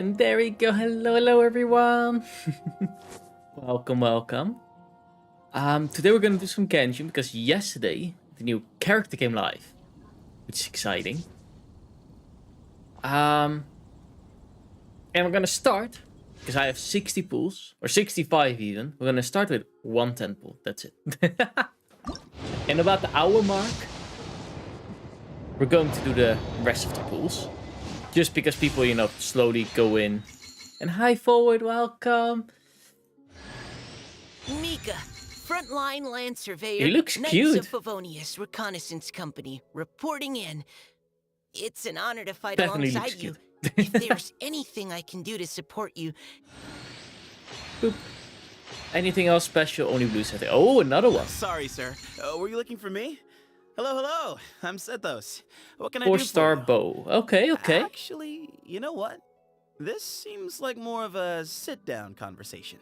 And there we go. Hello everyone. welcome. Today we're gonna do some Genshin because yesterday the new character came live, which is exciting. And we're gonna start because I have 60 pools or 65 even. We're gonna start with 110 pool. That's it. In about the hour mark, we're going to do the rest of the pools. Just because people, slowly go in. And hi, Forward, welcome. Mika, frontline land surveyor. He looks Knights cute. of Favonius Reconnaissance Company, reporting in. It's an honor to fight Definitely alongside looks you. cute. If there's anything I can do to support you... Boop. Anything else special? Only blue setting. Oh, another one. Sorry, sir. Were you looking for me? Hello. I'm Sethos. What can I do for you? 4-star bow. Okay. Actually, you know what? This seems like more of a sit-down conversation.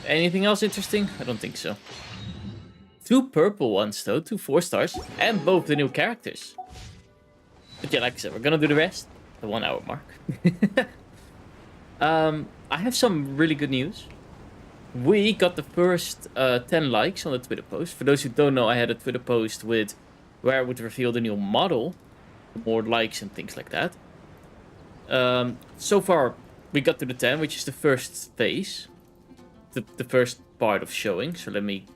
Anything else interesting? I don't think so. 2 purple ones though, 2 4-stars, and both the new characters. But yeah, like I said, we're gonna do the rest. The 1 hour mark. I have some really good news. We got the first 10 likes on the Twitter post. For those who don't know, I had a Twitter post with where I would reveal the new model, more likes and things like that. So far, we got to the 10, which is the first phase, the first part of showing. So let me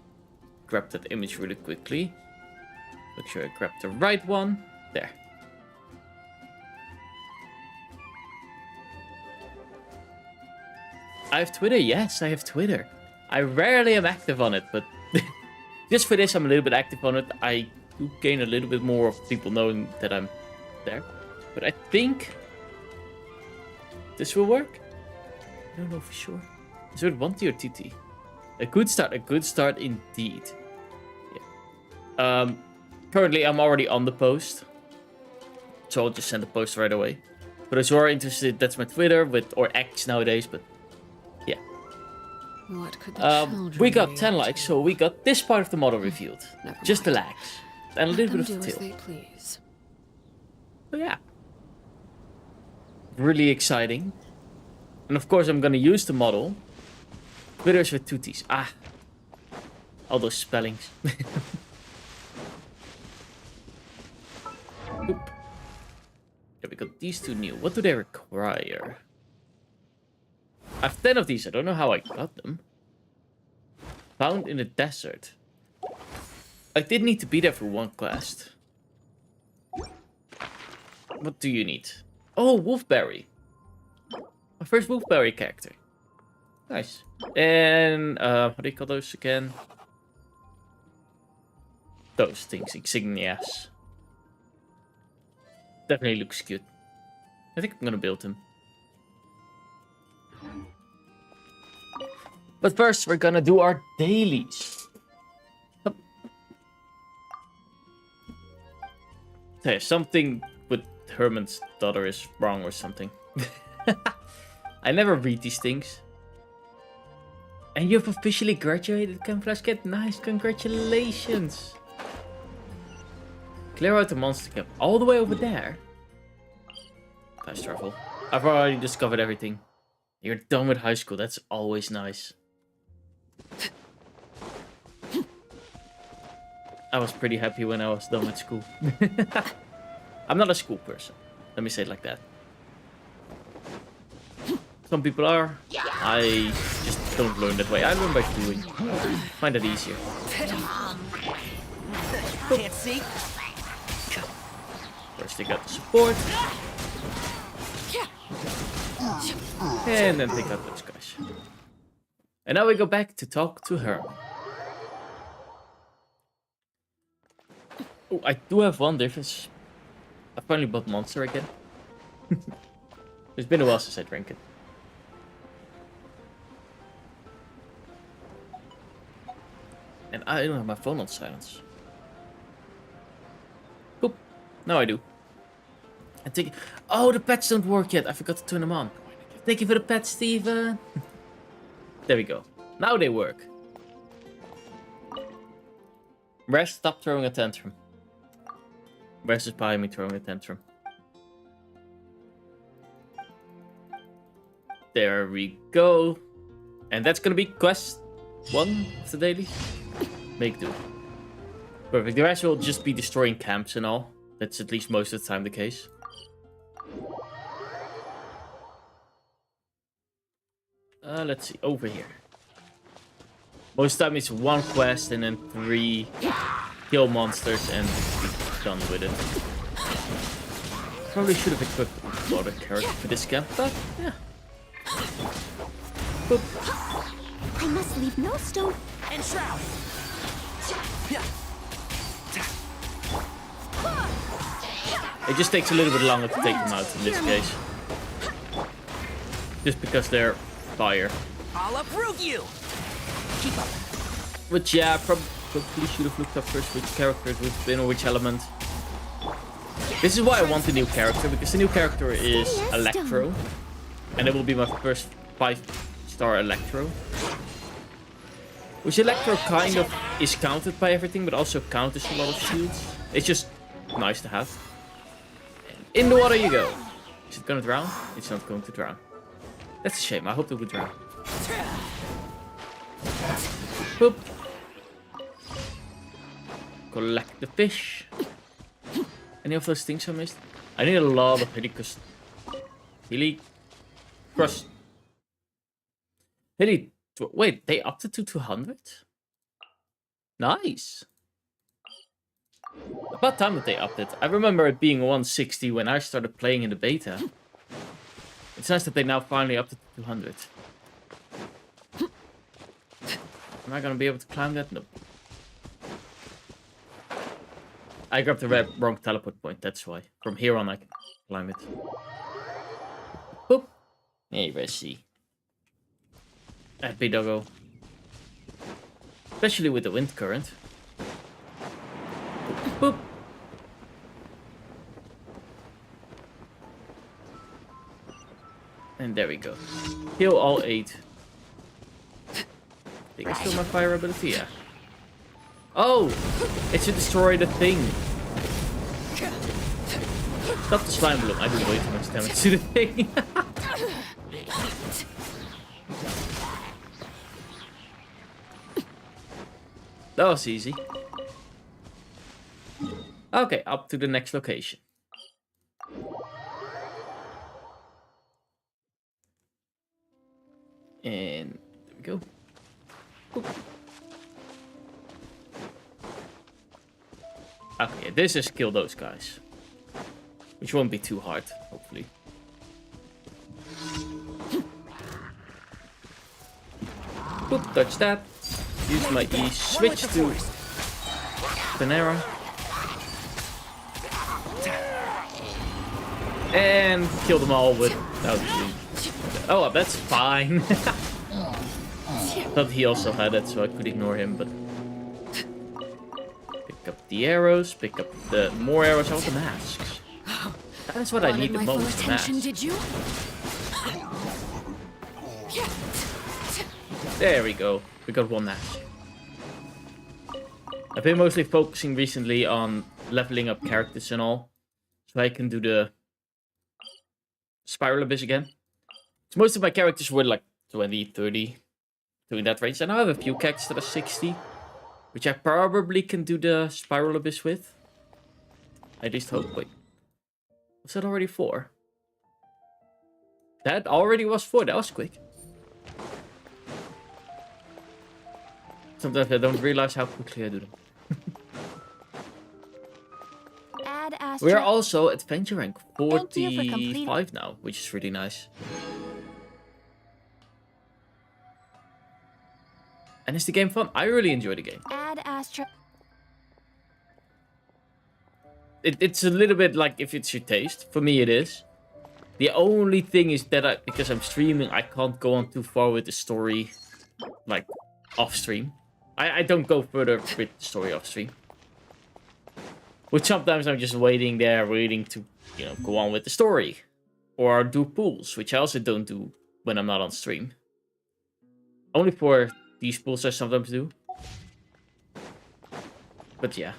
grab that image really quickly. Make sure I grab the right one. There. I have Twitter. Yes, I have Twitter. I rarely am active on it, but just for this, I'm a little bit active on it. I do gain a little bit more of people knowing that I'm there. But I think this will work. I don't know for sure. Is it 1T or TT? A good start indeed. Yeah. Currently, I'm already on the post, so I'll just send the post right away. For those who are interested, that's my Twitter or X nowadays, but. Yeah. What could the We got 10 likes, so we got this part of the model revealed. Just the legs. And a little bit of the tail. They please. So yeah. Really exciting. And of course I'm gonna use the model. Twitters with 2 T's. Ah. All those spellings. Oop. Yeah, we got these 2 new. What do they require? I have 10 of these. I don't know how I got them. Found in the desert. I did need to be there for 1 quest. What do you need? Oh, Wolfberry. My first Wolfberry character. Nice. And, what do you call those again? Those things, insignias. Definitely looks cute. I think I'm gonna build him. But first, we're gonna do our dailies. Hey, something with Herman's daughter is wrong or something. I never read these things. And you've officially graduated, Camouflage Cat. Nice, congratulations. Clear out the monster camp all the way over there. Fast travel. I've already discovered everything. You're done with high school. That's always nice. I was pretty happy when I was done with school. I'm not a school person. Let me say it like that. Some people are. I just don't learn that way. I learn by doing. Find it easier. Can't see? First they got the support. And then take out those guys. And now we go back to talk to her. Oh, I do have one difference. I finally bought Monster again. It's been a while since I drank it. And I don't have my phone on silence. Oop. Now I do. I think. Oh, the pets don't work yet. I forgot to turn them on. Thank you for the pets, Steven. There we go. Now they work. Rest, stop throwing a tantrum. Where's this behind me throwing a tantrum? There we go. And that's gonna be quest 1 of the daily. Make do. Perfect. The rest will just be destroying camps and all. That's at least most of the time the case. Let's see. Over here. Most of the time it's 1 quest and then 3 kill monsters and be done with it. Probably should have equipped another character for this camp, but yeah. Boop. I must leave no stone. And shroud. It just takes a little bit longer to take them out in this case. Just because they're fire. I'll uproot you. Keep up. Which, yeah, probably should have looked up first which characters would win or which element. This is why I want a new character, because the new character is Electro. And it will be my first 5-star Electro. Which Electro kind of is counted by everything, but also counters a lot of shields. It's just nice to have. In the water you go. Is it gonna drown? It's not going to drown. That's a shame. I hoped it would drown. Boop. Collect the fish. Any of those things I missed? I need a lot of Helicrust. Helicrust. Wait, they upped it to 200? Nice. About time that they upped it. I remember it being 160 when I started playing in the beta. It's nice that they now finally upped it to 200. Am I gonna be able to climb that? Nope. I grabbed the wrong teleport point, that's why. From here on I can climb it. Boop. Hey, let's see. Happy Doggo. Especially with the wind current. Boop. And there we go. Kill all 8. Think it's still my fire ability? Yeah. Oh! It's to destroy the thing. Stop the slime bloom. I do way too much damage to the thing. That was easy. Okay, up to the next location. And there we go. Boop. Okay, this is kill those guys. Which won't be too hard, hopefully. Boop, touch that. Use my E, switch to Panera. And kill them all with... Oh, that's fine. Thought he also had it, so I could ignore him, but... Pick up the arrows, pick up the more arrows. I want the masks. That's what I need the most, the masks. Did you? There we go. We got 1 mask. I've been mostly focusing recently on leveling up characters and all. So I can do the Spiral Abyss again. So most of my characters were like 20, 30. Doing that range. I now have a few characters that are 60. Which I probably can do the Spiral Abyss with. I just hope. Wait. Was that already 4? That already was 4. That was quick. Sometimes I don't realize how quickly I do them. We are also adventure rank 45 now, which is really nice. And is the game fun? I really enjoy the game. Add Astra. It's a little bit like if it's your taste. For me, it is. The only thing is that because I'm streaming, I can't go on too far with the story, like, off stream. I don't go further with the story off stream. Which sometimes I'm just waiting there, waiting to, you know, go on with the story. Or do pools, which I also don't do when I'm not on stream. Only for these pools I sometimes do. But yeah.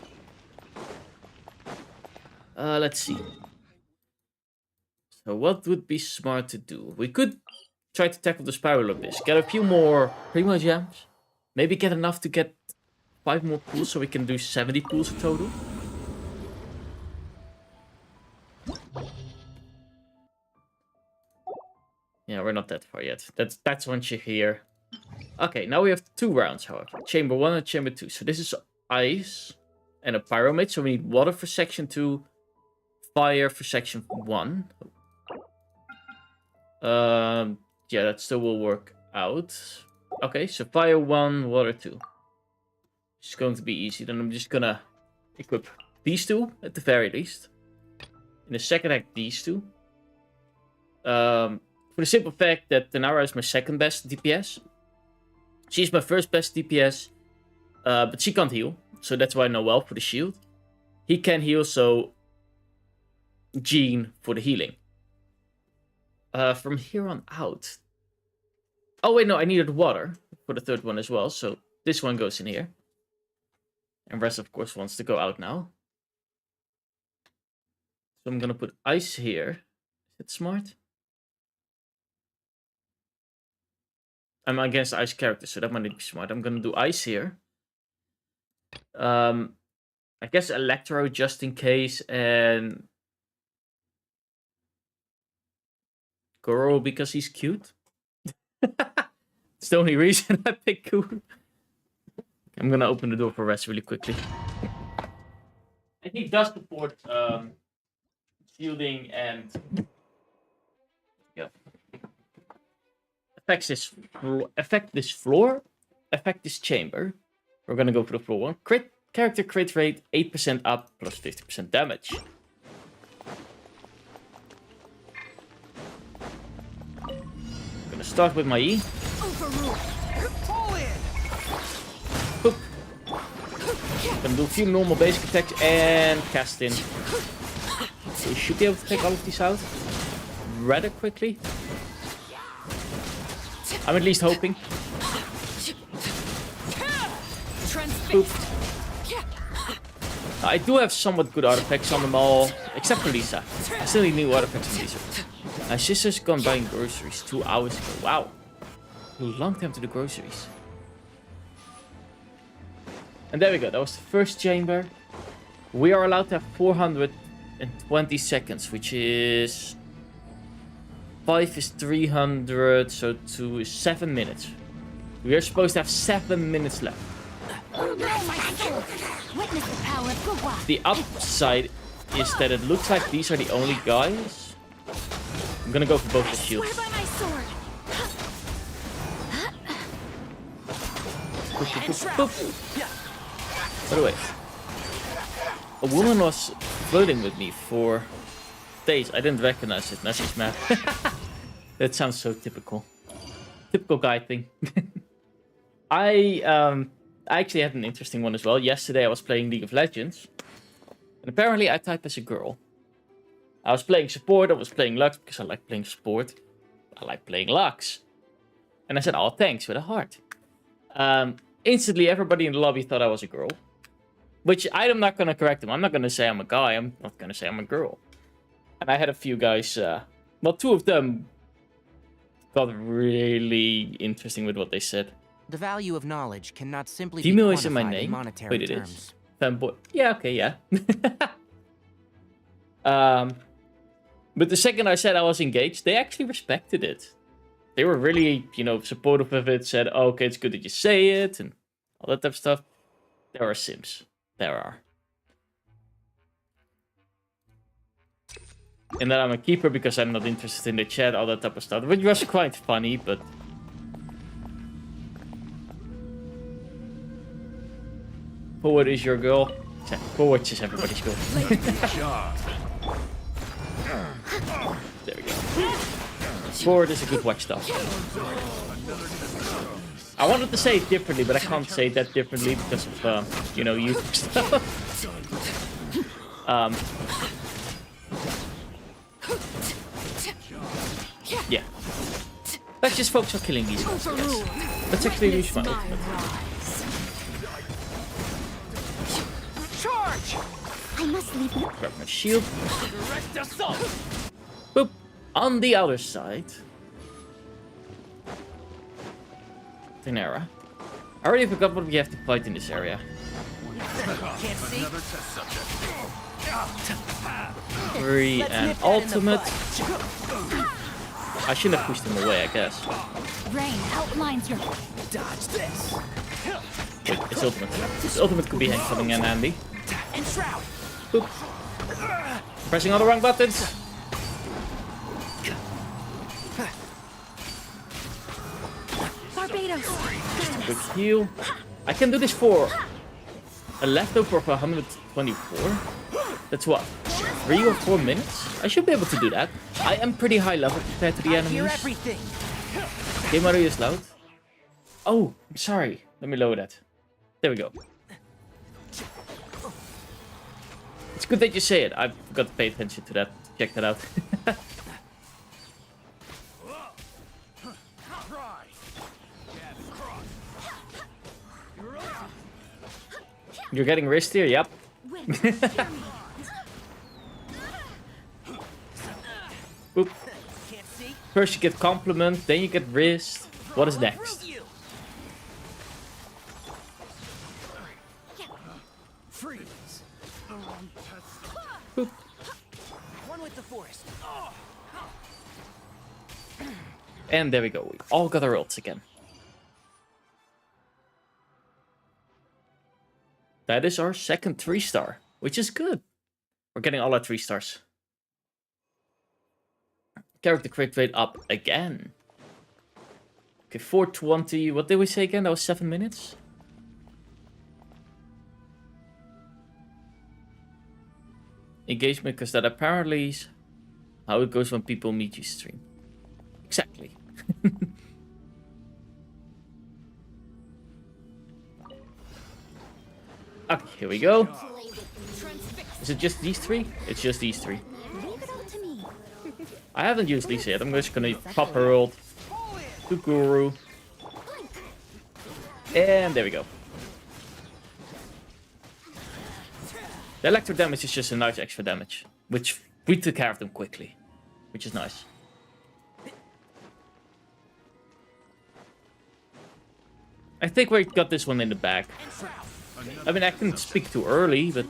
Let's see. So what would be smart to do? We could try to tackle the Spiral Abyss. Get a few more Primo Gems. Maybe get enough to get 5 more pools so we can do 70 pools in total. Yeah, we're not that far yet. That's once you're here. Okay, now we have 2 rounds, however. Chamber 1 and Chamber 2. So this is ice and a Pyromid. So we need water for section 2, fire for section 1. Yeah, that still will work out. Okay, so fire 1, water 2. It's going to be easy. Then I'm just gonna equip these 2 at the very least. In the second act, these 2. For the simple fact that Tanara is my second best DPS. She's my first best DPS, but she can't heal. So that's why Noel for the shield. He can heal, so Jean for the healing. From here on out. Oh wait, no, I needed water for the third one as well. So this one goes in here. And Res, of course, wants to go out now. So I'm going to put ice here. Is it smart? I'm against ice characters, so that might be smart. I'm going to do ice here. I guess Electro just in case. And Goro because he's cute. It's the only reason I picked Cool. I'm gonna open the door for Res really quickly. And he does support shielding and yeah. Affect this floor, affect this chamber. We're gonna go for the floor 1. Character crit rate 8% up plus 50% damage. I'm gonna start with my E. Boop. Gonna do a few normal basic attacks and cast in. So we should be able to take all of these out rather quickly. I'm at least hoping. Boop. I do have somewhat good artifacts on them all, except for Lisa. I still need new artifacts on Lisa. My sister's gone buying groceries 2 hours ago. Wow. A long time to do groceries. And there we go. That was the first chamber. We are allowed to have 420 seconds, which is... 5 is 300, so 2 is 7 minutes. We are supposed to have 7 minutes left. The upside is that it looks like these are the only guys. I'm gonna go for both the shields. By the way, a woman was flirting with me for days. I didn't recognize it. Now she's mad. That sounds so typical. Typical guy thing. I actually had an interesting one as well. Yesterday I was playing League of Legends. And apparently I type as a girl. I was playing support. I was playing Lux because I like playing support. I like playing Lux. And I said, oh, thanks, with a heart. Instantly, everybody in the lobby thought I was a girl. Which I'm not going to correct them. I'm not going to say I'm a guy. I'm not going to say I'm a girl. And I had a few guys, well, 2 of them got really interesting with what they said. The value of knowledge cannot simply Female be is in my quantified name. monetary Wait, it terms. is. Femboy. Yeah, okay, yeah. But the second I said I was engaged, they actually respected it. They were really, supportive of it. Said, oh, okay, it's good that you say it, and all that type of stuff. There are sims. There are. And that I'm a keeper because I'm not interested in the chat, all that type of stuff. Which was quite funny, but... Forward is your girl. Forward is everybody's girl. There we go. Forward is a good watchdog. I wanted to say it differently, but I can't say that differently because of, YouTube stuff. Yeah. Let's just focus on killing these guys. Yes. Let's actually use my ultimate. Charge! I must leave no. Grab my shield. Boop. On the other side. Tenera. I already forgot what we have to fight in this area. Can't see? Free Let's and nip that in the ultimate. butt. I shouldn't have pushed him away, I guess. Rain outlines your. Dodge this. Wait, it's ultimate. This ultimate could be coming in handy. And shroud. Boop. Pressing all the wrong buttons. Barbados. Quick heal. I can do this for a leftover of 124. That's what? 3 or 4 minutes? I should be able to do that. I am pretty high level compared to the Hear enemies. everything. Game audio is loud. Oh, I'm sorry. Let me lower that. There we go. It's good that you say it. I forgot to pay attention to that. Check that out. You're getting wristier? Yep. Oop. Can't see? First you get compliment, then you get wrist. What is next? Prove you. Freeze. Boop. One with the forest. And there we go. We all got our ults again. That is our second 3-star, which is good. We're getting all our 3 stars. Character crit rate up again. Okay, 420. What did we say again? That was 7 minutes? Engagement, because that apparently is how it goes when people meet you stream. Exactly. Okay, here we go. Is it just these 3? It's just these 3. Leave it all to me. I haven't used Lisa yet. I'm just gonna pop her ult. To Guru. And there we go. The electro damage is just a nice extra damage, which we took care of them quickly, which is nice. I think we got this one in the bag. I mean, I can speak too early, but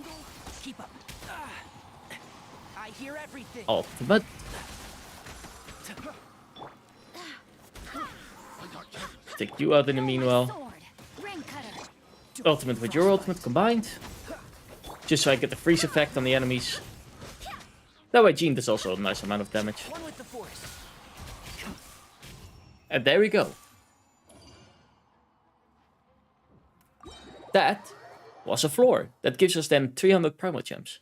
Keep up. I hear everything. ultimate. Take you out in the meanwhile. Sword. Rain cutter. Ultimate with your ultimate combined. Just so I get the freeze effect on the enemies. That way Jean does also a nice amount of damage. One with the forest. And there we go. That was a floor. That gives us then 300 promo gems.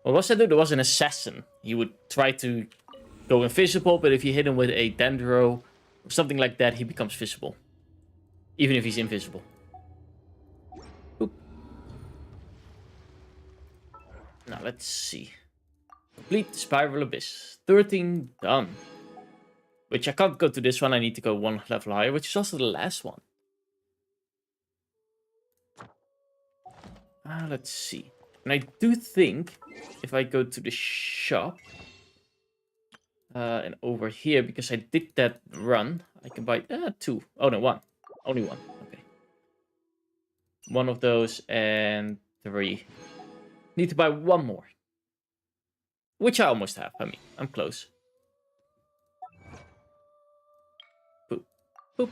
What was that dude? There was an assassin. He would try to go invisible, but if you hit him with a dendro or something like that, he becomes visible. Even if he's invisible. Oop. Now let's see. Complete Spiral Abyss. 13 done. Which I can't go to this one, I need to go 1 level higher, which is also the last one. Let's see. And I do think, if I go to the shop, and over here, because I did that run, I can buy 2. Oh no, 1. Only 1, okay. 1 of those and 3. Need to buy 1 more. Which I almost have, I mean, I'm close. Boop.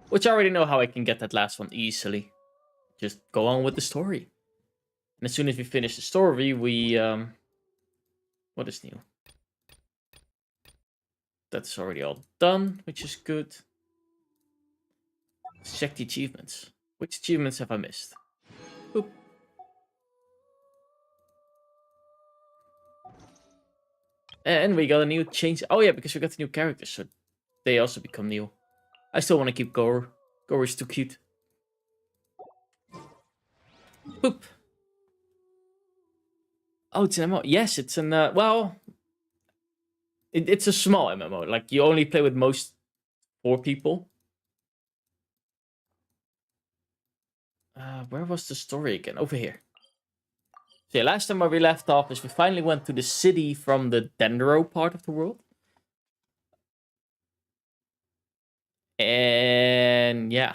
Which I already know how I can get that last one easily. Just go on with the story. And as soon as we finish the story, we... what is new? That's already all done, which is good. Let's check the achievements. Which achievements have I missed? Boop. And we got a new change. Oh yeah, because we got the new characters, so they also become new. I still want to keep Gore. Gore is too cute. Boop. Oh, it's an MMO. Yes, it's an, well... It's a small MMO. Like, you only play with most 4 people. Where was the story again? Over here. So yeah, last time where we left off is we finally went to the city from the Dendro part of the world. And yeah,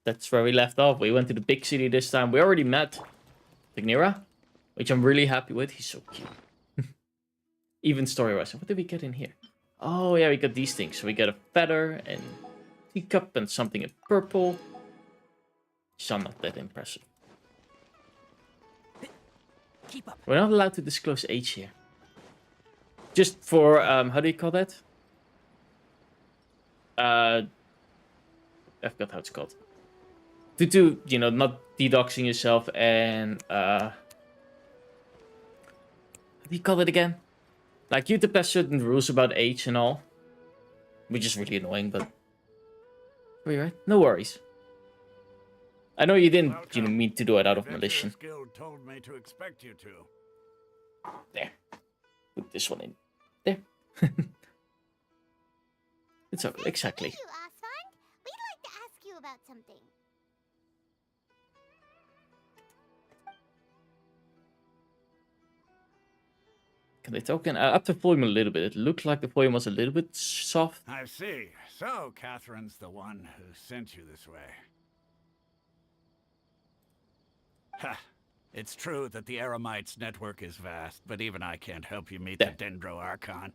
that's where we left off. We went to the big city this time. We already met Tignera, which I'm really happy with. He's so cute. Even story-wise. What did we get in here? Oh yeah, we got these things. So we got a feather and teacup and something in purple. Some not that impressive. Keep up. We're not allowed to disclose age here. Just for, how do you call that? I forgot how it's called. To you know, not dedoxing yourself and, how do you call it again? Like, YouTube has certain rules about age and all. Which is really annoying, but... Were you right? No worries. I know you didn't, you know, mean to do it out of malicious. Guild told me to expect you to. There. Put this one in. There. It's okay, exactly. Thank you, Asfand. We'd like to ask you about something. Can they talk? Up the volume a little bit. It looked like the volume was a little bit soft. I see. So, Catherine's the one who sent you this way. Ha! It's true that the Eremites network is vast, but even I can't help you meet There. the Dendro Archon.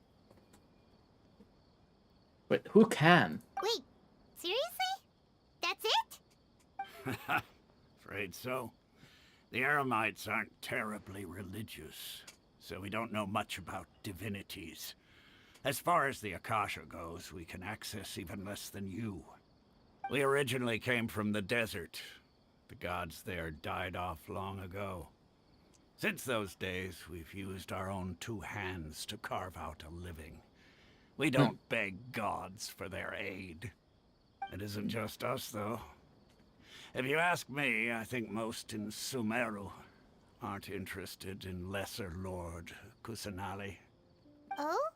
Wait, who can? Wait, seriously? That's it? Afraid so. The Eremites aren't terribly religious, so we don't know much about divinities. As far as the Akasha goes, we can access even less than you. We originally came from the desert. The gods there died off long ago. Since those days, we've used our own two hands to carve out a living. We don't beg gods for their aid. It isn't just us, though. If you ask me, I think most in Sumeru aren't interested in Lesser Lord Kusanali. Oh?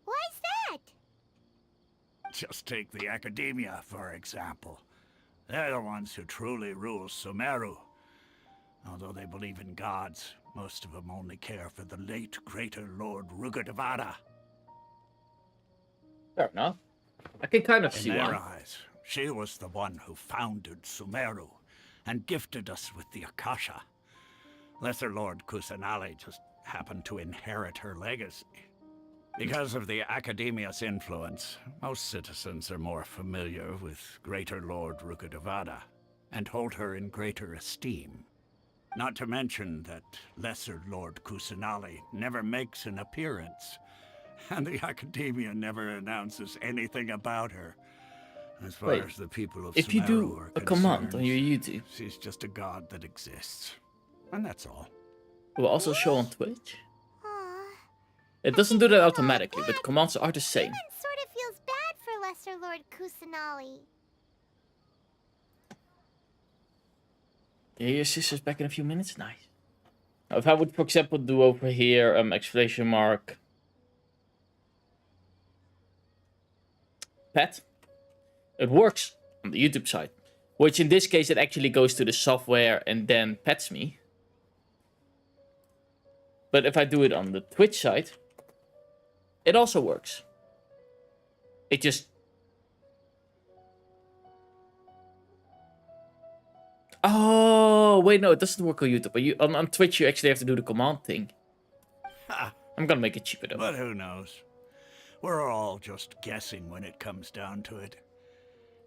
Why's that? Just take the Academia, for example. They're the ones who truly rule Sumeru. Although they believe in gods, most of them only care for the late Greater Lord Rugadavada. Fair enough. I can kind of In see their why. eyes, she was the one who founded Sumeru and gifted us with the Akasha. Lesser Lord Kusanali just happened to inherit her legacy. Because of the Academia's influence, most citizens are more familiar with Greater Lord Rugadavada and hold her in greater esteem. Not to mention that Lesser Lord Kusanali never makes an appearance, and the Academia never announces anything about her. As far Wait, as the people of If you Sumeru do are a command on concerned, your YouTube, she's just a god that exists. And that's all. it will also show on Twitch. Aw. It doesn't do that automatically, but commands are the same. Even sort of feels bad for Lesser Lord Kusanali. Yeah, your sister's back in a few minutes? Nice. Now, if I would, for example, do over here, exclamation mark, pet, it works on the YouTube side. Which in this case, it actually goes to the software and then pets me. But if I do it on the Twitch side, it also works. It just... Oh, wait, no, it doesn't work on YouTube. But on Twitch, you actually have to do the command thing. Ha! I'm gonna make it cheaper, though. But who knows? We're all just guessing when it comes down to it.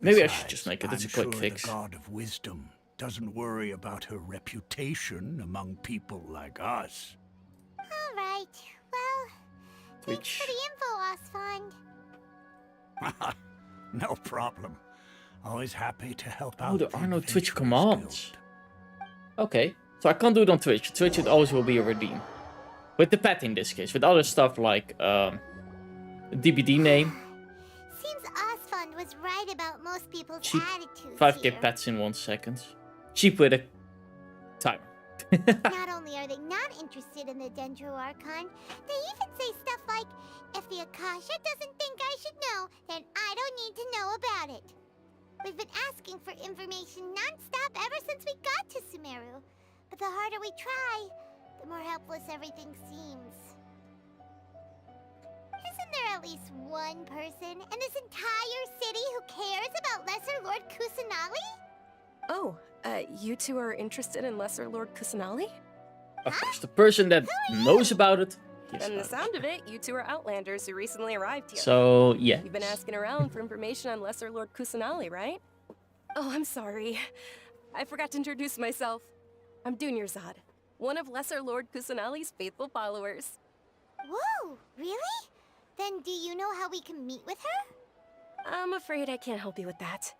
Maybe I should Besides, just make it. It's a I'm quick sure fix. The god of wisdom doesn't worry about her reputation among people like us. All right. Well, thanks Twitch. for the info, Asfand. No problem. Always happy to help Oh, out. there the are no Twitch Adventurers commands. Guild. Okay, so I can't do it on Twitch. Twitch, it always will be a redeem. With the pet in this case. With other stuff like DBD name. Seems Asfand was right about most people's Cheap. attitudes 5k here. pets in 1 second. Cheap with a timer. Not only are they not interested in the Dendro Archon, they even say stuff like, if the Akasha doesn't think I should know, then I don't need to know about it. We've been asking for information non-stop ever since we got to Sumeru. But the harder we try, the more helpless everything seems. Isn't there at least one person in this entire city who cares about Lesser Lord Kusanali? Oh, you two are interested in Lesser Lord Kusanali? Of course, the person that knows about it. From the sound of it, you two are Outlanders who recently arrived here. So, yeah. You've been asking around for information on Lesser Lord Kusanali, right? Oh, I'm sorry. I forgot to introduce myself. I'm Dunyarzad, one of Lesser Lord Kusanali's faithful followers. Whoa, really? Then do you know how we can meet with her? I'm afraid I can't help you with that.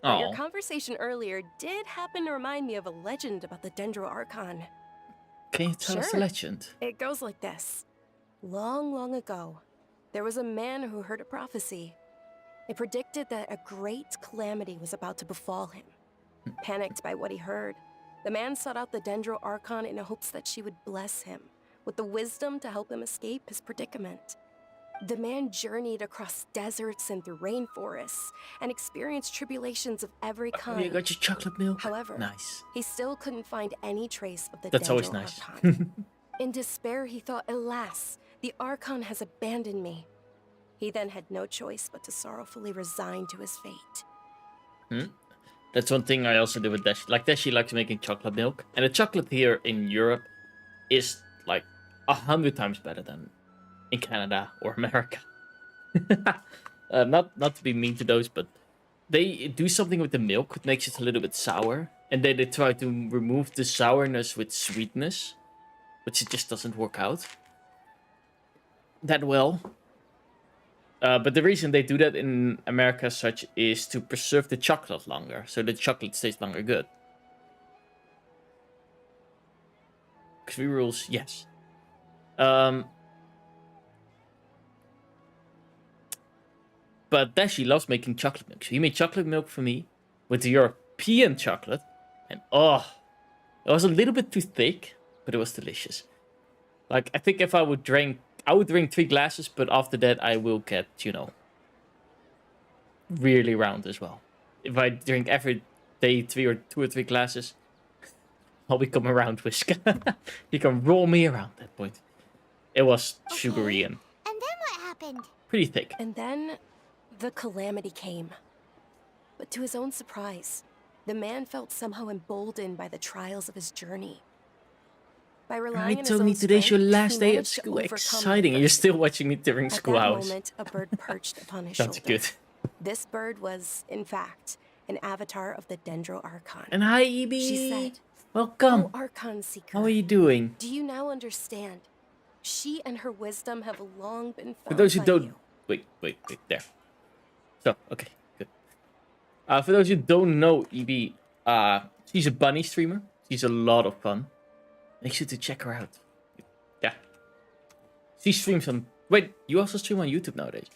But your Oh, conversation earlier did happen to remind me of a legend about the Dendro Archon. can you tell us the Sure. legend? It goes like this. Long, long ago, there was a man who heard a prophecy. It predicted that a great calamity was about to befall him. Panicked by what he heard, the man sought out the Dendro Archon in hopes that she would bless him with the wisdom to help him escape his predicament. The man journeyed across deserts and through rainforests and experienced tribulations of every Oh, kind. you got your chocolate milk? However, Nice. he still couldn't find any trace of the That's always Dendro nice. Archon. In despair, he thought, alas, the Archon has abandoned me. He then had no choice but to sorrowfully resign to his fate. That's one thing I also do with Dashi. Like, Dashi likes making chocolate milk. And the chocolate here in Europe is, like, 100 times better than in Canada or America. Not to be mean to those, but they do something with the milk that makes it a little bit sour. And then they try to remove the sourness with sweetness. Which it just doesn't work out that well. But the reason they do that in America as such is to preserve the chocolate longer. So the chocolate stays longer good. Free rules, yes. But Dashi loves making chocolate milk. So he made chocolate milk for me with the European chocolate. And oh, it was a little bit too thick, but it was delicious. Like, I think if I would drink 3 glasses, but after that I will get, you know, really round as well. If I drink every day 2 or 3 glasses, I'll become a round Wisca. You can roll me around at that point. It was sugary and And then what happened? pretty thick. And then the calamity came. But to his own surprise, the man felt somehow emboldened by the trials of his journey. By relying on his own Tony, today's your strength, last he day at managed to school. overcome Exciting. And you're adversity. still watching me during At school that hours. moment, a bird perched upon his That's shoulder. good. This bird was, in fact, an avatar of the Dendro Archon. And hi, Ebi. She said, Welcome. "Oh, Archon Seeker, How are you doing? do you now understand? She and her wisdom have long been For found those who by don't... you." Wait, there. So, okay, good. For those who don't know Ebi, she's a bunny streamer. She's a lot of fun. Make sure to check her out. Yeah. She streams on... Wait, you also stream on YouTube nowadays?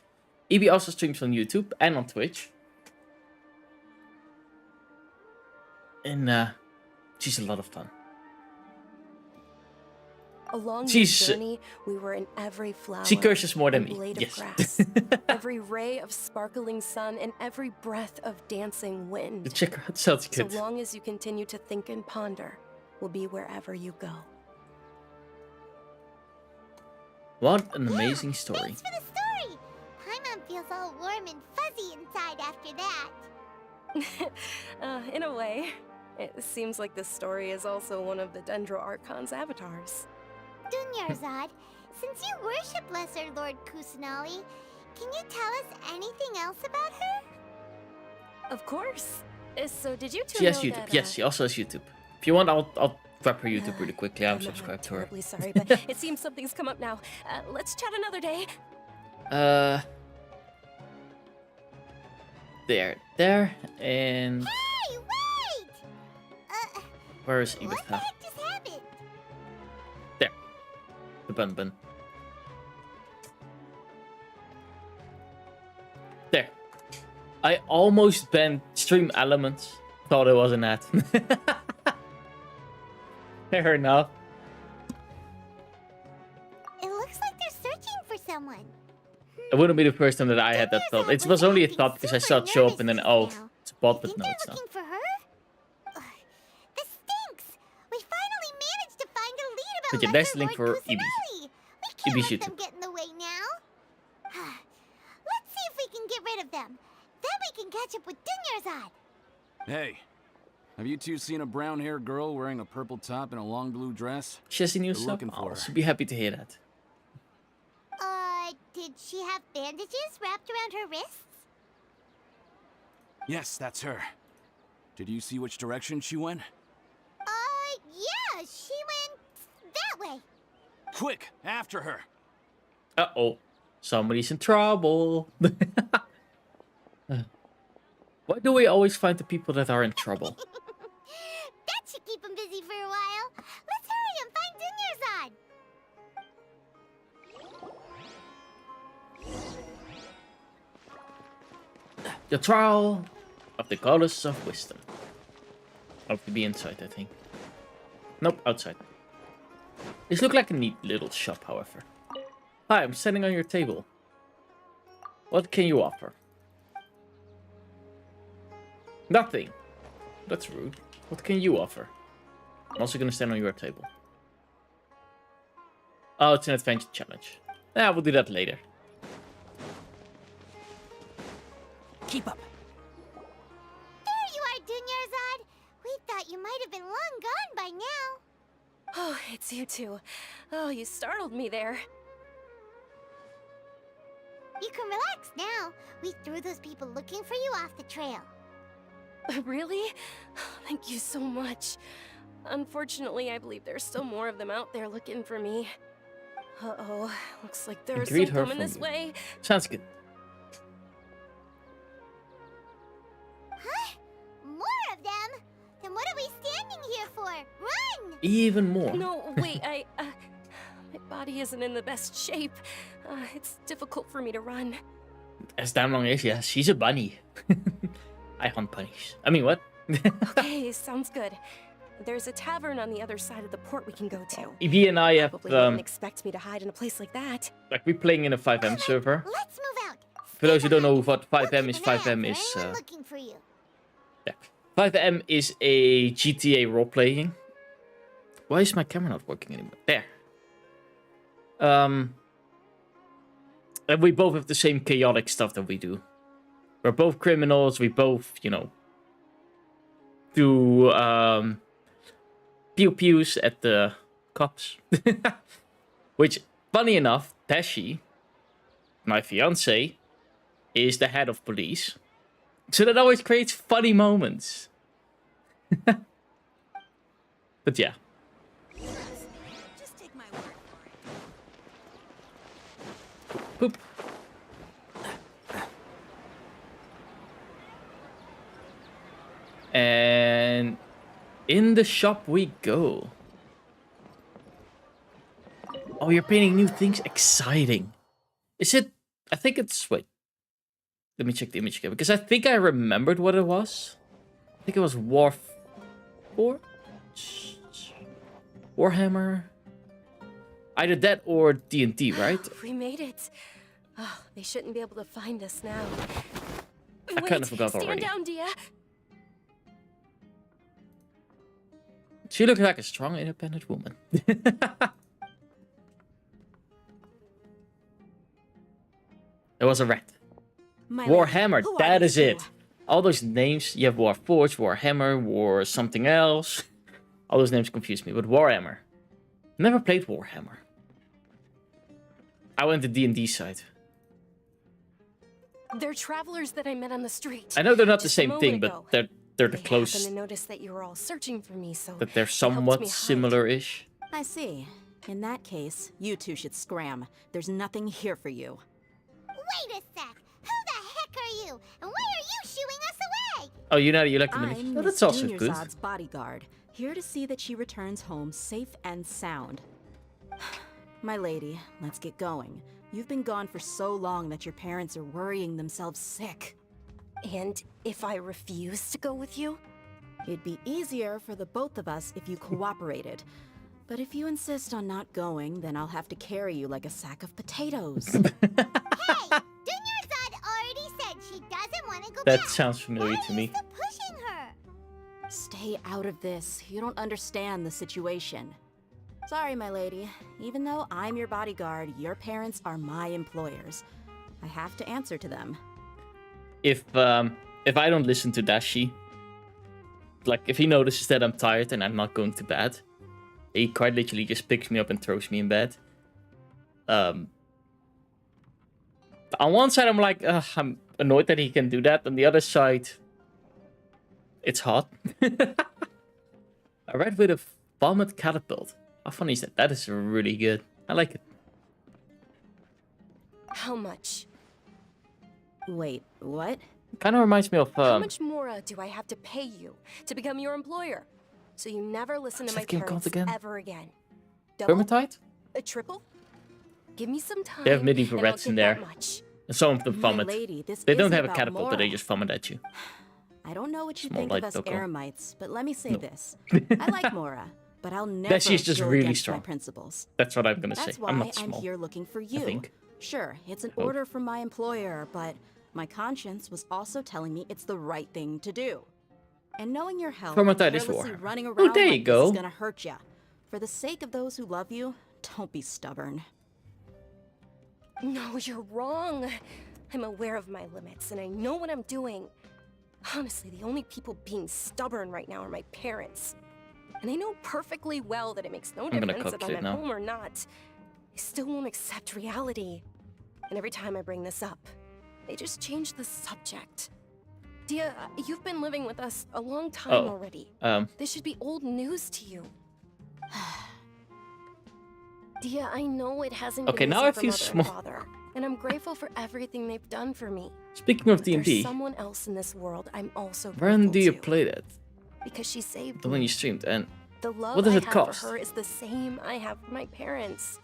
Ebi also streams on YouTube and on Twitch. And, she's a lot of fun. Along She's- this journey, we were in every flower. She curses more than and me. blade Yes. of grass, every ray of sparkling sun, and every breath of dancing wind. Check her out. Sounds So good. long as you continue to think and ponder, we'll be wherever you go. What an amazing story. Thanks for the story. Paimon feels all warm and fuzzy inside after that. In a way, it seems like this story is also one of the Dendro Archon's avatars. Dunyarzad, since you worship Lesser Lord Kusanali, can you tell us anything else about her? Of course. So did you two She has know YouTube. that, Yes, she also has YouTube. If you want, I'll grab her YouTube really quickly. I'm I'm subscribed to her. terribly sorry, but it seems something's come up now. Let's chat another day. There, and Hey, wait! where is What the Ibitha? heck just happened? There, the bun. There. I almost banned stream elements. Thought it was an ad. Fair enough. It looks like they're searching for someone. It wouldn't be the first time that I had that thought. It was only a thought because I saw it show up and then, oh, it's a bot, but Think no, they're it's not. looking for her? Ugh, this stinks! We finally managed to find a lead But yeah, lesser that's the link Lord for Ibi. Kusanagi. We can't Ibi let shooter. them get in the way now. Let's see if we can get rid of them. Then we can catch up with Dunyarzad. Hey, have you two seen a brown-haired girl wearing a purple top and a long blue dress? She has a new We're stuff. looking for I'll her. also be happy to hear that. Did she have bandages wrapped around her wrists? Yes, that's her. Did you see which direction she went? Yeah, she went that way. Quick, after her! Uh-oh. Somebody's in trouble. Why do we always find the people that are in trouble? That should keep him busy for a while. Let's hurry and find Dunyarzad. The trial of the goddess of wisdom. Have to be inside, I think. Nope, outside. This looks like a neat little shop, however. Hi, I'm standing on your table. What can you offer? Nothing. That's rude. What can you offer? I'm also gonna stand on your table. Oh, it's an adventure challenge. Yeah, we'll do that later. Keep up. There you are, Dunyarzad. We thought you might have been long gone by now. Oh, it's you two. Oh, you startled me there. You can relax now. We threw those people looking for you off the trail. Really? Thank you so much. Unfortunately, I believe there's still more of them out there looking for me. Uh-oh. Looks like there's Greet some her coming from this you. way. Sounds good. Huh? More of them? Then what are we standing here for? Run! Even more. No, wait, my body isn't in the best shape. It's difficult for me to run. As damn long as, yeah, she's a bunny. I hunt bunnies. I mean, what? Okay, sounds good. There's a tavern on the other side of the port we can go to. Ibi and I have, Probably wouldn't expect me to hide in a place like that. like, we're playing in a 5M server. Let's move out. For those who don't know Stay what 5M behind. is, We'll keep 5M an eye is, out for anyone looking for you. yeah. 5M is a GTA role-playing. Why is my camera not working anymore? There. And we both have the same chaotic stuff that we do. We're both criminals. We both, you know, do pew-pews at the cops. Which, funny enough, Tashi, my fiance, is the head of police. So that always creates funny moments. But yeah. Just take my word for it. Poop. And in the shop we go. Oh, you're painting new things? Exciting. Is it... I think it's... Wait. Let me check the image again. Because I think I remembered what it was. I think it was Warhammer. Either that or D&D, right? We made it. Oh, they shouldn't be able to find us now. I kind of forgot stand already. down, Dia. She looks like a strong, independent woman. There was a rat. My Warhammer, lady, who are that these is it. two? All those names, you have Warforged, Warhammer, War something else. All those names confuse me, but Warhammer. Never played Warhammer. I went to D&D side. They're travelers that I met on the street. I know they're not the Just a same thing, moment but ago. they're the I close, happened to notice that you were all searching for me, so that they're they helped somewhat me hide. similar-ish. I see. In that case, you two should scram. There's nothing here for you. Wait a sec. Who the heck are you? And why are you shooing us away? Oh, you like the mini. I'm Oh, Miss that's also good. Dunyarzad's bodyguard, here to see that she returns home safe and sound. My lady, let's get going. You've been gone for so long that your parents are worrying themselves sick. And if I refuse to go with you? It'd be easier for the both of us if you cooperated. But if you insist on not going, then I'll have to carry you like a sack of potatoes. Hey, Dunyarzad already said she doesn't want to go That back. sounds familiar Why to me. are you still pushing her? Stay out of this. You don't understand the situation. Sorry, my lady. Even though I'm your bodyguard, your parents are my employers. I have to answer to them. If I don't listen to Dashi, like if he notices that I'm tired and I'm not going to bed, he quite literally just picks me up and throws me in bed. On one side, I'm like, I'm annoyed that he can do that. On the other side, it's hot. A red with a vomit catapult. How funny is that? That is really good. I like it. How much? Wait, what? Kind of reminds me of... How much more do I have to pay you to become your employer? So you never listen to my parents ever again. Double? Vermintide? A triple? Give me some time. They have medieval and I'll rats in get there. that much. And some of them vomit. Lady, They don't isn't have a about catapult, but they Mora. just vomit at you. I don't know what you Small think light of us Doggo. Eremites, but let me say this. I like Mora, but I'll never She's just go really against strong. my principles. That's what I'm gonna That's say. why I'm not small. here looking for you. think. Sure, it's an Oh. order from my employer, but my conscience was also telling me it's the right thing to do. And knowing your health, Vermintide is carelessly war. running Oh, around there you like go. this is gonna hurt ya. For the sake of those who love you, don't be stubborn. No, you're wrong. I'm aware of my limits and I know what I'm doing. Honestly, the only people being stubborn right now are my parents. And I know perfectly well that it makes no gonna difference cook if I'm shit at now. home or not. They still won't accept reality. And every time I bring this up, they just change the subject. Dia, you've been living with us a long time already. This should be old news to you. Dia, I know it hasn't Okay, been now easy I for feel Mother and small. Father, and I'm grateful for everything they've done for me. Speaking of But there's D&D, someone else in this world I'm also when grateful do you to, play that? because she saved The one me. you streamed, and The love what does I it have cost? for her is the same I have for my parents.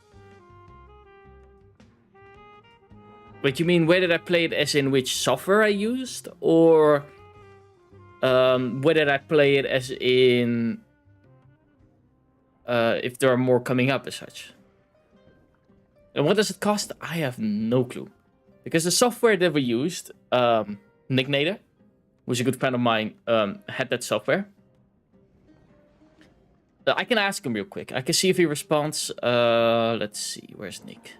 But you mean where did I play it, as in which software I used, or where did I play it, as in if there are more coming up as such? And what does it cost? I have no clue, because the software that we used, Nick Nader, who's a good friend of mine, had that software. I can ask him real quick. I can see if he responds. Let's see. Where's Nick?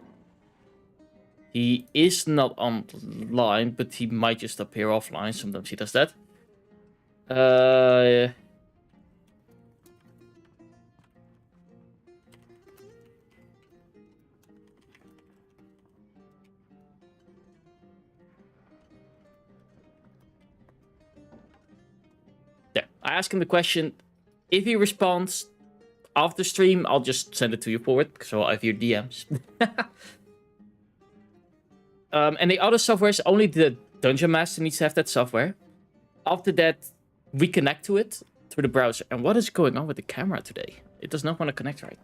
He is not online, but he might just appear offline. Sometimes he does that. There. I ask him the question. If he responds after stream, I'll just send it to you forward, so I have your DMs. And the other softwares, only the Dungeon Master needs to have that software. After that, we connect to it through the browser. And what is going on with the camera today? It does not want to connect right.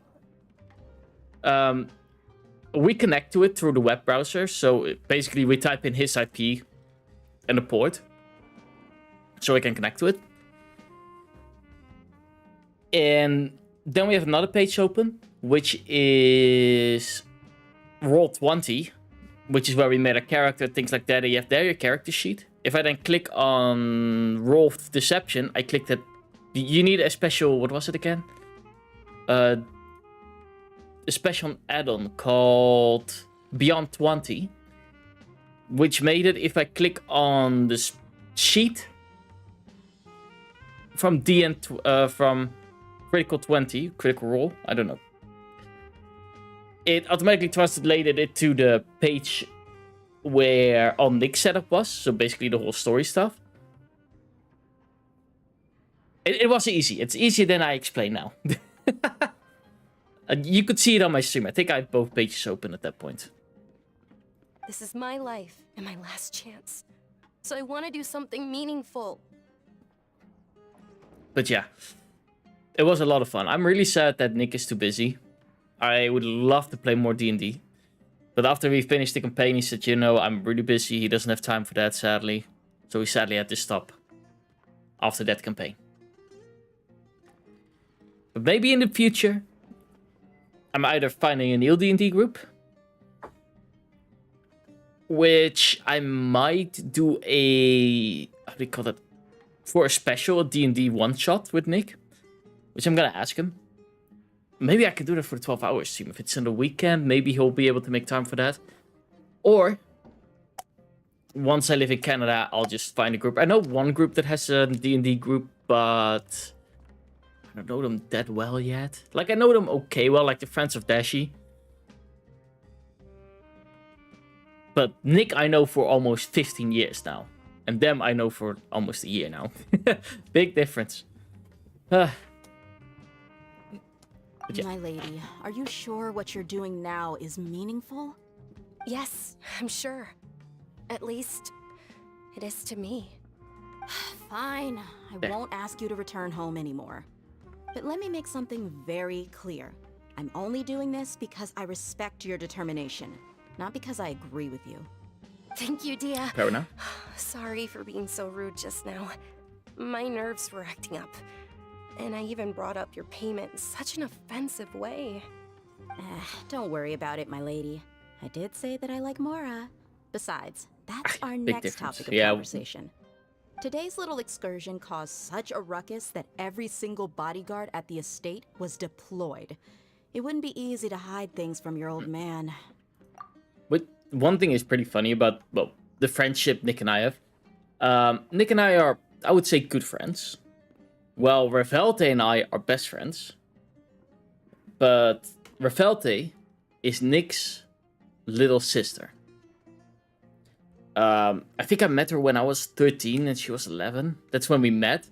We connect to it through the web browser. So basically, we type in his IP and the port, so we can connect to it. And then we have another page open, which is Roll20. Which is where we made a character, things like that. And you have there your character sheet. If I then click on Roll Deception, I click that. You need a special, what was it again? A special add-on called Beyond 20. Which made it, if I click on this sheet from from Critical 20, Critical Role, I don't know. It automatically translated it to the page where all Nick's setup was. So basically the whole story stuff. It was easy. It's easier than I explain now. You could see it on my stream. I think I have both pages open at that point. This is my life and my last chance. So I want to do something meaningful. But yeah, it was a lot of fun. I'm really sad that Nick is too busy. I would love to play more D&D. But after we finished the campaign, he said, you know, I'm really busy. He doesn't have time for that, sadly. So we sadly had to stop after that campaign. But maybe in the future, I'm either finding a new D&D group, which I might do a, how do you call it, for a special D&D one-shot with Nick, which I'm going to ask him. maybe I could do that for the 12-hour stream. If it's in the weekend, maybe he'll be able to make time for that. Or, once I live in Canada, I'll just find a group. I know one group that has a D&D group, but I don't know them that well yet. Like, I know them okay well, like the Friends of Dashi. But Nick I know for almost 15 years now. And them I know for almost a year now. Big difference. Yeah. My lady, are you sure what you're doing now is meaningful? Yes, I'm sure. At least, it is to me. Fine. I won't ask you to return home anymore. But let me make something very clear. I'm only doing this because I respect your determination, not because I agree with you. Thank you, Dia. Fair enough. Sorry for being so rude just now. My nerves were acting up. And I even brought up your payment in such an offensive way. Don't worry about it, my lady. I did say that I like Mora. Besides, that's our Big next difference. topic of Yeah. conversation. Today's little excursion caused such a ruckus that every single bodyguard at the estate was deployed. It wouldn't be easy to hide things from your old man. But one thing is pretty funny about, well, the friendship Nick and I have. Nick and I are, I would say, good friends. Well, Ravelte and I are best friends. But Ravelte is Nick's little sister. I think I met her when I was 13 and she was 11. That's when we met.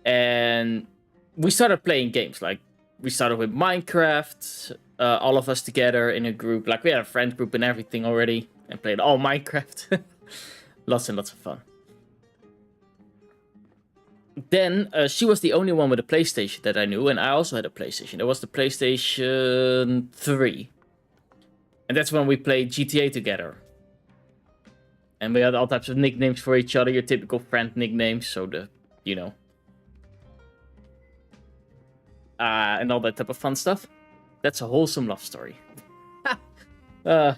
And we started playing games. Like, we started with Minecraft, all of us together in a group. Like, we had a friend group and everything already. And played all Minecraft. Lots and lots of fun. Then, she was the only one with a PlayStation that I knew. And I also had a PlayStation. It was the PlayStation 3. And that's when we played GTA together. And we had all types of nicknames for each other. Your typical friend nicknames. So the, you know. And all that type of fun stuff. That's a wholesome love story.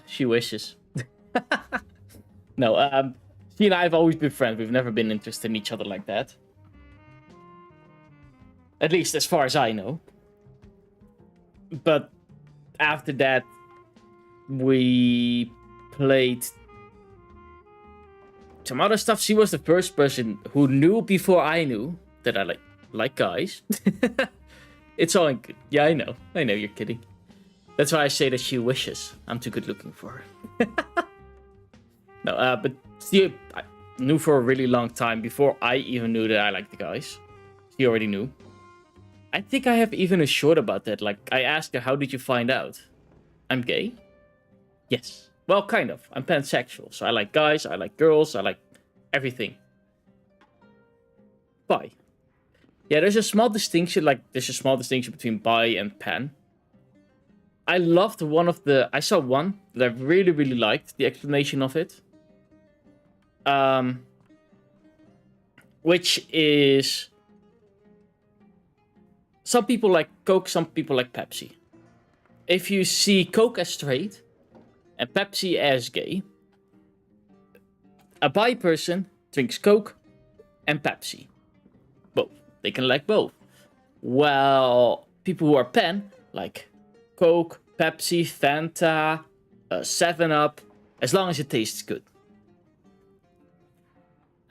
She wishes. No, she and I have always been friends. We've never been interested in each other like that. At least as far as I know. But after that, we played some other stuff. She was the first person who knew before I knew that I like guys. It's all good. Yeah, I know. I know you're kidding. That's why I say that she wishes. I'm too good looking for her. No, but she I knew for a really long time before I even knew that I liked the guys. She already knew. I think I have even a short about that. Like, I asked her, how did you find out? I'm gay? Yes. Well, kind of. I'm pansexual. So I like guys, I like girls, I like everything. Bi. Yeah, there's a small distinction, between bi and pan. I loved I saw one that I really, really liked, the explanation of it. Which is, some people like Coke, some people like Pepsi. If you see Coke as straight and Pepsi as gay, a bi person drinks Coke and Pepsi. Both. They can like both. Well, people who are pan like Coke, Pepsi, Fanta, 7-Up, as long as it tastes good.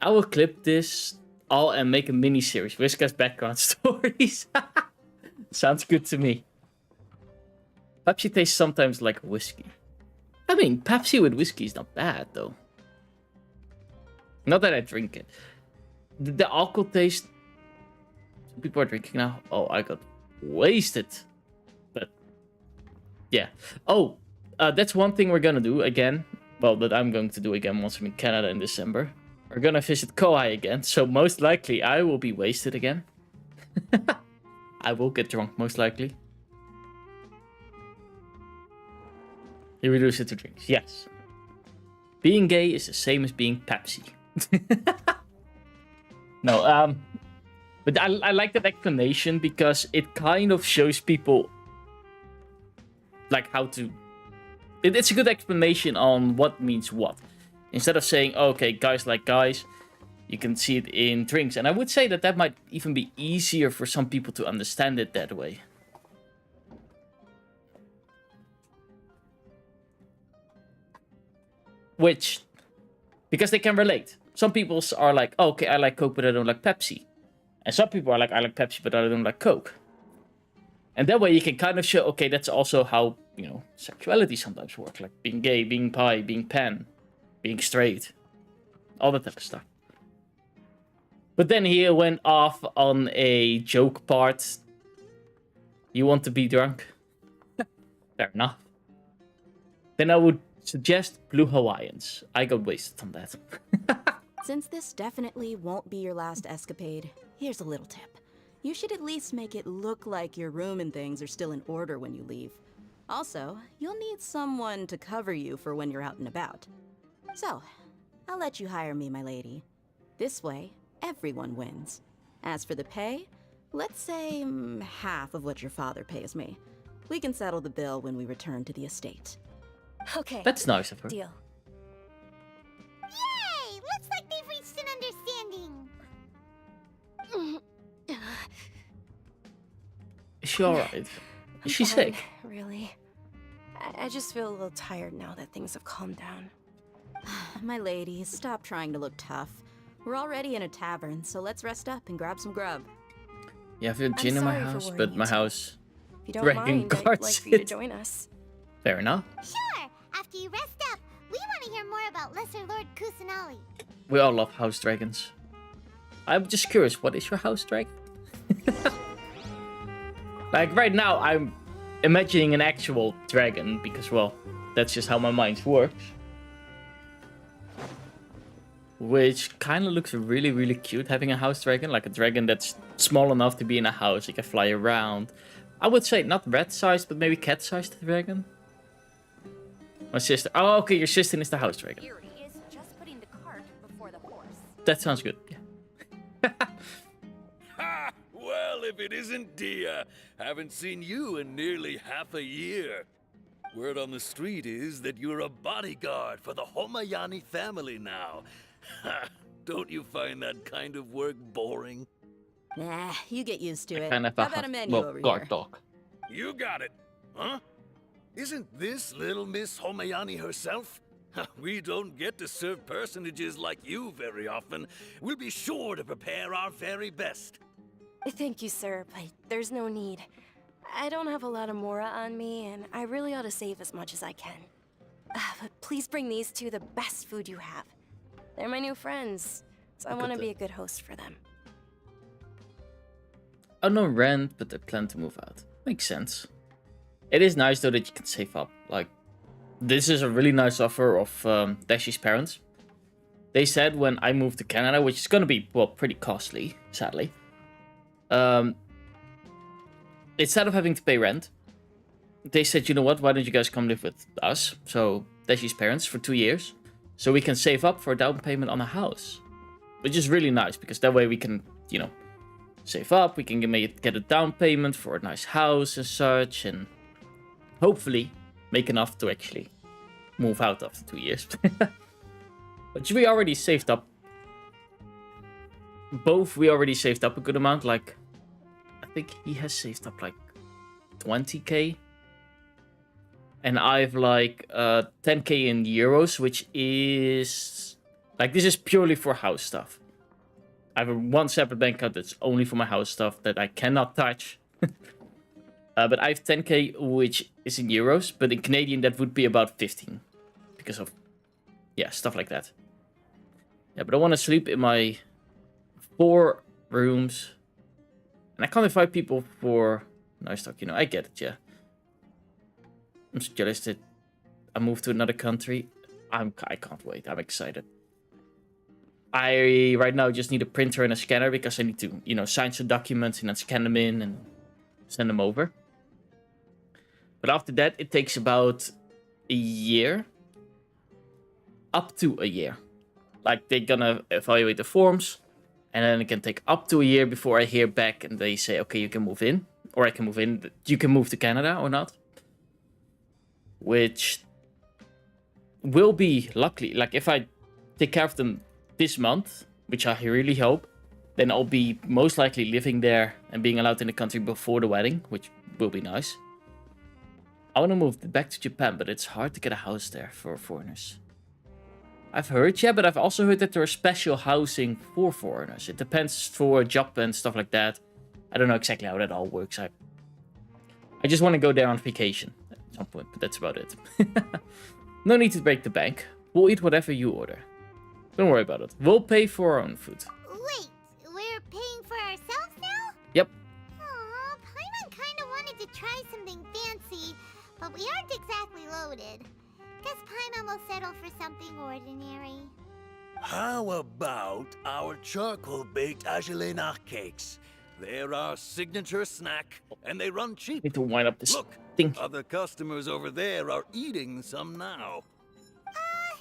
I will clip this all and make a mini-series. Wisca's background stories. Sounds good to me. Pepsi tastes sometimes like whiskey. I mean, Pepsi with whiskey is not bad, though. Not that I drink it. The alcohol taste... Some people are drinking now. Oh, I got wasted. But, yeah. Oh, that's one thing we're gonna do again. Well, that I'm going to do again once I'm in Canada in December. We're gonna visit Kauai again, so most likely I will be wasted again. I will get drunk, most likely. You reduce it to drinks, yes. Being gay is the same as being Pepsi. No, but I like that explanation because it kind of shows people like how to... It's a good explanation on what means what. Instead of saying, oh, okay, guys like guys, you can see it in drinks. And I would say that that might even be easier for some people to understand it that way. which, because they can relate. Some people are like, oh, okay, I like Coke, but I don't like Pepsi. And some people are like, I like Pepsi, but I don't like Coke. And that way you can kind of show, okay, that's also how, you know, sexuality sometimes works. Like being gay, being bi, being pan, being straight. All that type of stuff. But then he went off on a joke part. You want to be drunk? Fair enough. Then I would suggest Blue Hawaiians. I got wasted on that. Since this definitely won't be your last escapade, here's a little tip. You should at least make it look like your room and things are still in order when you leave. Also, you'll need someone to cover you for when you're out and about. So, I'll let you hire me, my lady. This way, everyone wins. As for the pay, let's say half of what your father pays me. We can settle the bill when we return to the estate. Okay. That's nice of her. Deal. Yay! Looks like they've reached an understanding. Is she alright? Is she Fine, sick? Really. I just feel a little tired now that things have calmed down. My lady, stop trying to look tough. We're already in a tavern, so let's rest up and grab some grub. You have a gin in my sorry for house, worrying but you my too. house... If you don't Dragon mind, I'd guards like for you to it. join us. Fair enough. Sure, after you rest up, we want to hear more about Lesser Lord Kusanali. We all love house dragons. I'm just curious, what is your house dragon? Like, right now, I'm imagining an actual dragon, because, well, that's just how my mind works. Which kind of looks really, really cute, having a house dragon. Like a dragon that's small enough to be in a house. You can fly around. I would say not rat-sized, but maybe cat-sized dragon. My sister. Oh, okay, your sister is the house dragon. Here he is, just putting the cart before the horse. That sounds good. Yeah. Ha! Well, if it isn't Dia. Haven't seen you in nearly half a year. Word on the street is that you're a bodyguard for the Homayani family now. Ha! Don't you find that kind of work boring? Nah, you get used to it. Kind of How about a menu over guard here? dog. You got it. Huh? Isn't this little Miss Homayani herself? We don't get to serve personages like you very often. We'll be sure to prepare our very best. Thank you, sir, but there's no need. I don't have a lot of Mora on me, and I really ought to save as much as I can. But please bring these two the best food you have. They're my new friends, so I want to be a good host for them. Oh, no rent, but they plan to move out. Makes sense. It is nice, though, that you can save up. Like, this is a really nice offer of Dashi's parents. They said when I moved to Canada, which is going to be, well, pretty costly, sadly. Instead of having to pay rent, they said, you know what, why don't you guys come live with us? So, Dashi's parents for 2 years. So we can save up for a down payment on a house. Which is really nice, because that way we can, you know, save up. We can get a down payment for a nice house and such. And hopefully make enough to actually move out after 2 years. But we already saved up. We already saved up a good amount. Like, I think he has saved up like 20k. And I've like 10k in euros, which is like, this is purely for house stuff. I have one separate bank account that's only for my house stuff that I cannot touch. But I have 10k, which is in euros, but in Canadian that would be about 15 because of, yeah, stuff like that. Yeah, but I want to sleep in my 4 rooms, and I can't invite people for nice talk. You know, I get it. Yeah. I'm so jealous that I moved to another country. I can't wait. I'm excited. I right now just need a printer and a scanner because I need to, you know, sign some documents and then scan them in and send them over. But after that, it takes about a year. Up to a year. Like, they're gonna evaluate the forms, and then it can take up to a year before I hear back and they say, okay, you can move in. Or I can move in. You can move to Canada or not. Which will be, luckily, like if I take care of them this month, which I really hope, then I'll be most likely living there and being allowed in the country before the wedding, which will be nice. I want to move back to Japan, but it's hard to get a house there for foreigners. I've heard, yeah, but I've also heard that there is special housing for foreigners. It depends for a job and stuff like that. I don't know exactly how that all works. I just want to go there on vacation at some point, but that's about it. No need to break the bank. We'll eat whatever you order. Don't worry about it. We'll pay for our own food. Wait, we're paying for ourselves now? Yep. Aw, Paimon kinda wanted to try something fancy, but we aren't exactly loaded. Guess Paimon will settle for something ordinary. How about our charcoal-baked Agelenach cakes? They're our signature snack, and they run cheap. Need to wind up this Look, thing. other customers over there are eating some now.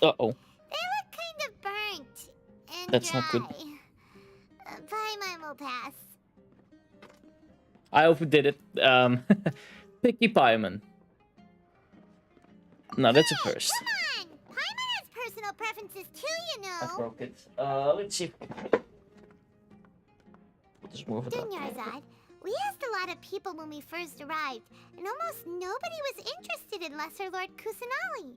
Uh-oh. They look kind of burnt and That's dry. not good. Paimon will pass. I overdid it. Picky Paimon. No, that's a first. Come on! Paimon has personal preferences too, you I know. broke it. Let's see. Just move it up. Dunyarzad, we asked a lot of people when we first arrived, and almost nobody was interested in Lesser Lord Kusanali.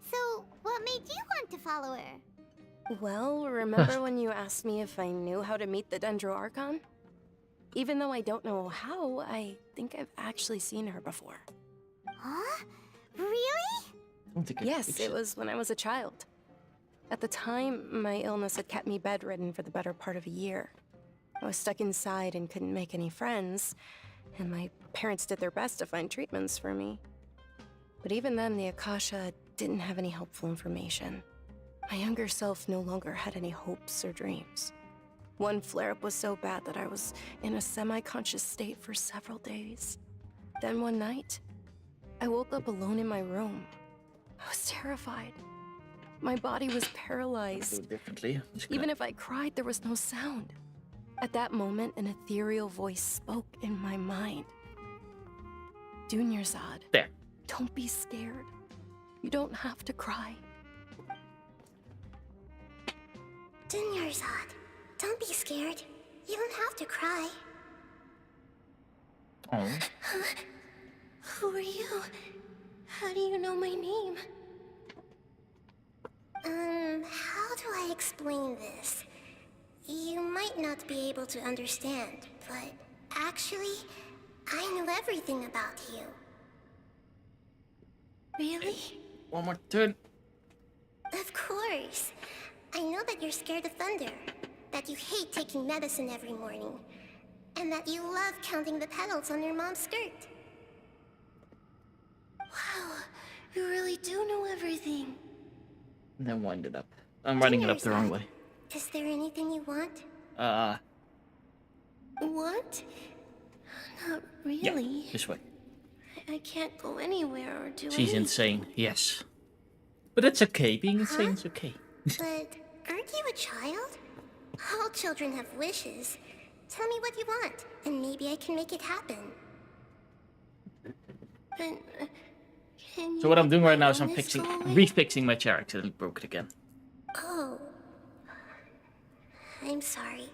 So, what made you want to follow her? Well, remember when you asked me if I knew how to meet the Dendro Archon? Even though I don't know how, I think I've actually seen her before. Huh? Really? Yes, it was when I was a child. At the time, my illness had kept me bedridden for the better part of a year. I was stuck inside and couldn't make any friends, and my parents did their best to find treatments for me. But even then, the Akasha didn't have any helpful information. My younger self no longer had any hopes or dreams. One flare-up was so bad that I was in a semi-conscious state for several days. Then one night, I woke up alone in my room. I was terrified. My body was paralyzed. Do it differently. Even if I cried, there was no sound. At that moment, an ethereal voice spoke in my mind. Dunyarzad. There. Don't be scared. You don't have to cry. Dunyarzad, don't be scared. You don't have to cry. Oh. Who are you? How do you know my name? How do I explain this? You might not be able to understand, but actually, I know everything about you. Really? One more turn. Of course. I know that you're scared of thunder, that you hate taking medicine every morning, and that you love counting the petals on your mom's skirt. Wow, you really do know everything. And then wind it up. I'm writing it up the wrong way. Is there anything you want? Want? Not really. Yeah, this way. I can't go anywhere or do She's anything. insane, yes. But that's okay, being insane is okay. But aren't you a child? All children have wishes. Tell me what you want, and maybe I can make it happen. But, can So what I'm you doing make right now is my I'm illness go away? refixing my chair. I accidentally broke it again. Oh. I'm sorry.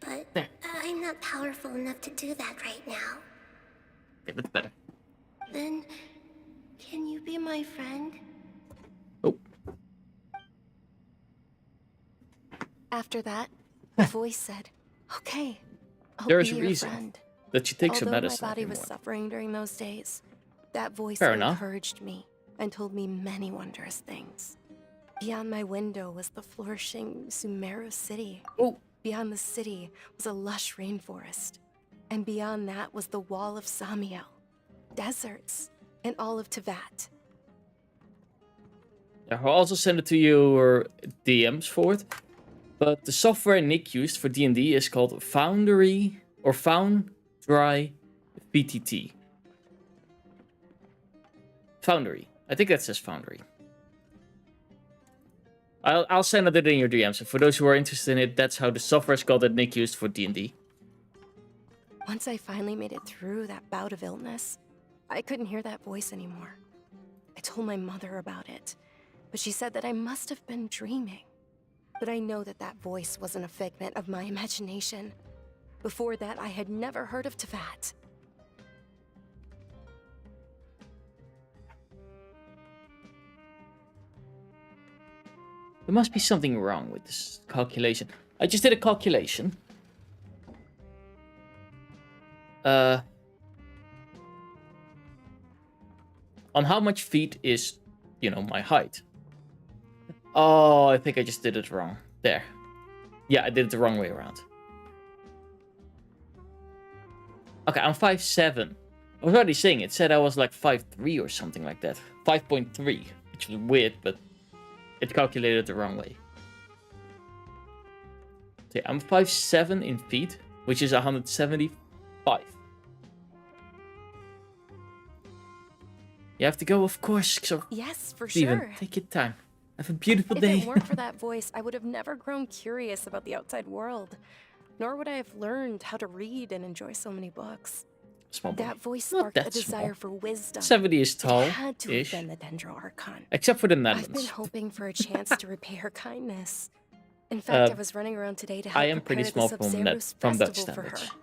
But There. I'm not powerful enough to do that right now. Okay, that's better. Then, can you be my friend? Oh. After that, the voice said, "Okay, I'll There is be a your reason friend." that she takes her Although medicine my body every was morning. suffering during those days, that voice Fair enough. encouraged me and told me many wondrous things. Beyond my window was the flourishing Sumeru city. Oh. Beyond the city was a lush rainforest. And beyond that was the wall of Samiel, deserts, and all of Teyvat. I'll also send it to your DMs for it. But the software Nick used for D&D is called Foundry or Foundry VTT. Foundry. I think that says Foundry. I'll send it in your DMs. And for those who are interested in it, that's how the software is called that Nick used for D&D. Once I finally made it through that bout of illness, I couldn't hear that voice anymore. I told my mother about it, but she said that I must have been dreaming. But I know that that voice wasn't a figment of my imagination. Before that, I had never heard of Teyvat. There must be something wrong with this calculation. I just did a calculation. On how much feet is, you know, my height. Oh, I think I just did it wrong. There. Yeah, I did it the wrong way around. Okay, I'm 5'7". I was already saying, it said I was like 5'3" or something like that. 5.3, which was weird, but it calculated the wrong way. So yeah, I'm 5'7" in feet, which is 175. You have to go, of course. So, Yes, for Steven, sure. take your time. Have a beautiful If day. it weren't for that voice, I would have never grown curious about the outside world. Nor would I have learned how to read and enjoy so many books. Small boy. That voice Not sparked a that desire small. for wisdom. 70 is It had to have tall-ish. been the Dendro Archon. Except for the I've been Netherlands. hoping for a chance to repay her kindness. In fact, I was running around today to help I am pretty prepare small the from Sub-Zero's from Dutch festival for her. standards.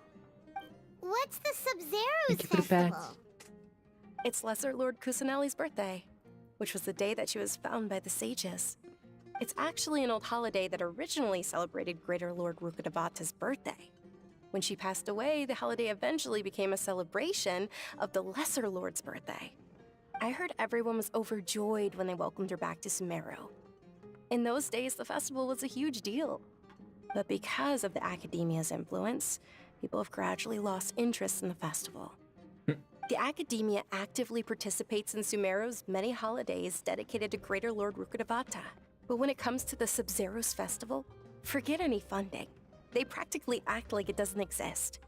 What's the Sub-Zero's Thank you for the bag. festival? It's Lesser Lord Kusanali's birthday, which was the day that she was found by the sages. It's actually an old holiday that originally celebrated Greater Lord Rukkhadevata's birthday. When she passed away, the holiday eventually became a celebration of the Lesser Lord's birthday. I heard everyone was overjoyed when they welcomed her back to Sumeru. In those days, the festival was a huge deal. But because of the Academia's influence, people have gradually lost interest in the festival. The Academia actively participates in Sumeru's many holidays dedicated to Greater Lord Rukkhadevata. But when it comes to the Sub-Zero's festival, forget any funding. They practically act like it doesn't exist.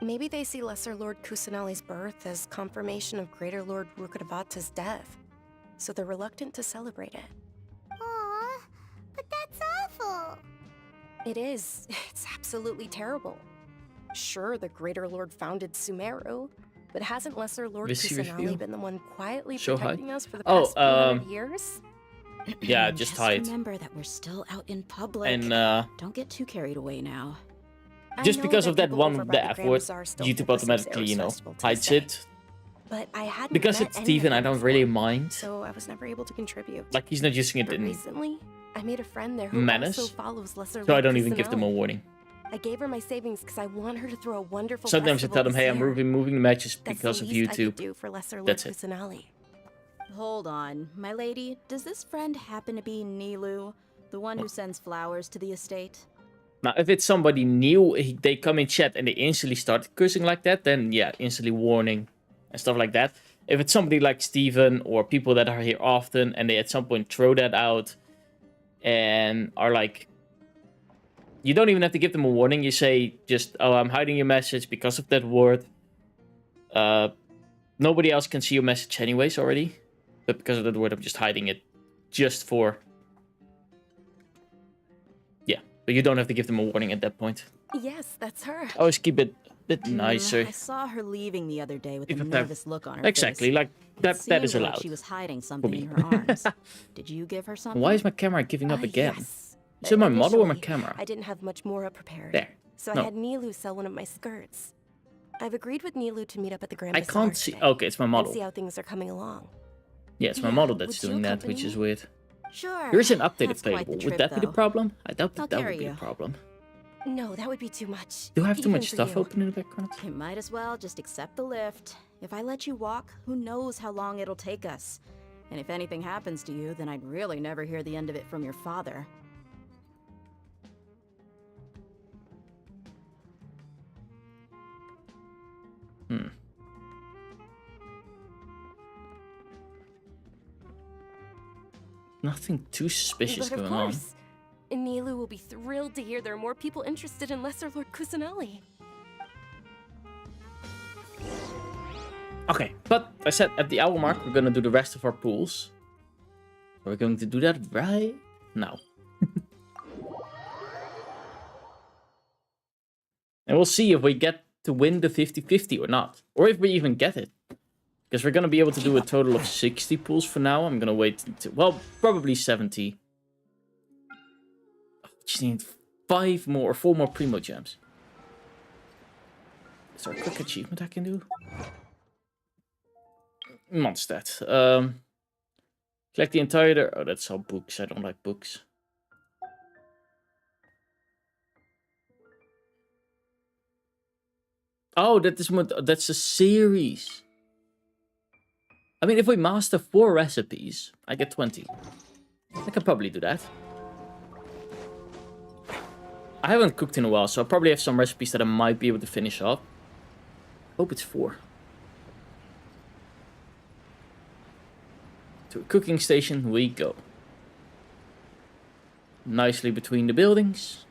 Maybe they see Lesser Lord Kusanali's birth as confirmation of Greater Lord Rukkhadevata's death, so they're reluctant to celebrate it. Aw, but that's awful. It is. It's absolutely terrible. Sure, the Greater Lord founded Sumeru, but hasn't Lesser Lord Visi Kusanali reveal? been the one quietly So high? protecting us for the Oh, past 400 years? Yeah, just hide. Remember that we're still out in public. And Don't get too carried away now. I just know because of that people over one by the F Grand word, Bazaar still YouTube hold the automatically, Sub-Zero's you know, festival to hides this day. it. But I hadn't Because met it's any of Steven, them I don't before, really mind. so I was never able to contribute. Like, he's not using it But in recently, I made a friend there who Menace, also follows Lesser so I Lord don't even give them a Kusanali. warning. I gave her my savings because I want her to throw a wonderful Sometimes I festival tell them, this hey, I'm year. removing the matches That's because the of least I could YouTube. do for Lesser Lord That's it. Kusanali. Hold on, my lady. Does this friend happen to be Nilu, the one who sends flowers to the estate? Now, if it's somebody new, they come in chat and they instantly start cursing like that, then yeah, instantly warning and stuff like that. If it's somebody like Steven or people that are here often and they at some point throw that out and are like, you don't even have to give them a warning. You say just, oh, I'm hiding your message because of that word. Nobody else can see your message anyways already. But because of that word, I'm just hiding it just for... Yeah, but you don't have to give them a warning at that point. Yes, that's her. Always keep it a bit nicer. I saw her leaving the other day with a Even if that- nervous look on her Exactly, face. like that Seemed is like allowed. she was hiding something me. in her arms. Did you give her something? Why is my camera giving up again? Yes. Is it my model or my Initially, camera? I didn't have much more prepared. There. So No. I had Nilu sell one of my skirts. I've agreed with Nilu to meet up at the Grand I Bazaar can't see... today Okay, it's my and model. see how things are coming along. Yeah, it's my Yeah, model that's would you doing that, which accompany is me? weird. Sure. There is an updated That's quite table. the Would trip, that be the though. problem? I doubt I'll that would carry be you. the problem. No, that would be too much. Do I have too even much for stuff you. open in the background? You might as well just accept the lift. If I let you walk, who knows how long it'll take us. And if anything happens to you, then I'd really never hear the end of it from your father. Nothing too suspicious But of going on. course, Nilu will be thrilled to hear there are more people interested in Lesser Lord Kusanali. Okay, but I said at the hour mark, we're gonna do the rest of our pools. We're going to do that right now. And we'll see if we get to win the 50-50 or not. Or if we even get it. Because we're gonna be able to do a total of 60 pools for now. I'm gonna wait until, well, probably 70. Just need 4 more Primo Gems. Is there a quick achievement I can do? Mondstadt. Collect the entire... Oh, that's all books. I don't like books. Oh, that's a series. I mean, if we master 4 recipes, I get 20. I can probably do that. I haven't cooked in a while, so I probably have some recipes that I might be able to finish off. Hope it's 4. To a cooking station we go. Nicely between the buildings.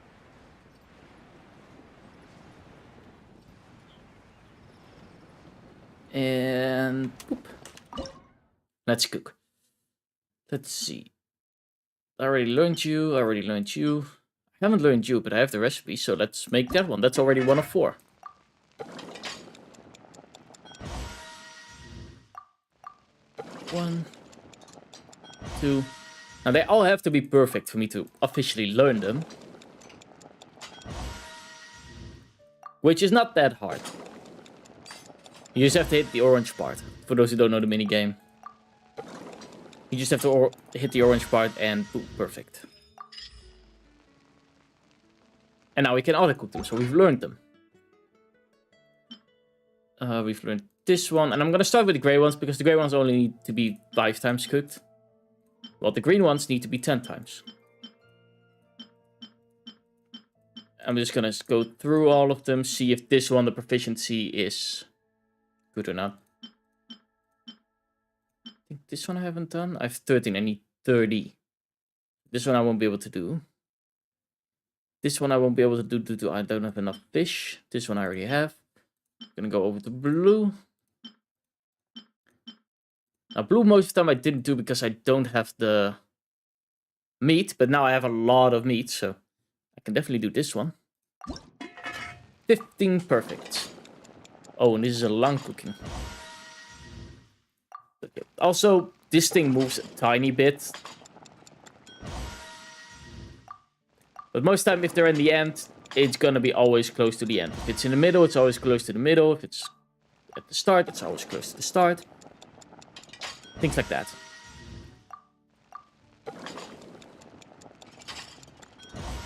And boop. Let's cook. Let's see. I already learned you. I haven't learned you, but I have the recipe, so let's make that one. That's already 1 of 4. One, 2. Now they all have to be perfect for me to officially learn them. Which is not that hard. You just have to hit the orange part. For those who don't know the minigame. You just have to hit the orange part and boom, perfect. And now we can auto-cook them, so we've learned them. We've learned this one, and I'm gonna start with the grey ones, because the grey ones only need to be 5 times cooked. While the green ones need to be 10 times. I'm just gonna go through all of them, see if this one, the proficiency, is good or not. I think this one I haven't done. I have 13, I need 30. This one I won't be able to do. This one I won't be able to do. I don't have enough fish. This one I already have. I'm gonna go over to blue. Now blue most of the time I didn't do because I don't have the meat. But now I have a lot of meat, so I can definitely do this one. 15, perfect. Oh, and this is a long cooking. Okay. Also, this thing moves a tiny bit. But most time, if they're in the end, it's gonna be always close to the end. If it's in the middle, it's always close to the middle. If it's at the start, it's always close to the start. Things like that.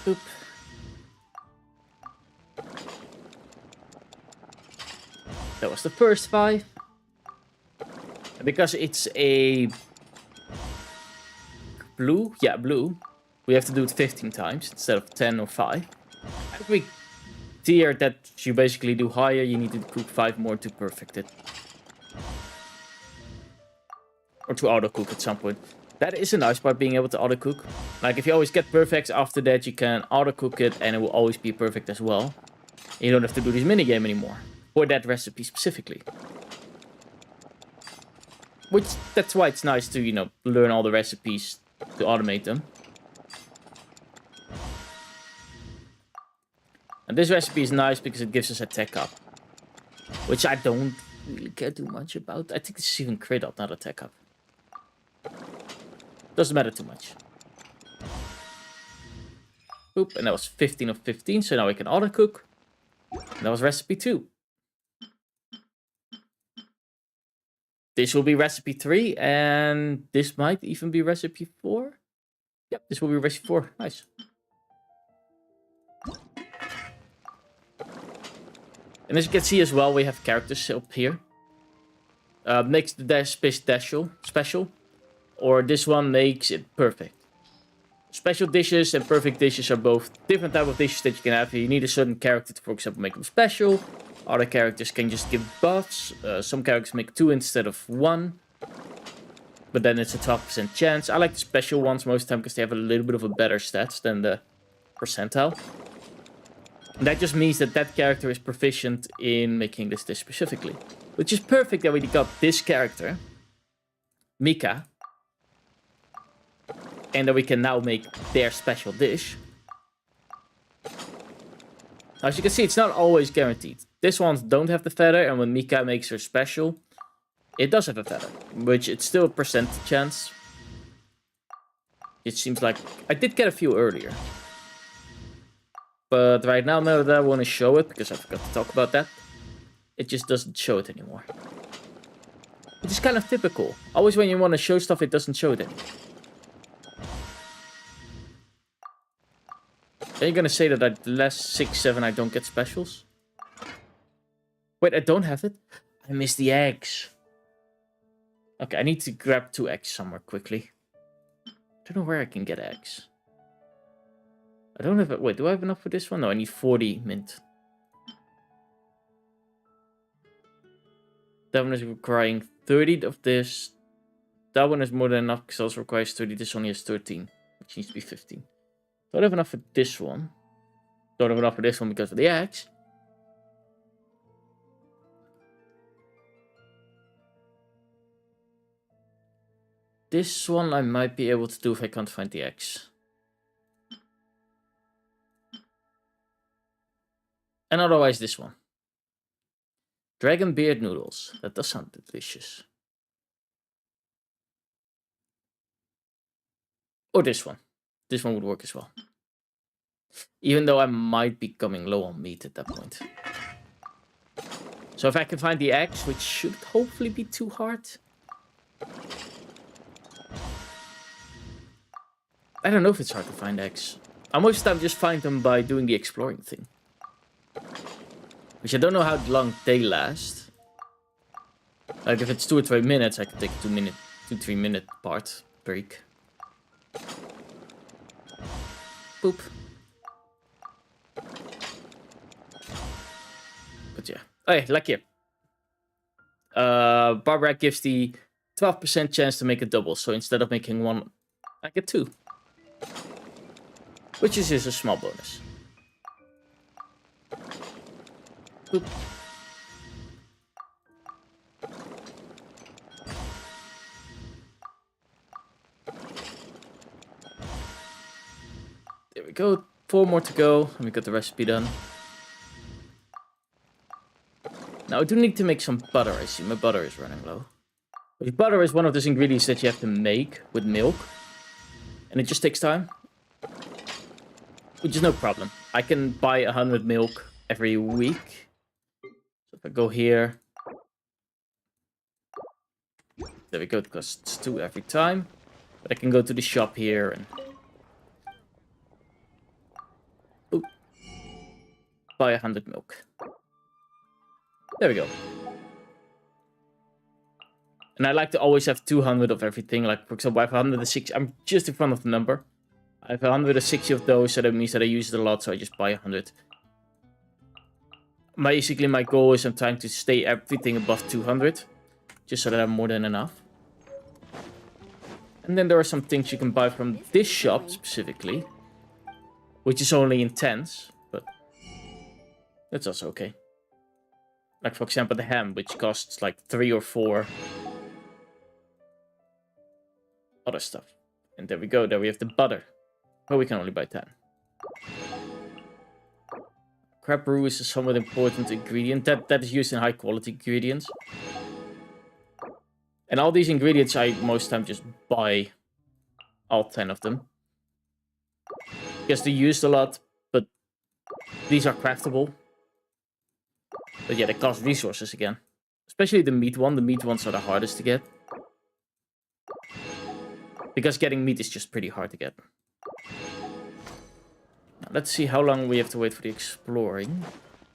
Oop. That was the first 5. And because it's a blue, yeah, blue, we have to do it 15 times instead of 10 or 5. Every tier that you basically do higher, you need to cook 5 more to perfect it. Or to auto-cook at some point. That is a nice part, being able to auto-cook. Like, if you always get perfects, after that you can auto-cook it and it will always be perfect as well. You don't have to do this minigame anymore. For that recipe specifically. Which, that's why it's nice to, you know, learn all the recipes to automate them. And this recipe is nice because it gives us a tech up. Which I don't really care too much about. I think this is even crit up, not a tech up. Doesn't matter too much. Oop, and that was 15 of 15, so now we can auto-cook. And that was recipe 2. This will be recipe 3, and this might even be recipe 4. Yep, this will be recipe 4. Nice. And as you can see as well, we have characters up here. Makes the dash special. Or this one makes it perfect. Special dishes and perfect dishes are both different type of dishes that you can have. You need a certain character to, for example, make them special. Other characters can just give buffs. Some characters make 2 instead of 1. But then it's a 12% chance. I like the special ones most of the time because they have a little bit of a better stats than the percentile. And that just means that that character is proficient in making this dish specifically. Which is perfect that we got this character, Mika. And that we can now make their special dish. As you can see, it's not always guaranteed. This ones don't have the feather, and when Mika makes her special, it does have a feather. Which it's still a percentage chance. It seems like I did get a few earlier. But right now that I want to show it, because I forgot to talk about that, it just doesn't show it anymore. Which is kind of typical. Always when you want to show stuff, it doesn't show it anymore. Are you gonna say that at less 6, 7 I don't get specials? Wait, I don't have it? I missed the eggs. Okay, I need to grab 2 eggs somewhere quickly. I don't know where I can get eggs. I don't have it. Wait, do I have enough for this one? No, I need 40 mint. That one is requiring 30 of this. That one is more than enough because it also requires 30. This only has 13, which needs to be 15. Don't have enough for this one. Don't have enough for this one because of the eggs. This one I might be able to do if I can't find the eggs. And otherwise this one. Dragon beard noodles. That does sound delicious. Or this one. This one would work as well. Even though I might be coming low on meat at that point. So if I can find the eggs, which should hopefully be too hard. I don't know if it's hard to find eggs. I most of the time just find them by doing the exploring thing. Which I don't know how long they last. Like if it's 2 or 3 minutes, I can take a 2-3 minute part break. Boop. But yeah. Okay, like here. Barbara gives the 12% chance to make a double. So instead of making 1, I get 2. Which is just a small bonus. Boop. There we go. 4 more to go. And we got the recipe done. Now I do need to make some butter. I see my butter is running low. But butter is one of those ingredients that you have to make with milk. And it just takes time. Which is no problem. I can buy 100 milk every week. So if I go here. There we go. It costs 2 every time. But I can go to the shop here and buy 100 milk. There we go. And I like to always have 200 of everything. Like, for example, I have 160. I'm just in front of the number. I have 160 of those, so that means that I use it a lot, so I just buy 100. Basically, my goal is I'm trying to stay everything above 200. Just so that I have more than enough. And then there are some things you can buy from this shop, specifically. Which is only in tens, but that's also okay. Like, for example, the ham, which costs like 3 or 4 other stuff. And there we go. There we have the butter. But we can only buy 10. Crab roux is a somewhat important ingredient. That is used in high quality ingredients. And all these ingredients I most time just buy all 10 of them. Because they're used a lot, but these are craftable. But yeah, they cost resources again. Especially the meat one. The meat ones are the hardest to get. Because getting meat is just pretty hard to get. Now, let's see how long we have to wait for the exploring.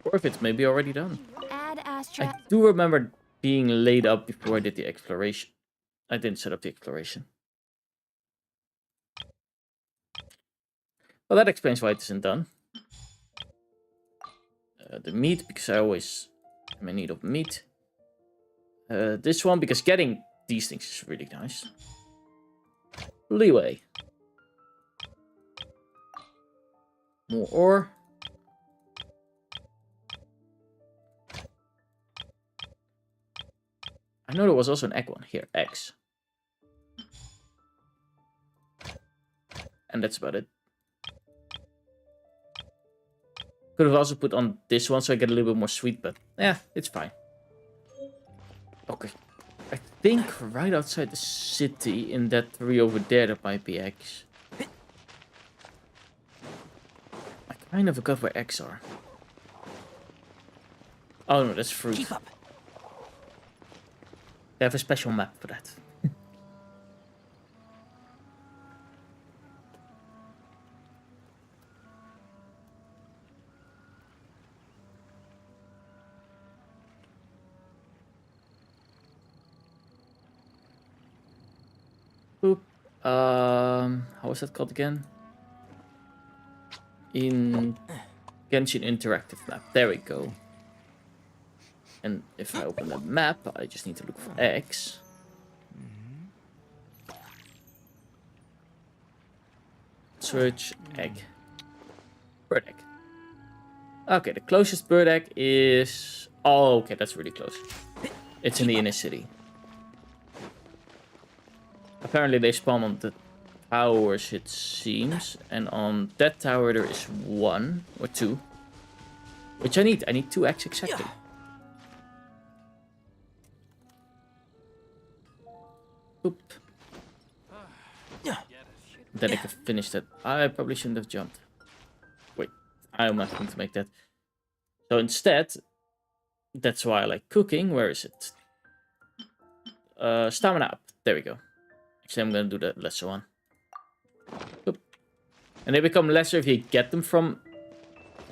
Or if it's maybe already done. I do remember being laid up before I did the exploration. I didn't set up the exploration. Well, that explains why it isn't done. The meat, because I always am in need of meat. This one, because getting these things is really nice. Leeway. More ore. I know there was also an egg one here. Eggs. And that's about it. Could have also put on this one so I get a little bit more sweet, but yeah, it's fine. Okay. I think right outside the city, in that tree over there, there might be eggs. I kind of forgot where eggs are. Oh no, that's fruit. Keep up. They have a special map for that. How was that called again? In Genshin Interactive map. There we go. And if I open the map, I just need to look for eggs. Search egg. Bird egg. Okay, the closest bird egg is... Oh, okay, that's really close. It's in the inner city. Apparently they spawn on the towers, it seems. And on that tower there is 1 or 2. Which I need. I need 2 eggs exactly. Oop. Then I can finish that. I probably shouldn't have jumped. Wait, I'm not going to make that. So instead, that's why I like cooking. Where is it? Stamina up. There we go. Actually, I'm going to do the lesser one. Oop. And they become lesser if you get them from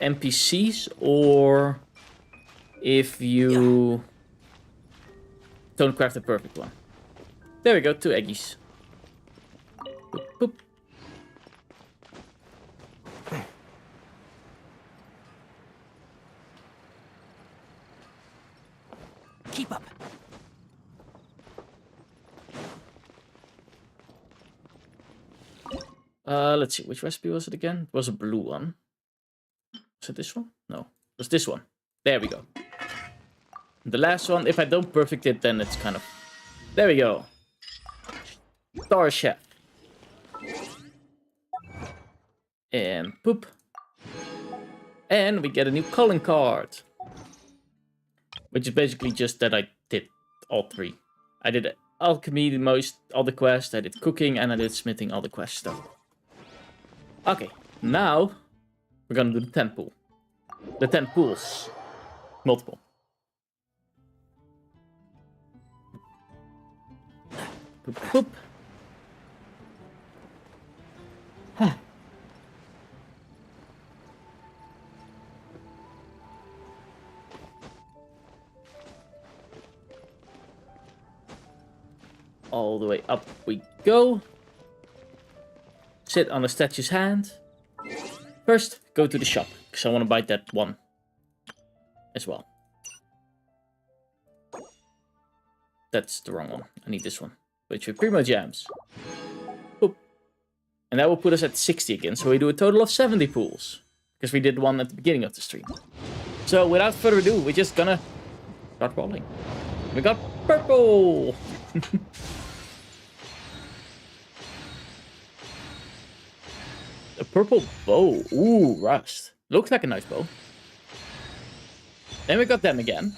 NPCs or if you don't craft the perfect one. There we go, 2 eggies. Boop, boop. Keep up. Let's see, which recipe was it again? It was a blue one. Was it this one? No, it was this one. There we go. The last one, if I don't perfect it, then it's kind of... There we go. Star Chef. And poop. And we get a new calling card. Which is basically just that I did all 3. I did alchemy, all the quests, I did cooking, and I did smithing, all the quest stuff. Okay, now we're gonna do the 10 pool. The 10 pools. Multiple. Poop, poop. Huh. All the way up we go. Sit on the statue's hand. First, go to the shop, because I want to buy that one as well. That's the wrong one. I need this one. Which with Primo Jams. Boop. And that will put us at 60 again, so we do a total of 70 pools. Because we did one at the beginning of the stream. So without further ado, we're just gonna start rolling. We got purple! A purple bow. Ooh, rust. Looks like a nice bow. Then we got them again.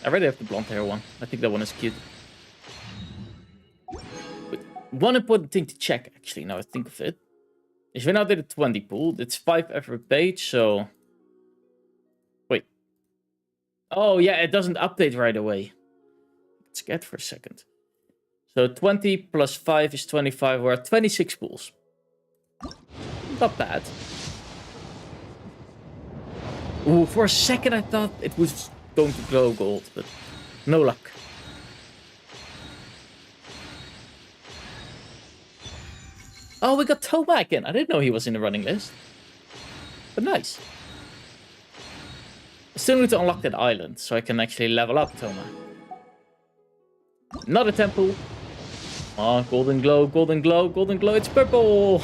I already have the blonde hair one. I think that one is cute. But one important thing to check, actually, now I think of it, is we now did a 20 pool. It's 5 every page, so... Wait. Oh, yeah, it doesn't update right away. Let's get for a second. So 20 plus 5 is 25. We're at 26 pools. Not bad. Ooh, for a second I thought it was going to glow gold, but no luck. Oh, we got Toma again. I didn't know he was in the running list. But nice. I still need to unlock that island, so I can actually level up Toma. Not a temple. Oh, golden glow, golden glow, golden glow. It's purple!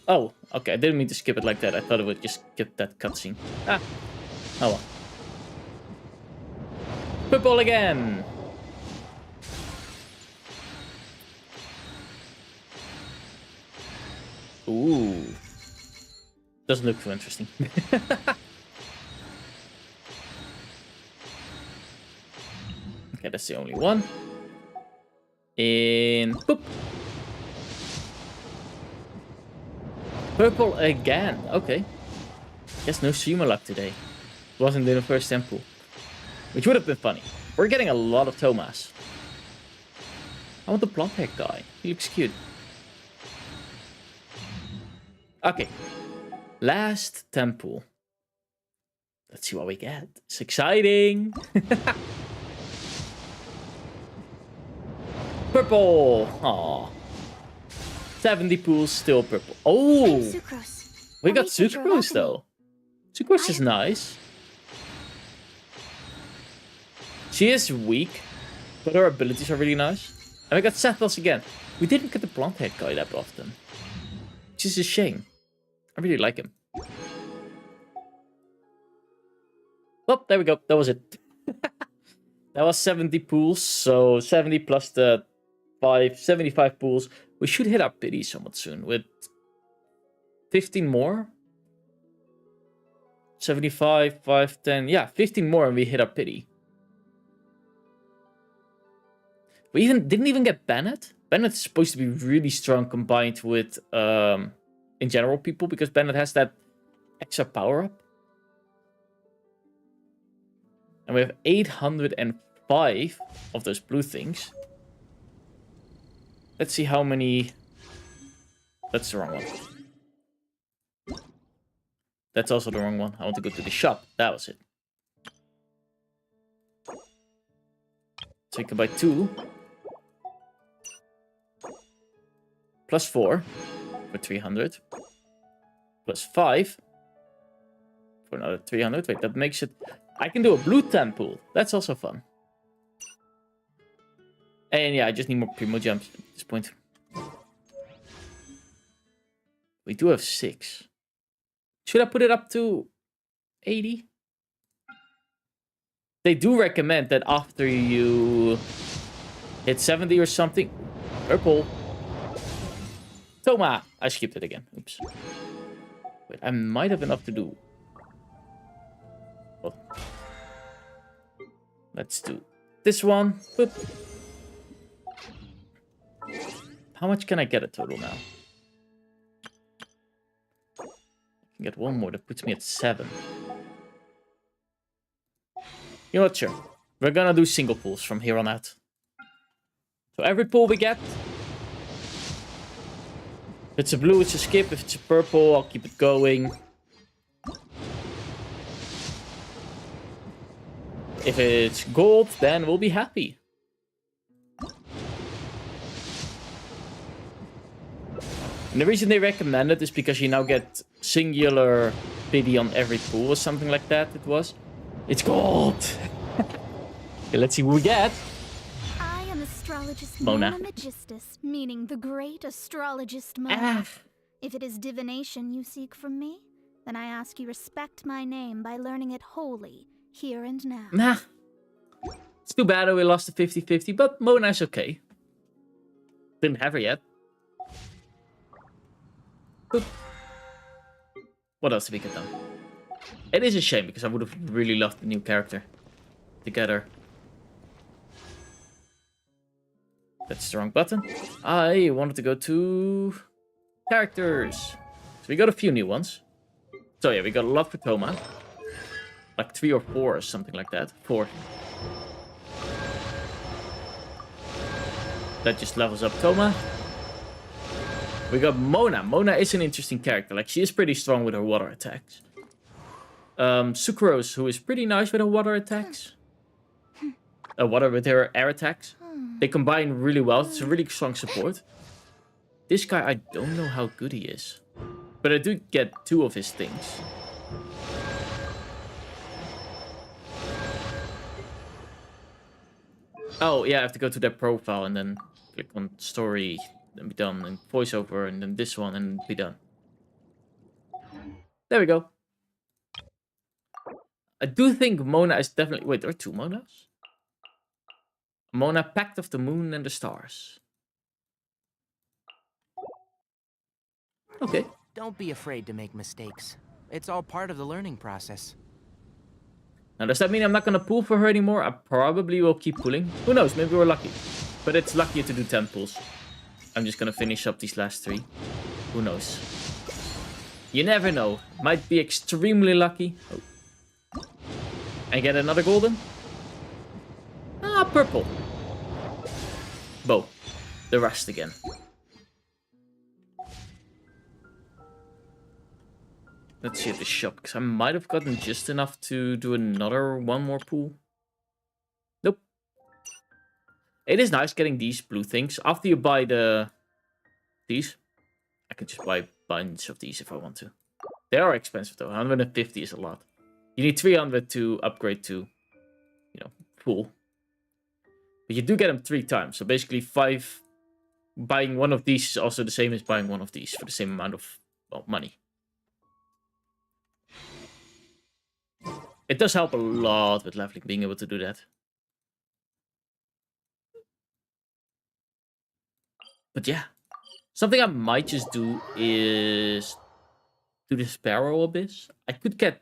Oh, okay. I didn't mean to skip it like that. I thought it would just skip that cutscene. Ah. Oh well. Purple again! Ooh. Doesn't look too interesting. Okay, that's the only one. And boop. Purple again. Okay. Guess no streamer luck today. Wasn't in the first temple. Which would have been funny. We're getting a lot of Tomas. I want the blonde hair guy. He looks cute. Okay. Last temple. Let's see what we get. It's exciting. Purple. Aww. 70 pools, still purple. Oh! Sucrose. We A got researcher Sucrose welcoming. though. Sucrose is nice. She is weak, but her abilities are really nice. And we got Sethos again. We didn't get the blonde haired guy that often. Which is a shame. I really like him. Well, there we go. That was it. That was 70 pools. So 70 plus the 75 pools. We should hit our pity somewhat soon with 15 more. 75, 5, 10. Yeah, 15 more and we hit our pity. We didn't even get Bennett. Bennett is supposed to be really strong combined with in general people because Bennett has that extra power up. And we have 805 of those blue things. Let's see how many... That's the wrong one. That's also the wrong one. I want to go to the shop. That was it. So you can buy 2. Plus 4 for 300. Plus 5 for another 300. Wait, that makes it... I can do a blue 10 pool. That's also fun. And yeah, I just need more primo jumps at this point. We do have 6. Should I put it up to 80? They do recommend that after you hit 70 or something... Purple. Toma! I skipped it again. Oops. Wait, I might have enough to do... Oh. Let's do this one. Boop. How much can I get a total now? I can get one more. That puts me at 7. You know what? Sure. We're gonna do single pools from here on out. So every pool we get... If it's a blue, it's a skip. If it's a purple, I'll keep it going. If it's gold, then we'll be happy. And the reason they recommend it is because you now get singular pity on every pool or something like that it was. It's gold! Okay, let's see what we get. I am astrologist Mona. Mona Magistus, meaning the great astrologist Mona. Ah. If it is divination you seek from me, then I ask you respect my name by learning it wholly, here and now. Nah. It's too bad that we lost the 50-50, but Mona's okay. Didn't have her yet. Boop. What else did we get done? It is a shame because I would have really loved the new character together. That's the wrong button. I wanted to go to characters. So we got a few new ones. So yeah, we got a lot for Toma. Like 3 or 4 or something like that. 4. That just levels up Toma. We got Mona. Mona is an interesting character. Like, she is pretty strong with her water attacks. Sucrose, who is pretty nice with her water attacks. Water with her air attacks. They combine really well. It's a really strong support. This guy, I don't know how good he is. But I do get 2 of his things. Oh, yeah, I have to go to their profile and then click on story and be done. And voiceover and then this one and be done. There we go. I do think Mona is definitely... Wait, there are 2 Monas? Mona, Pact of the Moon and the Stars. Okay. Don't be afraid to make mistakes. It's all part of the learning process. Now, does that mean I'm not going to pull for her anymore? I probably will keep pulling. Who knows? Maybe we're lucky. But it's luckier to do 10 pulls. I'm just going to finish up these last 3. Who knows? You never know. Might be extremely lucky. Oh. And get another golden? Ah, purple. Bow. The rust again. Let's see at the shop, because I might have gotten just enough to do one more pool. Nope. It is nice getting these blue things. After you buy these, could just buy a bunch of these if I want to. They are expensive though. 150 is a lot. You need 300 to upgrade to, full. But you do get them 3 times. So basically 5... Buying one of these is also the same as buying one of these for the same amount of, money. It does help a lot with leveling, being able to do that. But yeah. Something I might just do is do the Sparrow Abyss. I could get...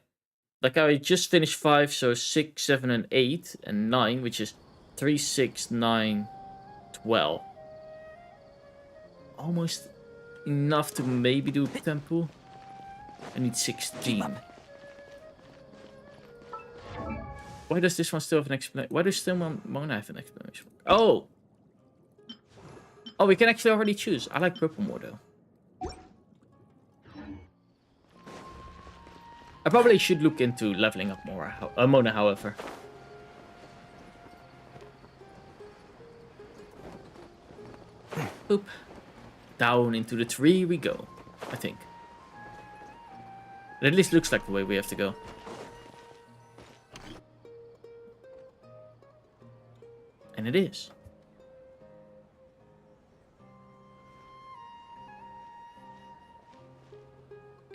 Like, I just finished 5, so 6, 7, and 8, and 9, which is 3, 6, 9, 12. Almost enough to maybe do a temple. I need 16. Why does this one still have an explanation? Why does still Mona have an explanation? Oh! Oh, we can actually already choose. I like purple more, though. I probably should look into leveling up more, Mona, however. Boop. Down into the tree we go, I think. It at least looks like the way we have to go. And it is.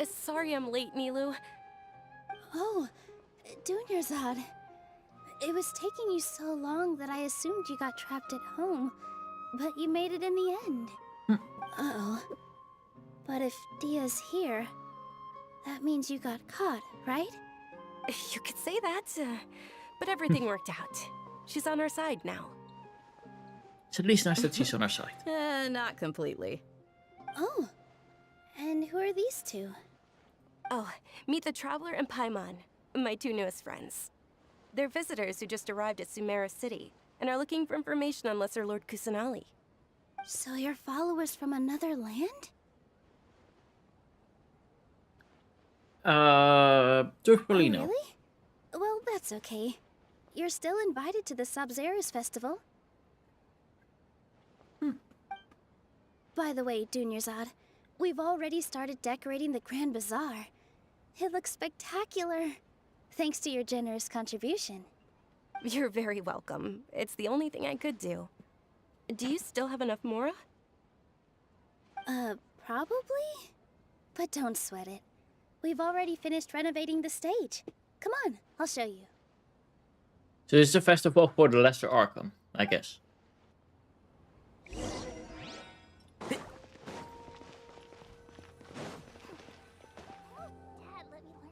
Sorry I'm late, Nilu. Oh, Dunyarzad. It was taking you so long that I assumed you got trapped at home, but you made it in the end. Uh-oh. But if Dia's here, that means you got caught, right? You could say that, but everything worked out. She's on our side now. It's at least nice that she's on our side. Not completely. Oh, and who are these two? Oh, meet the Traveler and Paimon, my 2 newest friends. They're visitors who just arrived at Sumeru City and are looking for information on Lesser Lord Kusanali. So you're followers from another land? Truthfully, no. Really? Well, that's okay. You're still invited to the Sabzeruz festival. By the way, Dunyarzad, we've already started decorating the Grand Bazaar. It looks spectacular, thanks to your generous contribution. You're very welcome. It's the only thing I could do. Do you still have enough Mora? Probably? But don't sweat it. We've already finished renovating the stage. Come on, I'll show you. So this is a festival for the Lesser Archon, I guess.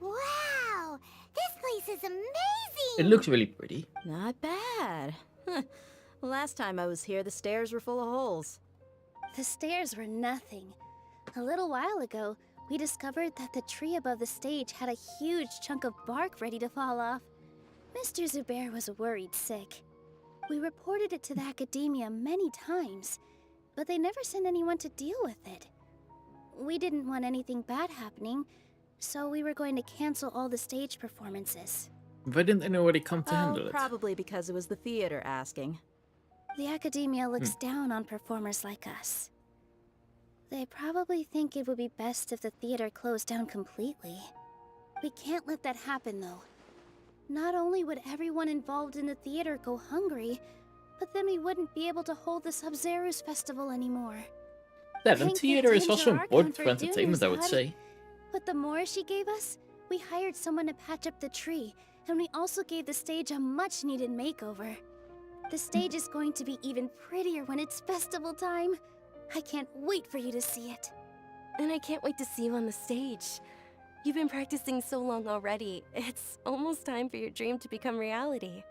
Wow! This place is amazing! It looks really pretty. Not bad. Last time I was here, the stairs were full of holes. The stairs were nothing. A little while ago, we discovered that the tree above the stage had a huge chunk of bark ready to fall off. Mr. Zubair was worried sick. We reported it to the academia many times, but they never sent anyone to deal with it. We didn't want anything bad happening, so we were going to cancel all the stage performances. Why didn't anybody come to handle it? Probably because it was the theater asking. The academia looks down on performers like us. They probably think it would be best if the theater closed down completely. We can't let that happen, though. Not only would everyone involved in the theater go hungry, but then we wouldn't be able to hold the Sabzeruz festival anymore. Yeah, the theater is also important for entertainment, I would say. But the more she gave us, we hired someone to patch up the tree, and we also gave the stage a much-needed makeover. The stage is going to be even prettier when it's festival time. I can't wait for you to see it. And I can't wait to see you on the stage. You've been practicing so long already. It's almost time for your dream to become reality.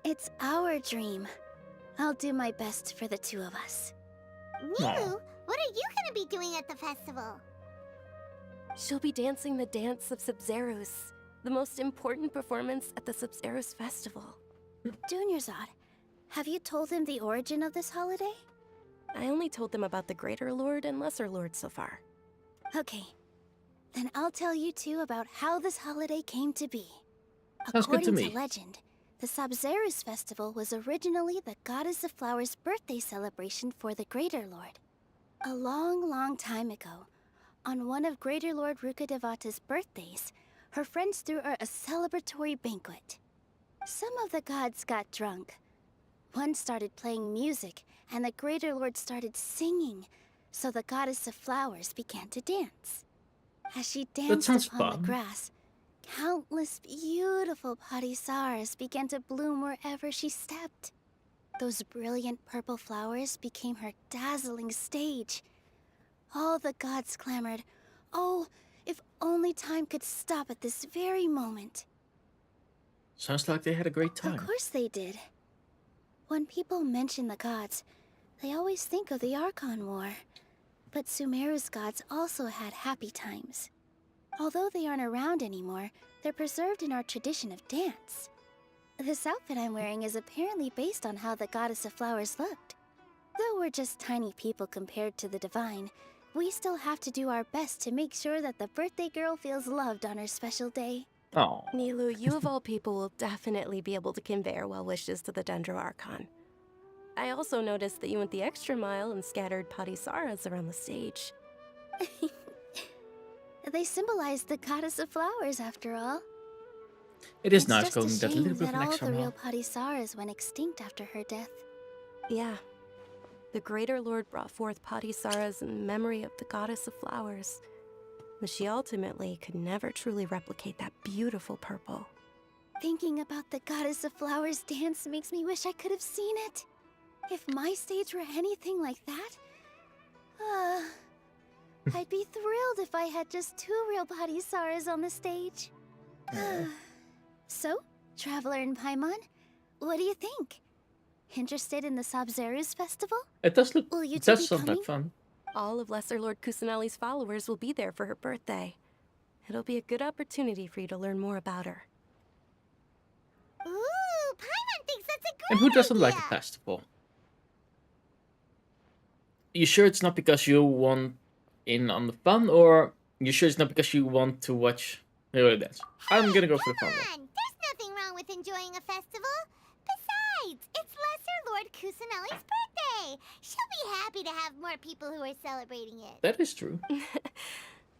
It's our dream. I'll do my best for the 2 of us. Nilu, what are you gonna be doing at the festival? She'll be dancing the dance of Sabzeruz, the most important performance at the Sabzeruz festival. Dunyarzad, have you told him the origin of this holiday? I only told them about the Greater Lord and Lesser Lord so far. Okay. Then I'll tell you 2 about how this holiday came to be. Sounds good to According me. to legend, the Sabzeruz festival was originally the Goddess of Flowers' birthday celebration for the Greater Lord. A long, long time ago, on one of Greater Lord Rukkhadevata's birthdays, her friends threw her a celebratory banquet. Some of the gods got drunk. One started playing music, and the Greater Lord started singing, so the goddess of flowers began to dance. As she danced upon the grass, countless beautiful parisaras began to bloom wherever she stepped. Those brilliant purple flowers became her dazzling stage. All the gods clamored, "Oh, if only time could stop at this very moment." Sounds like they had a great time. Of course they did. When people mention the gods, they always think of the Archon War. But Sumeru's gods also had happy times. Although they aren't around anymore, they're preserved in our tradition of dance. This outfit I'm wearing is apparently based on how the goddess of flowers looked. Though we're just tiny people compared to the divine, we still have to do our best to make sure that the birthday girl feels loved on her special day. Oh. Nilu, you of all people will definitely be able to convey our well wishes to the Dendro Archon. I also noticed that you went the extra mile and scattered parisaras around the stage. They symbolize the goddess of flowers, after all. It is It's nice just going a that shame little bit of that an all extra the real mile. parisaras went extinct after her death. Yeah. The Greater Lord brought forth parisaras in memory of the goddess of flowers. But she ultimately could never truly replicate that beautiful purple. Thinking about the goddess of flowers dance makes me wish I could have seen it. If my stage were anything like that, I'd be thrilled if I had just 2 real parisaras on the stage. So, Traveler and Paimon, what do you think? Interested in the Sabzeruz festival? It does look. Will you It two does be sound like coming? fun. All of Lesser Lord Kusanali's followers will be there for her birthday. It'll be a good opportunity for you to learn more about her. Ooh, Paimon thinks that's a great And who doesn't like a idea. festival? You sure it's not because you want in on the fun, or you sure it's not because you want to watch the dance? I'm gonna go for the fun one. Come on, there's nothing wrong with enjoying a festival. Besides, it's Lesser Lord Kusanali's birthday. She'll be happy to have more people who are celebrating it. That is true.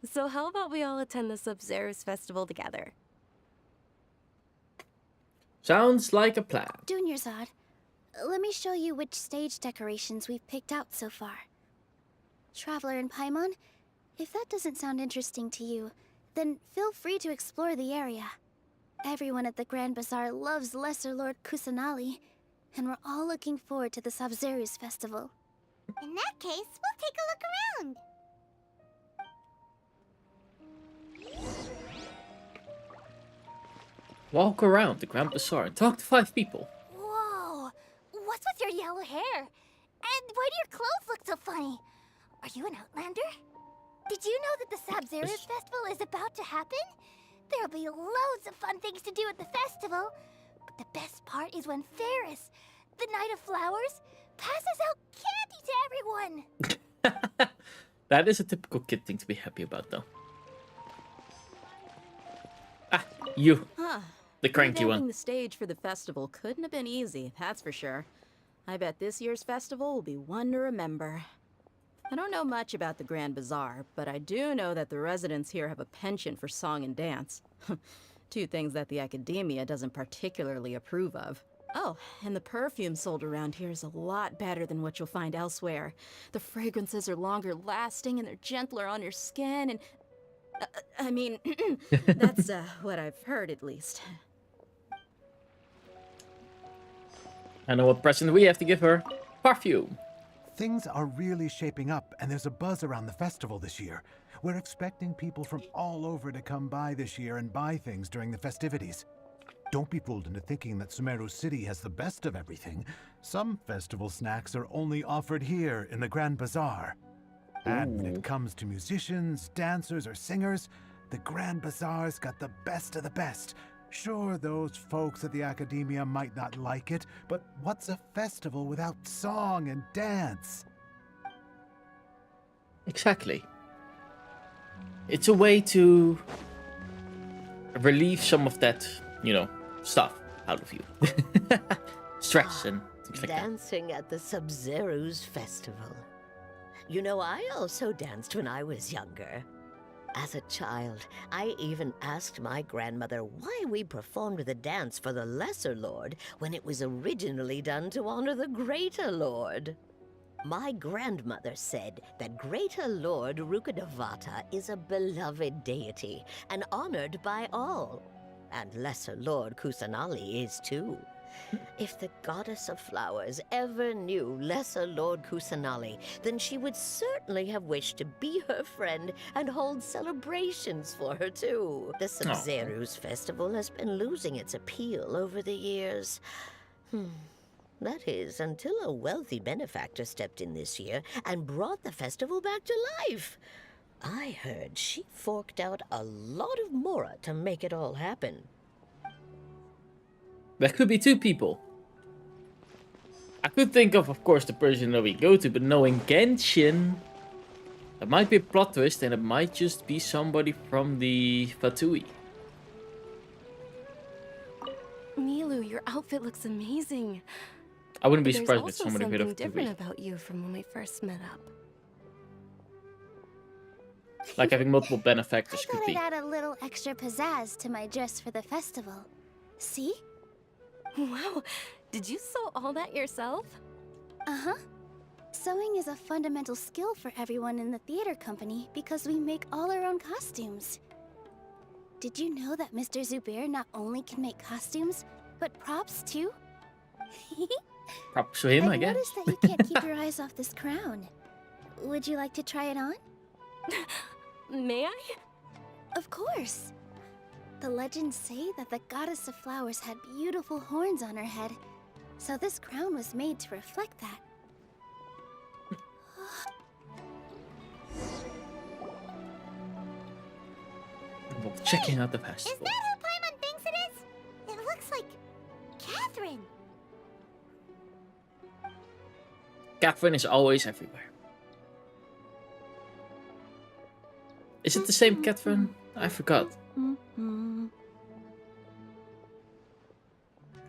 So how about we all attend the Sabzeruz festival together? Sounds like a plan. Dunyarzad, let me show you which stage decorations we've picked out so far. Traveler and Paimon, if that doesn't sound interesting to you, then feel free to explore the area. Everyone at the Grand Bazaar loves Lesser Lord Kusanali, and we're all looking forward to the Sabzeruz festival. In that case, we'll take a look around. Walk around the Grand Bazaar and talk to 5 people. Whoa! What's with your yellow hair? And why do your clothes look so funny? Are you an outlander? Did you know that the Sabzeruz festival is about to happen? There'll be loads of fun things to do at the festival. But the best part is when Ferris, the Knight of Flowers, passes out candy to everyone. That is a typical kid thing to be happy about, though. Ah, you. Huh. The cranky Revamping one. the stage for the festival couldn't have been easy, that's for sure. I bet this year's festival will be one to remember. I don't know much about the Grand Bazaar, but I do know that the residents here have a penchant for song and dance. 2 things that the academia doesn't particularly approve of. Oh, and the perfume sold around here is a lot better than what you'll find elsewhere. The fragrances are longer lasting and they're gentler on your skin and... I mean, that's what I've heard at least. I know what present we have to give her. Perfume. Things are really shaping up, and there's a buzz around the festival this year. We're expecting people from all over to come by this year and buy things during the festivities. Don't be fooled into thinking that Sumeru City has the best of everything. Some festival snacks are only offered here in the Grand Bazaar. And when it comes to musicians, dancers, or singers, the Grand Bazaar's got the best of the best. Sure, those folks at the academia might not like it, but what's a festival without song and dance? Exactly. It's a way to relieve some of that, stuff out of you. Stress and things like that. Dancing at the Sabzeruz festival. You know, I also danced when I was younger. As a child, I even asked my grandmother why we performed the dance for the Lesser Lord when it was originally done to honor the Greater Lord. My grandmother said that Greater Lord Rukkhadevata is a beloved deity and honored by all. And Lesser Lord Kusanali is too. If the goddess of flowers ever knew Lesser Lord Kusanali, then she would certainly have wished to be her friend and hold celebrations for her too. The Sabzeruz festival has been losing its appeal over the years. That is, until a wealthy benefactor stepped in this year and brought the festival back to life. I heard she forked out a lot of mora to make it all happen. There could be two people. I could think of course, the person that we go to, but knowing Genshin, that might be a plot twist, and it might just be somebody from the Fatui. Milu, your outfit looks amazing. I wouldn't be But surprised there's with somebody also with a something Fatui. different about you from when we first met up. Like having multiple benefactors I could thought be. I'd add a little extra pizzazz to my dress for the festival. See? Wow, did you sew all that yourself? Uh-huh. Sewing is a fundamental skill for everyone in the theater company because we make all our own costumes. Did you know that Mr. Zubair not only can make costumes, but props too? Props to him, I guess. noticed that you can't keep your eyes off this crown. Would you like to try it on? May I? Of course. The legends say that the goddess of flowers had beautiful horns on her head, so this crown was made to reflect that. Well, checking out the festival. Is that who Paimon thinks it is? It looks like Catherine. Catherine is always everywhere. Is it the same Catherine? I forgot.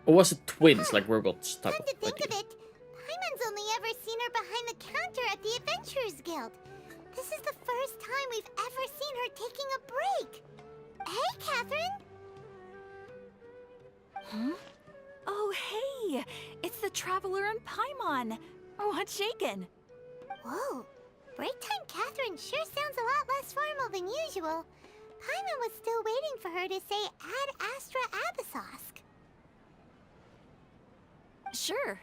Or was it twins, like robots type Come of to think idea? of it, Paimon's only ever seen her behind the counter at the Adventurers Guild. This is the first time we've ever seen her taking a break. Hey, Catherine! Huh? Oh, hey! It's the Traveler and Paimon! What's shaken? Whoa, break time Catherine sure sounds a lot less formal than usual. Paimon was still waiting for her to say Ad Astra Abyssosk. Sure.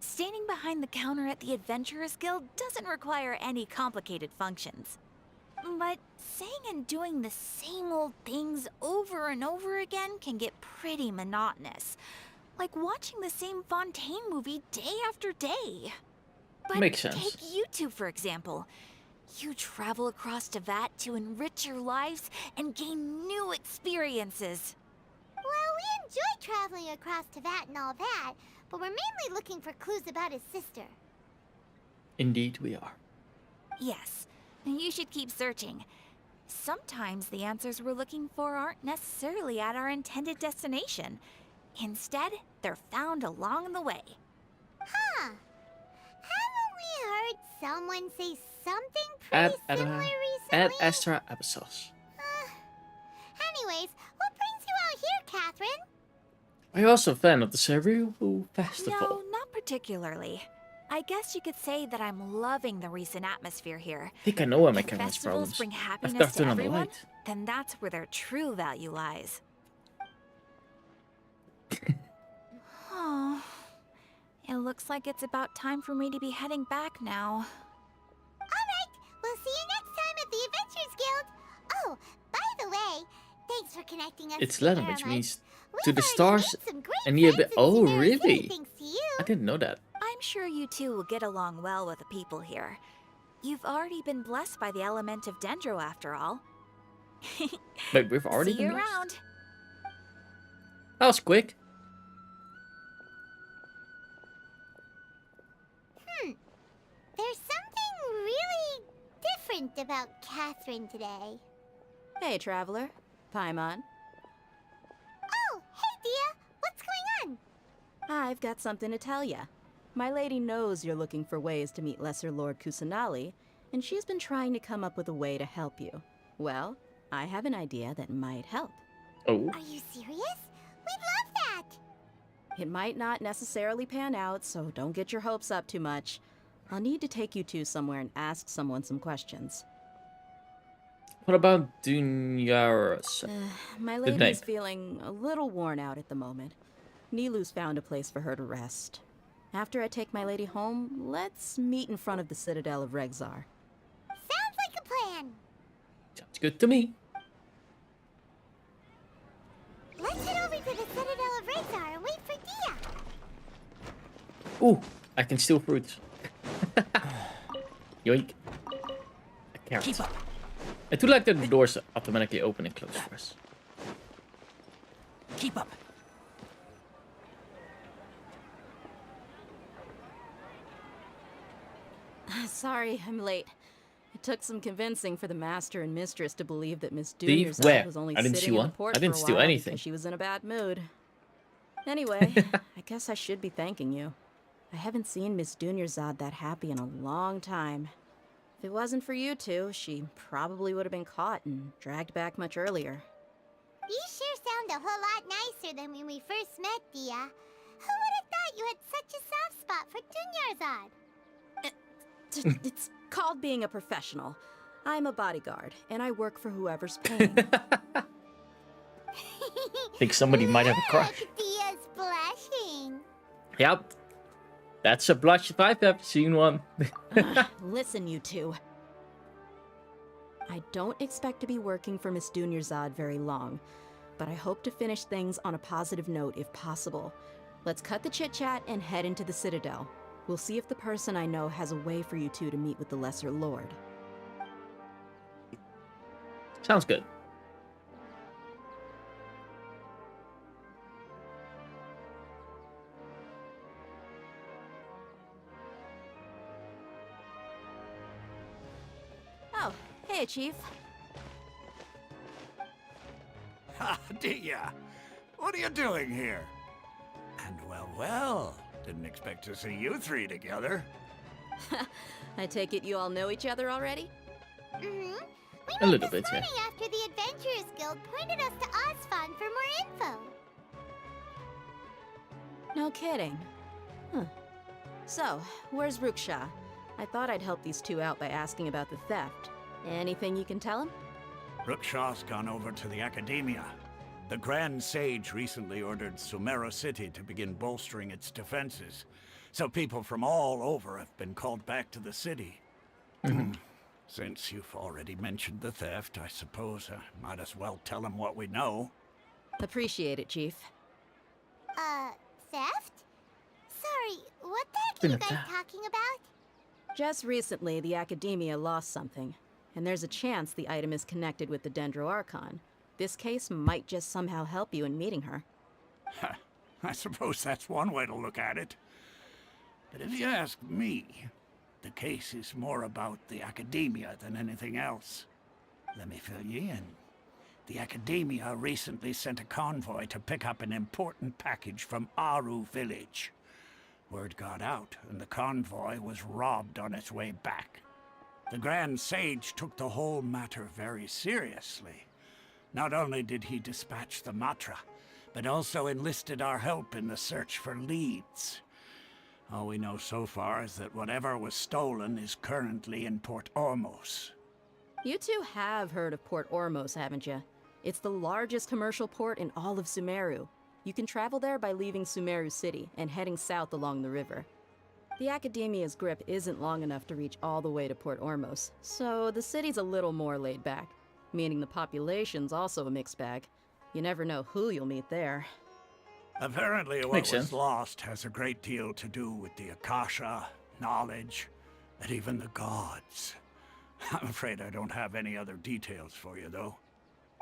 Standing behind the counter at the Adventurers Guild doesn't require any complicated functions. But saying and doing the same old things over and over again can get pretty monotonous. Like watching the same Fontaine movie day after day. But Makes sense. take you two, for example. You travel across Teyvat to enrich your lives and gain new experiences. Well, we enjoy traveling across Teyvat and all that, but we're mainly looking for clues about his sister. Indeed, we are. Yes, you should keep searching. Sometimes the answers we're looking for aren't necessarily at our intended destination. Instead, they're found along the way. Huh. Haven't we heard someone say something pretty similar recently? Ad Astra Abyssos. Anyways, what brings you out here, Catherine? Are you also a fan of the Cereal Festival? No, not particularly. I guess you could say that I'm loving the recent atmosphere here. I think I know where my If camera's festivals problems. bring I've happiness got to to on the everyone, light. then that's where their true value lies. Oh, it looks like it's about time for me to be heading back now. Alright, we'll see you next time at the Adventurers Guild. Oh, by the way, thanks for connecting us It's to Latin, the which Eremites. means We've to the already stars made some great and near friends in Oh, Sumeru City really? thanks to you. I didn't know that. I'm sure you two will get along well with the people here. You've already been blessed by the element of Dendro, after all. Wait, we've already See been you blessed? around. That was quick. There's something really different about Catherine today. Hey, Traveler. Paimon. Oh, hey, Dia. What's going on? I've got something to tell ya. My lady knows you're looking for ways to meet Lesser Lord Kusanali, and she's been trying to come up with a way to help you. Well, I have an idea that might help. Oh. Are you serious? We'd love that! It might not necessarily pan out, so don't get your hopes up too much. I'll need to take you two somewhere and ask someone some questions. What about Dunyaris? My Good lady's name. feeling a little worn out at the moment. Nilu's found a place for her to rest. After I take my lady home, let's meet in front of the Citadel of Regzar. Sounds like a plan! Sounds good to me. Let's head over to the Citadel of Regzar and wait for Dia! Ooh, I can steal fruits. Yoink. A carrot. Keep up. I do like that the doors automatically open and close for us. Keep up. Sorry, I'm late. It took some convincing for the master and mistress to believe that Miss Thief? Dunyarzad Where? was only I didn't sitting steal in one. the port I didn't for a steal while anything. because she was in a bad mood. Anyway, I guess I should be thanking you. I haven't seen Miss Dunyarzad that happy in a long time. If it wasn't for you two, she probably would have been caught and dragged back much earlier. You sure sound a whole lot nicer than when we first met, Dia. Who would have thought you had such a soft spot for Dunyarzad? It's called being a professional. I'm a bodyguard, and I work for whoever's paying. Think somebody might have a crush. Dia's blushing. Yep. That's a blush if I've ever seen one. Listen, you two. I don't expect to be working for Miss Dunyarzad very long, but I hope to finish things on a positive note if possible. Let's cut the chit-chat and head into the Citadel. We'll see if the person I know has a way for you two to meet with the Lesser Lord. Sounds good. Oh, hey, Chief. Ha, Dia! What are you doing here? And well, didn't expect to see you three together. I take it you all know each other already? Mm-hmm. A little bit, yeah. After the Adventurers Guild pointed us to Ozfon for more info. No kidding. Huh. So, where's Ruksha? I thought I'd help these two out by asking about the theft. Anything you can tell him? Rookshaw's gone over to the Academia. The Grand Sage recently ordered Sumeru City to begin bolstering its defenses, so people from all over have been called back to the city. Since you've already mentioned the theft, I suppose I might as well tell him what we know. Appreciate it, Chief. Theft? Sorry, what the heck are you guys talking about? Just recently, the Academia lost something, and there's a chance the item is connected with the Dendro Archon. This case might just somehow help you in meeting her. I suppose that's one way to look at it. But if you ask me, the case is more about the Academia than anything else. Let me fill you in. The Academia recently sent a convoy to pick up an important package from Aru village. Word got out, and the convoy was robbed on its way back. The Grand Sage took the whole matter very seriously. Not only did he dispatch the Matra, but also enlisted our help in the search for leads. All we know so far is that whatever was stolen is currently in Port Ormos. You two have heard of Port Ormos, haven't you? It's the largest commercial port in all of Sumeru. You can travel there by leaving Sumeru City and heading south along the river. The Academia's grip isn't long enough to reach all the way to Port Ormos, so the city's a little more laid back, meaning the population's also a mixed bag. You never know who you'll meet there. Apparently what Makes was sense. lost has a great deal to do with the Akasha, knowledge, and even the gods. I'm afraid I don't have any other details for you, though.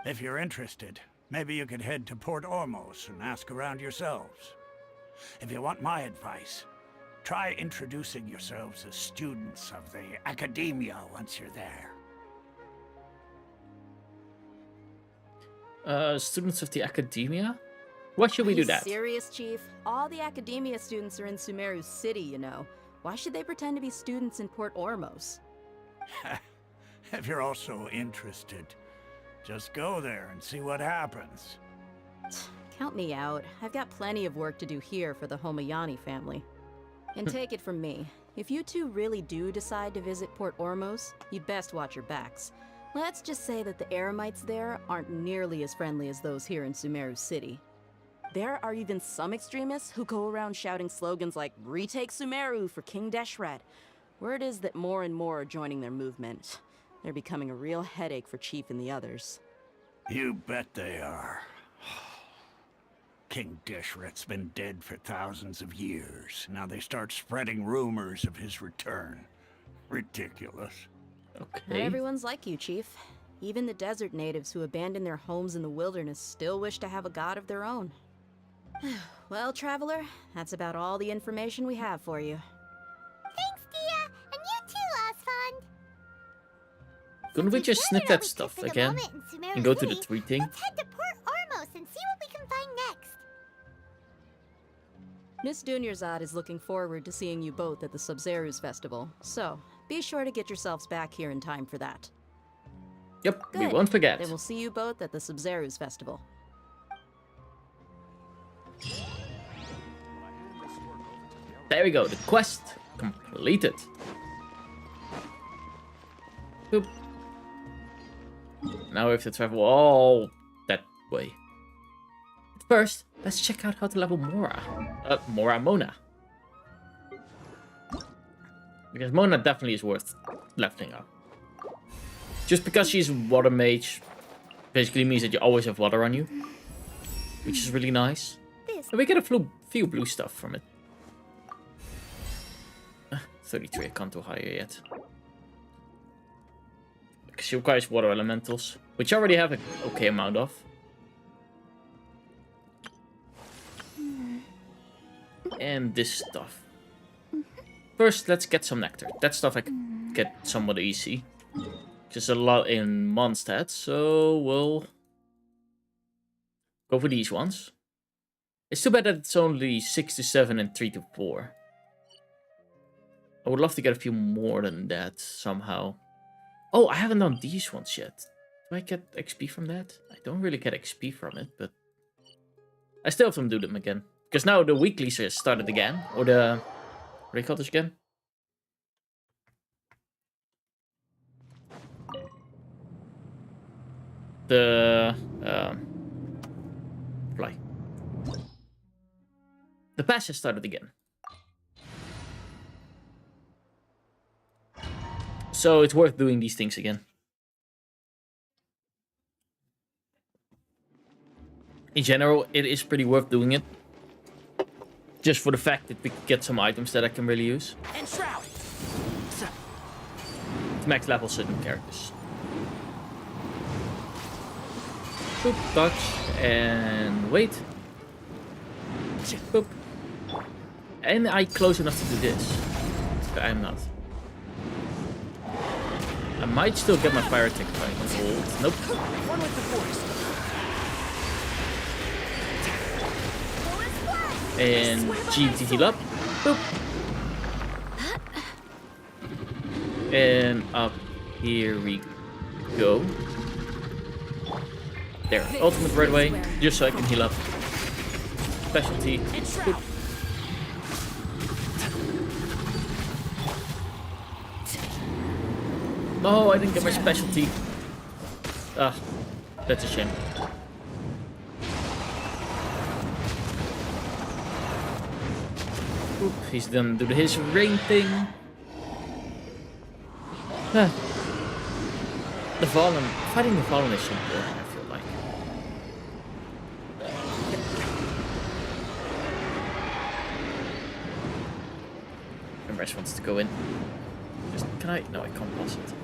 If you're interested, maybe you could head to Port Ormos and ask around yourselves. If you want my advice, try introducing yourselves as students of the Academia once you're there. Students of the Academia? Why should we Are do you that? serious, Chief? All the academia students are in Sumeru City, you know. Why should they pretend to be students in Port Ormos? If you're also interested, just go there and see what happens. Count me out. I've got plenty of work to do here for the Homayani family. And take it from me, if you two really do decide to visit Port Ormos, you'd best watch your backs. Let's just say that the Eremites there aren't nearly as friendly as those here in Sumeru City. There are even some extremists who go around shouting slogans like, "Retake Sumeru for King Deshret." Word is that more and more are joining their movement. They're becoming a real headache for Chief and the others. You bet they are. King Deshret's been dead for thousands of years. Now they start spreading rumors of his return. Ridiculous. Not everyone's like you, Chief. Even the desert natives who abandoned their homes in the wilderness still wish to have a god of their own. Well, Traveler, that's about all the information we have for you. Thanks, Dia, and you too, Osfond. Couldn't we just snip that stuff again and go to the tweet thing? Let's head to Port Ormos and see what we can find next. Miss Dunyarzad is looking forward to seeing you both at the Sub-Zeru's festival, so be sure to get yourselves back here in time for that. Yep, Good. we won't forget. Then we'll see you both at the Sub-Zeru's festival. There we go, the quest completed. Boop. Now we have to travel all that way. But first, let's check out how to level Mora. Mona. Because Mona definitely is worth leveling up. Just because she's water mage basically means that you always have water on you. Which is really nice. And we get a few blue stuff from it. 33, I can't do higher yet. Because she requires water elementals, which I already have an okay amount of. And this stuff. First, let's get some nectar. That stuff I can get somewhat easy. Just a lot in Mondstadt, so we'll go for these ones. It's too bad that it's only 6 to 7 and 3 to 4. I would love to get a few more than that somehow. Oh, I haven't done these ones yet. Do I get XP from that? I don't really get XP from it, but I still have to do them again. Because now the weeklies are started again. Or the... What do you call this again? The... Fly. The pass has started again. So it's worth doing these things again. In general, it is pretty worth doing it. Just for the fact that we can get some items that I can really use. And Shroud. To max level certain characters. Boop, touch, and wait. Boop. And I close enough to do this. But I'm not. I might still get my fire attack if I hold. Nope. One with the force. And G to heal up. Boop. And up here we go. There, ultimate right away, just so I can heal up. Specialty. Boop. No, I didn't get my specialty. Ah, that's a shame. Oop, he's gonna do his ring thing. Ah. The Fallen, fighting the Fallen is so boring, I feel like. And Resh wants to go in. Just, can I? No, I can't pass it.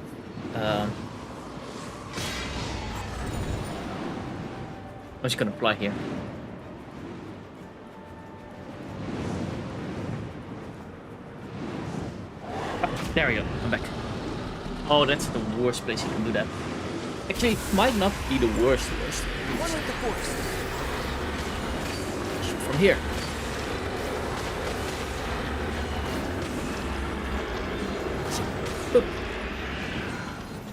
I'm just gonna fly here. There we go, I'm back. Oh, that's the worst place you can do that. Actually, it might not be the worst. One with the force. from here. Boop.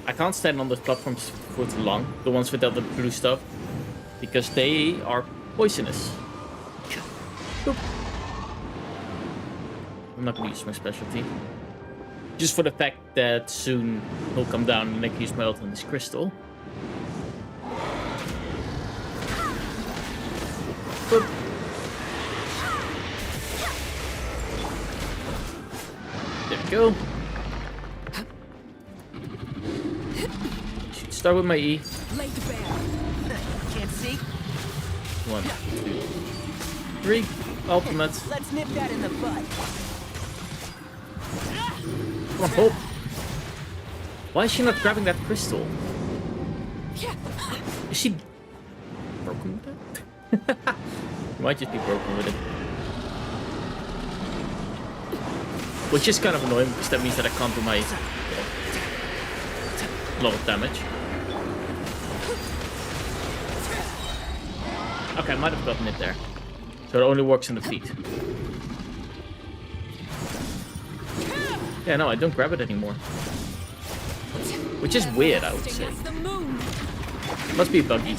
I can't stand on those platforms for too long, the ones without the blue stuff, because they are poisonous. Boop. I'm not gonna use my specialty. Just for the fact that soon he'll come down and I can use my ult on this crystal. Boop. There we go. Should start with my E. Lay the bear. Can't see. 1, 2, 3. Ultimate. Let's nip that in the bud. Come on, Hope. Why is she not grabbing that crystal? Is she broken with it? She might just be broken with it. Which is kind of annoying because that means that I can't do my a lot of damage. Okay, I might have gotten it there. So it only works on the feet. Yeah, no, I don't grab it anymore. Which is weird, I would say. Must be buggy.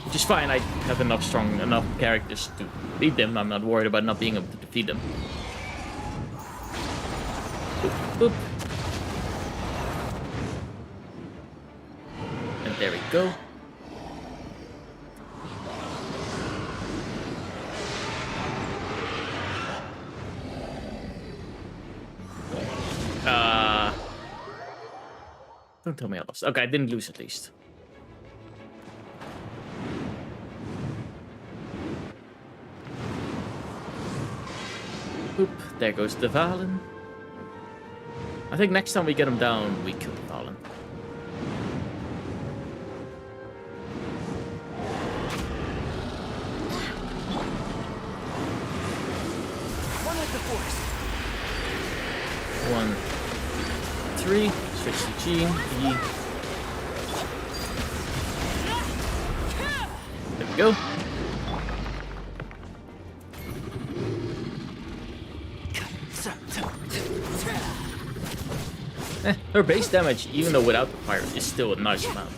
Which is fine, I have enough characters to beat them. I'm not worried about not being able to defeat them. Boop, boop. And there we go. Don't tell me I lost. Okay, I didn't lose at least. Oop, there goes the Valen. I think next time we get him down, we kill the Valen. One with the force. 1, 3. Switch to G, E. There we go. Her base damage, even though without the fire, is still a nice amount.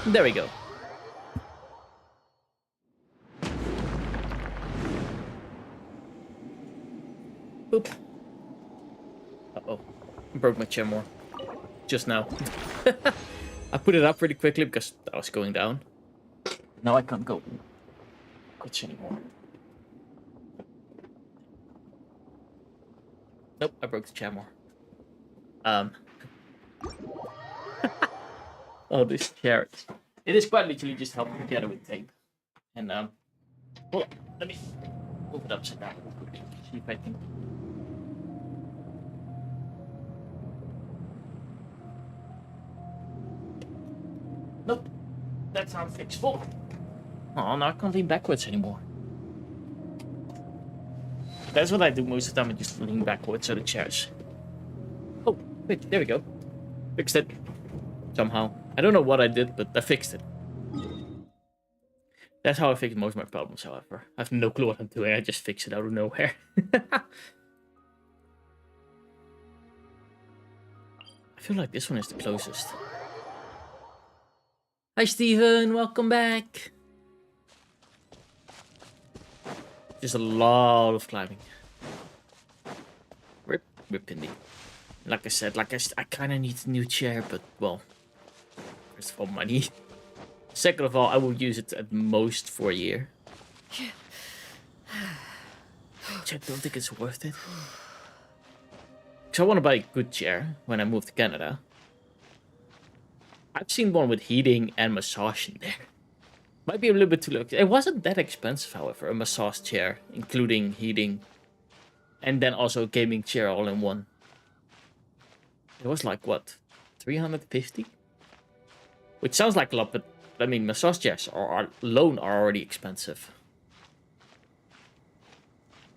There we go. Boop. Uh-oh. I broke my chair more. Just now. I put it up really quickly because I was going down. Now I can't go much anymore. Nope, I broke the chair more. Oh, this chair. It is quite literally just held together with tape. And well, let me move it upside down. See if I can. Nope, that's unfixable. Oh, now I can't lean backwards anymore. That's what I do most of the time, I just lean backwards so the chairs. Oh, wait, there we go. Fixed it. Somehow. I don't know what I did, but I fixed it. That's how I fix most of my problems, however. I have no clue what I'm doing, I just fix it out of nowhere. I feel like this one is the closest. Hi Steven, welcome back. Just a lot of climbing. Rip Pindy. Like I said, I kind of need a new chair, but well, first of all, money. Second of all, I will use it at most for a year. Which I don't think it's worth it. Because I want to buy a good chair when I move to Canada. I've seen one with heating and massage in there. Might be a little bit too low. It wasn't that expensive, however, a massage chair, including heating. And then also a gaming chair all in one. It was like, what, 350? Which sounds like a lot, but I mean, massage chairs alone are already expensive.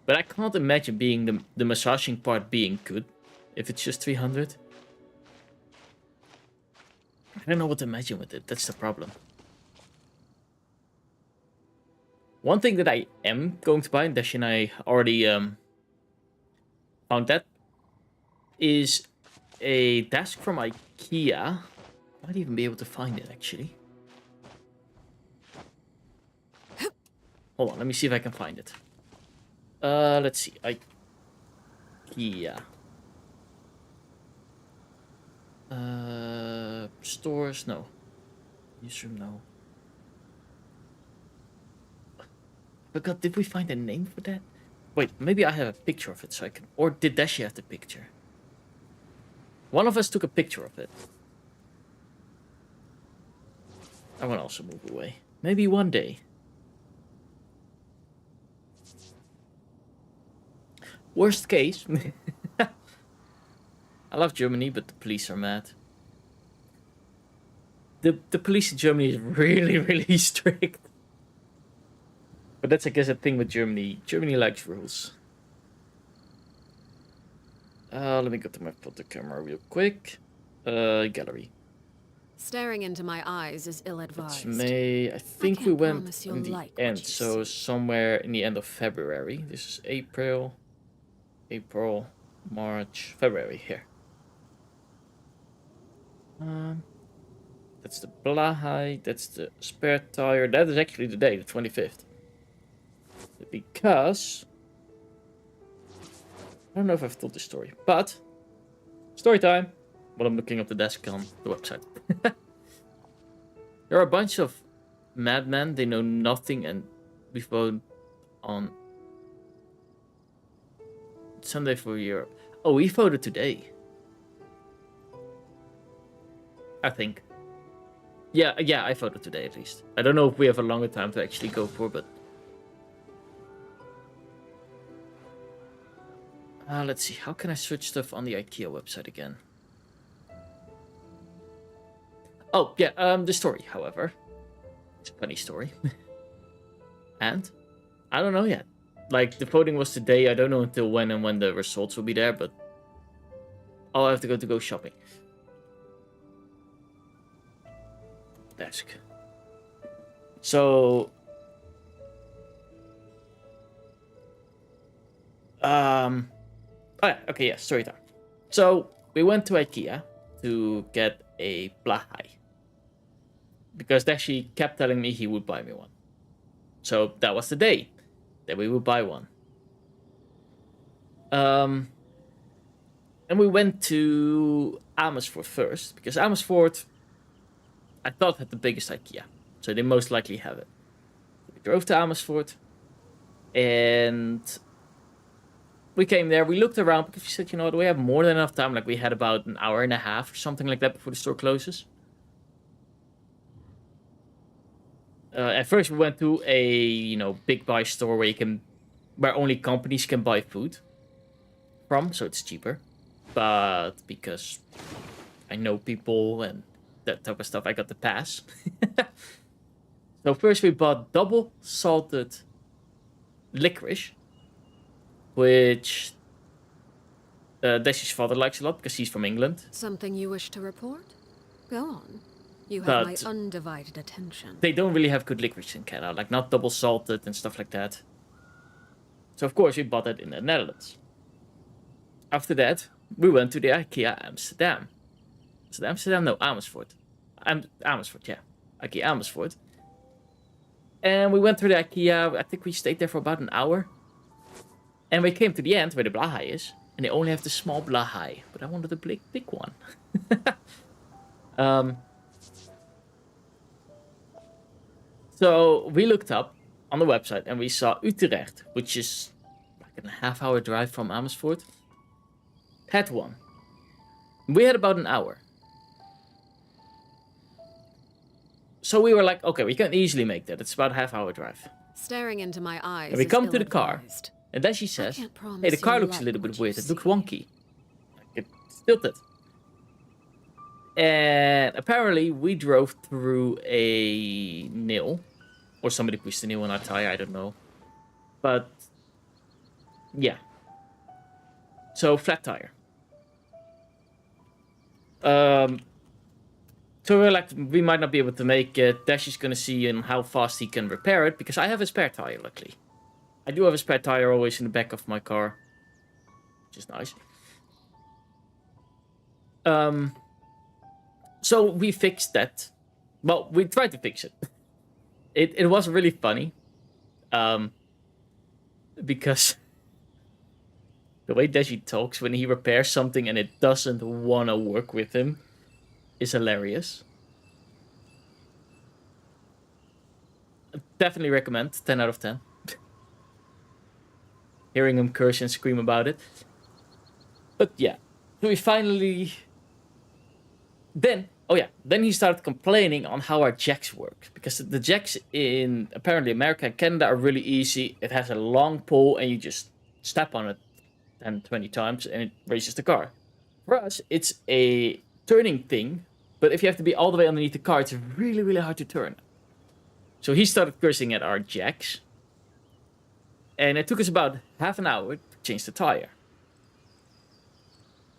But I can't imagine being the massaging part being good if it's just 300. I don't know what to imagine with it. That's the problem. One thing that I am going to buy, and Dash and I already found that, is a desk from IKEA. Might even be able to find it, actually. Hold on, let me see if I can find it. Let's see. IKEA. Stores, no. Newsroom, no. But God, did we find a name for that? Wait, maybe I have a picture of it so I can... Or did Dashi have the picture? One of us took a picture of it. I want to also move away. Maybe one day. Worst case. I love Germany, but the police are mad. The police in Germany is really, really strict. But that's, I guess, a thing with Germany. Germany likes rules. Let me go to my photo camera real quick. Gallery. Staring into my eyes is It's ill-advised. May. I think we went promise you'll in the like what end, you so somewhere in the end of February. This is April, March, February here. That's the Blahai, that's the spare tire. That is actually the day, the 25th. Because I don't know if I've told this story, but story time. While I'm looking up the desk on the website. There are a bunch of madmen. They know nothing, and we vote on Sunday for Europe. Oh, we voted today. I think. Yeah, I voted today at least. I don't know if we have a longer time to actually go for, but let's see. How can I search stuff on the IKEA website again? Oh, yeah, the story, however. It's a funny story. And I don't know yet. Like, the voting was today. I don't know until when and when the results will be there, but I'll have to go shopping. Desk. So oh yeah, okay, yeah, story time. So we went to IKEA to get a Blahai. Because Dashi kept telling me he would buy me one. So that was the day that we would buy one. And we went to Amersfoort first, because Amersfoort, I thought, had the biggest IKEA. So they most likely have it. We drove to Amersfoort, and we came there, we looked around, because we said, you know what, we have more than enough time. Like, we had about an hour and a half or something like that before the store closes. At first we went to a, big buy store where only companies can buy food from, so it's cheaper. But because I know people and that type of stuff, I got the pass. So first we bought double salted licorice, which Dashi's father likes a lot because he's from England. Something you wish to report? Go on. You have But my undivided attention. they don't really have good licorice in Canada, like not double salted and stuff like that. So of course we bought it in the Netherlands. After that, we went to the IKEA Amsterdam. No, Amersfoort. Amersfoort, yeah. IKEA Amersfoort. And we went to the IKEA, I think we stayed there for about an hour. And we came to the end where the Blahai is. And they only have the small Blahai. But I wanted the big one. So we looked up on the website and we saw Utrecht, which is like a half-hour drive from Amersfoort, had one. We had about an hour. So we were like, okay, we can easily make that. It's about a half-hour drive. Staring into my eyes. And we is come to the car, ill-advised. and then she says, can't promise hey, the car you'll looks a like little bit what you weird. It looks see." wonky. Like it's tilted. And apparently we drove through a nail. Or somebody pushed a nail in our tire, I don't know. But, yeah. So, flat tire. So So we're like, we might not be able to make it. Dash is gonna see in how fast he can repair it, because I have a spare tire, luckily. I do have a spare tire always in the back of my car, which is nice. So we fixed that. Well, we tried to fix it. It was really funny. Because the way Dashi talks when he repairs something and it doesn't want to work with him is hilarious. Definitely recommend. 10 out of 10. Hearing him curse and scream about it. But yeah. So we finally... Then he started complaining on how our jacks work. Because the jacks in apparently America and Canada are really easy. It has a long pole and you just step on it 10, 20 times and it raises the car. For us, it's a turning thing. But if you have to be all the way underneath the car, it's really, really hard to turn. So he started cursing at our jacks. And it took us about half an hour to change the tire.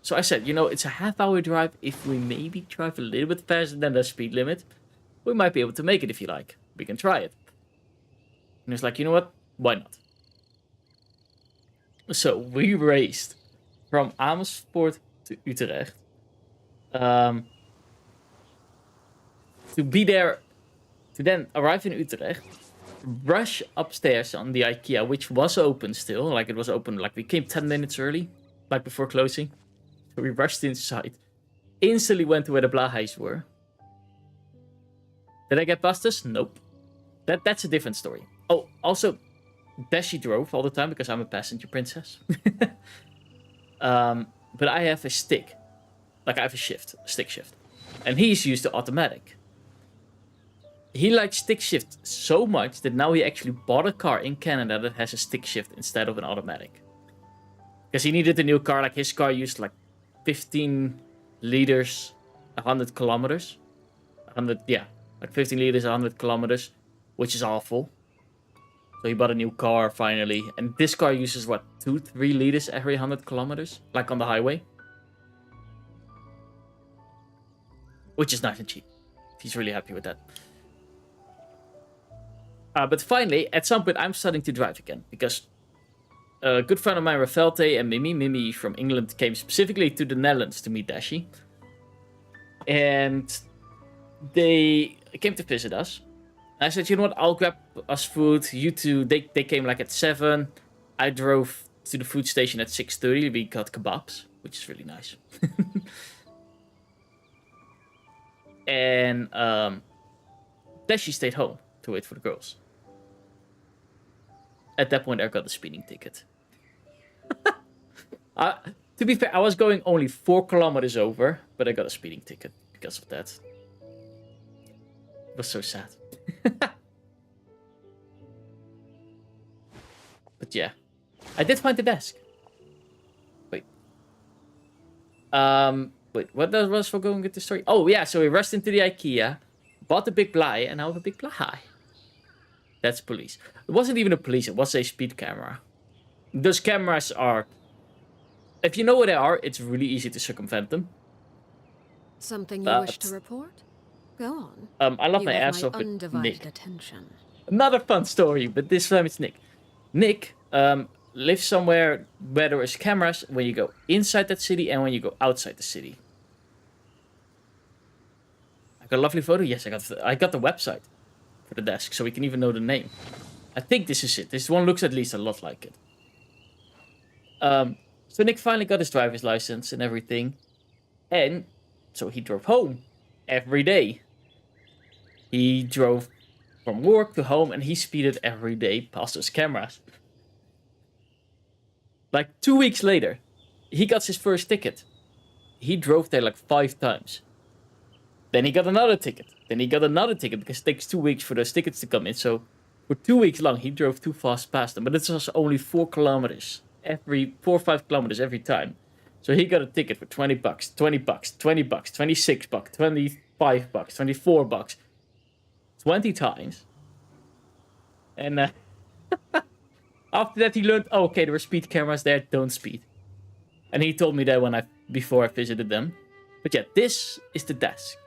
So I said, it's a half-hour drive. If we maybe drive a little bit faster than the speed limit, we might be able to make it if you like. We can try it. And he's like, you know what? Why not? So we raced from Amersfoort to Utrecht. To be there, to then arrive in Utrecht, rush upstairs on the IKEA, which was open still. Like it was open, like we came 10 minutes early, like before closing. So we rushed inside. Instantly went to where the Blahais were. Did I get past us? Nope. That's a different story. Oh, also, Dashi drove all the time because I'm a passenger princess. But I have a stick. Like I have a stick shift. And he's used to automatic. He likes stick shift so much that now he actually bought a car in Canada that has a stick shift instead of an automatic. Because he needed a new car. Like his car used like 15 liters, 100 kilometers. Like 15 liters, 100 kilometers, which is awful. So he bought a new car finally. And this car uses what, 2-3 liters every 100 kilometers? Like on the highway. Which is nice and cheap. He's really happy with that. But finally, at some point, I'm starting to drive again. Because a good friend of mine, Rafaelte, and Mimi from England came specifically to the Netherlands to meet Dashi. And they came to visit us. And I said, you know what, I'll grab us food. You two, they came like at 7. I drove to the food station at 6:30. We got kebabs, which is really nice. And Dashi stayed home to wait for the girls. At that point, I got a speeding ticket. To be fair, I was going only 4 kilometers over, but I got a speeding ticket because of that. It was so sad. But yeah, I did find the desk. Wait. Wait, what was for going with the story? Oh yeah, so we rushed into the IKEA, bought the big Blai, and now have a big Blai. That's police. It wasn't even a police, it was a speed camera. Those cameras are... If you know what they are, it's really easy to circumvent them. Something you wish to report? Go on. I love you my have ass my off with undivided Nick. attention. Another fun story, but this time it's Nick. Nick lives somewhere where there is cameras when you go inside that city and when you go outside the city. I got a lovely photo. Yes, I got the website for the desk, so we can even know the name. I think this is it. This one looks at least a lot like it. So Nick finally got his driver's license and everything. And so he drove home every day. He drove from work to home and he speeded every day past those cameras. Like 2 weeks later, he got his first ticket. He drove there like 5 times. Then he got another ticket. Then he got another ticket because it takes 2 weeks for those tickets to come in. So for 2 weeks long, he drove too fast past them. But it was only 4 kilometers. 4 or 5 kilometers every time. So he got a ticket for 20 bucks, 20 bucks, 20 bucks, 26 bucks, 25 bucks, 24 bucks. 20 times. And after that he learned, oh, okay, there were speed cameras there, don't speed. And he told me that before I visited them. But yeah, this is the desk.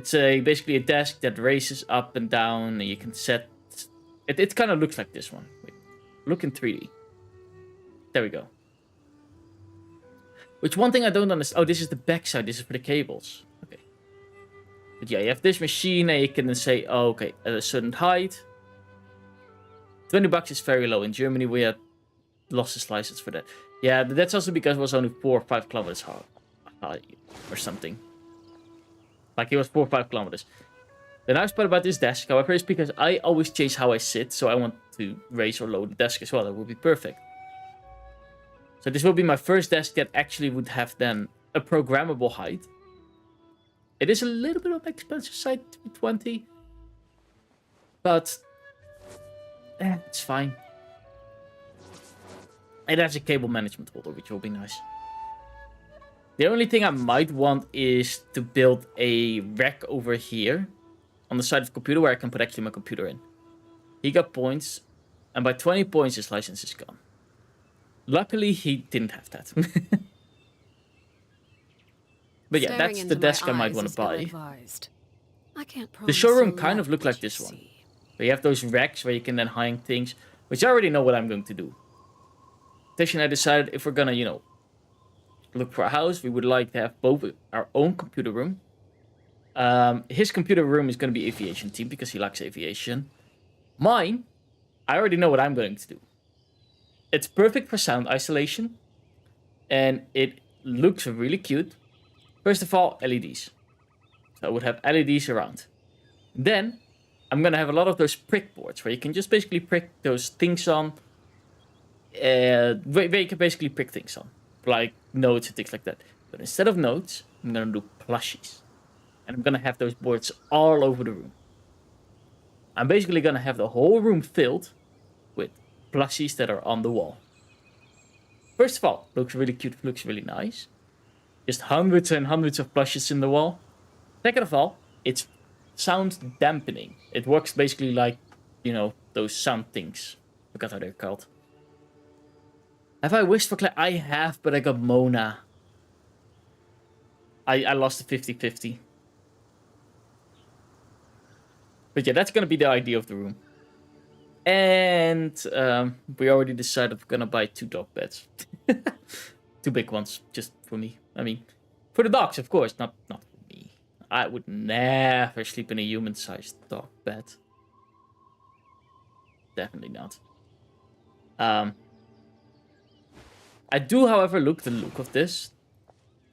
It's basically a desk that raises up and down, and you can set... It kind of looks like this one. Wait, look in 3D. There we go. Which one thing I don't understand... Oh, this is the back side. This is for the cables. Okay. But yeah, you have this machine, and you can then say, oh, okay, at a certain height. $20 is very low. In Germany, we had lossless license for that. Yeah, that's also because it was only 4 or 5 kilometers high or something. Like, it was 4 or 5 kilometers. The nice part about this desk, however, is because I always change how I sit, so I want to raise or lower the desk as well. That would be perfect. So this will be my first desk that actually would have then a programmable height. It is a little bit on the expensive side, 220. But it's fine. It has a cable management holder, which will be nice. The only thing I might want is to build a rack over here on the side of the computer where I can put actually my computer in. He got points, and by 20 points his license is gone. Luckily, he didn't have that. But yeah, that's the desk I might want to buy. The showroom kind of looked like this one. Where you have those racks where you can then hang things, which I already know what I'm going to do. Tish and I decided if we're gonna, you know, look for a house, we would like to have both our own computer room. His computer room is going to be aviation team because he likes aviation. Mine, I already know what I'm going to do. It's perfect for sound isolation. And it looks really cute. First of all, LEDs. So I would have LEDs around. Then, I'm going to have a lot of those prick boards where you can just basically prick those things on. Where you can basically prick things on. Like notes and things like that. But instead of notes, I'm going to do plushies. And I'm going to have those boards all over the room. I'm basically going to have the whole room filled with plushies that are on the wall. First of all, looks really cute, looks really nice. Just hundreds and hundreds of plushies in the wall. Second of all, it's sound dampening. It works basically like, you know, those sound things. I forgot how they're called. Have I wished for Claire? I have, but I got Mona. I lost the 50-50. But yeah, that's going to be the idea of the room. And we already decided we're going to buy 2 dog beds. 2 big ones, just for me. I mean, for the dogs, of course, not for me. I would never sleep in a human-sized dog bed. Definitely not. I do, however, look the look of this.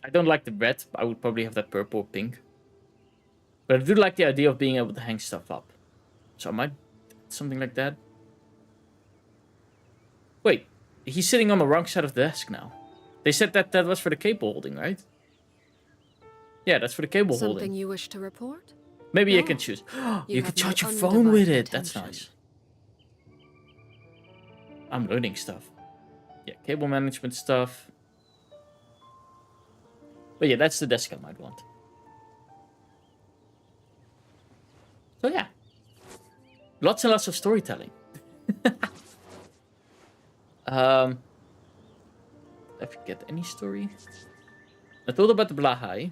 I don't like the red. I would probably have that purple or pink. But I do like the idea of being able to hang stuff up. So I might something like that. Wait, he's sitting on the wrong side of the desk now. They said that that was for the cable holding, right? Yeah, that's for the cable holding. Something you wish to report? Maybe you can choose. You can charge your phone with it. That's nice. I'm learning stuff. Yeah, cable management stuff. But yeah, that's the desk I might want. So yeah. Lots and lots of storytelling. Did I forget any story? I told about the Blahai.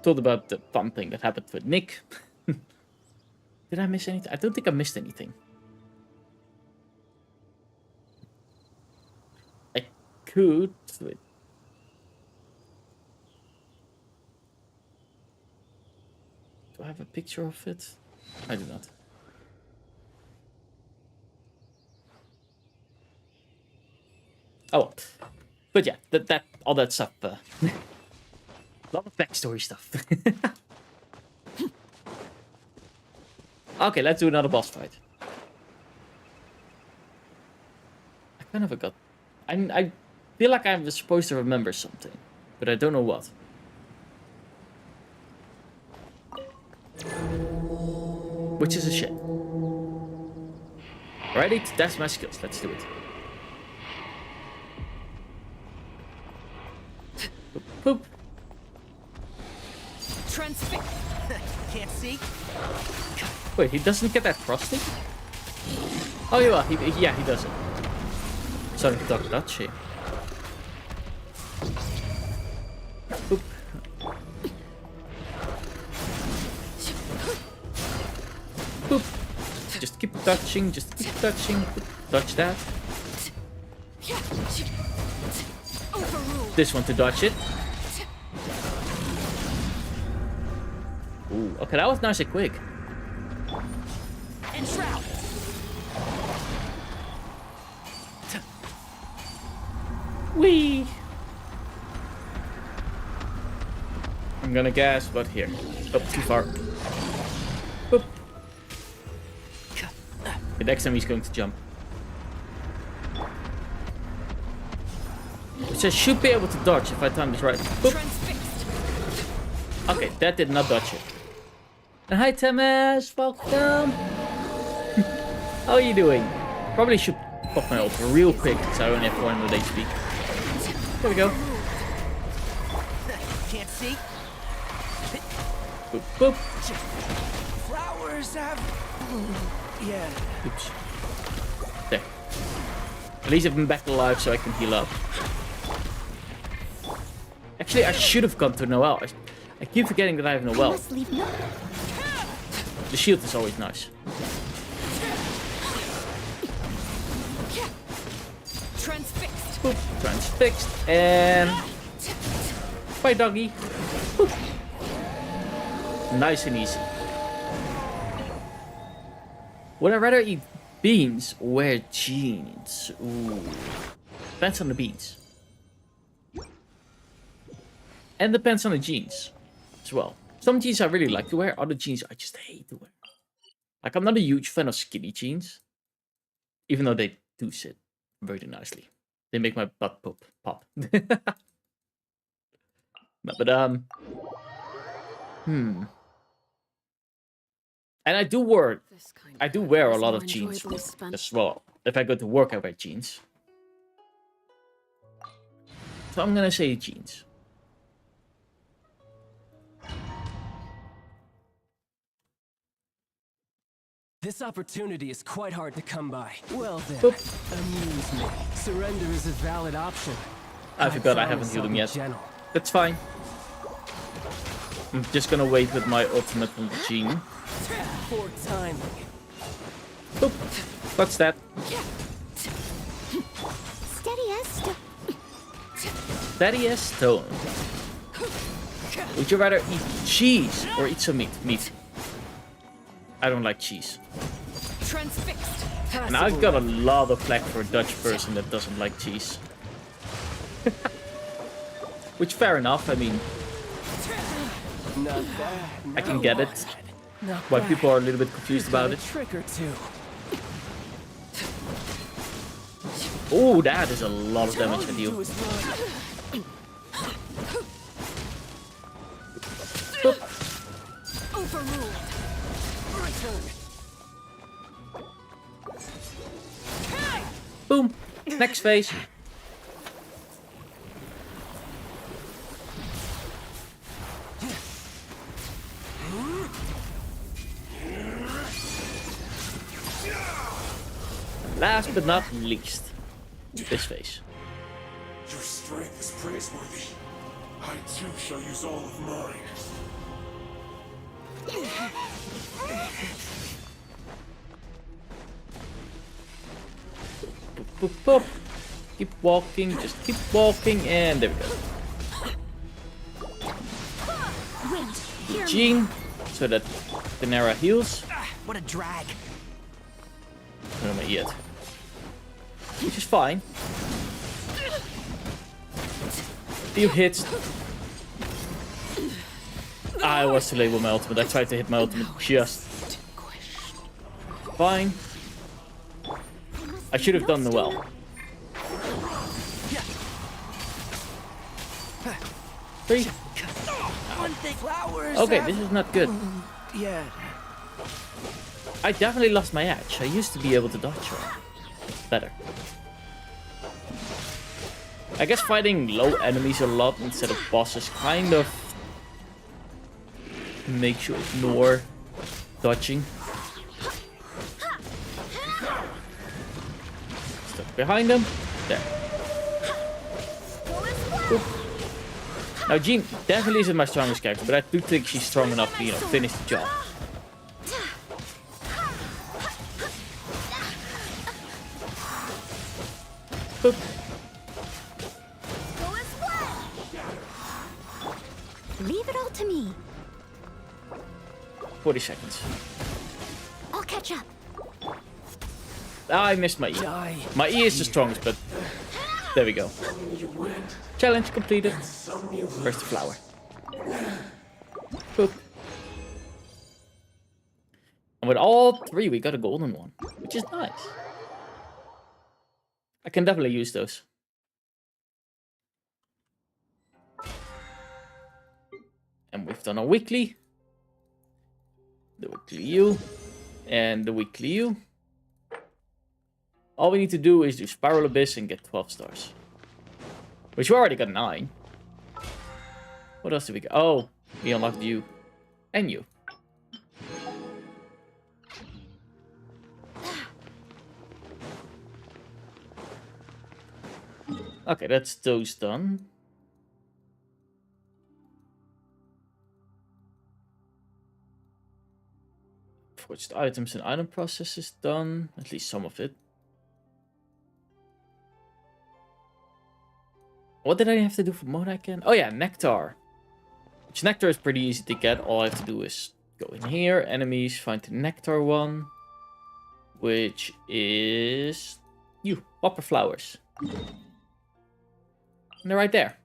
Told about the fun thing that happened with Nick. Did I miss anything? I don't think I missed anything. I could... Wait. Do I have a picture of it? I do not. Oh, but yeah, all that stuff. A lot of backstory stuff. Okay, let's do another boss fight. I kind of forgot. I feel like I was supposed to remember something, but I don't know what. Which is a shame. Ready to test my skills. Let's do it. Poop, poop. Can't see? Wait, he doesn't get that frosting? Oh, yeah, he does it. Sorry to talk Dutch here. Poop. Boop. Just keep touching, just keep touching. Dodge that. This one to dodge it. Ooh, okay, that was nice and quick. Enshroud. Whee! I'm gonna gas, but here. Up too far. Boop. The next time he's going to jump. Which I should be able to dodge if I time this right. Boop. Okay, that did not dodge it. And hi Tamas, welcome. How are you doing? Probably should pop my ult real quick because I only have 400 HP. There we go. Can't see. Boop, boop. Flowers have. Yeah. Oops. There. At least I've been back alive so I can heal up. Actually, I should have gone to Noelle. I keep forgetting that I have Noelle. The shield is always nice. Transfixed. Boop. Transfixed. And... bye, doggy. Boop. Nice and easy. Would I rather eat beans or wear jeans? Ooh. Depends on the beans. And depends on the jeans as well. Some jeans I really like to wear, other jeans I just hate to wear. Like, I'm not a huge fan of skinny jeans. Even though they do sit very nicely. They make my butt pop. No, but, And I do wear a lot of jeans as well. If I go to work, I wear jeans. So I'm gonna say jeans. This opportunity is quite hard to come by. Well then, Boop. amuse me. Surrender is a valid option. I forgot I haven't healed him yet. That's fine. I'm just gonna wait with my ultimate on the Jean. Poor timing. Boop. What's that? Steady as stone. Steady as stone. Would you rather eat cheese or eat some meat? Meat. I don't like cheese. Transfixed. And I've got a lot of flack for a Dutch person that doesn't like cheese. Which, fair enough, I mean... Not bad. I can get it. Why people are a little bit confused about it. Trick or two. Oh, that is a lot of damage with you. Boop. Overruled. Boom. Next phase. Last but not least, this phase. Your strength is praiseworthy. I too shall use all of mine. Boop, boop. Keep walking, just keep walking, and there we go. Jean, so that Panera heals. What a drag. No, not yet. Which is fine. Few hits. I was too late with my ultimate. I tried to hit my ultimate just fine. I should have done well. Three. Okay, this is not good. Yeah. I definitely lost my edge. I used to be able to dodge her better. I guess fighting low enemies a lot instead of bosses kind of makes you ignore dodging. Stuck behind them. There. Oop. Now Jean definitely isn't my strongest character, but I do think she's strong enough to, you know, finish the job. Boop. Go as well. Leave it all to me. 40 seconds. I'll catch up. Ah, I missed my E. My E is the strongest, but there we go. Challenge completed. Where's the flower? Boop. And with all 3, we got a golden one, which is nice. I can definitely use those. And we've done a weekly. The weekly U. And the weekly U. All we need to do is do Spiral Abyss and get 12 stars. Which we already got 9. What else did we get? Oh, we unlocked you. And you. Okay, that's those done. Forged items and item processes done. At least some of it. What did I have to do for mode again? Oh yeah, Nectar. Which Nectar is pretty easy to get. All I have to do is go in here, enemies, find the Nectar one. Which is you, Whopper Flowers. And they're right there.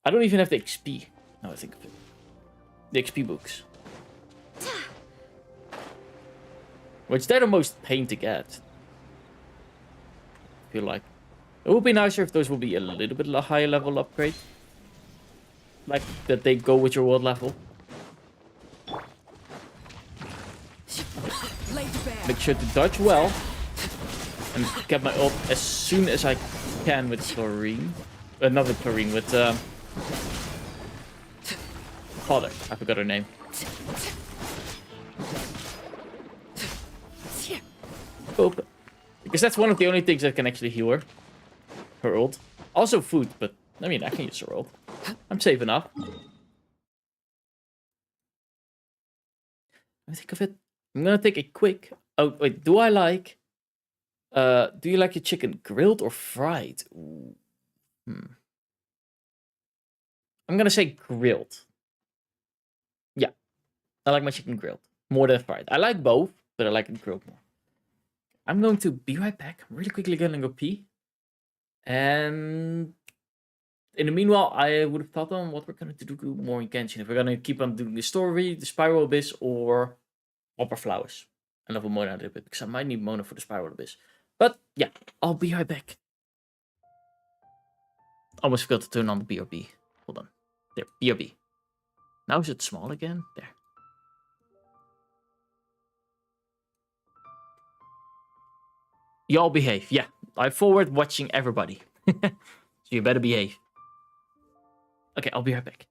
I don't even have the XP. Now I think of it. The XP books. Which they're the most pain to get. I feel like. It would be nicer if those would be a little bit higher level upgrade. Like that they go with your world level. Make sure to dodge well. And get my ult as soon as I can with chlorine. Not with chlorine, with Father. I forgot her name. Open. Because that's one of the only things that can actually heal her. Her ult. Also food, but I mean I can use her ult. I'm safe enough. Let me think of it. I'm gonna take a quick. Oh wait, do I like? Do you like your chicken grilled or fried? Ooh. I'm gonna say grilled. Yeah, I like my chicken grilled more than fried. I like both, but I like it grilled more. I'm going to be right back. I'm really quickly gonna go pee. And in the meanwhile, I would have thought on what we're gonna do more in Genshin. If we're gonna keep on doing the story, the Spiral Abyss, or Whopper Flowers. I level Mona a little bit because I might need Mona for the Spiral Abyss. But yeah, I'll be right back. Almost forgot to turn on the BRB. Hold on. There, BRB. Now is it small again? There. Y'all behave. Yeah, I forward watching everybody. So you better behave. Okay, I'll be right back.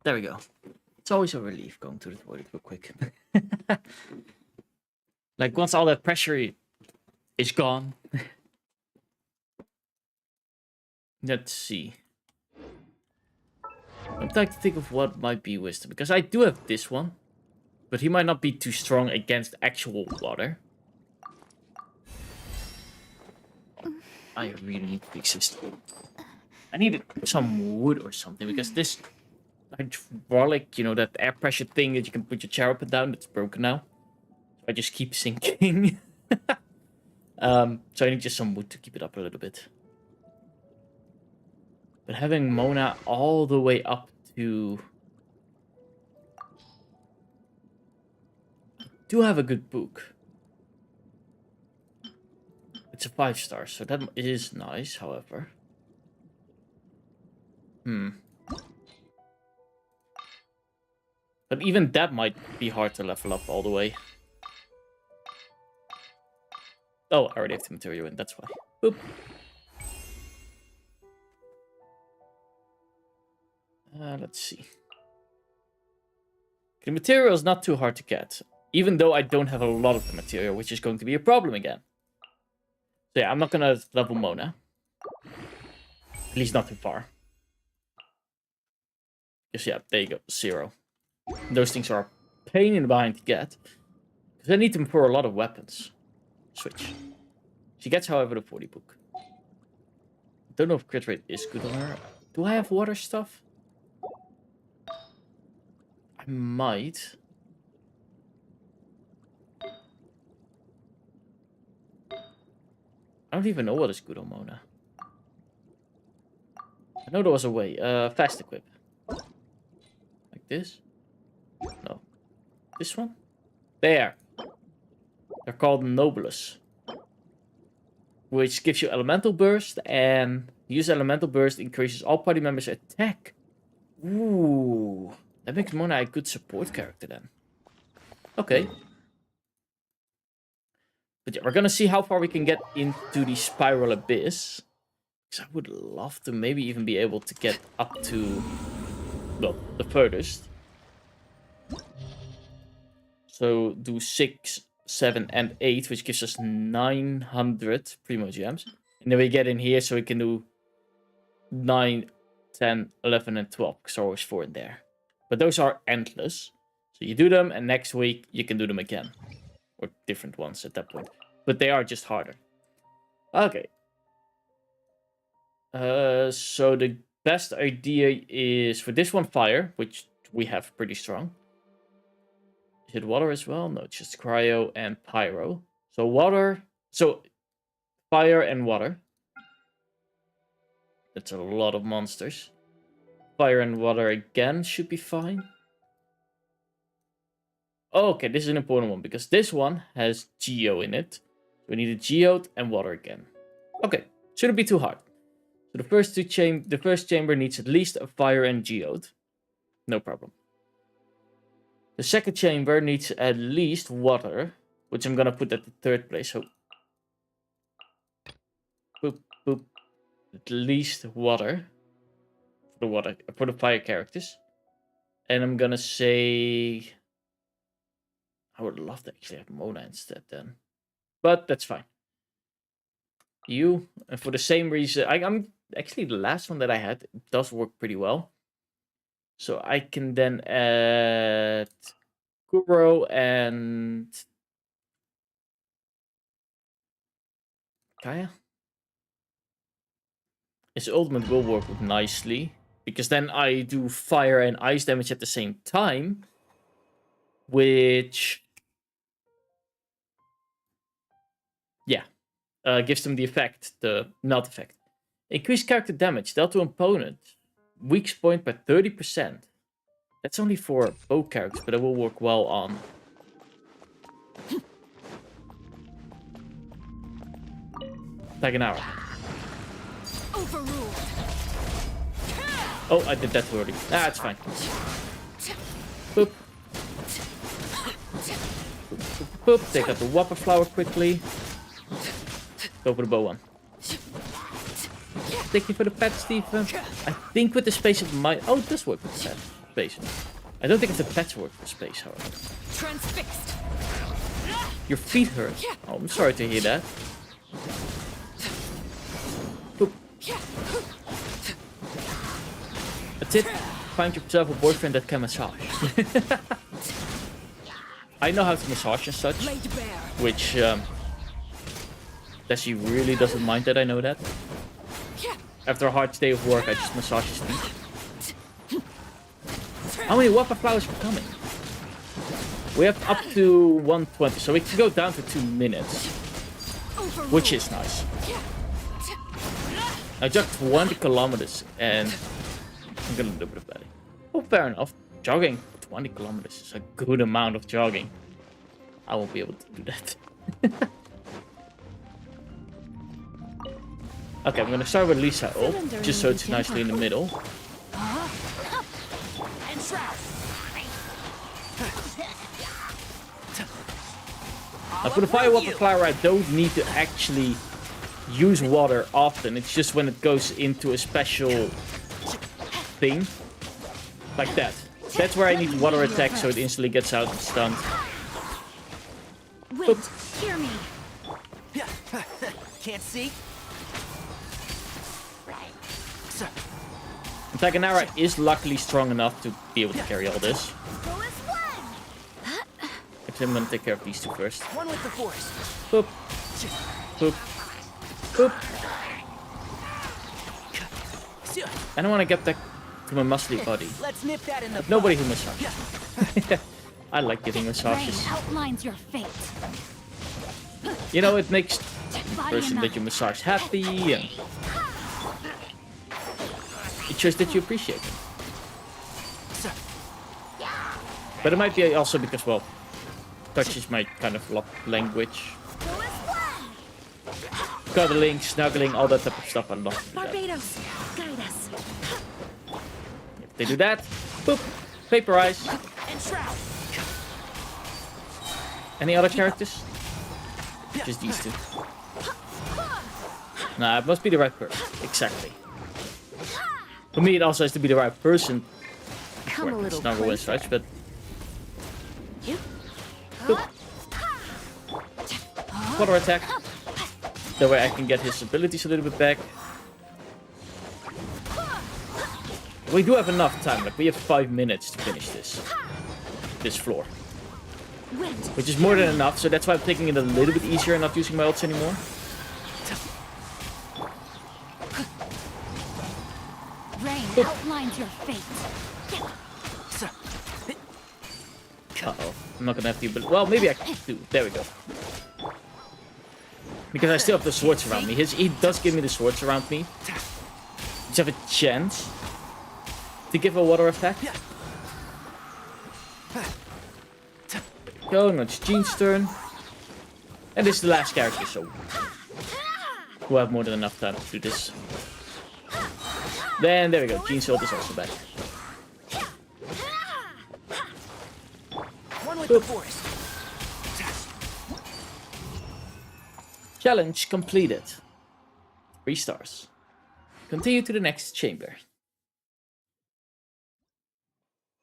There we go. It's always a relief going to the toilet real quick. Like, once all that pressure is gone. Let's see. I'm trying to think of what might be wisdom. Because I do have this one. But he might not be too strong against actual water. I really need to fix this. I need some wood or something. Because this hydraulic, you know, that air pressure thing that you can put your chair up and down, that's broken now. So I just keep sinking. So I need just some wood to keep it up a little bit. But having Mona all the way up to... I do have a good book. It's a 5-star, so that is nice, however. But even that might be hard to level up all the way. Oh, I already have the material in, that's why. Boop. Let's see. The material is not too hard to get. Even though I don't have a lot of the material, which is going to be a problem again. So yeah, I'm not gonna level Mona. At least not too far. Because yeah, there you go, 0. Those things are a pain in the behind to get. Because I need them for a lot of weapons. Switch. She gets, however, the 40 book. Don't know if crit rate is good on her. Do I have water stuff? I might. I don't even know what is good on Mona. I know there was a way. Fast equip. Like this? No. This one? There. They're called Nobles. Which gives you Elemental Burst, and use Elemental Burst increases all party members' attack. Ooh. That makes Mona a good support character then. Okay. But yeah, we're gonna see how far we can get into the Spiral Abyss. Because I would love to maybe even be able to get up to, well, the furthest. So do 6, 7, and 8, which gives us 900 Primo Gems. And then we get in here so we can do 9, 10, 11, and 12. Because there are always 4 in there. But those are endless. So you do them, and next week you can do them again. Or different ones at that point. But they are just harder. Okay. So the best idea is for this one fire, which we have pretty strong. Is it water as well? No, it's just cryo and pyro. So water. So fire and water. That's a lot of monsters. Fire and water again should be fine. Okay, this is an important one because this one has Geo in it. So we need a Geode and water again. Okay, shouldn't be too hard. So the first chamber needs at least a fire and Geode. No problem. The second chamber needs at least water, which I'm gonna put at the 3rd place. So boop boop. At least water. For the fire characters. And I'm gonna say I would love to actually have Mona instead then. But that's fine. You, and for the same reason, I'm actually the last one that I had. It does work pretty well. So I can then add Kuro and Kaya. His ultimate will work nicely. Because then I do fire and ice damage at the same time. Which... yeah. Gives them the effect. The melt effect. Increase character damage dealt to opponent. Weak point by 30%. That's only for bow characters, but it will work well on... like an hour. Overruled. Oh, I did that too early. Ah, it's fine. Boop. Boop, boop. Take out the Whopper Flower quickly. Go for the bow one. Thank you for the pet, Stephen. I think with the space of my... oh, it does work with the pet. space. I don't think it's a pets work for space, however. Transfixed. Your feet hurt. Oh, I'm sorry to hear that. Boop. A tip, find yourself a boyfriend that can massage. I know how to massage and such, which that she really doesn't mind that I know that. After a hard day of work, I just massage his feet. How many Wappa flowers are coming? We have up to 120, so we can go down to 2 minutes, which is nice. I jogged 20 kilometers and I'm gonna do a bit of that. Oh, fair enough. Jogging 20 kilometers is a good amount of jogging. I won't be able to do that. Okay, I'm gonna start with Lisa ult, just so it's nicely in the middle. Now for the Fire Wappa flower, I don't need to actually use water often. It's just when it goes into a special thing, like that. That's where I need water attack, so it instantly gets out and stunned. Wait, hear me. Can't see? Taganara is luckily strong enough to be able to carry all this. Actually, I'm gonna take care of these two first. One with the force. Boop. Boop. Boop. I don't want to get back to my muscly body. Let's nip that in the Nobody who massages. I like getting massages. outlines your fate. You know, it makes the person that you massage happy, and it shows that you appreciate them. But it might be also because, well, touch is my kind of love language. Cuddling, snuggling, all that type of stuff. I love to do that. Barbados, guide us. If they do that, boop, vaporize. Any other characters? Just these two. Nah, it must be the right person. Exactly. For me, it also has to be the right person before I can snuggle and such, but... Boop. Water attack. That way I can get his abilities a little bit back. We do have enough time, like we have 5 minutes to finish this floor. Which is more than enough, so that's why I'm taking it a little bit easier and not using my ults anymore. Rain outlines your fate. Uh-oh. I'm not gonna have the ability. Well, maybe I can do. There we go. Because I still have the swords around me. He does give me the swords around me. Which have a chance to give a water effect. Go, now it's Jean's turn. And this is the last character, so we'll have more than enough time to do this. Then, there we go. Jean's ult is also back. One with the force. Challenge completed. 3 stars. Continue to the next chamber.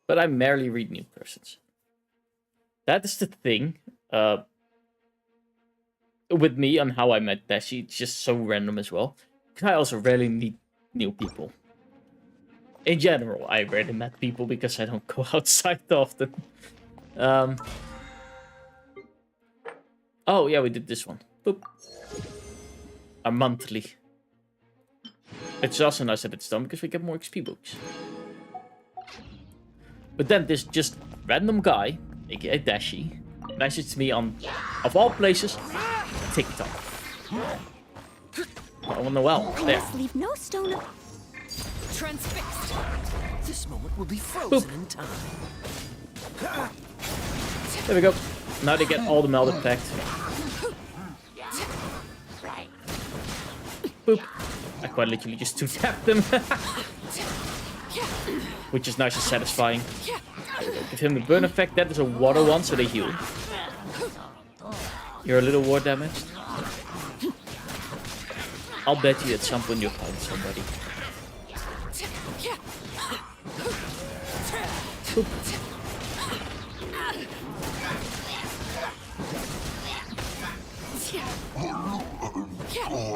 But I merely read new persons. That is the thing with me on how I met Dashi. It's just so random as well. I also rarely meet new people. In general, I rarely met people because I don't go outside often. Oh, yeah, we did this one. Boop. Our monthly. It's also nice that it's done because we get more XP books. But then this just random guy, aka Dashi, messaged me on, of all places, TikTok. I wonder, well, there. Leave no stone. Transfixed. This moment will be frozen in time. There we go. Now they get all the meld effect. Boop. I quite literally just 2-tapped them. Which is nice and satisfying. Give him the burn effect. That is a water one, so they heal. You're a little war damaged. I'll bet you at some point you'll find somebody.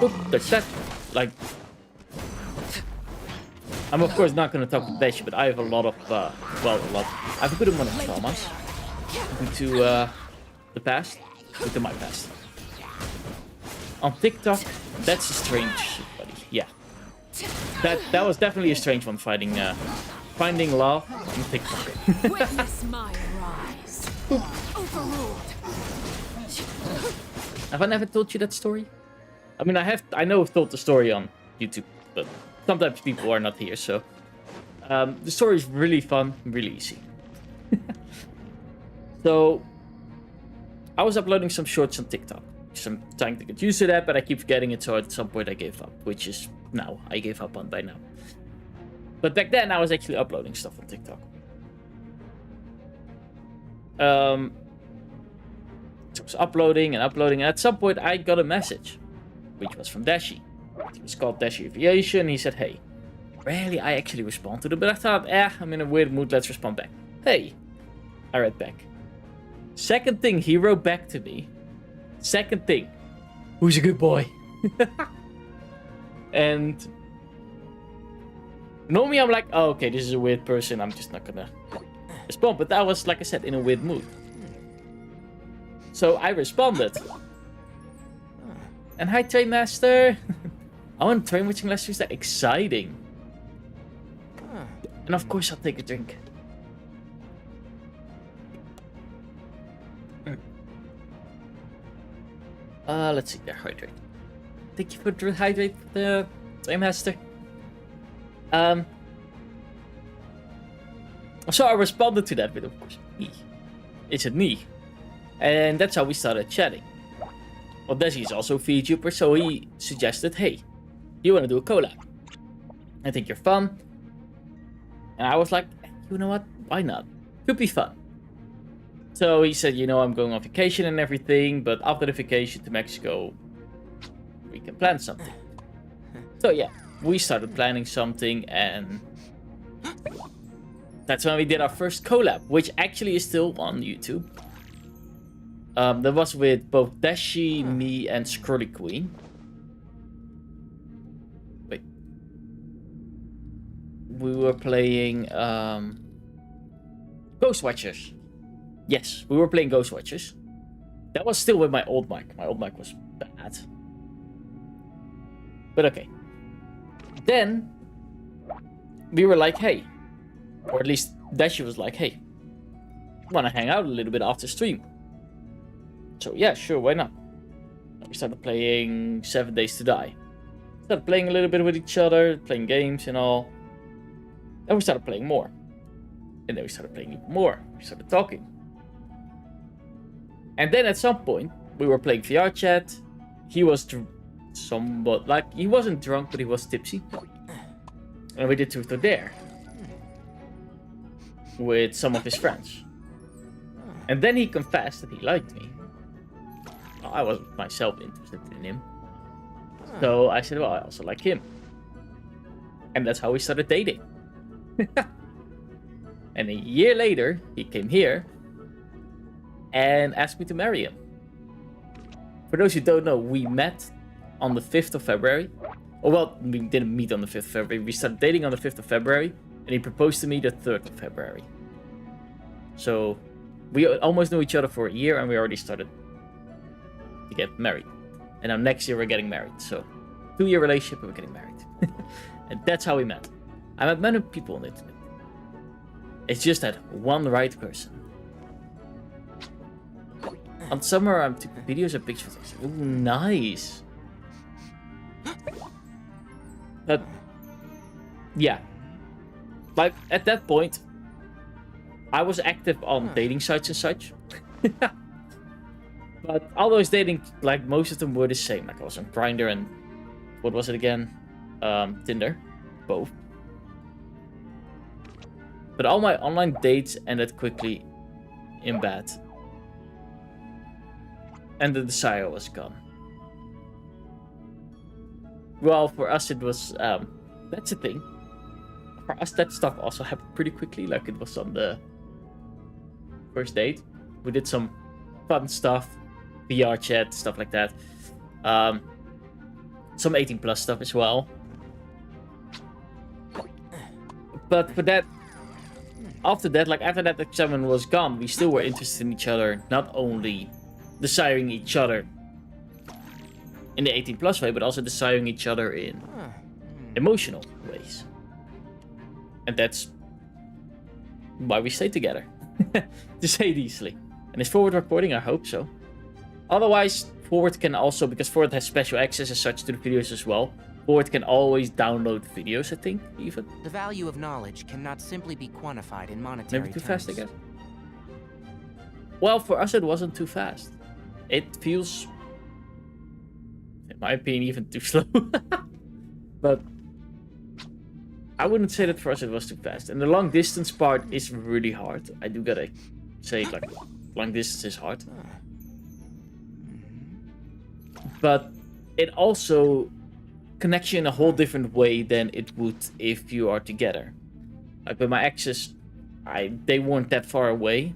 Oop, touch that. Like, I'm of course not going to talk to Dash, but I have a lot of, well, a lot. I have a good amount of traumas due to the past, due to my past. On TikTok, that's a strange buddy. Yeah, that was definitely a strange one. Finding love on TikTok. Witness my rise. Overruled. Have I never told you that story? I mean, I know I've told the story on YouTube, but sometimes people are not here, so the story is really fun, really easy. So I was uploading some shorts on TikTok. I'm trying to get used to that, but I keep forgetting it, so at some point I gave up, which is now. I gave up on by now. But back then, I was actually uploading stuff on TikTok. So I was uploading, and at some point I got a message, which was from Dashi. It was called Dashi Aviation. He said, hey. Rarely I actually respond to them, but I thought, I'm in a weird mood, let's respond back. Hey. I read back. Second thing he wrote back to me. Second thing. Who's a good boy? And normally I'm like, oh, okay, this is a weird person. I'm just not gonna respond. But I was, like I said, in a weird mood. So I responded. And hi, Train Master. I want train watching lessons. That exciting. And of course, I'll take a drink. Let's see there. Hydrate. Thank you for the hydrate, the Train Master. So I responded to that with, of course, me. Is it me? And that's how we started chatting. Well, Desi is also a VTuber, so he suggested, hey, you want to do a collab? I think you're fun. And I was like, you know what? Why not? Could be fun. So he said, I'm going on vacation and everything, but after the vacation to Mexico, we can plan something. So yeah, we started planning something, and that's when we did our first collab, which actually is still on YouTube. That was with both Dashi, me, and Scrolly Queen. Wait. We were playing Ghost Watchers. Yes, we were playing Ghost Watchers. That was still with my old mic. My old mic was bad. But okay. Then we were like, hey. Or at least Dashi was like, hey. Wanna hang out a little bit after stream? So yeah, sure, why not? We started playing 7 Days to Die. Started playing a little bit with each other, playing games and all. Then we started playing more. And then we started playing even more. We started talking. And then at some point, we were playing VR chat. He was somewhat, like, he wasn't drunk, but he was tipsy. And we did Truth or Dare. With some of his friends. And then he confessed that he liked me. I wasn't myself interested in him. So I said, well, I also like him. And that's how we started dating. And a year later, he came here and asked me to marry him. For those who don't know, we met on the 5th of February. Oh, well, we didn't meet on the 5th of February. We started dating on the 5th of February. And he proposed to me the 3rd of February. So we almost knew each other for a year, and we already started to get married. And now next year we're getting married. So 2-year relationship and we're getting married. And that's how we met. I met many people on the internet. It's just that one right person. On summer I'm taking videos and pictures. I said, ooh, nice. But yeah. Like at that point I was active on dating sites and such. But all those dating, like most of them were the same. Like I was on Grindr and what was it again? Tinder. Both. But all my online dates ended quickly in bed. And the desire was gone. Well, for us it was, that's the thing. For us that stuff also happened pretty quickly, like it was on the first date. We did some fun stuff, VR chat, stuff like that. some 18 plus stuff as well. But for that, after that, like after that examen was gone, we still were interested in each other, not only desiring each other in the 18 plus way, but also desiring each other in emotional ways. And that's why we stay together, to say it easily. And is Forward recording? I hope so. Otherwise, Forward can also, because Forward has special access as such to the videos as well, Forward can always download videos, I think, even. The value of knowledge cannot simply be quantified in monetary Maybe too terms. fast, I guess. Well, for us it wasn't too fast. It feels, in my opinion, even too slow. But I wouldn't say that for us it was too fast. And the long distance part is really hard. I do gotta say, like, long distance is hard. But it also connects you in a whole different way than it would if you are together. Like with my exes, they weren't that far away.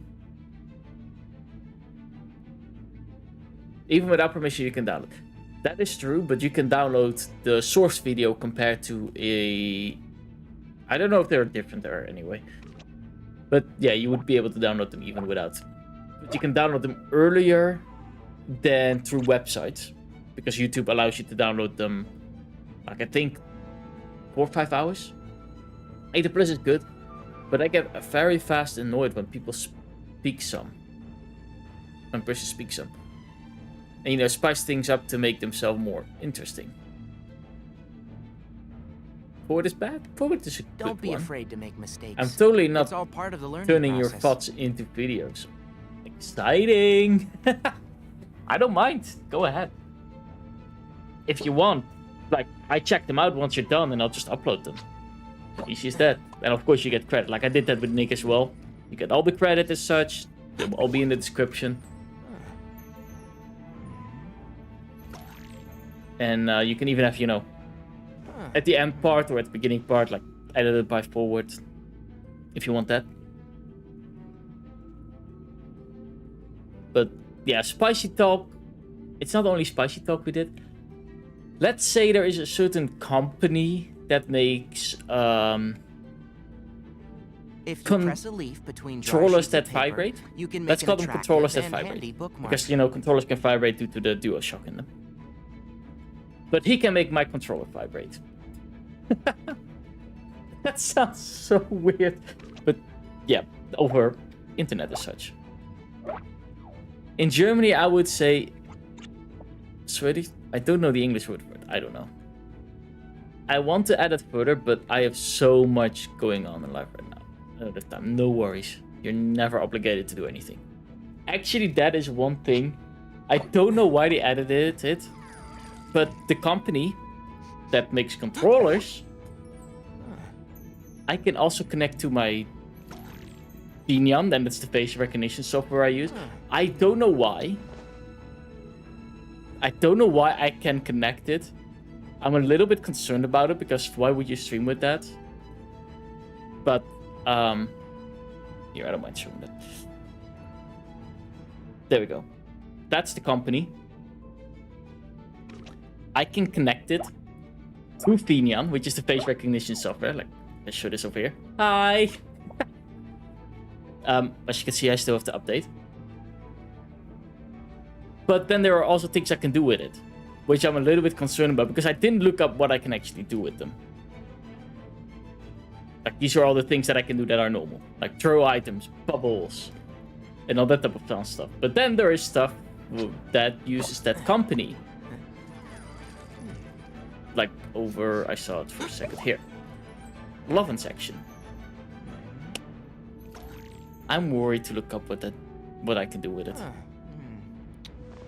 Even without permission, you can download. That is true, but you can download the source video compared to a... I don't know if they're different there anyway. But yeah, you would be able to download them even without. But you can download them earlier than through websites. Because YouTube allows you to download them, like I think, 4 or 5 hours. 18 plus is good, but I get very fast annoyed when people speak some. When persons speak some. And, you know, spice things up to make themselves more interesting. Forward is bad? Forward is a good Don't be one. afraid to make mistakes. I'm totally not It's all part of the learning turning your process. thoughts into videos. Exciting! I don't mind. Go ahead. If you want, like, I check them out once you're done and I'll just upload them. Easy as that. And of course you get credit. Like I did that with Nick as well. You get all the credit as such. They will all be in the description. And you can even have, you know, at the end part or at the beginning part, like, edited by Forward. If you want that. But, yeah, spicy talk. It's not only spicy talk we did. Let's say there is a certain company that makes If you press a leaf between dry controllers sheets of that paper, vibrate. you can Let's make call an them controllers that attractive and handy vibrate. bookmark. Because, you know, controllers can vibrate due to the DualShock in them. But he can make my controller vibrate. That sounds so weird. But, yeah, over internet as such. In Germany, I would say... Swedish? I don't know the English word for it. I don't know. I want to add it further, but I have so much going on in life right now. I don't have time. No worries. You're never obligated to do anything. Actually, that is one thing. I don't know why they added it, but the company that makes controllers, I can also connect to my Pinyan, and that's the face recognition software I use. I don't know why. I don't know why I can connect it. I'm a little bit concerned about it because why would you stream with that? But, here, I don't mind showing that. There we go. That's the company. I can connect it to Femboy, which is the face recognition software. Like, let's show this over here. Hi! As you can see, I still have to update. But then there are also things I can do with it, which I'm a little bit concerned about because I didn't look up what I can actually do with them. Like, these are all the things that I can do that are normal. Like throw items, bubbles, and all that type of fun stuff. But then there is stuff that uses that company. Like over, I saw it for a second here. Lovin' section. I'm worried to look up what I can do with it.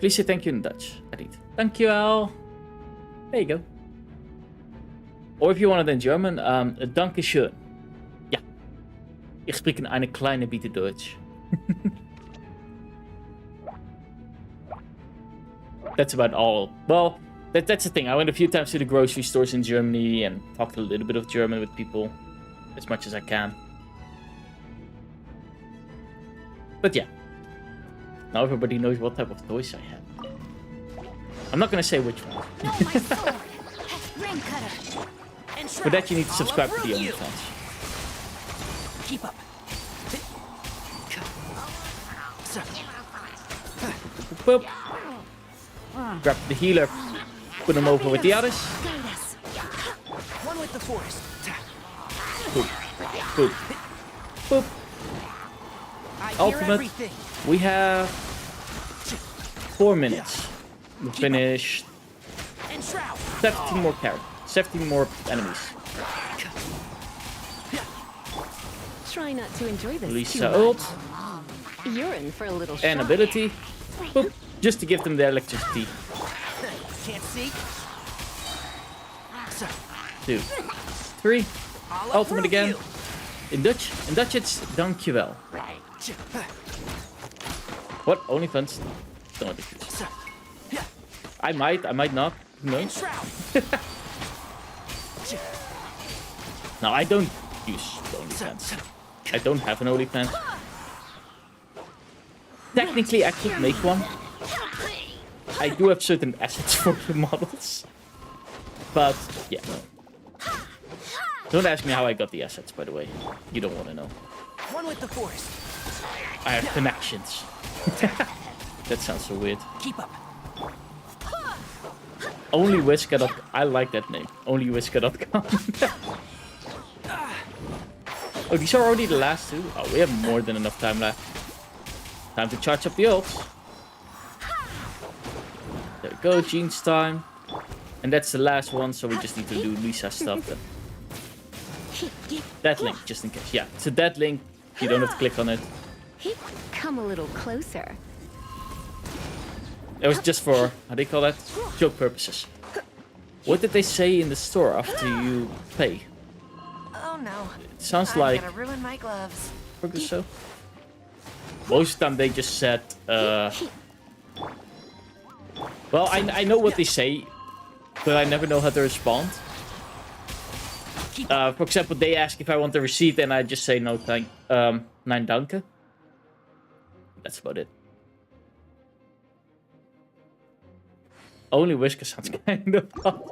Please say thank you in Dutch. Edit. Dankjewel. There you go. Or if you want it in German, Dankeschön. Ja. Ich spreche eine kleine Bitte Deutsch. That's about all. Well, that's the thing. I went a few times to the grocery stores in Germany and talked a little bit of German with people. As much as I can. But yeah. Now everybody knows what type of toys I have. I'm not gonna say which one. Rain cutter. And For that, you need to subscribe to the OnlyFans. Keep up. Boop. Grab the healer. Put him over with the others. One with the forest. Boop. Boop. Boop. Ultimate. We have 4 minutes. We finished 17 more characters. 17 more enemies. Try not to enjoy this. Lisa ult. You're in for a little And shock. ability. Boop. Just to give them the electricity. Can't see. 2, 3. Ultimate again. In Dutch it's dankjewel. What? OnlyFans? Don't use. I might not. Who knows? No, I don't use the OnlyFans. I don't have an OnlyFans. Technically, I could make one. I do have certain assets for the models. But, yeah, no. Don't ask me how I got the assets, by the way. You don't want to know. One with the forest. I have connections. That sounds so weird. Keep up. Only Wisca. I like that name. Only Wisca.com. Oh, these are already the last two? Oh, we have more than enough time left. Time to charge up the ults. There we go, Jean's time. And that's the last one, so we just need to do Lisa's stuff then. That link, just in case. Yeah, so that link, you don't have to click on it. Come a little closer. It was just for, how do you call that? Joke purposes. What did they say in the store after you pay? Oh no. It sounds like... I'm gonna ruin my gloves. Focus so. Most of the time they just said, well, I know what they say, but I never know how to respond. For example, they ask if I want the receipt, and I just say no, thank, nein danke. That's about it. Only Wisca sounds kind of hot.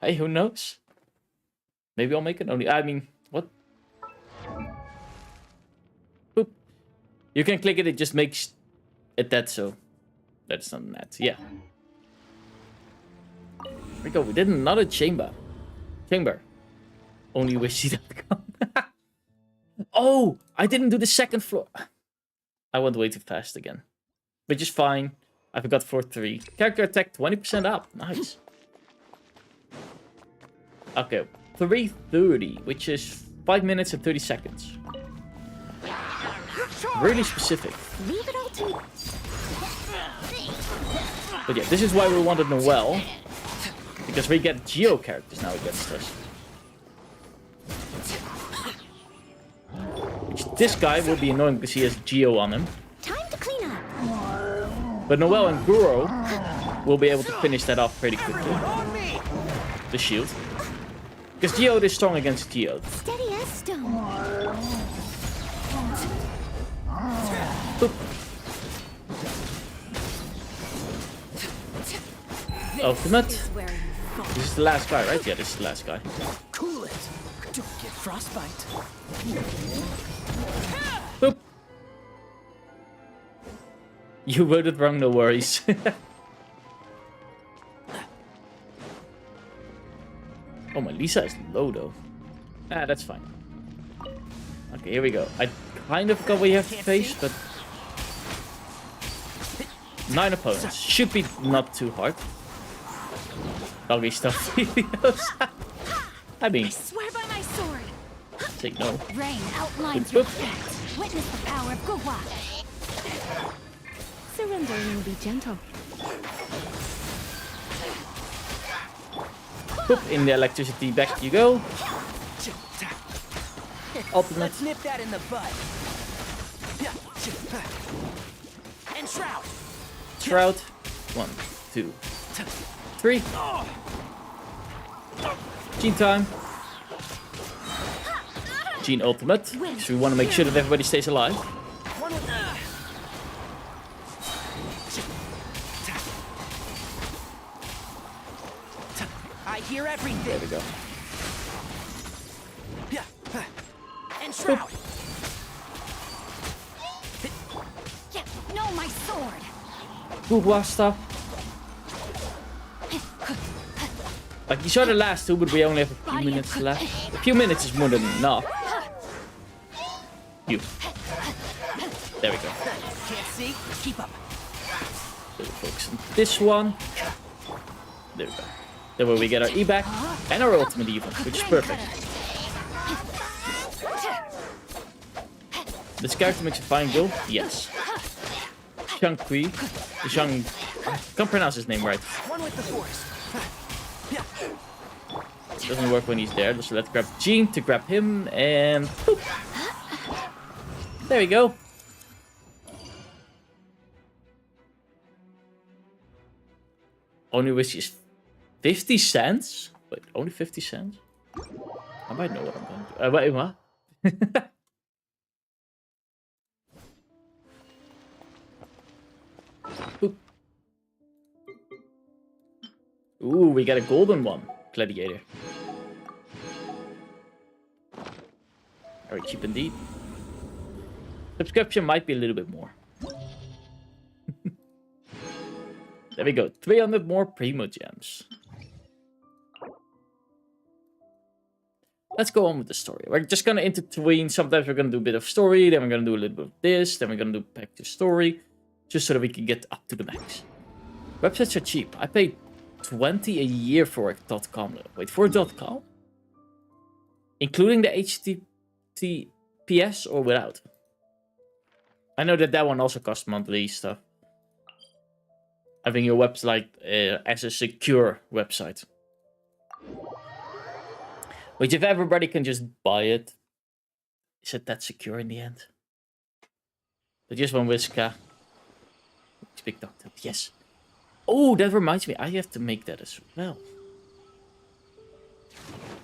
Hey, who knows? Maybe I'll make it only. I mean, what? Boop. You can click it, it just makes it that, so that's not that. Yeah. Here we go. We did another chamber. Only Wishy.com. Oh, I didn't do the second floor. I went way too fast again. Which is fine. I forgot floor 3. Character attack 20% up. Nice. Okay. 3:30, which is 5 minutes and 30 seconds. Really specific. Leave it all to me. But yeah, this is why we wanted Noelle. Because we get Geo characters now against us. Which this guy will be annoying because he has Geo on him. Time to clean up. But Noelle and Guro will be able to finish that off pretty quickly. The shield. Because Geode is strong against Geode. Steady as stone. Boop. Ultimate. This is the last guy, right? Yeah, this is the last guy. Cool it. Don't get frostbite. Boop. You voted wrong, no worries. Oh, my Lisa is low though. Ah, that's fine. Okay, here we go. I kind of forgot what you have to face, but 9 opponents. Should be not too hard. Doggy stuff videos. I mean, I swear by my sword. say no. Rain outlines Boop, your boop. effect. Witness the power of Gowa. Surrender and be gentle. Boop, in the electricity, back you go. Ultimate. Let's nip that in the bud. And shroud. Shroud. 1, 2, 3. Gene time. Gene ultimate. So we want to make sure that everybody stays alive. I hear everything. There we go. And shroud. Yeah, no, my sword. Good Wasta. Like, you saw the last two, but we only have a few minutes left. A few minutes is more than enough. You. There we go. Can't see. Keep up. So we focus on this one. There we go. That way we get our E back and our ultimate even, which is perfect. This character makes a fine build? Yes. Shang-Kui. I can't pronounce his name right. One with the force. Doesn't work when he's there, so let's grab Jean to grab him, and boop. There we go. Only which is 50 cents? Wait, only 50 cents? I might know what I'm going to do. Wait, what? Boop. Ooh, we got a golden one. Gladiator. Very cheap indeed. Subscription might be a little bit more. There we go. 300 more Primo Gems. Let's go on with the story. We're just going to intertwine. Sometimes we're going to do a bit of story. Then we're going to do a little bit of this. Then we're going to do back to story. Just so that we can get up to the max. Websites are cheap. I paid 20 a year for a .com. Wait, for a .com? Including the HTTPS or without? I know that one also costs monthly stuff. Having your website as a secure website. Which if everybody can just buy it, is it that secure in the end? But just one Wisca. Big Doctor, yes. Oh, that reminds me, I have to make that as well.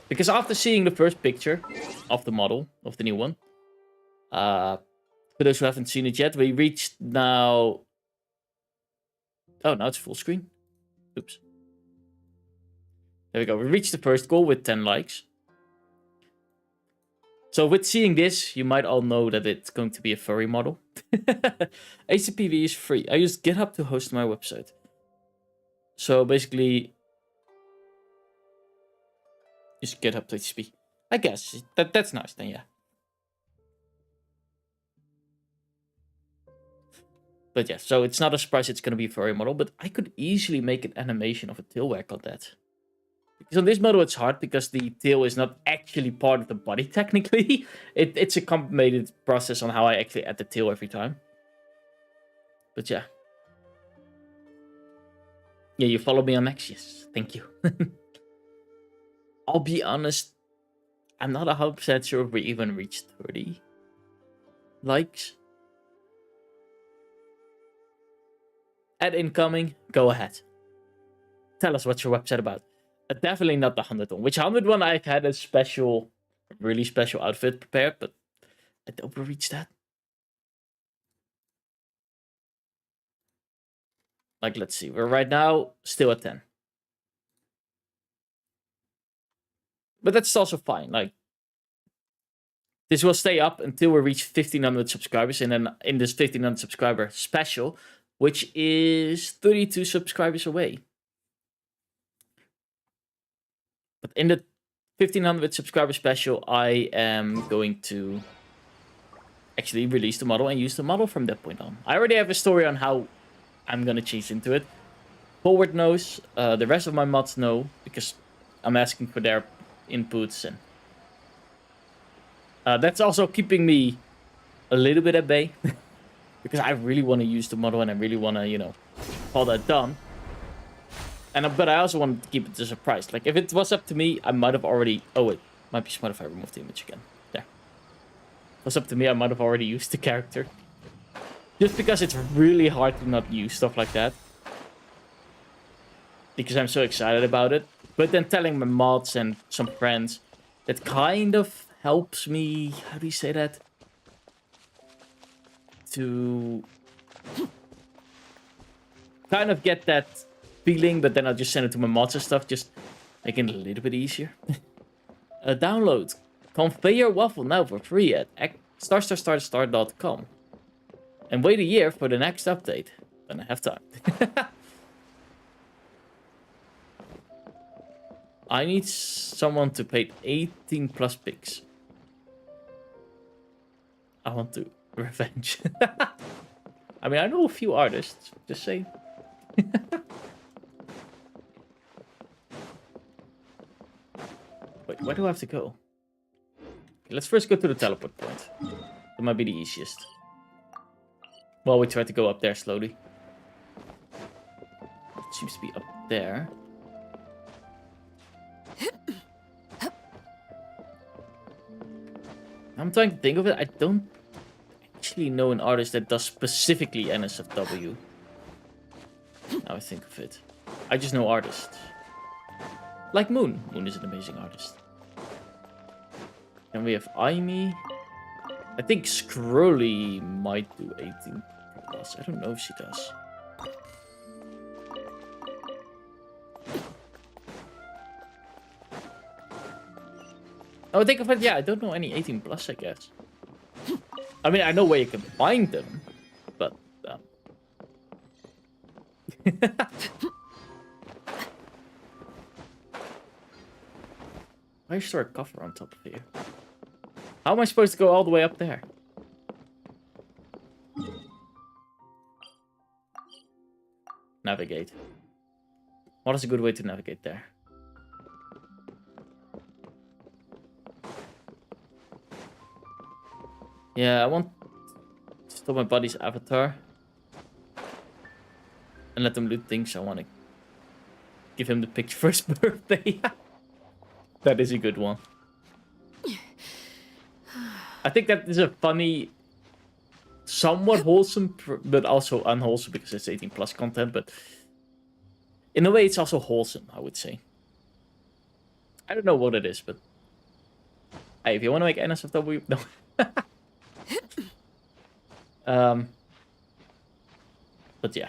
Because after seeing the first picture of the model, of the new one, for those who haven't seen it yet, we reached now... Oh, now it's full screen. Oops. There we go. We reached the first goal with 10 likes. So with seeing this, you might all know that it's going to be a furry model. HTTPV is free. I use GitHub to host my website. So basically, just GitHub to HTTP. I guess that's nice then, yeah. But yeah, so it's not a surprise it's going to be a furry model, but I could easily make an animation of a tail wag on that. Because on this model it's hard because the tail is not actually part of the body technically. It's a complicated process on how I actually add the tail every time. But yeah. Yeah, you follow me on X? Yes, thank you. I'll be honest, I'm not 100% sure if we even reached 30 likes. Add incoming, go ahead. Tell us what's your website about. Definitely not the 100 one. Which 100 one I've had a special, really special outfit prepared, but I don't reach that. Like, let's see. We're right now still at 10. But that's also fine. Like, this will stay up until we reach 1,500 subscribers. And then in this 1,500 subscriber special, which is 32 subscribers away. But in the 1,500 subscriber special, I am going to actually release the model and use the model from that point on. I already have a story on how I'm going to change into it. Forward knows, the rest of my mods know, because I'm asking for their inputs. And that's also keeping me a little bit at bay. Because I really want to use the model and I really want to, you know, call that done. But I also want to keep it as a surprise. Like, if it was up to me, I might have already... Oh, wait. Might be smart if I remove the image again. There. If it was up to me, I might have already used the character. Just because it's really hard to not use stuff like that. Because I'm so excited about it. But then telling my mods and some friends, that kind of helps me... How do you say that? To... kind of get that... feeling, but then I'll just send it to my mods and stuff. Just Making it a little bit easier. Download Conveyor Waffle now for free at star.com. And wait a year for the next update. When I have time. I need someone to paint 18 plus pics. I want to revenge. I mean, I know a few artists. Just saying. Wait, where do I have to go? Okay, let's first go to the teleport point. That might be the easiest. Well, we try to go up there slowly. It seems to be up there. I'm trying to think of it. I don't actually know an artist that does specifically NSFW. Now I think of it. I just know artists. Like Moon. Moon is an amazing artist. And we have Aimee. I think Scrolly might do 18 plus. I don't know if she does. Oh, think of it. Yeah, I don't know any 18 plus, I guess. I mean, I know where you can find them, but why is there a cover on top of here? How am I supposed to go all the way up there? Navigate. What is a good way to navigate there? Yeah, I want to stop my buddy's avatar. And let them loot things. I want to give him the picture for his birthday. That is a good one. I think that is a funny, somewhat wholesome, but also unwholesome because it's 18 plus content. But in a way, it's also wholesome, I would say. I don't know what it is, but hey, if you want to make NSFW, no. But yeah.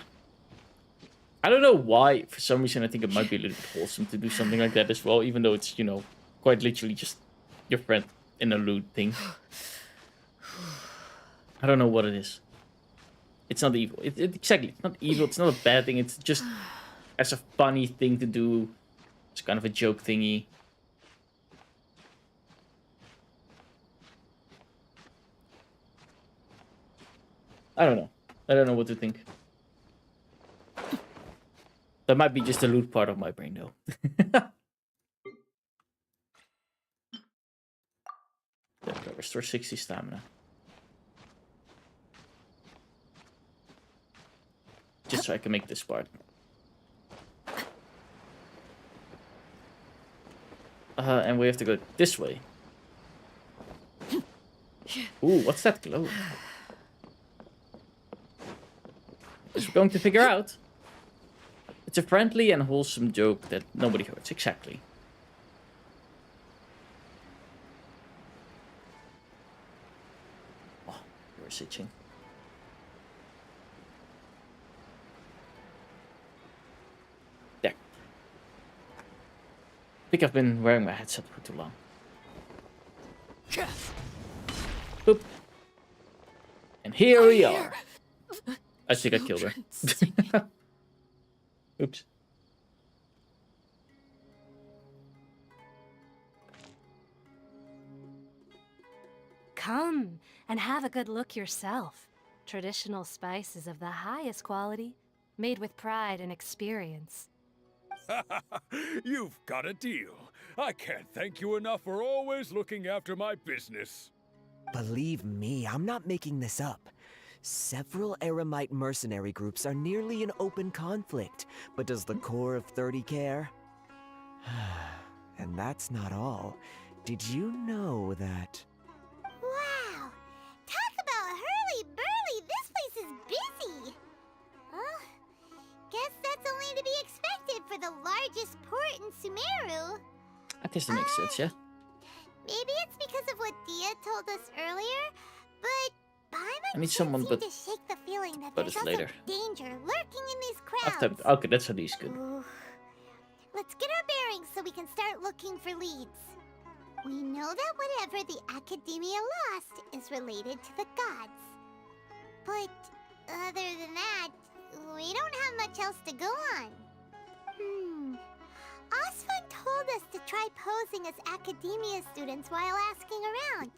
I don't know why, for some reason I think it might be a little bit wholesome to do something like that as well, even though it's, you know, quite literally just your friend in a loot thing. I don't know what it is. It's not evil. Exactly, it's not evil, it's not a bad thing, it's just as a funny thing to do. It's kind of a joke thingy. I don't know. I don't know what to think. That might be just the loot part of my brain, though. Restore 60 stamina. Just so I can make this part. And we have to go this way. Ooh, what's that glow? Is we're going to figure out. It's a friendly and wholesome joke that nobody hurts. Exactly. Oh, you're itching. There. I think I've been wearing my headset for too long. Boop. And here we are. I think I killed her. Oops. Come and have a good look yourself. Traditional spices of the highest quality, made with pride and experience. You've got a deal. I can't thank you enough for always looking after my business. Believe me, I'm not making this up. Several Eremite mercenary groups are nearly in open conflict, but does the core of 30 care? And that's not all. Did you know that... Wow! Talk about hurly-burly! This place is busy! Well, guess that's only to be expected for the largest port in Sumeru. I guess that makes sense, yeah? Maybe it's because of what Dia told us earlier, but... I need someone, but to shake the feeling that there's also later. Danger lurking in these crowds. Okay, that's at least good. Ooh. let's get our bearings so we can start looking for leads. We know that whatever the Academia lost is related to the gods. But other than that, we don't have much else to go on. Osfun told us to try posing as Academia students while asking around.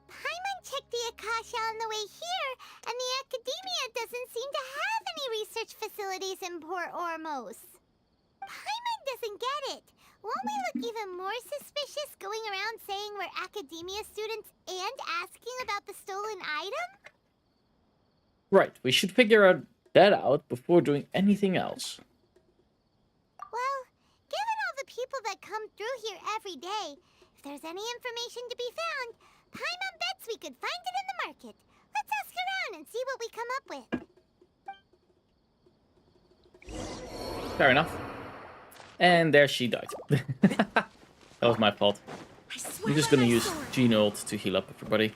Paimon checked the Akasha on the way here, and the Academia doesn't seem to have any research facilities in Port Ormos. Paimon doesn't get it. Won't we look even more suspicious going around saying we're Academia students and asking about the stolen item? Right, we should figure that out before doing anything else. Well, given all the people that come through here every day, if there's any information to be found, Paimon bets we could find it in the market. Let's ask around and see what we come up with. Fair enough. And there she died. That was my fault. I'm just gonna use G-Ult to heal up everybody.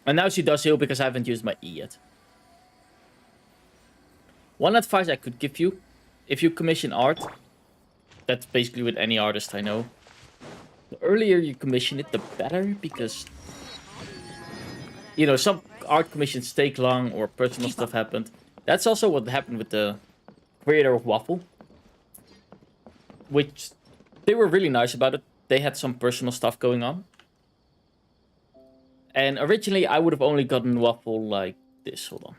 And now she does heal because I haven't used my E yet. One advice I could give you, if you commission art, that's basically with any artist I know, the earlier you commission it, the better, because, you know, some art commissions take long or personal stuff happened. That's also what happened with the creator of Waffle, which they were really nice about it. They had some personal stuff going on. And originally I would have only gotten Waffle like this. Hold on.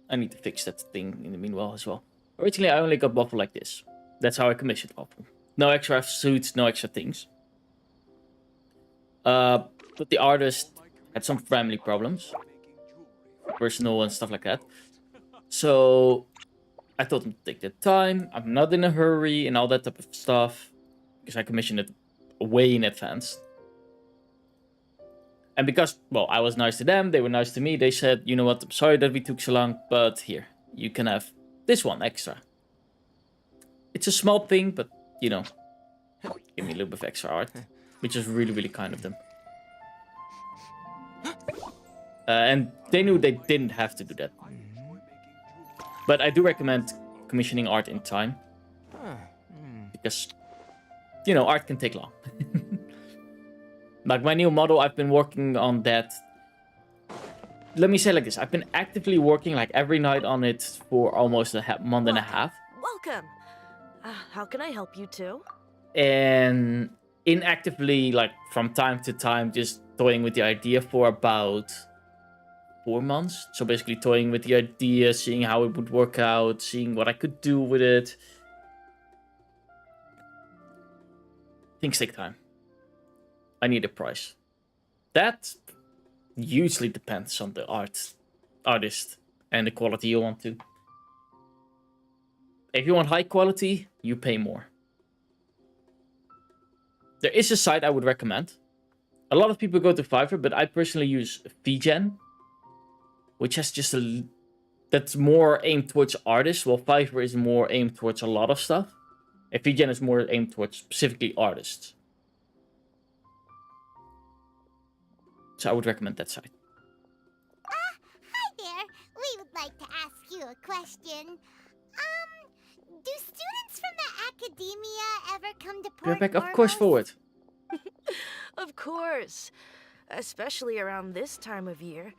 I need to fix that thing in the meanwhile as well. Originally I only got Waffle like this. That's how I commissioned Waffle. No extra suits, no extra things. But the artist had some family problems. Personal and stuff like that. So I told him to take the time. I'm not in a hurry and all that type of stuff. Because I commissioned it way in advance. And because, well, I was nice to them, they were nice to me, they said, you know what, I'm sorry that we took so long, but here, you can have this one extra. It's a small thing, but, you know, give me a little bit of extra art. Which is really, really kind of them. And they knew they didn't have to do that. But I do recommend commissioning art in time. Because, you know, art can take long. Like my new model, I've been working on that. Let me say like this. I've been actively working like every night on it for almost a month and a half. Welcome. How can I help you too? And inactively, like from time to time, just toying with the idea for about 4 months. So basically toying with the idea, seeing how it would work out, seeing what I could do with it. Things take time. I need a price. That usually depends on the artist and the quality you want to. If you want high quality, you pay more. There is a site I would recommend. A lot of people go to Fiverr, but I personally use VGen, which has just that's more aimed towards artists, while Fiverr is more aimed towards a lot of stuff. And VGen is more aimed towards specifically artists. So I would recommend that site. Hi there. We would like to ask you a question. Do students from the Academia ever come to Port Back, of course, forward. Of course. Especially around this time of year.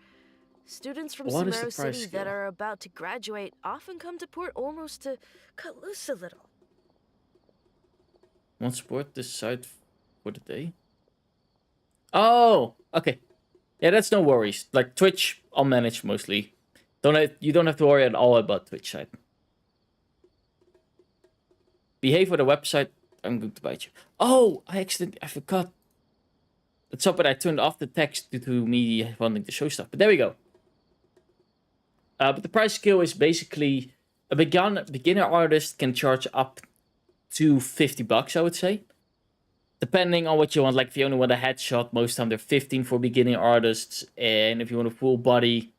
Students from What is the Sumeru price City scale? that are about to graduate often come to Port almost to cut loose a little. Want support this site for the day? Oh, okay. Yeah, that's no worries. Like Twitch, I'll manage mostly. You don't have to worry at all about Twitch site. Behave for the website. I'm going to bite you. Oh, I forgot. It's up, but I turned off the text due to me wanting to show stuff. But there we go. But the price scale is basically a beginner artist can charge up to $50, I would say. Depending on what you want. Like if you only want a headshot, most time they're 15 for beginning artists. And if you want a full body,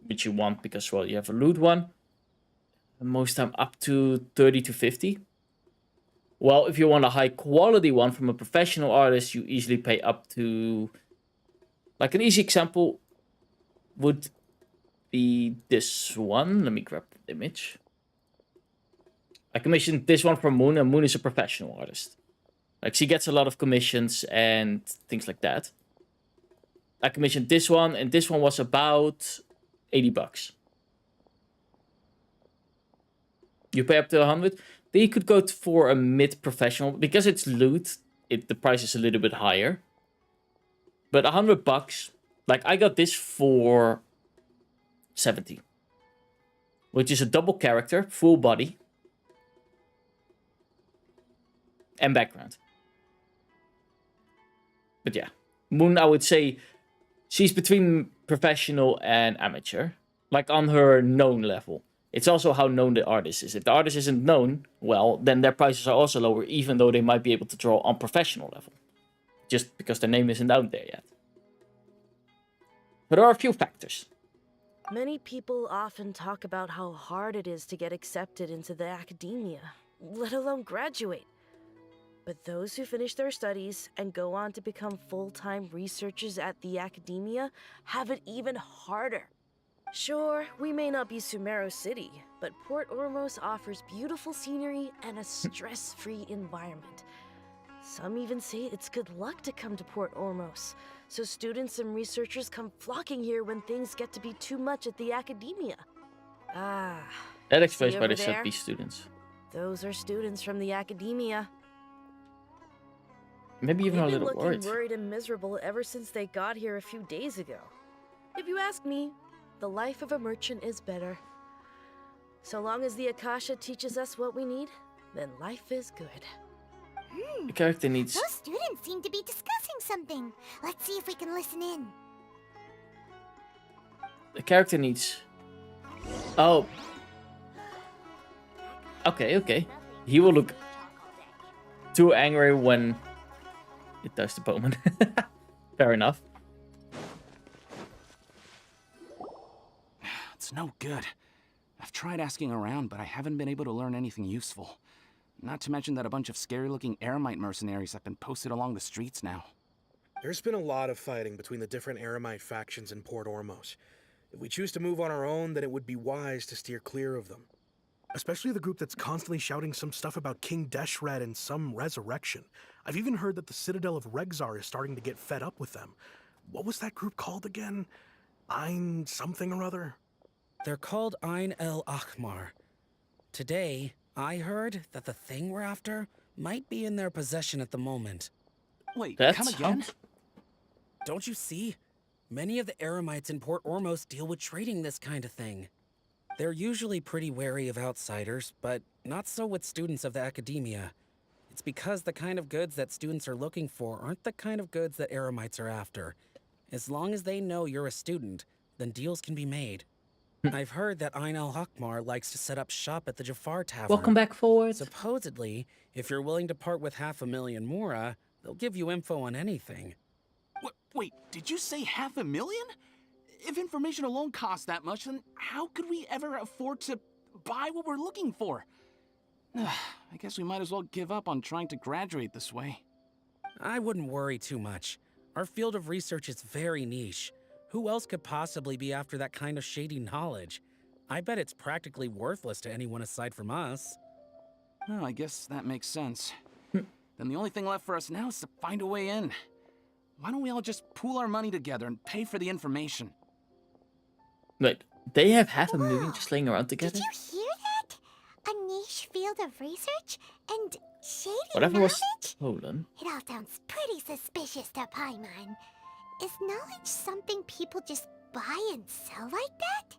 which you want because, well, you have a loot one, most time up to 30 to 50. Well, if you want a high quality one from a professional artist, you easily pay up to, like an easy example would be this one. Let me grab the image. I commissioned this one from Moon, and Moon is a professional artist. Like, she gets a lot of commissions and things like that. I commissioned this one, and this one was about 80 bucks. You pay up to 100. Then you could go for a mid-professional. Because it's loot, the price is a little bit higher. But 100 bucks. Like, I got this for 70. Which is a double character, full body. And background. But yeah. Moon, I would say, she's between professional and amateur. Like, on her known level. It's also how known the artist is. If the artist isn't known, well, then their prices are also lower, even though they might be able to draw on professional level. Just because their name isn't out there yet. But there are a few factors. Many people often talk about how hard it is to get accepted into the academia, let alone graduate. But those who finish their studies and go on to become full-time researchers at the academia have it even harder. Sure, we may not be Sumeru City, but Port Ormos offers beautiful scenery and a stress-free environment. Some even say it's good luck to come to Port Ormos, so students and researchers come flocking here when things get to be too much at the academia. Ah. That explains why they said be students. Those are students from the academia. Maybe even a little worried. worried. They've been worried and miserable ever since they got here a few days ago. If you ask me, the life of a merchant is better. So long as the Akasha teaches us what we need, then life is good. The character needs... Those students seem to be discussing something. Let's see if we can listen in. The character needs... Oh. Okay. He will look too angry when it does the Bowman. Fair enough. It's no good. I've tried asking around, but I haven't been able to learn anything useful. Not to mention that a bunch of scary-looking Eremite mercenaries have been posted along the streets now. There's been a lot of fighting between the different Eremite factions in Port Ormos. If we choose to move on our own, then it would be wise to steer clear of them. Especially the group that's constantly shouting some stuff about King Deshret and some resurrection. I've even heard that the Citadel of Regzar is starting to get fed up with them. What was that group called again? Ein something or other? They're called Ein El Akhmar. Today, I heard that the thing we're after might be in their possession at the moment. Wait, That's come again? Don't you see? Many of the Eremites in Port Ormos deal with trading this kind of thing. They're usually pretty wary of outsiders, but not so with students of the academia. It's because the kind of goods that students are looking for aren't the kind of goods that Eremites are after. As long as they know you're a student, then deals can be made. I've heard that Ein El Hakmar likes to set up shop at the Jafar Tavern. Welcome back forward. Supposedly, if you're willing to part with 500,000 Mora, they'll give you info on anything. Wait, did you say 500,000? If information alone costs that much, then how could we ever afford to buy what we're looking for? I guess we might as well give up on trying to graduate this way. I wouldn't worry too much. Our field of research is very niche. Who else could possibly be after that kind of shady knowledge? I bet it's practically worthless to anyone aside from us. Oh, I guess that makes sense. Then the only thing left for us now is to find a way in. Why don't we all just pool our money together and pay for the information? Wait, they have 500,000 just laying around together? Did you hear that? A niche field of research and shady Whatever knowledge? was stolen. It all sounds pretty suspicious to Paimon. Is knowledge something people just buy and sell like that?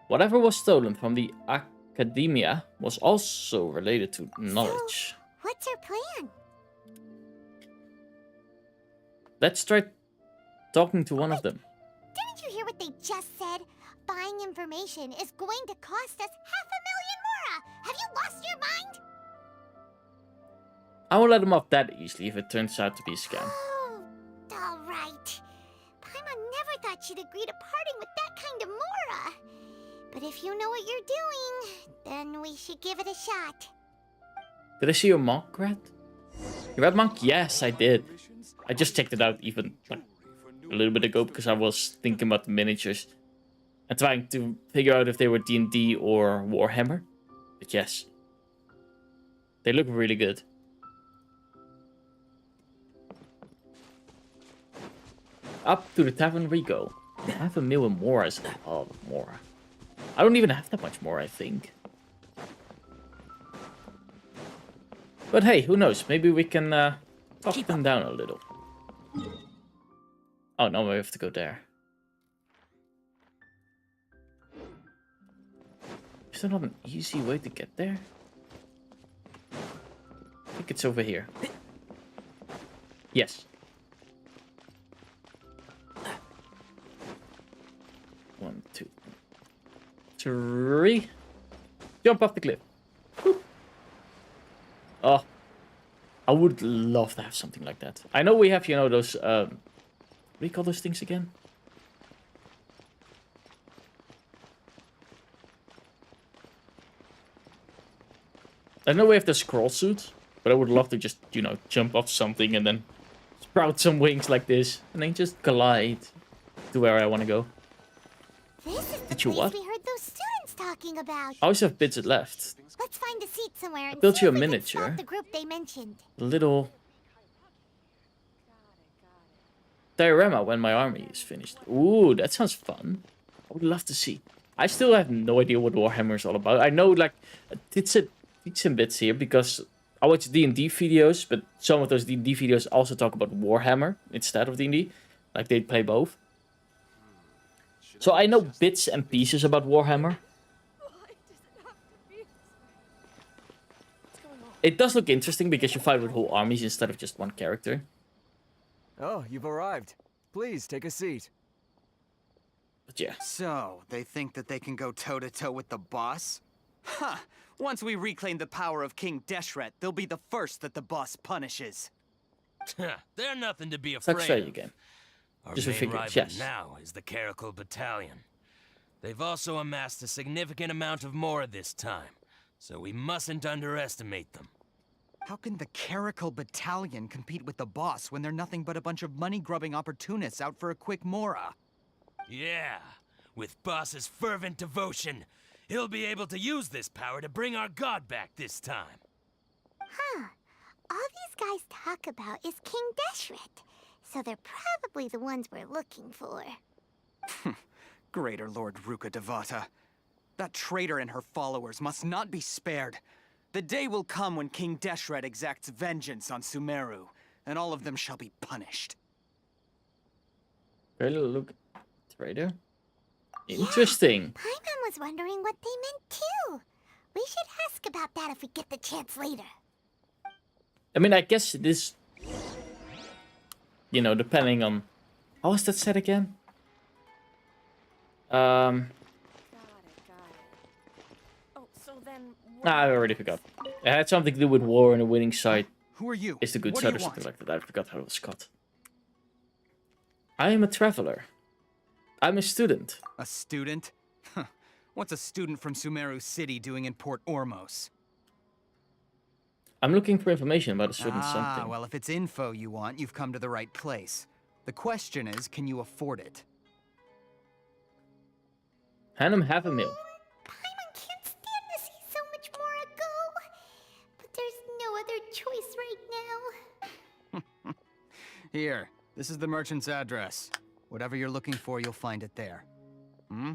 Whatever was stolen from the academia was also related to knowledge. So, what's your plan? Let's try talking to one of them. Didn't you hear what they just said? Buying information is going to cost us 500,000 Mora! Have you lost your mind? I won't let them off that easily if it turns out to be a scam. All right. Paimon never thought she'd agree to parting with that kind of Mora. But if you know what you're doing, then we should give it a shot. Did I see your monk, Red? Your red monk? Yes, I did. I just checked it out even like a little bit ago because I was thinking about the miniatures and trying to figure out if they were D&D or Warhammer. But yes, They look really good. Up to the tavern we go. 500,000 more is a lot more. I don't even have that much more, I think. But hey, who knows? Maybe we can talk them down a little. Oh, no, we have to go there. Is there not an easy way to get there? I think it's over here. Yes. 1, 2, 3. Jump off the cliff. Whoop. Oh, I would love to have something like that. I know we have, you know, those, what do you call those things again? I know we have the scroll suit, but I would love to just, you know, jump off something and then sprout some wings like this, and then just glide to where I want to go. This is the Did you place what? we heard those students talking about. I also have bits left. Let's find a seat somewhere and built see you if a we can miniature. spot the group they mentioned. Little diorama when my army is finished. Ooh, that sounds fun. I would love to see. I still have no idea what Warhammer is all about. I know, like, it's some bits here because I watch D&D videos, but some of those D&D videos also talk about Warhammer instead of D&D. Like, they play both. So I know bits and pieces about Warhammer. It does look interesting because you fight with whole armies instead of just one character. Oh, you've arrived. Please, take a seat. But yeah. So, they think that they can go toe-to-toe with the boss? Huh! Once we reclaim the power of King Deshret, they'll be the first that the boss punishes. They're nothing to be Sucks afraid you of. again. Our Just main figured, rival yes. now is the Caracal Battalion. They've also amassed a significant amount of more this time, so we mustn't underestimate them. How can the Caracal Battalion compete with the boss when they're nothing but a bunch of money-grubbing opportunists out for a quick mora? Yeah, with Boss's fervent devotion, he'll be able to use this power to bring our god back this time. Huh. All these guys talk about is King Deshret, so they're probably the ones we're looking for. Greater Lord Ruka Devata. That traitor and her followers must not be spared. The day will come when King Deshret exacts vengeance on Sumeru, and all of them shall be punished. Really look traitor. Interesting. Yeah, Paimon was wondering what they meant too. We should ask about that if we get the chance later. I mean, I guess this, you know, depending on, how was that said again? Nah, I already forgot. It had something to do with war and the winning side. Who are you? Is the good What do side you or something want? like that. I forgot how it was cut. I am a traveler. I'm a student. A student? Huh. What's a student from Sumeru City doing in Port Ormos? I'm looking for information about a certain Ah, something. well, if it's info you want, you've come to the right place. The question is, can you afford it? Hand him half a mil. Paimon can't stand to see so much more go. But there's no other choice right now. Here, this is the merchant's address. Whatever you're looking for, you'll find it there. Hmm?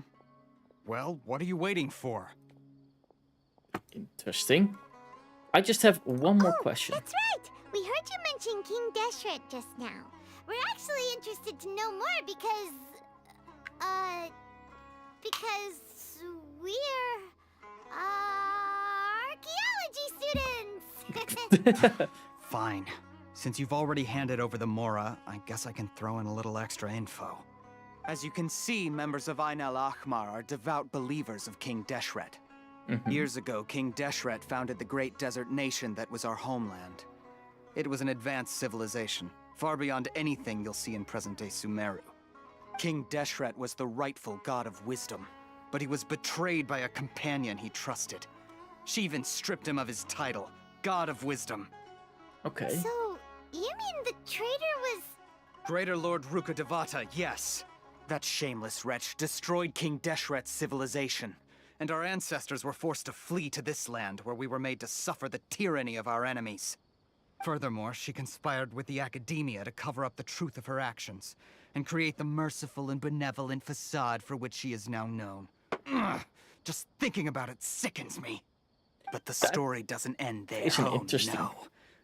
Well, what are you waiting for? Interesting. I just have one more question. That's right! We heard you mention King Deshret just now. We're actually interested to know more because... because we're... archaeology students! Fine. Since you've already handed over the Mora, I guess I can throw in a little extra info. As you can see, members of Ain al-Ahmar are devout believers of King Deshret. Years ago, King Deshret founded the great desert nation that was our homeland. It was an advanced civilization, far beyond anything you'll see in present-day Sumeru. King Deshret was the rightful god of wisdom, but he was betrayed by a companion he trusted. She even stripped him of his title, God of Wisdom. Okay. So, you mean the traitor was... Greater Lord Ruka Devata, yes. That shameless wretch destroyed King Deshret's civilization, and our ancestors were forced to flee to this land where we were made to suffer the tyranny of our enemies. Furthermore, she conspired with the academia to cover up the truth of her actions, and create the merciful and benevolent facade for which she is now known. Ugh, just thinking about it sickens me. But the story doesn't end there. Oh no.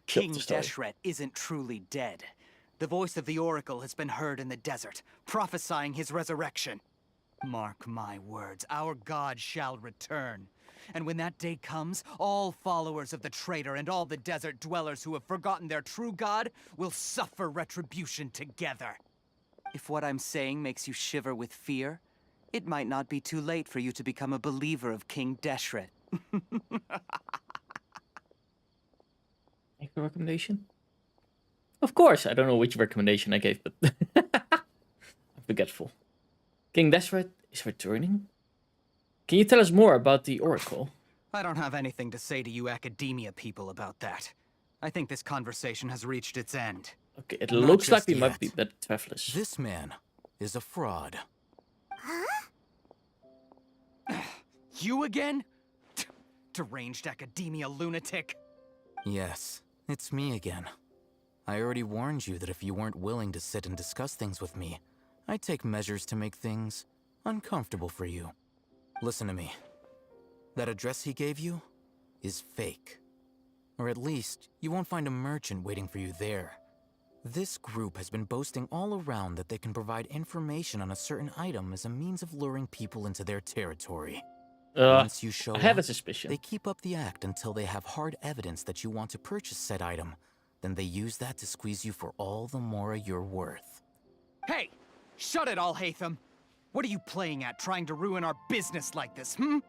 King Deshret isn't truly dead. The voice of the Oracle has been heard in the desert, prophesying his resurrection. Mark my words, our god shall return. And when that day comes, all followers of the traitor and all the desert dwellers who have forgotten their true god will suffer retribution together. If what I'm saying makes you shiver with fear, it might not be too late for you to become a believer of King Deshret. Make a recommendation? Of course, I don't know which recommendation I gave, but I'm forgetful. King Deshret is returning? Can you tell us more about the Oracle? I don't have anything to say to you academia people about that. I think this conversation has reached its end. Okay, it looks like we might be better travelers. This man is a fraud. You again? Deranged academia lunatic. Yes, it's me again. I already warned you that if you weren't willing to sit and discuss things with me, I'd take measures to make things uncomfortable for you. Listen to me. That address he gave you is fake. Or at least, you won't find a merchant waiting for you there. This group has been boasting all around that they can provide information on a certain item as a means of luring people into their territory. Once you show I had a up, suspicion. they keep up the act until they have hard evidence that you want to purchase said item. Then they use that to squeeze you for all the mora you're worth. Hey! Shut it all, Hatham! What are you playing at, trying to ruin our business like this, hmm?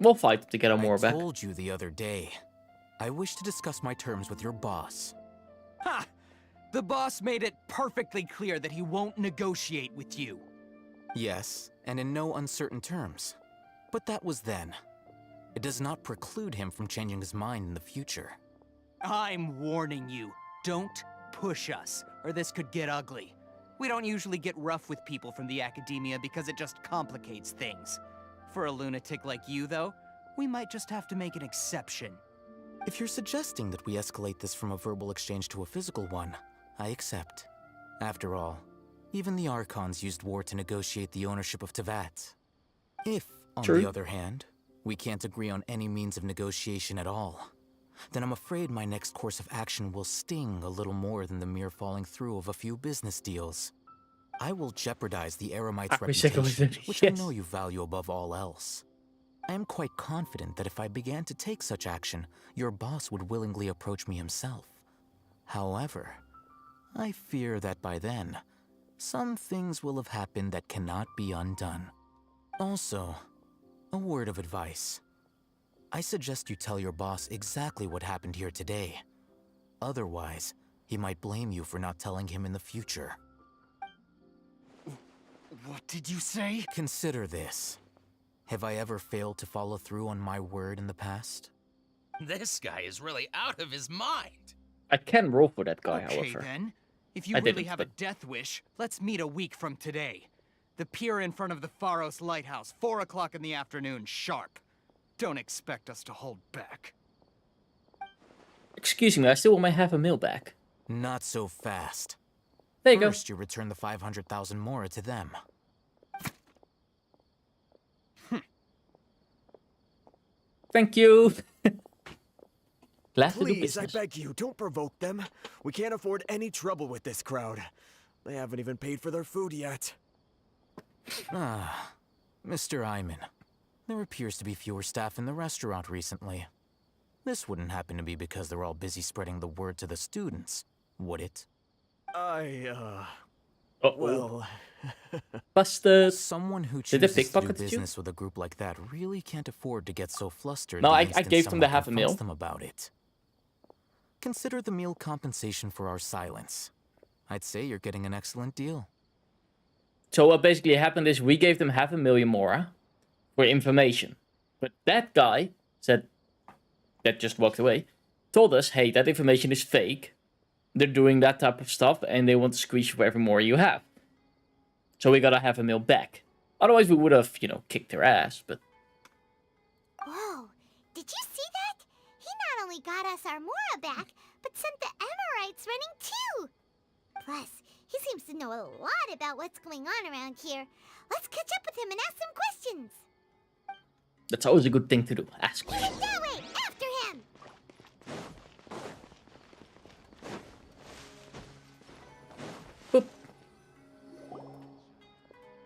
We'll fight to get our more back. I told you the other day. I wish to discuss my terms with your boss. Ha! The boss made it perfectly clear that he won't negotiate with you. Yes, and in no uncertain terms. But that was then. It does not preclude him from changing his mind in the future. I'm warning you. Don't push us, or this could get ugly. We don't usually get rough with people from the academia because it just complicates things. For a lunatic like you, though, we might just have to make an exception. If you're suggesting that we escalate this from a verbal exchange to a physical one, I accept. After all, even the Archons used war to negotiate the ownership of Teyvat. If, on the other hand, we can't agree on any means of negotiation at all, then I'm afraid my next course of action will sting a little more than the mere falling through of a few business deals. I will jeopardize the Eremite's reputation, which I know you value above all else. I am quite confident that if I began to take such action, your boss would willingly approach me himself. However, I fear that by then, some things will have happened that cannot be undone. Also, a word of advice. I suggest you tell your boss exactly what happened here today. Otherwise, he might blame you for not telling him in the future. What did you say? Consider this. Have I ever failed to follow through on my word in the past? This guy is really out of his mind. I can roll for that guy, Okay, however. then. If you really have a death wish, let's meet a week from today. The pier in front of the Pharos Lighthouse, 4 o'clock in the afternoon, sharp. Don't expect us to hold back. Excuse me, I still want my half a mil back. Not so fast. There you go. First, you return the 500,000 mora to them. Thank you. Glad to do Please, business. I beg you, don't provoke them. We can't afford any trouble with this crowd. They haven't even paid for their food yet. Ah, Mr. Iman. There appears to be fewer staff in the restaurant recently. This wouldn't happen to be because they're all busy spreading the word to the students, would it? Well... Busted. Someone who Did they chooses to do pickpocket you? business with a group like that really can't afford to get so flustered No, the I instant gave them the someone half a mil. confronts them about it. Consider the meal compensation for our silence. I'd say you're getting an excellent deal. So what basically happened is we gave them 500,000 more for information. But that guy said, that just walked away, told us, hey, that information is fake. They're doing that type of stuff and they want to squeeze you for every more you have. So we got to 500,000 back. Otherwise we would have, kicked their ass, but got us our Mora back, but sent the Amorites running too. Plus, he seems to know a lot about what's going on around here. Let's catch up with him and ask some questions. That's always a good thing to do. Ask Head questions. that way, after him. Boop.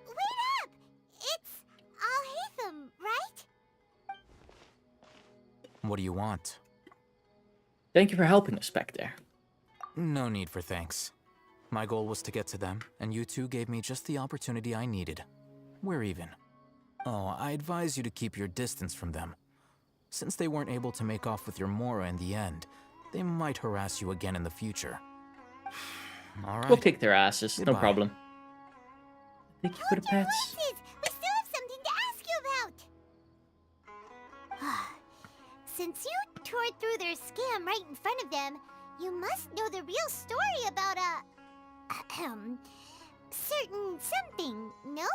Wait up! It's Alhaitham, right? What do you want? Thank you for helping us back there. No need for thanks. My goal was to get to them, and you two gave me just the opportunity I needed. We're even. Oh, I advise you to keep your distance from them. Since they weren't able to make off with your Mora in the end, they might harass you again in the future. Alright. We'll kick their asses, Goodbye. no problem. Thank you for the pets. Horses! We still have something to ask you about! Since you tore through their scam right in front of them, you must know the real story about certain something, no?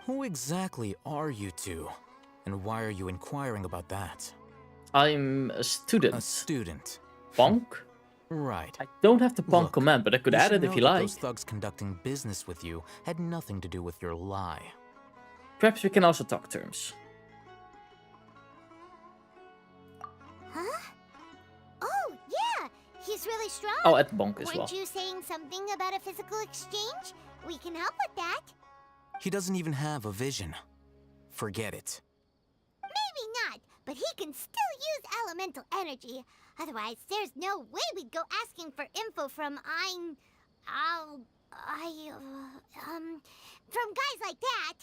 Who exactly are you two? And why are you inquiring about that? I'm a student. A student. Bonk? Right. I don't have the bonk Look, command, but I could you add should it if know you that like. Those thugs conducting business with you had nothing to do with your lie. Perhaps we can also talk terms. Huh? Oh, yeah! He's really strong. I'll add bonk as well. Weren't you saying something about a physical exchange? We can help with that. He doesn't even have a vision. Forget it. Maybe not, but he can still use elemental energy. Otherwise, there's no way we'd go asking for info from from guys like that.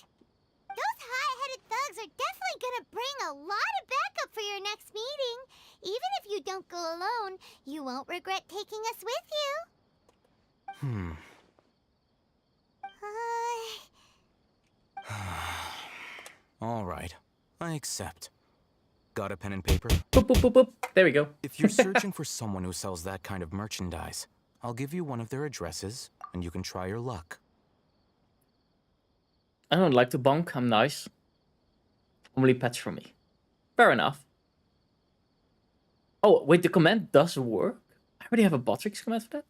Those high-headed thugs are definitely gonna bring a lot of backup for your next meeting. Even if you don't go alone, you won't regret taking us with you. All right. I accept. Got a pen and paper? Boop, boop, boop, boop. There we go. If you're searching for someone who sells that kind of merchandise, I'll give you one of their addresses, and you can try your luck. I don't like to bonk. I'm nice. Only pets for me. Fair enough. Oh, wait, the command does work? I already have a Botrix command for that?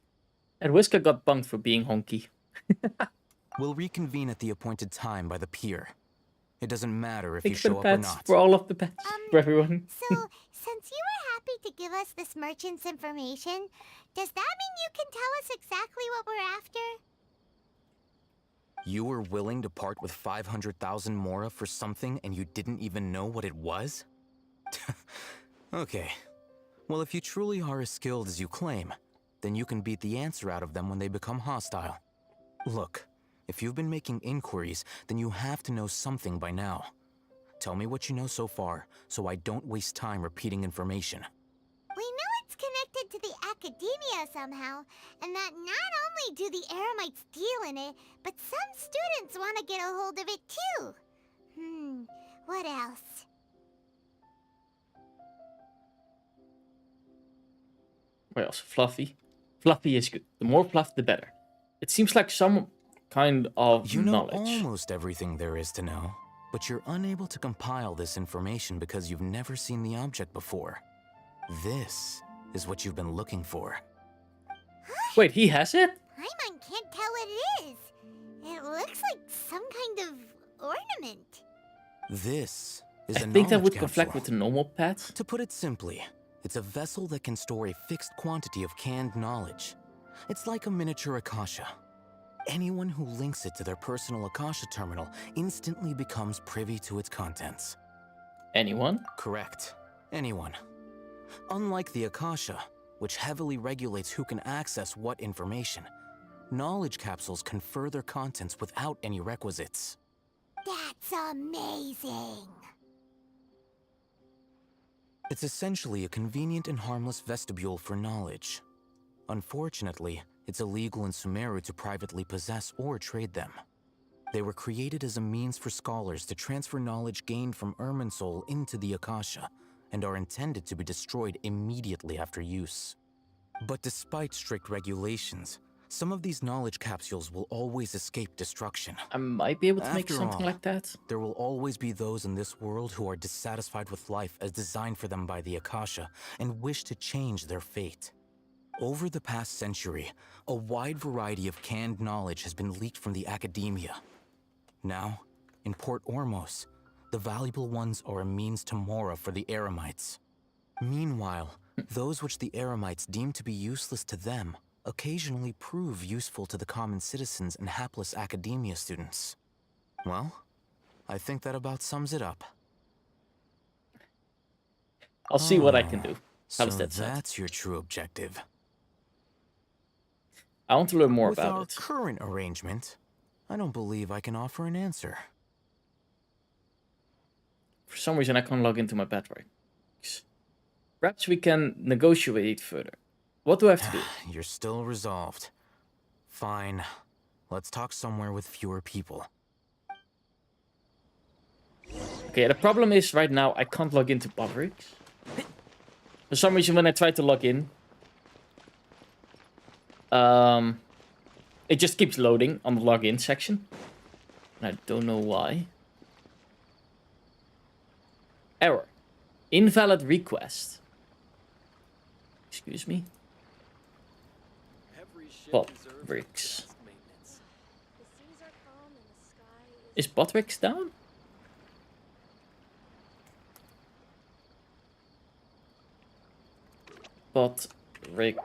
And Wisca got bunked for being honky. We'll reconvene at the appointed time by the pier. It doesn't matter if Thanks you for show the up or pets, not. for all of the pets, for everyone. So, since you were happy to give us this merchant's information, does that mean you can tell us exactly what we're after? You were willing to part with 500,000 Mora for something and you didn't even know what it was? Okay. Well, if you truly are as skilled as you claim, then you can beat the answer out of them when they become hostile. Look, if you've been making inquiries, then you have to know something by now. Tell me what you know so far, so I don't waste time repeating information. We know it's connected to the academia somehow, and that not only do the Eremites deal in it, but some students want to get a hold of it too. What else? What else? Fluffy. Fluffy is good. The more fluff, the better. It seems like some kind of You know knowledge. almost everything there is to know, but you're unable to compile this information because you've never seen the object before. This is what you've been looking for. Wait, he has it? Paimon can't tell what it is. It looks like some kind of ornament. This is I a think that knowledge would capsule. conflict with the normal pet. To put it simply, it's a vessel that can store a fixed quantity of canned knowledge. It's like a miniature Akasha. Anyone who links it to their personal Akasha terminal instantly becomes privy to its contents. Anyone? Correct. Anyone. Unlike the Akasha, which heavily regulates who can access what information, knowledge capsules confer their contents without any requisites. That's amazing. It's essentially a convenient and harmless vestibule for knowledge. Unfortunately, it's illegal in Sumeru to privately possess or trade them. They were created as a means for scholars to transfer knowledge gained from Irminsul into the Akasha, and are intended to be destroyed immediately after use. But despite strict regulations, Some of these knowledge capsules will always escape destruction. I might be able to make After something all, like that. There will always be those in this world who are dissatisfied with life as designed for them by the Akasha and wish to change their fate. Over the past century, a wide variety of canned knowledge has been leaked from the academia. Now, in Port Ormos, the valuable ones are a means to Mora for the Eremites. Meanwhile, those which the Eremites deem to be useless to them occasionally prove useful to the common citizens and hapless academia students. Well, I think that about sums it up. I'll see what I can do. How does So that sound? that's your true objective. I want to learn more With about our it. current arrangement, I don't believe I can offer an answer. For some reason, I can't log into my battery. Perhaps we can negotiate further. What do I have to do? You're still resolved. Fine. Let's talk somewhere with fewer people. Okay, the problem is right now I can't log into Podrix. For some reason, when I try to log in, it just keeps loading on the login section. And I don't know why. Error. Invalid request. Excuse me. Botrix. Is Botrix down? Botrix.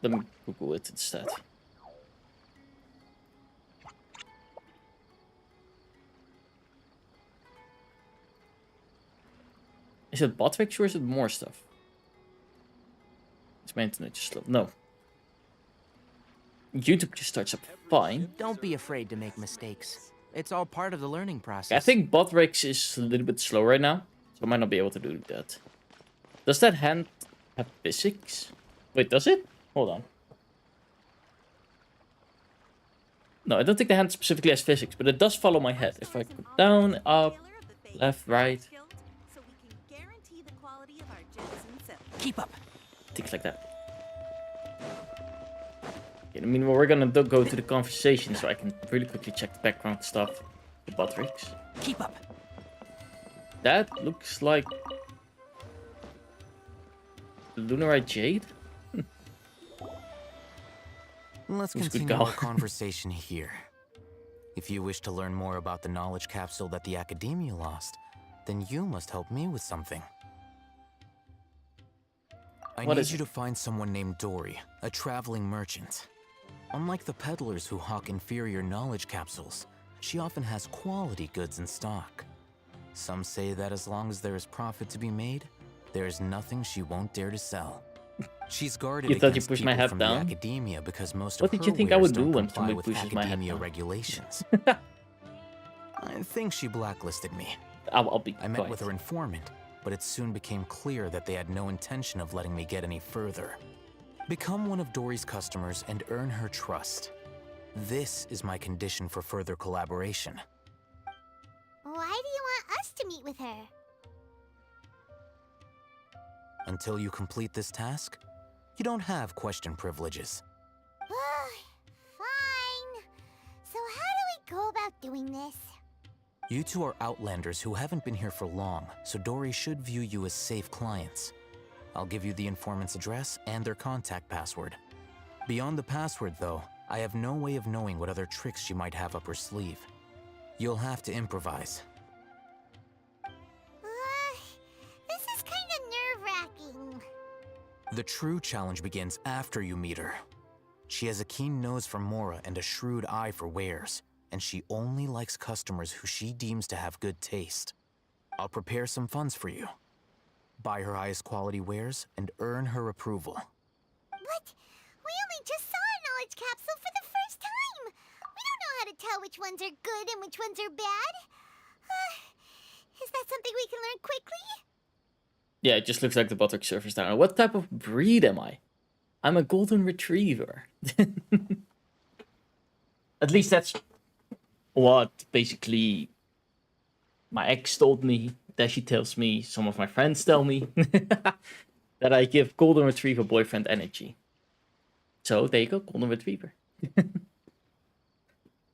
Let me Google it instead. Is it Botrix or is it more stuff? Is my internet just slow? No. YouTube just starts up fine. Don't be afraid to make mistakes. It's all part of the learning process. I think Botrix is a little bit slow right now, so I might not be able to do that. Does that hand have physics? Wait, does it? Hold on. No, I don't think the hand specifically has physics, but it does follow my head. If I go down, up, left, right. Keep up. Things like that. Okay, I mean, well, we're gonna go to the conversation so I can really quickly check the background stuff. The Botrix. Keep up. That looks like Lunarite Jade. Let's continue our conversation here. If you wish to learn more about the knowledge capsule that the Academia lost, then you must help me with something. I need you to find someone named Dory, a traveling merchant. Unlike the peddlers who hawk inferior knowledge capsules, she often has quality goods in stock. Some say that as long as there is profit to be made, there is nothing she won't dare to sell. She's guarded against people from the academia because most of her wares don't comply with academia regulations. I think she blacklisted me. I met with her informant, but it soon became clear that they had no intention of letting me get any further. Become one of Dory's customers and earn her trust. This is my condition for further collaboration. Why do you want us to meet with her? Until you complete this task, you don't have question privileges. Fine. So how do we go about doing this? You two are outlanders who haven't been here for long, so Dory should view you as safe clients. I'll give you the informant's address and their contact password. Beyond the password, though, I have no way of knowing what other tricks she might have up her sleeve. You'll have to improvise. This is kind of nerve-wracking. The true challenge begins after you meet her. She has a keen nose for Mora and a shrewd eye for wares, and she only likes customers who she deems to have good taste. I'll prepare some funds for you. Buy her highest quality wares and earn her approval. What? We only just saw a knowledge capsule for the first time. We don't know how to tell which ones are good and which ones are bad. Is that something we can learn quickly? Yeah, it just looks like the Botrix server's down. What type of breed am I? I'm a golden retriever. At least that's what basically my ex told me. Dashi tells me, some of my friends tell me that I give golden retriever boyfriend energy. So there you go, golden retriever.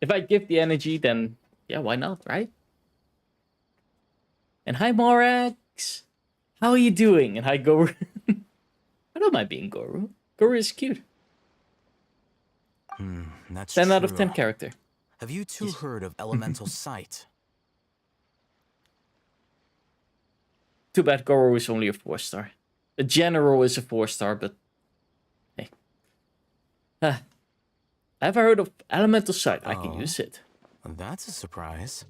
If I give the energy, then yeah, why not, right? And hi, Morax. How are you doing? And hi, Goru. I don't mind being Goru. Goru is cute. That's 10 out of true. 10 character. Have you two heard of elemental sight? Too bad Goru is only a 4-star. The general is a 4-star, but hey. Have I heard of elemental sight? I can use it. That's a surprise.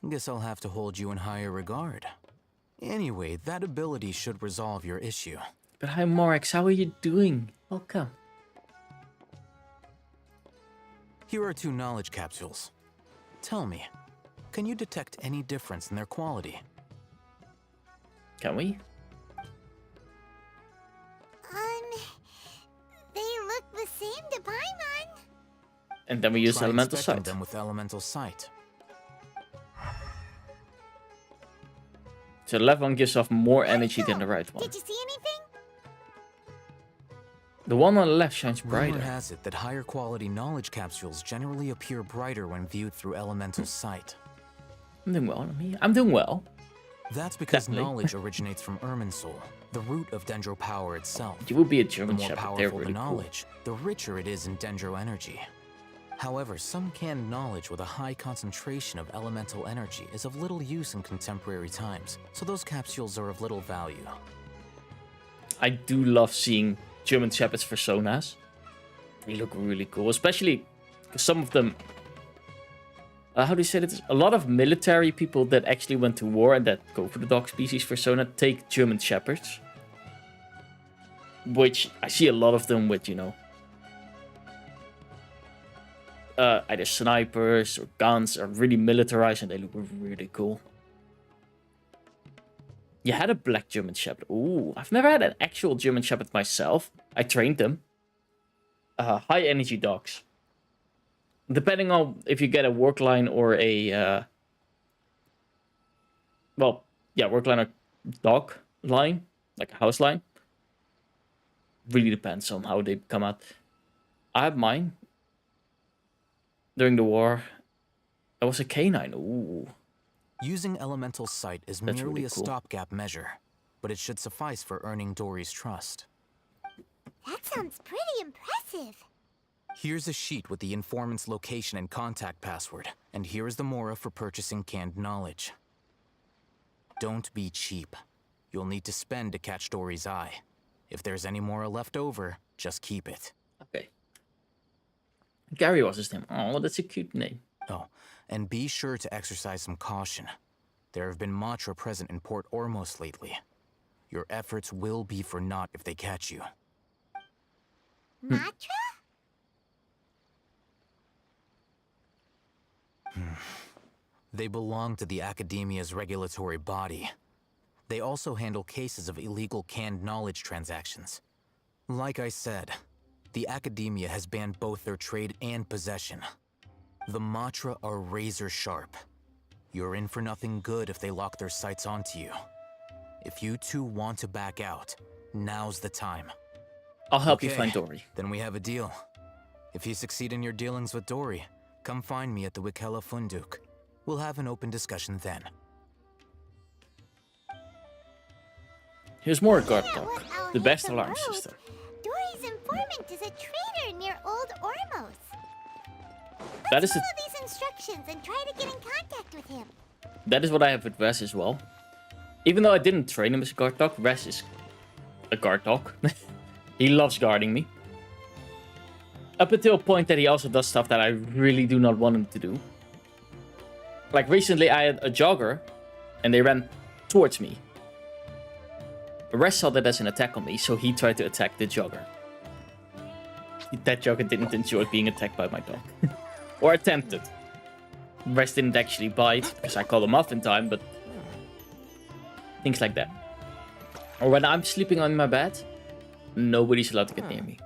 Guess I'll have to hold you in higher regard. Anyway, that ability should resolve your issue. But hi, Morax, how are you doing? Welcome. Here are 2 knowledge capsules. Tell me, can you detect any difference in their quality? Can we? They look the same to Paimon. And then we use Try elemental inspecting sight. them with elemental sight. So the left one gives off more energy than the right one. Did you see anything? The one on the left shines brighter. Rumor has it that higher quality knowledge capsules generally appear brighter when viewed through elemental sight. I'm doing well, I'm doing well. That's because Definitely. knowledge originates from Irminsul, the root of Dendro power itself. You would be a German The more Shepherd, powerful they're really the cool. knowledge, the richer it is in Dendro energy. However, some canned knowledge with a high concentration of elemental energy is of little use in contemporary times, so those capsules are of little value. I do love seeing German Shepherds personas. They look really cool, especially because some of them... how do you say this? A lot of military people that actually went to war and that go for the dog species persona take German Shepherds. Which I see a lot of them with, you know, either snipers or guns are really militarized and they look really cool. You had a black German Shepherd. Ooh, I've never had an actual German Shepherd myself. I trained them. High energy dogs. Depending on if you get a work line or a... well, yeah, work line or dog line. Like a house line. Really depends on how they come out. I have mine. During the war, I was a canine. Ooh. Using elemental sight is That's merely really a cool. stopgap measure, but it should suffice for earning Dory's trust. That sounds pretty impressive. Here's a sheet with the informant's location and contact password, and here is the Mora for purchasing canned knowledge. Don't be cheap. You'll need to spend to catch Dory's eye. If there's any Mora left over, just keep it. Okay. Gary was his name. Oh, that's a cute name. Oh, and be sure to exercise some caution. There have been Matra present in Port Ormos lately. Your efforts will be for naught if they catch you. Matra? They belong to the Academia's regulatory body. They also handle cases of illegal canned knowledge transactions. Like I said, the Academia has banned both their trade and possession. The Matra are razor sharp. You're in for nothing good if they lock their sights onto you. If you two want to back out, now's the time. I'll help you Okay, find Dory. Then we have a deal. If you succeed in your dealings with Dory, come find me at the Wikela Funduk. We'll have an open discussion then. Here's more guard dog. The best alarm road. system. Dory's informant is a traitor near Old Ormos. That is Follow these instructions and try to get in contact with him. That is what I have with Res as well. Even though I didn't train him as a guard dog, Res is a guard dog. He loves guarding me. Up until a point that he also does stuff that I really do not want him to do. Like recently I had a jogger and they ran towards me. Res saw that as an attack on me, so he tried to attack the jogger. That jogger didn't enjoy being attacked by my dog. Or attempted. Res didn't actually bite, because I called him off in time, but... things like that. Or when I'm sleeping on my bed, nobody's allowed to get near me.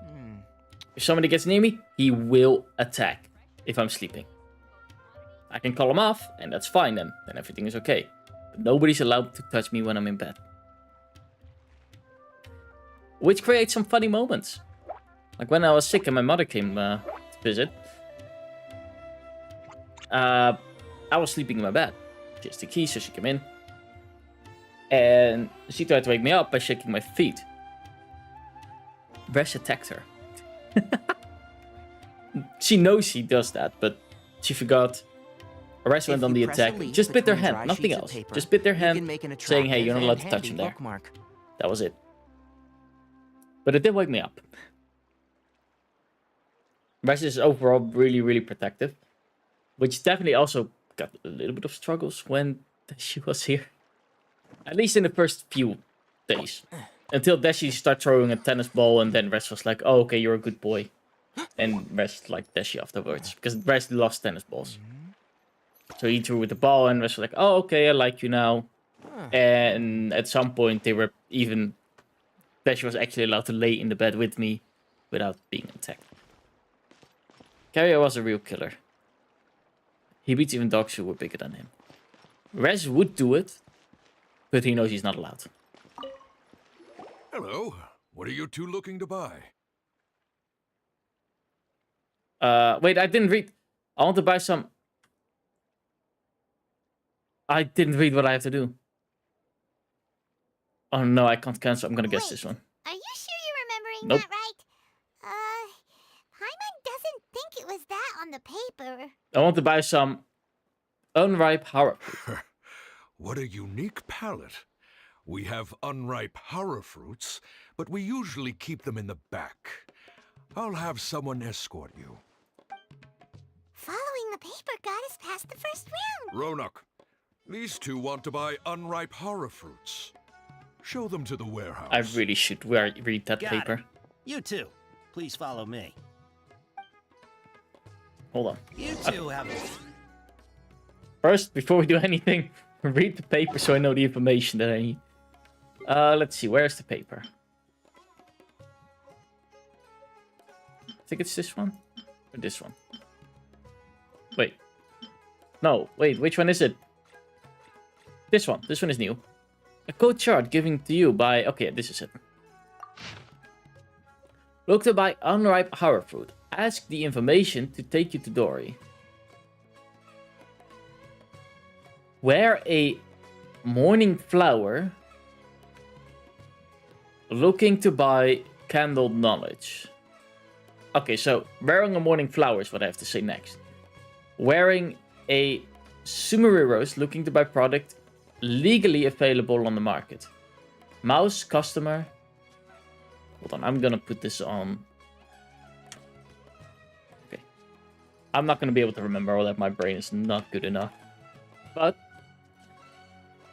If somebody gets near me, he will attack if I'm sleeping. I can call him off, and that's fine then everything is okay. But nobody's allowed to touch me when I'm in bed. Which creates some funny moments. Like when I was sick and my mother came to visit, I was sleeping in my bed. She has the key, so she came in. And she tried to wake me up by shaking my feet. Resh attacked her. She knows she does that, but she forgot. Resh went on the attack. Just bit their hand, nothing else. Just bit their hand, saying, hey, you're not allowed to touch him there. That was it. But it did wake me up. Resh is overall really, really protective. Which definitely also got a little bit of struggles when she was here. At least in the first few days. Until Dashi started throwing a tennis ball and then Resh was like, oh, okay, you're a good boy. And Resh liked Dashi afterwards. Because Resh lost tennis balls. So he threw with the ball and Resh was like, oh, okay, I like you now. And at some point they were even... Dashi was actually allowed to lay in the bed with me without being attacked. Carrier was a real killer. He beats even dogs who were bigger than him. Resh would do it, but he knows he's not allowed. Hello. What are you two looking to buy? Wait, I didn't read. I want to buy some. I didn't read what I have to do. Oh no, I can't cancel. I'm gonna guess this one. Are you sure you're remembering Nope. that right? Paimon doesn't think it was that on the paper. I want to buy some unripe hara fruit. What a unique palate. We have unripe hara fruits, but we usually keep them in the back. I'll have someone escort you. Following the paper got us past the first round. Ronak, these two want to buy unripe hara fruits. Show them to the warehouse. I really should read that paper. It. You too. Please follow me. Hold on. You two have... First, before we do anything, read the paper so I know the information that I need. Let's see, where's the paper? I think it's this one. Or this one. Wait. No, wait, which one is it? This one. This one is new. A code chart given to you by... Okay, this is it. Look to buy unripe hara fruit. Ask the information to take you to Dory. Wear a morning flower. Looking to buy candled knowledge. Okay, so wearing a morning flower is what I have to say next. Wearing a sumeri rose. Looking to buy product legally available on the market. Mouse customer. Hold on, I'm gonna put this on. Okay. I'm not gonna be able to remember all that. My brain is not good enough. But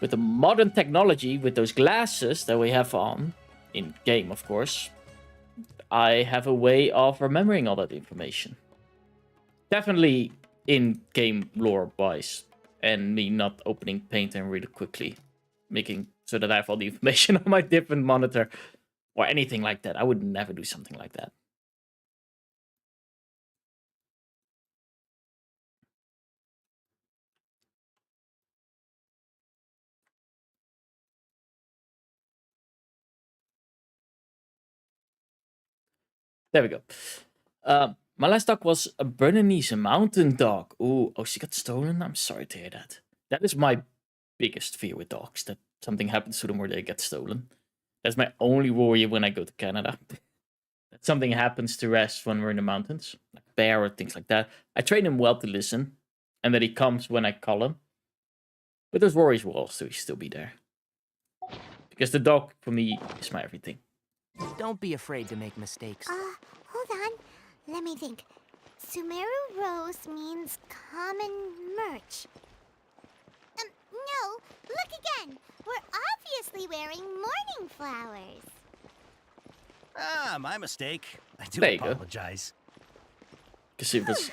with the modern technology, with those glasses that we have on, in game of course, I have a way of remembering all that information. Definitely in game lore wise. And me not opening paint and really quickly making so that I have all the information on my different monitor or anything like that. I would never do something like that. There we go. My last dog was a Bernese, a mountain dog. Ooh, oh, she got stolen? I'm sorry to hear that. That is my biggest fear with dogs, that something happens to them where they get stolen. That's my only worry when I go to Canada. That something happens to Resh when we're in the mountains, like bear or things like that. I train him well to listen, and that he comes when I call him. But those worries will also still be there. Because the dog, for me, is my everything. Don't be afraid to make mistakes. Hold on. Let me think. Sumeru Rose means common merch. No, look again. We're obviously wearing morning flowers. Ah, my mistake. I do There you apologize. Because it was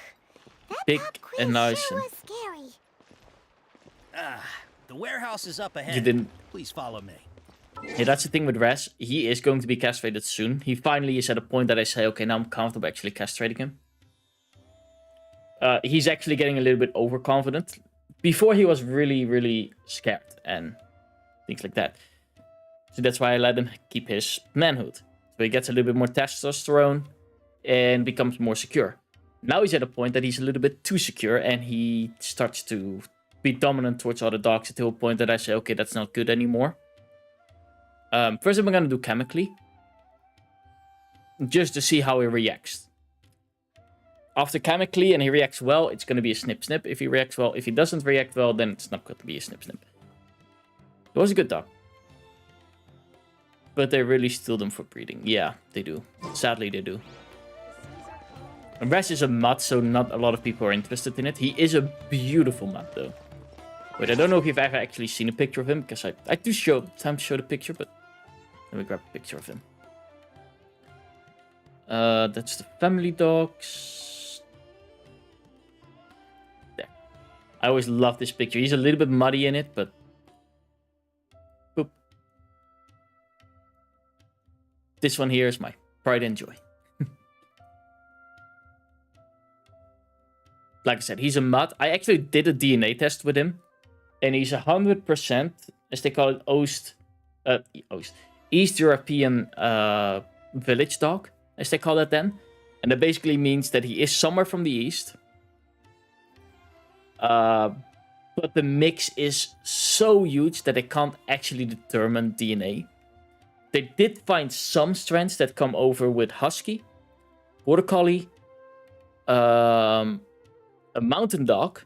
big and nice. Sure was scary. The warehouse is up ahead. You didn't. Please follow me. Yeah, that's the thing with Resh. He is going to be castrated soon. He finally is at a point that I say, okay, now I'm comfortable actually castrating him. He's actually getting a little bit overconfident. Before he was really, really scared and things like that. So that's why I let him keep his manhood. So he gets a little bit more testosterone. and becomes more secure. Now he's at a point that he's a little bit too secure, and he starts to be dominant towards other dogs until a point that I say, okay, that's not good anymore. First I'm going to do chemically, just to see how he reacts. After chemically and he reacts well, it's going to be a snip snip. If he reacts well, if he doesn't react well, then it's not going to be a snip snip. It was a good dog. But they really steal them for breeding. Yeah, they do. Sadly, they do. And Res is a mutt, so not a lot of people are interested in it. He is a beautiful mutt, though. Wait, I don't know if you've ever actually seen a picture of him, because I do sometimes show the picture, but let me grab a picture of him. That's the family dogs. There. I always love this picture. He's a little bit muddy in it, but boop. This one here is my pride and joy. Like I said, he's a mutt. I actually did a DNA test with him. And he's 100%, as they call it, East European village dog, as they call it then. And that basically means that he is somewhere from the east. But the mix is so huge that they can't actually determine DNA. They did find some strands that come over with Husky, Border Collie, a mountain dog,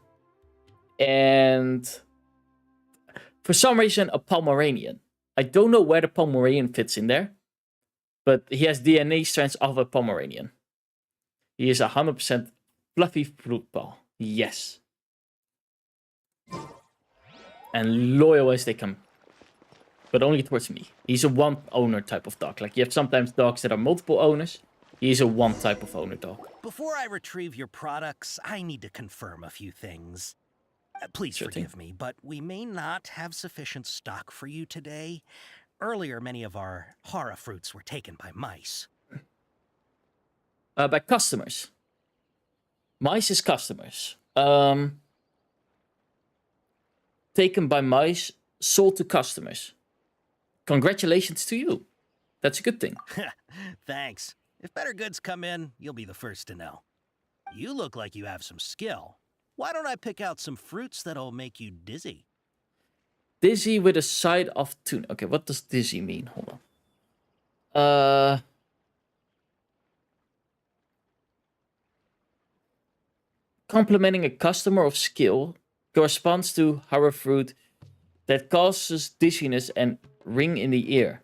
and for some reason a Pomeranian. I don't know where the Pomeranian fits in there, but he has DNA strands of a Pomeranian. He is 100% fluffy fruit ball. Yes. And loyal as they come. But only towards me. He's a one owner type of dog. Like you have sometimes dogs that are multiple owners. He's a one type of owner dog. Before I retrieve your products, I need to confirm a few things. Please forgive me, but we may not have sufficient stock for you today. Earlier, many of our hara fruits were taken by mice. By customers. Mice is customers. Taken by mice, sold to customers. Congratulations to you. That's a good thing. Thanks. If better goods come in, you'll be the first to know. You look like you have some skill. Why don't I pick out some fruits that'll make you dizzy? Dizzy with a side of tuna. Okay, what does dizzy mean? Hold on. Complimenting a customer of skill corresponds to hara fruit that causes dizziness and ring in the ear.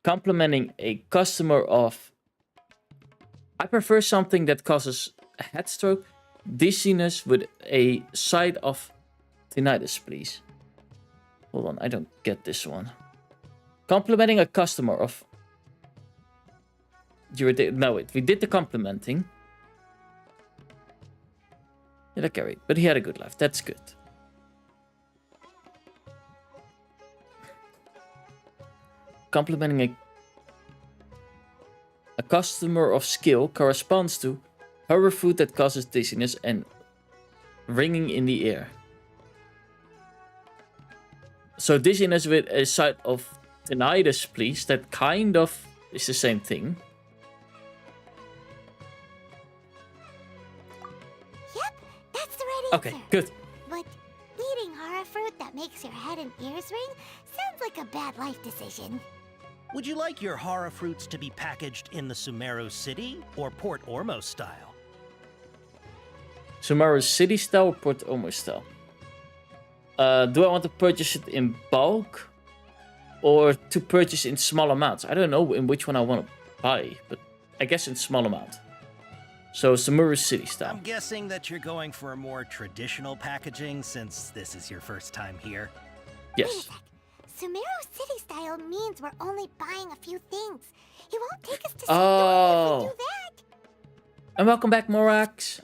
Complimenting a customer of... I prefer something that causes a head stroke, dizziness with a side of tinnitus, please. Hold on, I don't get this one. Complimenting a customer of... No, wait, we did the complimenting. Did I carry? But he had a good life, that's good. Complimenting a customer of skill corresponds to hara fruit that causes dizziness and ringing in the ear. So dizziness with a side of tinnitus, please. That kind of is the same thing. Yep, that's the right answer. Okay, good. But eating hara fruit that makes your head and ears ring sounds like a bad life decision. Would you like your hara fruits to be packaged in the Sumeru City or Port Ormos style? Sumeru City style or Port Ormos style? Do I want to purchase it in bulk or to purchase in small amounts? I don't know in which one I want to buy, but I guess in small amount. So Sumeru City style. I'm guessing that you're going for a more traditional packaging since this is your first time here. Yes. Sumeru City style means we're only buying a few things. It won't take us to Sandora if we do that. And welcome back, Morax.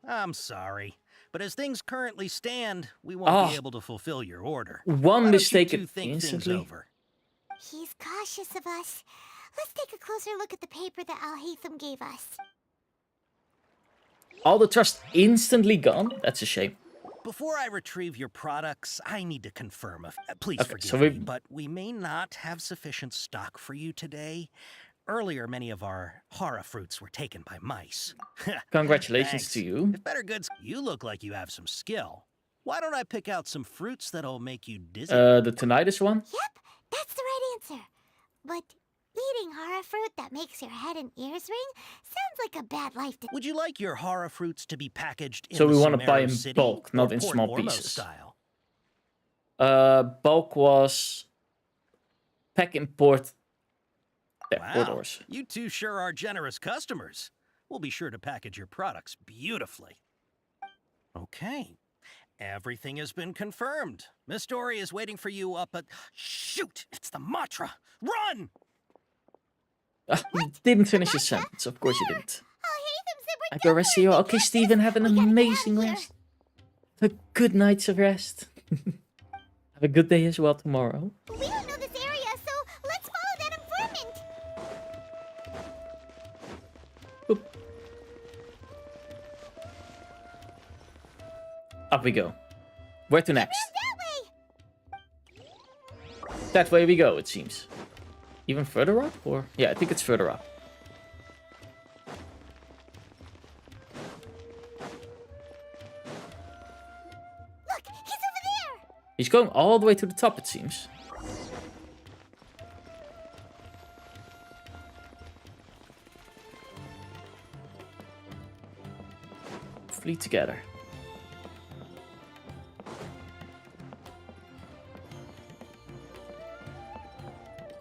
I'm sorry. But as things currently stand, we won't be able to fulfill your order. One mistake instantly. Over? He's cautious of us. Let's take a closer look at the paper that Al-Haytham gave us. All the trust instantly gone? That's a shame. Before I retrieve your products, I need to confirm. Please forgive me, but we may not have sufficient stock for you today. Earlier, many of our hara fruits were taken by mice. Congratulations Thanks. to you. If better goods, you look like you have some skill. Why don't I pick out some fruits that'll make you dizzy? The tinnitus one? Yep, that's the right answer. But eating hara fruit that makes your head and ears ring sounds like a bad life to... Would you like your hara fruits to be packaged in So we want to buy in bulk, not in small pieces. Style? Bulk was pack import. Yeah, Wow, orders. you two sure are generous customers. We'll be sure to package your products beautifully. Okay, everything has been confirmed. Miss Dory is waiting for you up at... Shoot, it's the Matra! Run! You didn't finish your sentence, of course you didn't. I go rest you. Okay, Steven, have an amazing rest. Have a good night's of rest. Have a good day as well tomorrow. We don't know this area, so let's follow that informant. Boop. Up we go. Where to next? That way we go, it seems. Even further up? Or yeah, I think it's further up. Look, he's over there. He's going all the way to the top, it seems. Flee together.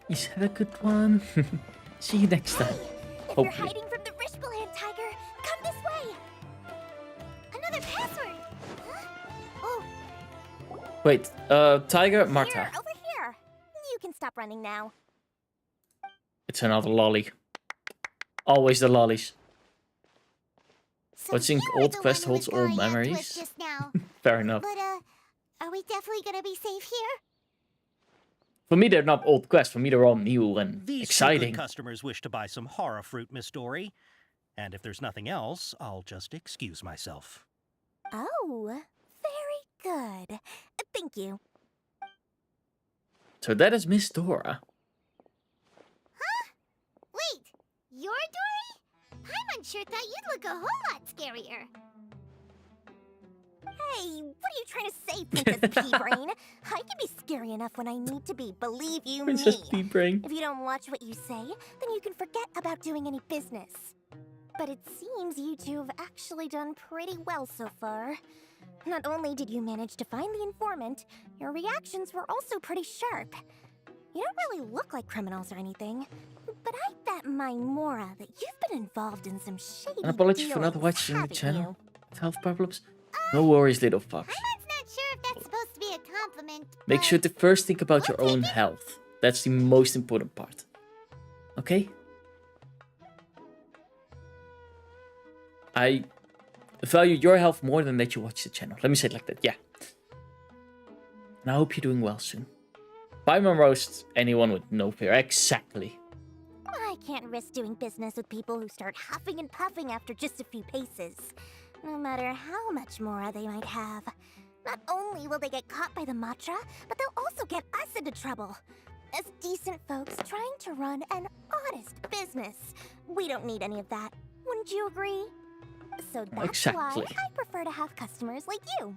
Is that a good one? See you next time. If Hopefully. you're hiding from the Rishbaland tiger, come this way. Another password. Huh? Oh, Wait, Tiger, Marta. here, over here. You can stop running now. It's another lolly. Always the lollies. Watching old quest holds old memories. Just now. Fair enough. But are we definitely gonna be safe here? For me, they're not old quests. For me, they're all new and These exciting. good customers wish to buy some hara fruit, Miss Dory. And if there's nothing else, I'll just excuse myself. Oh, very good. Thank you. So that is Miss Dora. Huh? Wait, you're Dory? I'm unsure thought you'd look a whole lot scarier. Hey, what are you trying to say, Princess Pea-Brain? I can be scary enough when I need to be, believe you Princess me. Pea-Brain. If you don't watch what you say, then you can forget about doing any business. But it seems you two have actually done pretty well so far. Not only did you manage to find the informant, your reactions were also pretty sharp. You don't really look like criminals or anything, but I bet my Mora that you've been involved in some shady An apology for not dealings, watching the haven't channel. you? With health problems. No worries, little fox. I'm not sure if that's supposed to be a compliment. Make sure to first think about your own health. That's the most important part. Okay? I value your health more than that you watch the channel. Let me say it like that, yeah. And I hope you're doing well soon. Buy my roast, anyone with no fear. Exactly. I can't risk doing business with people who start huffing and puffing after just a few paces. No matter how much more they might have. Not only will they get caught by the Matra, but they'll also get us into trouble. As decent folks trying to run an honest business. We don't need any of that. Wouldn't you agree? So that's why I prefer to have customers like you.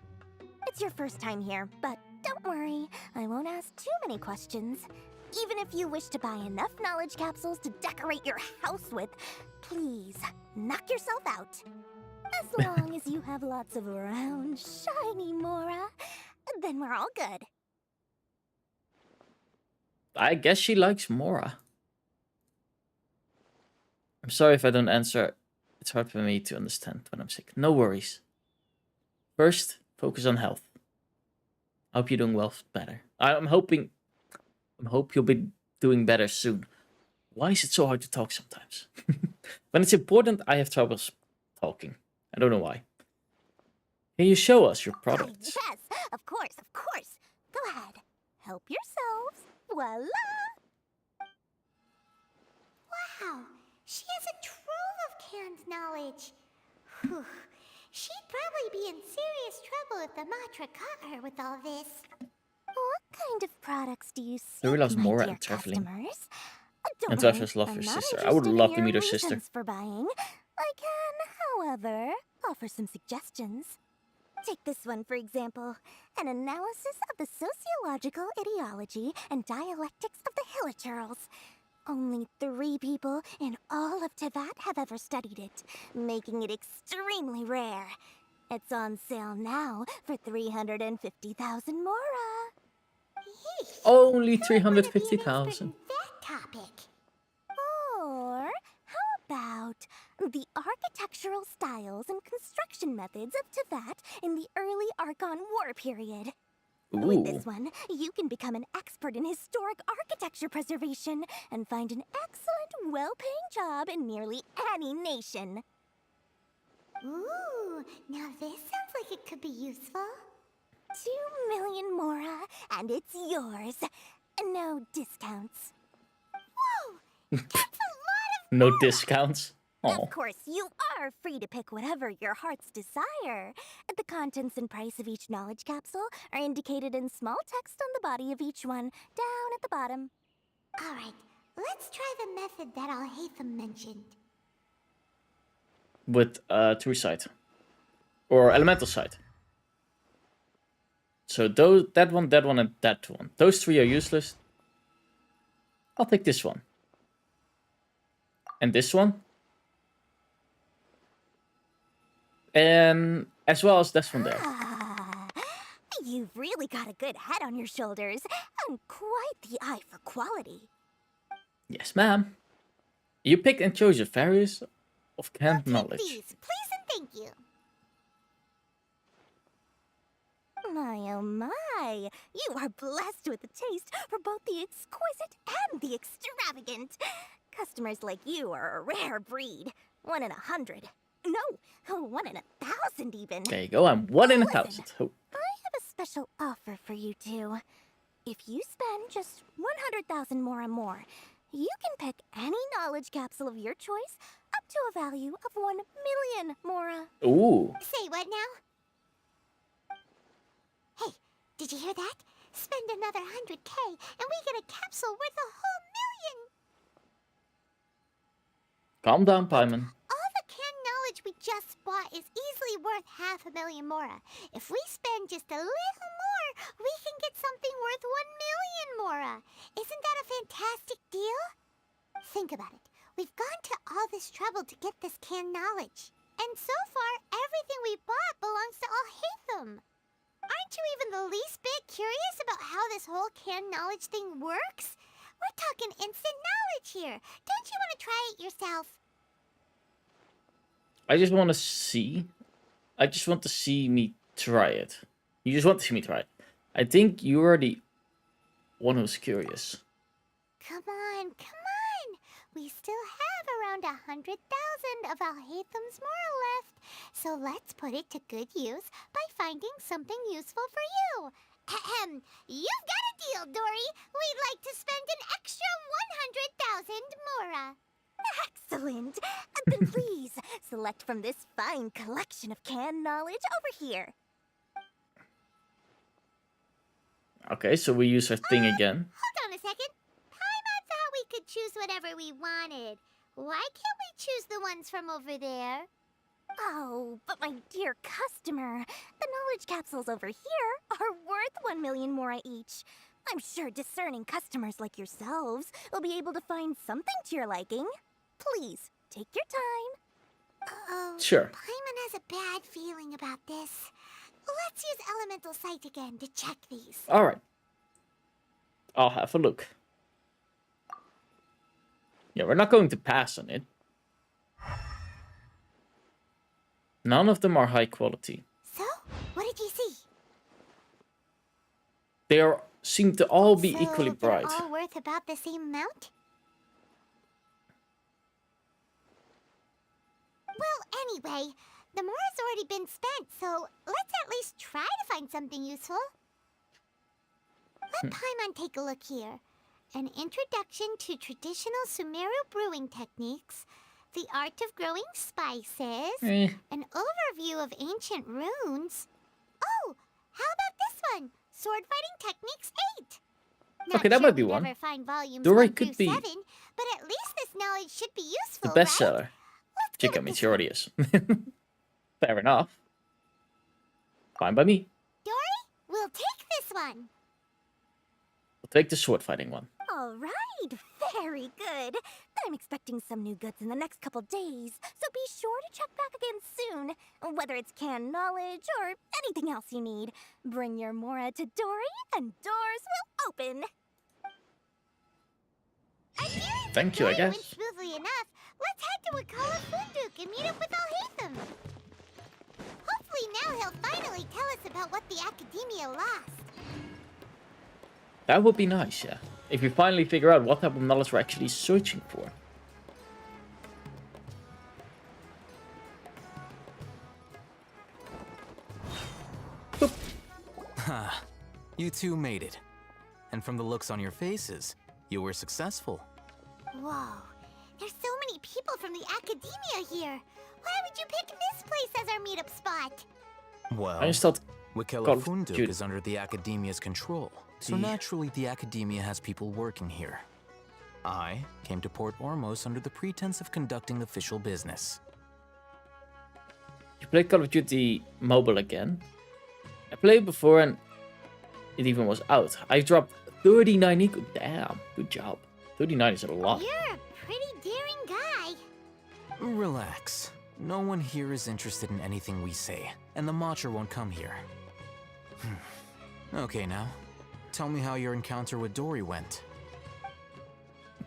It's your first time here, but don't worry. I won't ask too many questions. Even if you wish to buy enough knowledge capsules to decorate your house with, please, knock yourself out. As long as you have lots of round, shiny Mora, then we're all good. I guess she likes Mora. I'm sorry if I don't answer. It's hard for me to understand when I'm sick. No worries. First, focus on health. I hope you're doing well better. I hope you'll be doing better soon. Why is it so hard to talk sometimes? When it's important, I have troubles talking. I don't know why. Can you show us your products? Yes, of course, of course. Go ahead. Help yourselves. Voila! Wow, she has a trove of canned knowledge. Whew. She'd probably be in serious trouble if the Matra caught her with all this. What kind of products do you sell, Who loves my Mora dear and traveling? customers? Don't And worry, Twilight love I'm her not sister. I would interested in love to your meet her sister. reasons for buying. I can, however, offer some suggestions. Take this one, for example. An analysis of the sociological ideology and dialectics of the Hilichurls. Only 3 people in all of Teyvat have ever studied it, making it extremely rare. It's on sale now for 350,000 mora. Only 350,000. That topic. Or how about the architectural styles and construction methods of Teyvat in the early Archon War period? With this one, you can become an expert in historic architecture preservation and find an excellent, well-paying job in nearly any nation. Ooh, now this sounds like it could be useful. 2 million mora, and it's yours. No discounts. Whoa! That's a lot of No discounts. Of course, you are free to pick whatever your heart's desire. The contents and price of each knowledge capsule are indicated in small text on the body of each one, down at the bottom. Alright, let's try the method that Al-Haytham mentioned. With true sight. Or elemental sight. So that one, and that one. Those 3 are useless. I'll take this one. And this one. And as well as this one there. You've really got a good head on your shoulders, and quite the eye for quality. Yes, ma'am. You picked and chose your various of canned knowledge. These, please and thank you. My oh my, you are blessed with a taste for both the exquisite and the extravagant. Customers like you are a rare breed. 1 in 100. No, 1 in 1,000 even. There you go, I'm 1 in 1,000. Oh. I have a special offer for you two. If you spend just 100,000 more and more, you can pick any knowledge capsule of your choice up to a value of 1 million mora. Ooh. Say what now? Hey, did you hear that? Spend another 100K and we get a capsule worth a whole million! Calm down, Paimon. All the canned knowledge we just bought is easily worth 500,000 mora. If we spend just a little more, we can get something worth 1 million mora. Isn't that a fantastic deal? Think about it. We've gone to all this trouble to get this canned knowledge. And so far, everything we bought belongs to Al-Haytham. Aren't you even the least bit curious about how this whole canned knowledge thing works? We're talking instant knowledge here. Don't you want to try it yourself? I just want to see. I just want to see me try it. You just want to see me try it. I think you are the one who's curious. Come on, come on. We still have around 100,000 of Al-Haytham's moral left. So let's put it to good use by finding something useful for you. Ahem. You've got a deal, Dory. We'd like to spend an extra 100,000 mora. Excellent. Then please, select from this fine collection of canned knowledge over here. Okay, so we use our thing again. Hold on a second. Paimon thought we could choose whatever we wanted. Why can't we choose the ones from over there? Oh, but my dear customer, the knowledge capsules over here are worth 1 million mora each. I'm sure discerning customers like yourselves will be able to find something to your liking. Please, take your time. Uh-oh. Sure. Paimon has a bad feeling about this. Let's use Elemental Sight again to check these. Alright. I'll have a look. Yeah, we're not going to pass on it. None of them are high quality. So, what did you see? They seem to all be equally they're bright. all worth about the same amount? Well, anyway, the mora's already been spent, so let's at least try to find something useful. Let Paimon take a look here. An introduction to traditional Sumeru brewing techniques, the art of growing spices, an overview of ancient runes. Oh, how about this one? Sword fighting techniques 8. Not okay, that sure might be we'd one. ever find volumes Dory 1 could through be 7, But at least this knowledge should be useful, The bestseller. Chica means she already is. Fair enough. Fine by me. Dory, we'll take this one. We'll take the sword fighting one. All right, very good. I'm expecting some new goods in the next couple days, so be sure to check back again soon. Whether it's canned knowledge or anything else you need, bring your Mora to Dory and doors will open. Thank you, I guess. Went smoothly enough. Let's head to Wakala Funduk and meet up with Al-Haytham. Hopefully now he'll finally tell us about what the Academia lost. That would be nice, yeah. If we finally figure out what type of knowledge we're actually searching for. Ha, you two made it. And from the looks on your faces, you were successful. Whoa, there's so many people from the Academia here. Why would you pick this place as our meetup spot? Well, I just thought Wakala Funduk is under the Academia's control. So naturally, the Academia has people working here. I came to Port Ormos under the pretense of conducting official business. You played Call of Duty Mobile again? I played before and it even was out. I dropped 39 eco. Damn, good job. 39 is a lot. You're a pretty daring guy. Relax. No one here is interested in anything we say, and the Matcher won't come here. Okay, now. Tell me how your encounter with Dory went.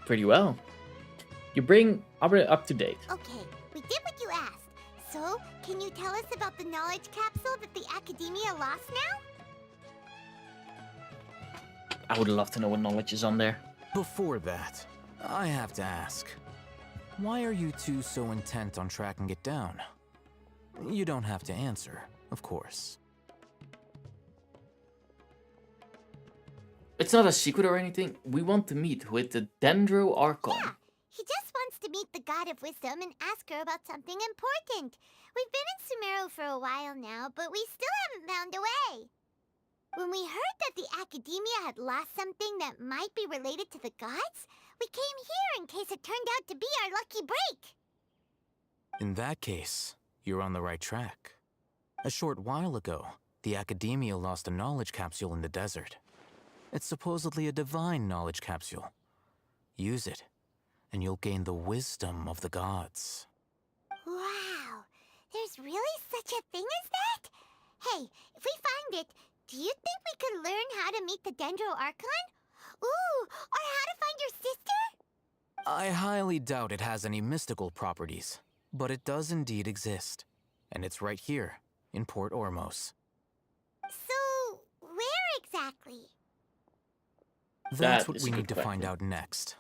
Pretty well. You bring up to date. Okay, we did what you asked. So, can you tell us about the knowledge capsule that the Academia lost now? I would love to know what knowledge is on there. Before that, I have to ask. Why are you two so intent on tracking it down? You don't have to answer, of course. It's not a secret or anything. We want to meet with the Dendro Archon. Yeah, he just wants to meet the God of Wisdom and ask her about something important. We've been in Sumeru for a while now, but we still haven't found a way. When we heard that the Academia had lost something that might be related to the gods, we came here in case it turned out to be our lucky break. In that case, you're on the right track. A short while ago, the Academia lost a knowledge capsule in the desert. It's supposedly a divine knowledge capsule. Use it, and you'll gain the wisdom of the gods. Wow, there's really such a thing as that? Hey, if we find it, do you think we could learn how to meet the Dendro Archon? Ooh, or how to find your sister? I highly doubt it has any mystical properties, but it does indeed exist. And it's right here, in Port Ormos. So, where exactly? That's what we need to find out next.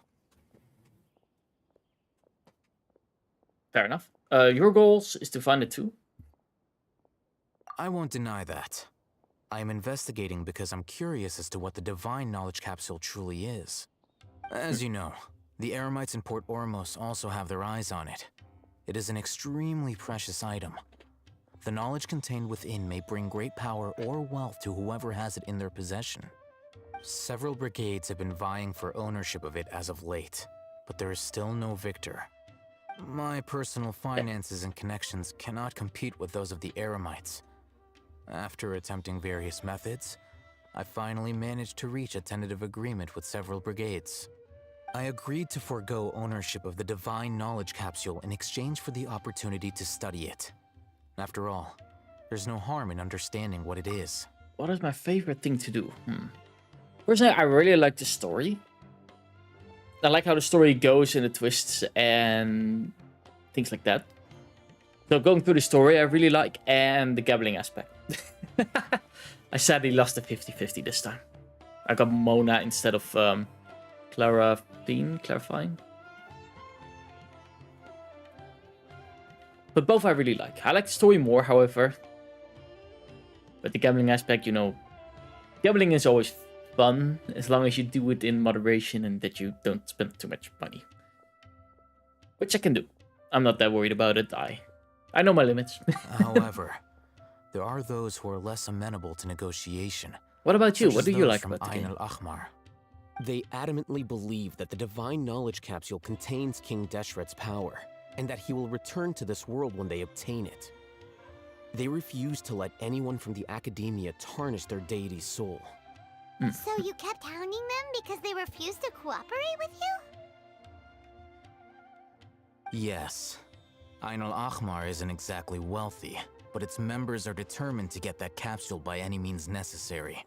Fair enough. Your goals is to find it too? I won't deny that. I am investigating because I'm curious as to what the divine knowledge capsule truly is. As you know, the Eremites in Port Ormos also have their eyes on it. It is an extremely precious item. The knowledge contained within may bring great power or wealth to whoever has it in their possession. Several brigades have been vying for ownership of it as of late, but there is still no victor. My personal finances and connections cannot compete with those of the Eremites. After attempting various methods, I finally managed to reach a tentative agreement with several brigades. I agreed to forego ownership of the divine knowledge capsule in exchange for the opportunity to study it. After all, there's no harm in understanding what it is. What is my favorite thing to do? Personally, I really like the story. I like how the story goes and the twists and things like that. So going through the story, I really like, and the gambling aspect. I sadly lost the 50-50 this time. I got Mona instead of Clarifying. But both I really like. I like the story more, however. But the gambling aspect, you know, gambling is always fun as long as you do it in moderation and that you don't spend too much money. Which I can do. I'm not that worried about it. I know my limits. However, there are those who are less amenable to negotiation. What about you? What do you like about the Ain game? al-Ahmar. They adamantly believe that the Divine Knowledge Capsule contains King Deshret's power, and that he will return to this world when they obtain it. They refuse to let anyone from the Academia tarnish their deity's soul. So you kept hounding them because they refused to cooperate with you? Yes. Ain al-Ahmar isn't exactly wealthy, but its members are determined to get that capsule by any means necessary.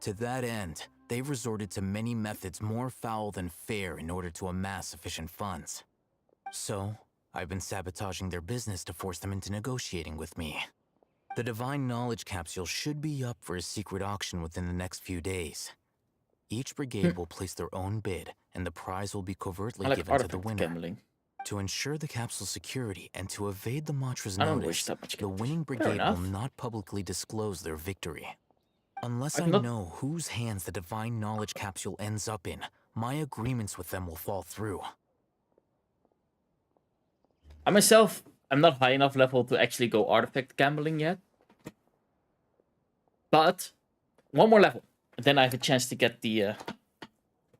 To that end, they've resorted to many methods more foul than fair in order to amass sufficient funds. So, I've been sabotaging their business to force them into negotiating with me. The Divine Knowledge Capsule should be up for a secret auction within the next few days. Each brigade will place their own bid, and the prize will be covertly given to the winner. Gambling. To ensure the capsule's security and to evade the Matra's notice, the winning brigade will not publicly disclose their victory. Unless I know whose hands the Divine Knowledge Capsule ends up in, my agreements with them will fall through. I myself, I'm not high enough level to actually go artifact gambling yet. But, one more level. And then I have a chance to get the...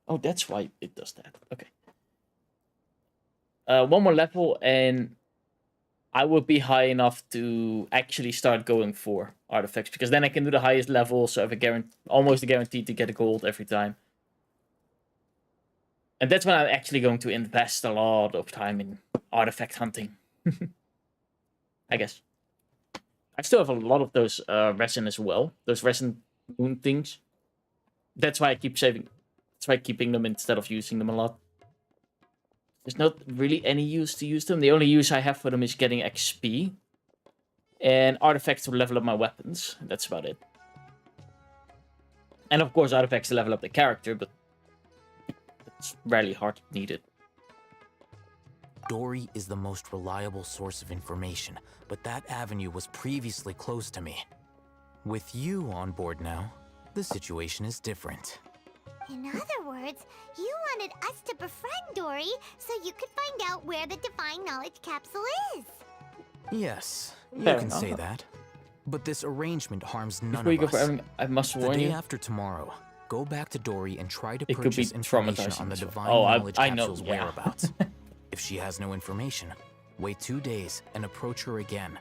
Oh, that's why it does that. Okay. One more level and I would be high enough to actually start going for artifacts. Because then I can do the highest level, so I have almost a guarantee to get a gold every time. And that's when I'm actually going to invest a lot of time in artifact hunting. I guess. I still have a lot of those resin as well. Those resin moon things. That's why I keep saving. That's why I'm keeping them instead of using them a lot. There's not really any use to use them. The only use I have for them is getting XP. And artifacts to level up my weapons. That's about it. And of course artifacts to level up the character, but it's rarely hard needed. Dory is the most reliable source of information, but that avenue was previously closed to me. With you on board now, the situation is different. In other words, you wanted us to befriend Dory so you could find out where the Divine Knowledge Capsule is. Yes, you can say that. But this arrangement harms none Before you of go us. for I must warn the you. day after tomorrow, go back to Dory and try to It could be purchase information on the traumatizing as Divine well. Knowledge I know, Capsule's yeah. whereabouts. If she has no information, wait 2 days and approach her again.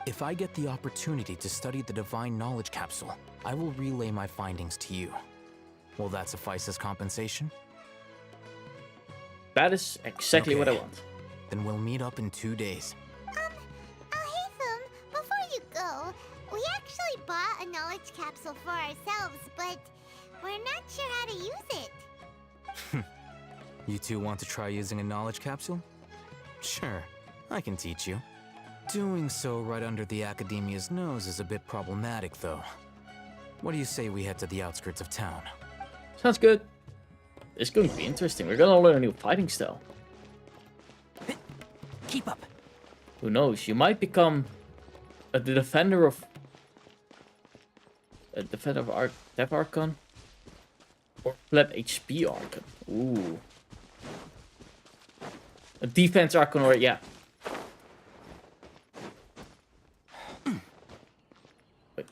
If I get the opportunity to study the Divine Knowledge Capsule, I will relay my findings to you. Will that suffice as compensation? That is exactly what I want. Then we'll meet up in 2 days. Haytham, before you go, we actually bought a knowledge capsule for ourselves, but we're not sure how to use it. You two want to try using a knowledge capsule? Sure, I can teach you. Doing so right under the Academia's nose is a bit problematic, though. What do you say we head to the outskirts of town? Sounds good. It's going to be interesting. We're going to learn a new fighting style. Keep up. Who knows? You might become the defender of... A defender of Dev Archon? Or Pleb HP Archon. Ooh. A defense Archon, or yeah. Wait.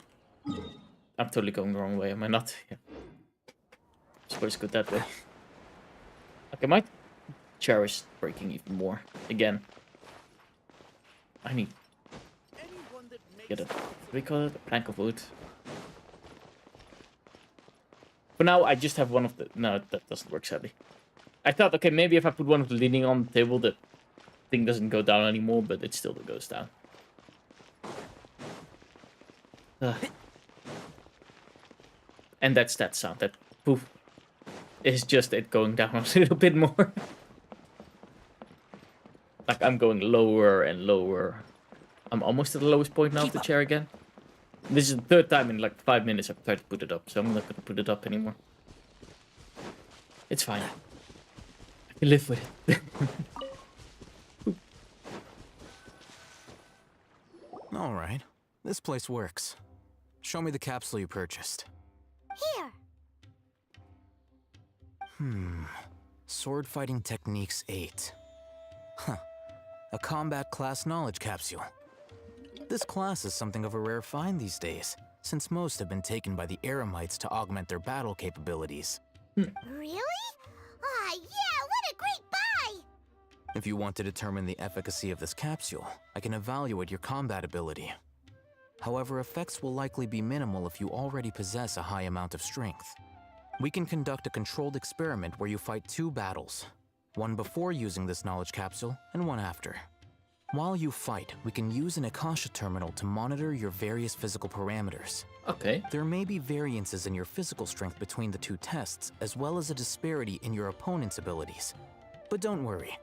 I'm totally going the wrong way, am I not? Yeah. I suppose go that way. Okay, my chair is breaking even more. Again. I need... Get a... What do we call it? A plank of wood. For now, I just have one of the... No, that doesn't work, sadly. I thought, okay, maybe if I put one of the leaning on the table, the thing doesn't go down anymore, but it still goes down. And that's that sound. That poof. Is just it going down a little bit more. Like I'm going lower and lower. I'm almost at the lowest point now of the chair again. This is the third time in like 5 minutes I've tried to put it up, so I'm not going to put it up anymore. It's fine. I can live with it. Alright, this place works. Show me the capsule you purchased. Here. Sword Fighting Techniques 8. Huh. A combat class knowledge capsule. This class is something of a rare find these days, since most have been taken by the Eremites to augment their battle capabilities. Really? Ah, yeah, what a great buy! If you want to determine the efficacy of this capsule, I can evaluate your combat ability. However, effects will likely be minimal if you already possess a high amount of strength. We can conduct a controlled experiment where you fight 2 battles, one before using this knowledge capsule and one after. While you fight, we can use an Akasha terminal to monitor your various physical parameters. Okay. There may be variances in your physical strength between the 2 tests, as well as a disparity in your opponent's abilities. But don't worry,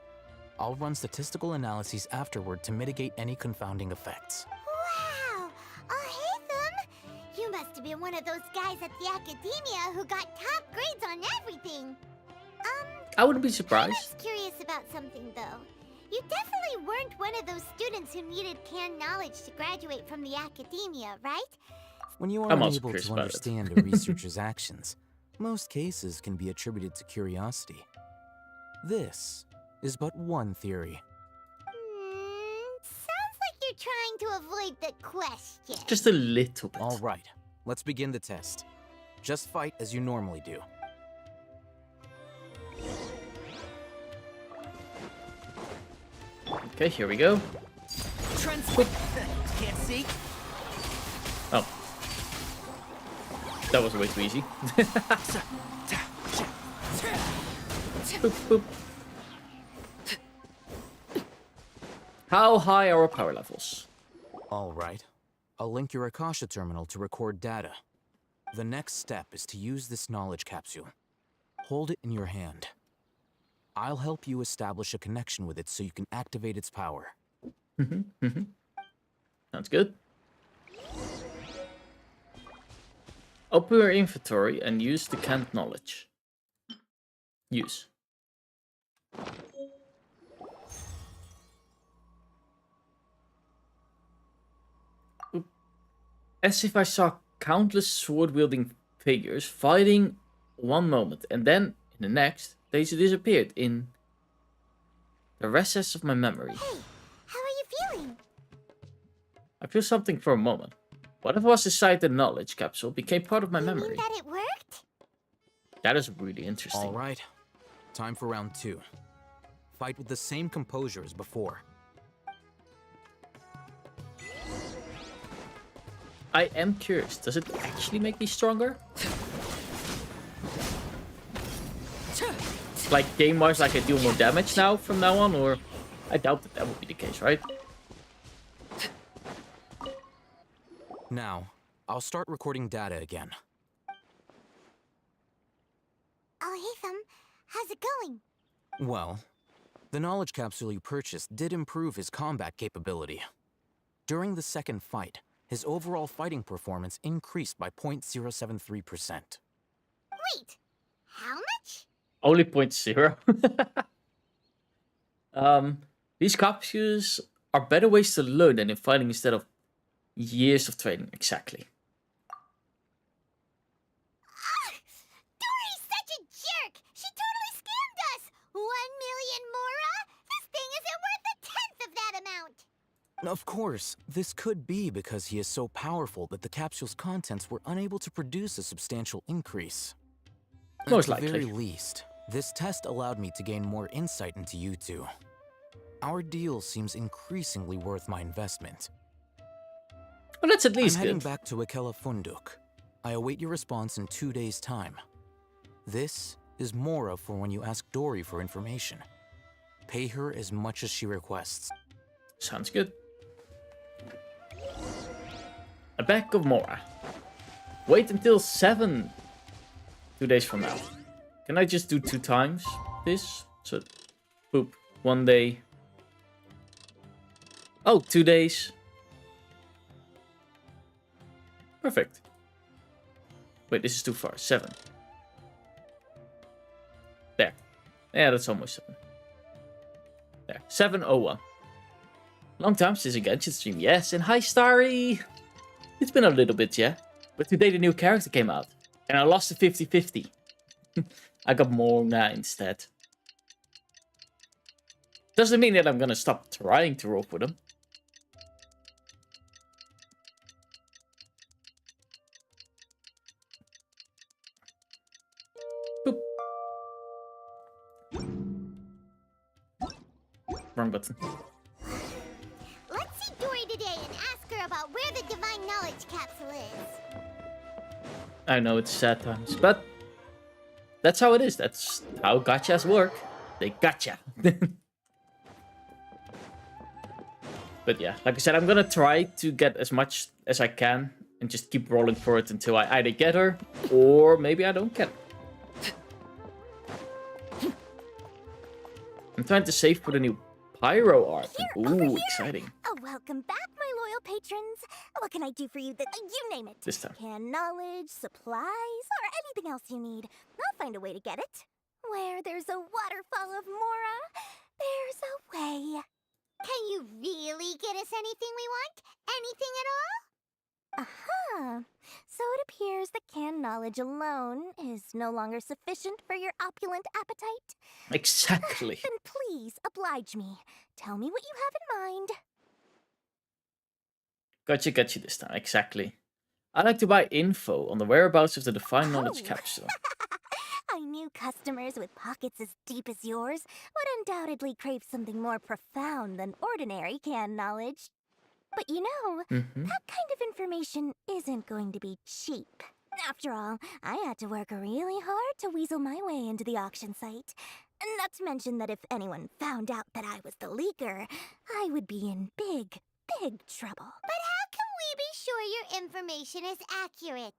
I'll run statistical analyses afterward to mitigate any confounding effects. Wow! Haytham! You must have been one of those guys at the academia who got top grades on everything. I wouldn't be surprised. I was curious about something, though. You definitely weren't one of those students who needed canned knowledge to graduate from the academia, right? When you are unable to understand a researcher's actions, most cases can be attributed to curiosity. This is but one theory. Sounds like you're trying to avoid the question. Just a little bit. All right, let's begin the test. Just fight as you normally do. Okay, here we go. Can't see. Oh. That was way too easy. Boop, boop. How high are our power levels? All right. I'll link your Akasha terminal to record data. The next step is to use this knowledge capsule. Hold it in your hand. I'll help you establish a connection with it so you can activate its power. Sounds good. Open your inventory and use the canned knowledge. Use. Oop. As if I saw countless sword-wielding figures fighting one moment, and then in the next, they disappeared in the recess of my memory. Hey, how are you feeling? I feel something for a moment. What if I was inside the knowledge capsule became part of my memory? Mean that it worked? That is really interesting. All right. Time for round 2. Fight with the same composure as before. I am curious. Does it actually make me stronger? Like game-wise, like I deal more damage now from now on, or I doubt that would be the case, right? Now, I'll start recording data again. Haytham, how's it going? Well, the knowledge capsule you purchased did improve his combat capability. During the second fight, his overall fighting performance increased by 0.073%. Wait, how much? Only 0.0. These capsules are better ways to learn than in fighting instead of years of training. Exactly. Dory's such a jerk! She totally scammed us! 1 million mora? This thing isn't worth a tenth of that amount! Of course, this could be because he is so powerful that the capsule's contents were unable to produce a substantial increase. Most At the likely. very least, this test allowed me to gain more insight into you two. Our deal seems increasingly worth my investment. Well, that's at least I'm heading good. back to Akela Funduk. I await your response in 2 days' time. This is Mora for when you ask Dory for information. Pay her as much as she requests. Sounds good. A bag of Mora. Wait until 7. 2 days from now. Can I just do 2 times this? So, boop. 1 day. Oh, 2 days. Perfect. Wait, this is too far. 7. There. Yeah, that's almost 7. There. 7:01. Long time since a Genshin stream. Yes, and hi Starry! It's been a little bit, yeah. But today the new character came out. And I lost the 50-50. I got Mona instead. Doesn't mean that I'm gonna stop trying to roll for them. Boop. Wrong button. Let's see Dory today and ask her about where the Divine Knowledge Capsule is. I know it's sad times, but that's how it is. That's how gachas work. They gotcha. But yeah, like I said, I'm gonna try to get as much as I can and just keep rolling for it until I either get her or maybe I don't get her. I'm trying to save for the new Pyro art. Ooh, exciting. Oh, welcome back, my loyal patrons. What can I do for you? You name it. This time. Can knowledge, supplies, or anything else you need. I'll find a way to get it. Where there's a waterfall of Mora, there's a way. Can you really get us anything we want? Anything at all? Aha! So it appears that canned knowledge alone is no longer sufficient for your opulent appetite. Exactly. Then please oblige me. Tell me what you have in mind. Gotcha this time. Exactly. I'd like to buy info on the whereabouts of the Divine Knowledge Capsule. I knew customers with pockets as deep as yours would undoubtedly crave something more profound than ordinary canned knowledge. But you know, that kind of information isn't going to be cheap. After all, I had to work really hard to weasel my way into the auction site. Not to mention that if anyone found out that I was the leaker, I would be in big trouble. But how can we be sure your information is accurate?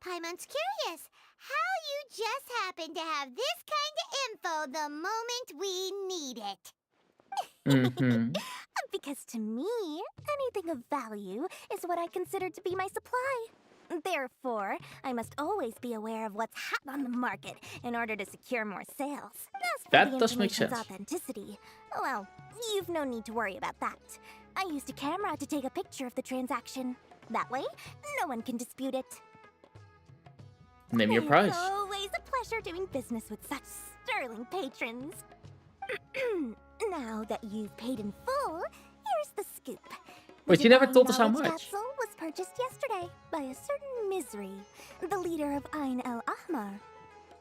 Paimon's curious how you just happen to have this kind of info the moment we need it. Because to me, anything of value is what I consider to be my supply. Therefore, I must always be aware of what's hot on the market in order to secure more sales. As for That the does make information's sense. authenticity, well, you've no need to worry about that. I used a camera to take a picture of the transaction. That way, no one can dispute it. Name your price. It's always a pleasure doing business with such sterling patrons. Now that you've paid in full, here's the scoop. Wait, you never told us how Knowledge much. Capsule was purchased yesterday by a certain Misery, the leader of Ain el Ahmar.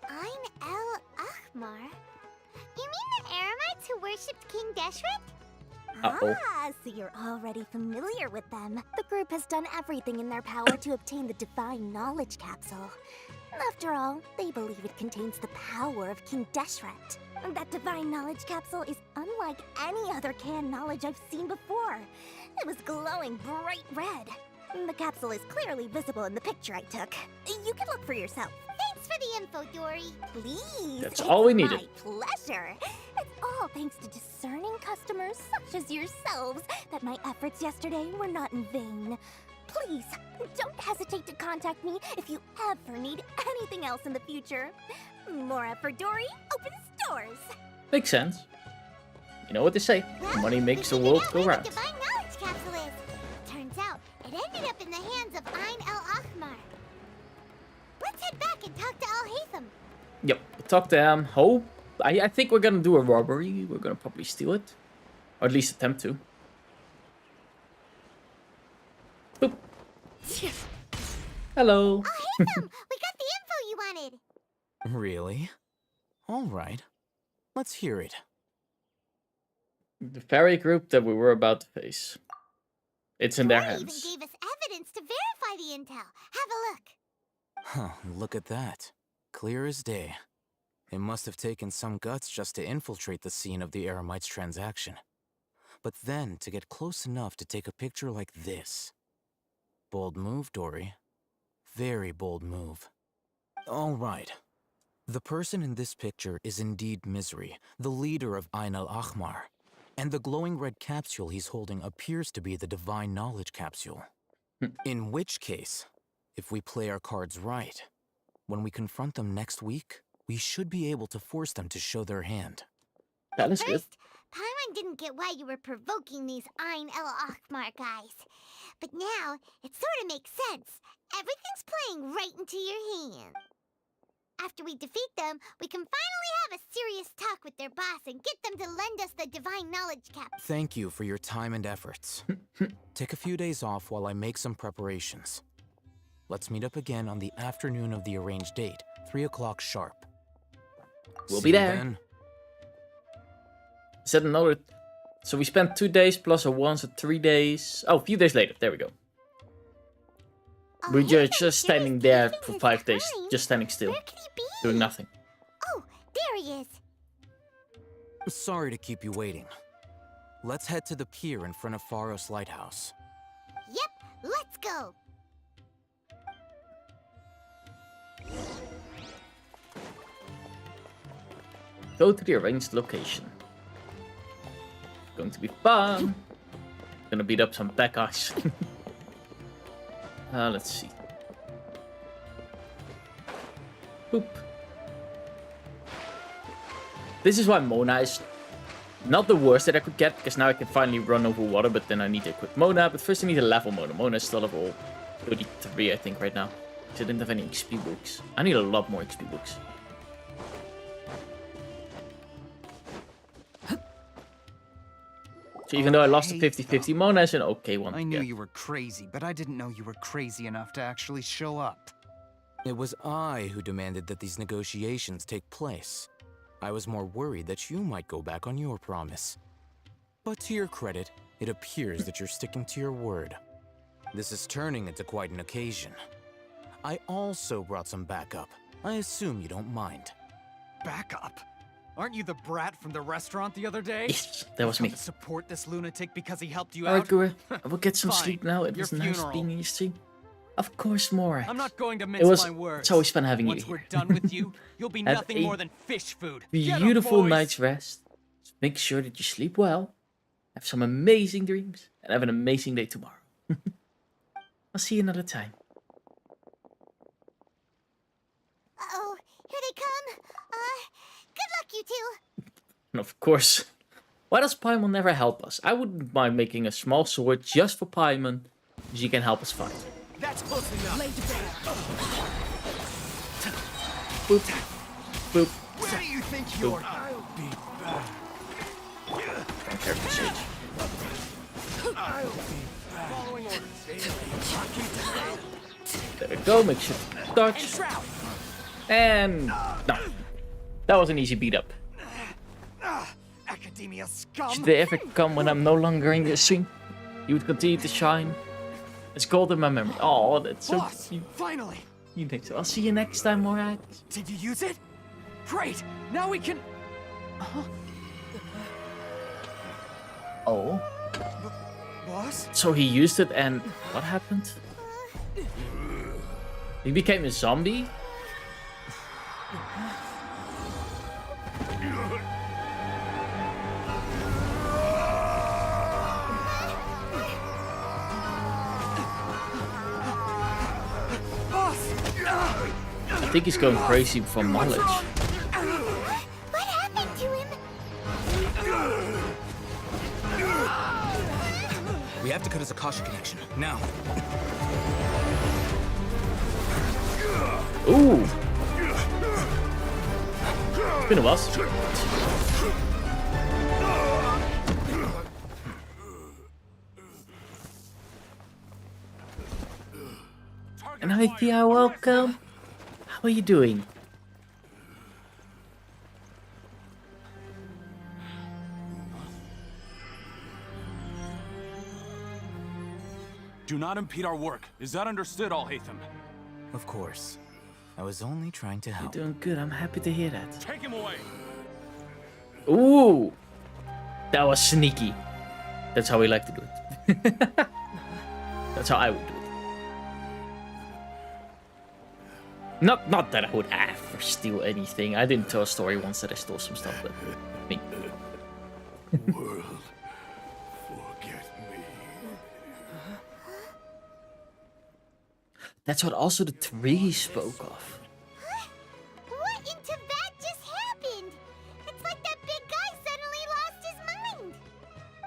Ain el Ahmar? You mean the Eremites who worshipped King Deshret? Ah, so you're already familiar with them. The group has done everything in their power to obtain the Divine Knowledge Capsule. After all, they believe it contains the power of King Deshret. That Divine Knowledge Capsule is unlike any other canned knowledge I've seen before. It was glowing bright red. The capsule is clearly visible in the picture I took. You can look for yourself. Thanks for the info, Dory. Please. That's all we needed. It's my pleasure. It's all thanks to discerning customers such as yourselves that my efforts yesterday were not in vain. Please, don't hesitate to contact me if you ever need anything else in the future. Mora for Dory opens doors. Makes sense. You know what they say. Money makes the world go round. Divine Knowledge Capsule is. Turns out, it ended up in the hands of Ain el Ahmar. Let's head back and talk to Al-Haytham. Yep, we'll talk to him. Hope. I think we're gonna do a robbery. We're gonna probably steal it. Or at least attempt to. Boop. Hello. Al-Haytham, we got the info you wanted. Really? All right. Let's hear it. The ferry group that we were about to face. It's in their Dory even hands. gave us evidence to verify the intel. Have a look. Huh, look at that. Clear as day. It must have taken some guts just to infiltrate the scene of the Eremites transaction. But then to get close enough to take a picture like this. Bold move, Dory. Very bold move. All right. The person in this picture is indeed Misery, the leader of Ain el Ahmar. And the glowing red capsule he's holding appears to be the Divine Knowledge Capsule. In which case, if we play our cards right, when we confront them next week, we should be able to force them to show their hand. That is good. Paimon didn't get why you were provoking these Ain el Ahmar guys. But now, it sort of makes sense. Everything's playing right into your hand. After we defeat them, we can finally have a serious talk with their boss and get them to lend us the Divine Knowledge Capsule. Thank you for your time and efforts. Take a few days off while I make some preparations. Let's meet up again on the afternoon of the arranged date, 3 o'clock sharp. We'll See be you there. then. Is that another So we spent 2 days plus a 1, so 3 days. Oh, a few days later. There we go. We're just standing there for 5 days, just standing still, doing nothing. Oh, there he is. Sorry to keep you waiting. Let's head to the pier in front of Faros Lighthouse. Yep, let's go. Go to the arranged location. Going to be fun. Gonna beat up some bad guys. Let's see. Boop. This is why Mona is not the worst that I could get, because now I can finally run over water, but then I need to equip Mona. But first I need to level Mona. Mona is still level 33, I think, right now. She didn't have any XP books. I need a lot more XP books. So even though I lost the 50-50, Mona is an okay one. I knew you were crazy, but I didn't know you were crazy enough to actually show up. It was I who demanded that these negotiations take place. I was more worried that you might go back on your promise. But to your credit, it appears that you're sticking to your word. This is turning into quite an occasion. I also brought some backup. I assume you don't mind. Backup? Aren't you the brat from the restaurant the other day? Yes, that was me. To support this lunatic because he helped you Alright, out? Gura, I will get some Fine. sleep now. It Your was nice funeral. being in your stream. Of course, more. I'm not going to mince my words. It's always fun having Once you we're here. done with you, you'll be Have nothing a more than fish food. Get 'em, beautiful boys. night's rest. Make sure that you sleep well. Have some amazing dreams. And have an amazing day tomorrow. I'll see you another time. Uh-oh, here they come. Good luck, you two. And of course, why does Paimon never help us? I wouldn't mind making a small sword just for Paimon. She can help us fight. That's close enough. Boop. Boop. Where do you think Boop. you're? I'll be back. Don't care for Sage. I'll be back. Following orders. There we go. Make sure to dodge. And no. That was an easy beat up. Academia scum. Should they ever come when I'm no longer in the stream, you would continue to shine. It's gold in my memory. Oh, that's so cute. Finally. You think so? I'll see you next time, alright? Did you use it? Great. Now we can. Oh. Boss? So he used it and what happened? He became a zombie? I think he's going crazy from knowledge. What happened to him? We have to cut his Akasha connection, now. Ooh! It's been a while. And Alethea, welcome. How are you doing? Do not impede our work. Is that understood, Alhaitham? Of course. I was only trying to help. You're doing good. I'm happy to hear that. Take him away. Ooh! That was sneaky. That's how we like to do it. That's how I would do it. Not that I would ever steal anything. I didn't tell a story once that I stole some stuff, but me. World, forget me. That's what also the tree spoke of. What in Tibet just happened? It's like that big guy suddenly lost his mind.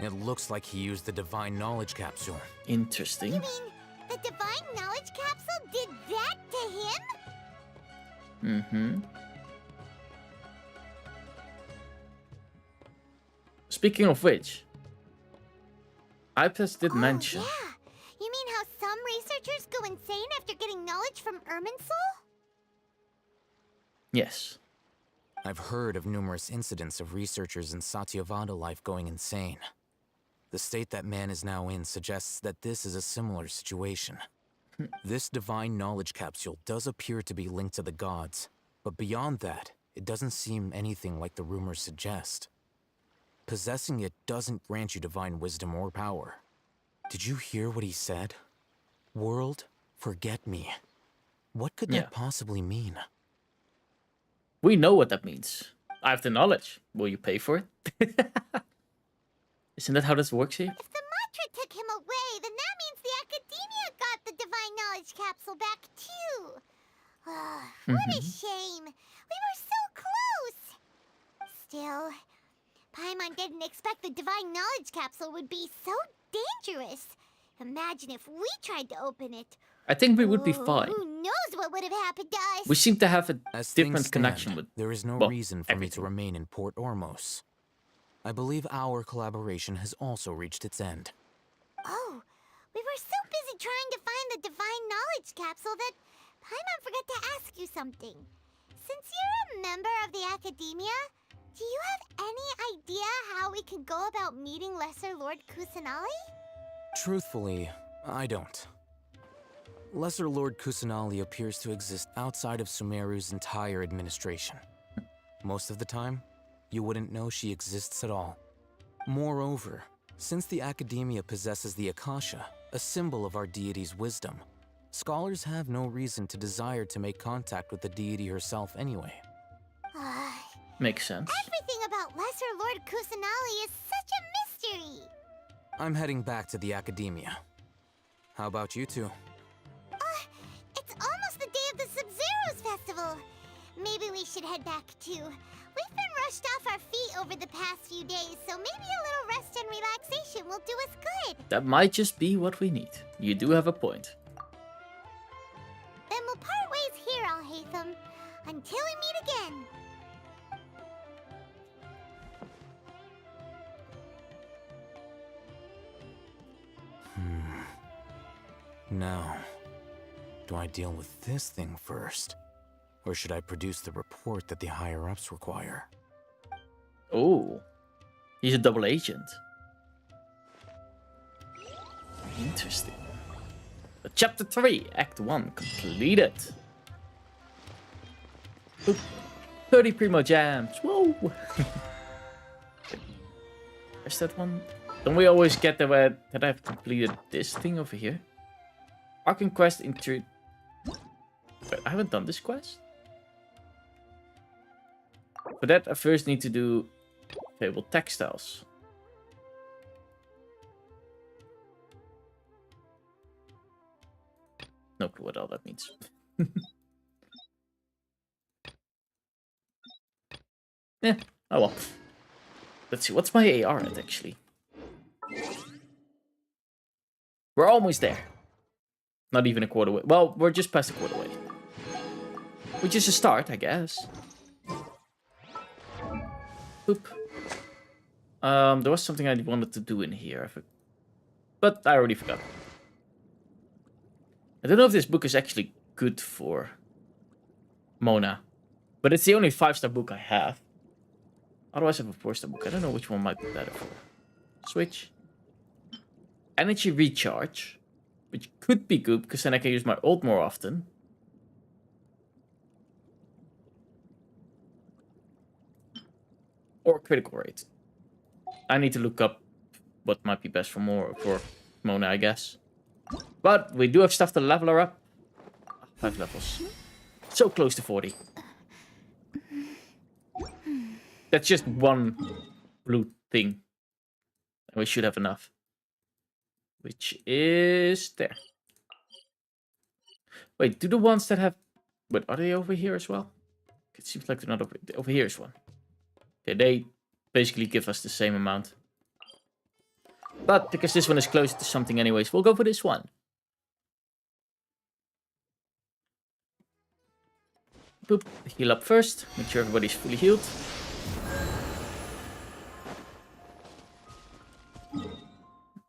It looks like he used the Divine Knowledge Capsule. Interesting. You mean the Divine Knowledge Capsule did that to him? Mm-hmm. Speaking of which, Ipes did mention. Yeah. You mean how some researchers go insane after getting knowledge from Irminsul? Yes. I've heard of numerous incidents of researchers in Satyavada life going insane. The state that man is now in suggests that this is a similar situation. This divine knowledge capsule does appear to be linked to the gods, but beyond that, it doesn't seem anything like the rumors suggest. Possessing it doesn't grant you divine wisdom or power. Did you hear what he said? World, forget me. What could that possibly mean? We know what that means. I have the knowledge. Will you pay for it? Isn't that how this works here? If the mantra took him away, then that means the Academia got the divine knowledge capsule back too. What a shame. We were so close. Still, Paimon didn't expect the divine knowledge capsule would be so dangerous. Imagine if we tried to open it. I think we would be fine. Who knows what would have happened to us? We seem to have a As different things connection stand, with. there is no well, reason for me to remain in Port Ormos. I believe our collaboration has also reached its end. Oh, we were so busy trying to find the divine knowledge capsule that Paimon forgot to ask you something. Since you're a member of the Academia, do you have any idea how we can go about meeting Lesser Lord Kusanali? Truthfully, I don't. Lesser Lord Kusanali appears to exist outside of Sumeru's entire administration. Most of the time, you wouldn't know she exists at all. Moreover, since the Academia possesses the Akasha, a symbol of our deity's wisdom, scholars have no reason to desire to make contact with the deity herself anyway. Makes sense. Everything about Lesser Lord Kusanali is such a mystery. I'm heading back to the Academia. How about you two? It's almost the day of the Sub-Zero's festival. Maybe we should head back too. We've been rushed off our feet over the past few days, so maybe a little rest and relaxation will do us good. That might just be what we need. You do have a point. Then we'll part ways here, Alhaitham, until we meet again. Now, do I deal with this thing first? Or should I produce the report that the higher-ups require? Oh, he's a double agent. Interesting. Chapter 3, Act 1, completed. Oop. 30 Primo Jams, whoa! Where's that one? Don't we always get the where that I've completed this thing over here? Arcane Quest into... Wait, I haven't done this quest? For that, I first need to do Fable Textiles. No clue what all that means. Yeah, oh well. Let's see, what's my AR at actually? We're almost there. Not even a quarter way. Well, we're just past a quarter way. Which is a start, I guess. Oop. There was something I wanted to do in here. But I already forgot. I don't know if this book is actually good for Mona. But it's the only 5-star book I have. Otherwise I have a 4-star book. I don't know which one might be better for. Switch. Energy Recharge. Which could be good, because then I can use my ult more often. Or critical rate. I need to look up what might be best for Mona, I guess. But we do have stuff to level her up. 5 levels. So close to 40. That's just one blue thing. And we should have enough. Which is there. Wait, do the ones that have... Wait, are they over here as well? It seems like they're not over... Over here is one. Okay, they basically give us the same amount. But because this one is closer to something anyways, we'll go for this one. Boop. Heal up first. Make sure everybody's fully healed.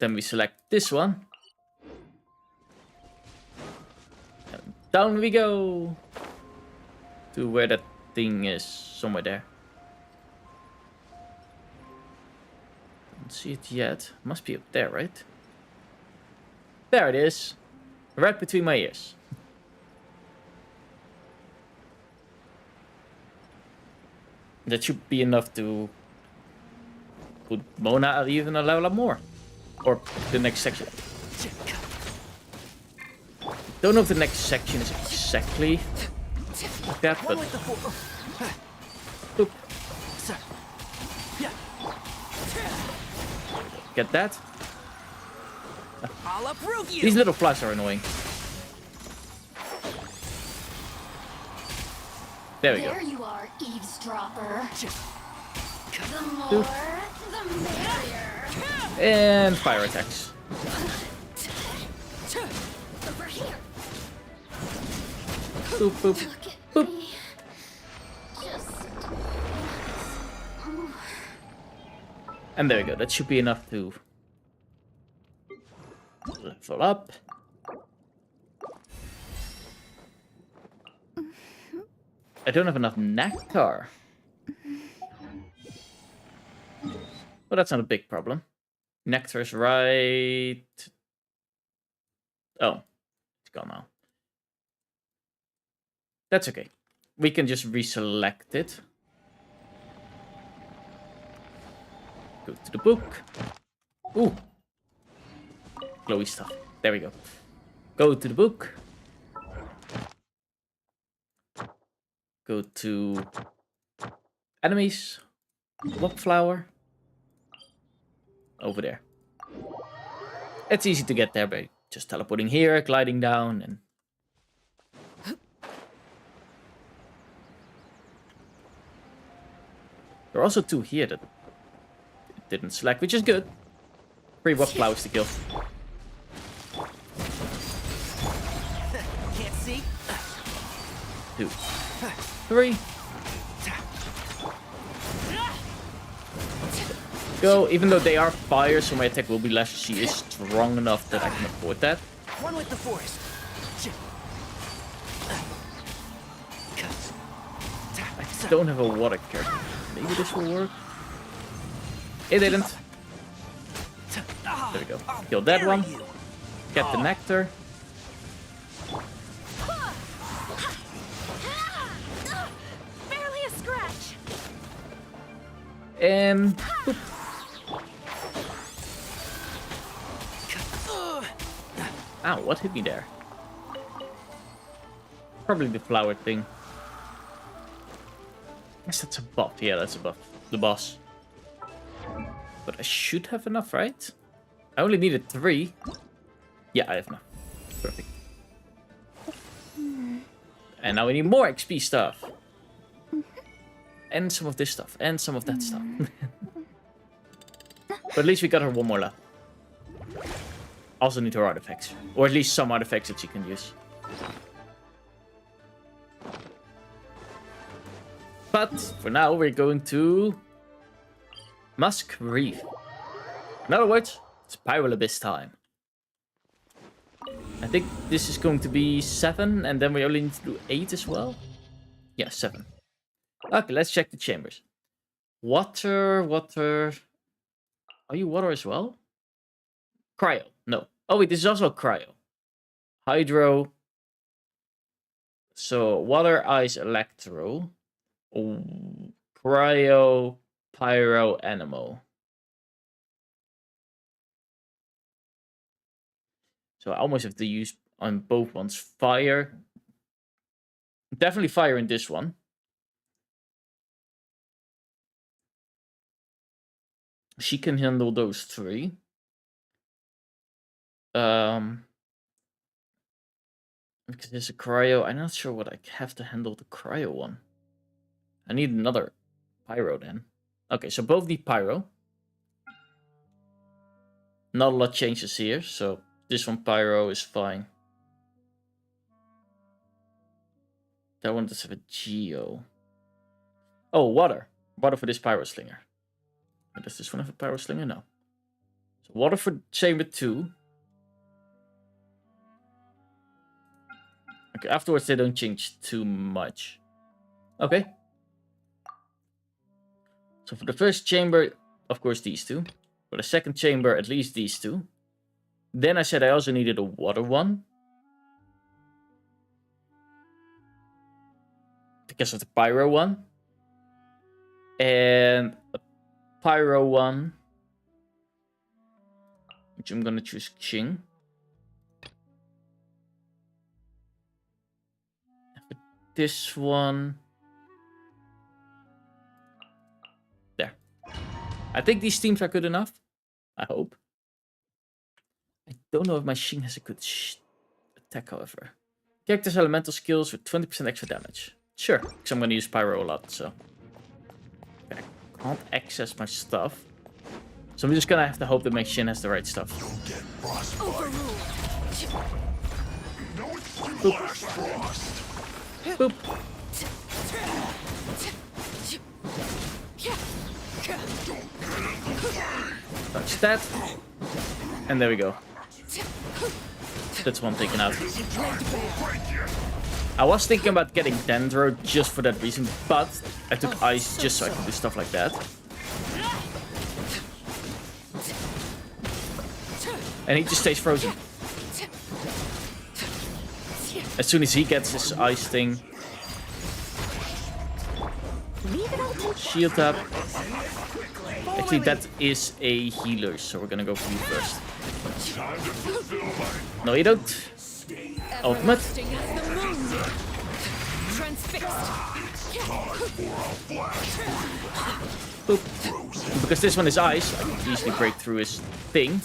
Then we select this one. And down we go. To where that thing is. Somewhere there. Don't see it yet. Must be up there, right? There it is. Right between my ears. That should be enough to put Mona even a level up more. Or the next section. Don't know if the next section is exactly like that, but... Boop. Get that? I'll approve you. These little flies are annoying. There we go. There you are, eavesdropper. The more, Boop. the merrier. And fire attacks. Over here. Boop, boop, boop. And there we go. That should be enough to level up. I don't have enough nectar. But that's not a big problem. Nectar is right... Oh, it's gone now. That's okay. We can just reselect it. Go to the book. Ooh. Glowy stuff. There we go. Go to the book. Go to enemies. Lockflower. Over there. It's easy to get there by just teleporting here, gliding down, and... There are also two here that it didn't select, which is good. 3 Lockflowers to kill. Can't see. 2, 3. Go, even though they are fire, so my attack will be less. She is strong enough that I can afford that. One with the forest. I don't have a water character. Maybe this will work. It didn't. There we go. Kill that one. Get the nectar. Barely a scratch. And boop. Ow, what hit me there? Probably the flower thing. I guess that's a buff. Yeah, that's a buff. The boss. But I should have enough, right? I only needed 3. Yeah, I have enough. Perfect. And now we need more XP stuff. And some of this stuff. And some of that stuff. But at least we got her one more left. Also need her artifacts. Or at least some artifacts that she can use. But for now, we're going to Musk Reef. In other words, it's Pyrolysis time. I think this is going to be 7, and then we only need to do 8 as well. Yeah, 7. Okay, let's check the chambers. Water. Are you water as well? Cryo. No. Oh wait, this is also cryo. Hydro. So water, ice, electro. Cryo, pyro, animo. So I almost have to use on both ones. Fire. Definitely fire in this one. She can handle those 3. Because there's a cryo. I'm not sure what I have to handle the cryo one. I need another pyro then. Okay, so both need pyro. Not a lot changes here, so this one pyro is fine. That one does have a geo. Oh, water. Water for this pyro slinger. Does this one have a pyro slinger? No. So water for chamber 2. Okay, afterwards they don't change too much. Okay. So for the first chamber, of course these 2. For the second chamber, at least these two. Then I said I also needed a water one. Because of the pyro one. And a pyro one. Which I'm gonna choose Qing. For this one. There. I think these teams are good enough. I hope. I don't know if my Qing has a good attack, however. Character's elemental skills with 20% extra damage. Sure, because I'm going to use Pyro a lot, so. Okay, I can't access my stuff. So I'm just going to have to hope that my Qing has the right stuff. Boop. Boop. Touch that. And there we go. That's one taken out. I was thinking about getting Dendro just for that reason, but I took Ice just so I could do stuff like that. And he just stays frozen. As soon as he gets his Ice thing. Shield up. Actually, that is a healer, so we're gonna go for you first. No, you don't. Ultimate. Boop. Because this one is ice, I can easily break through his thing.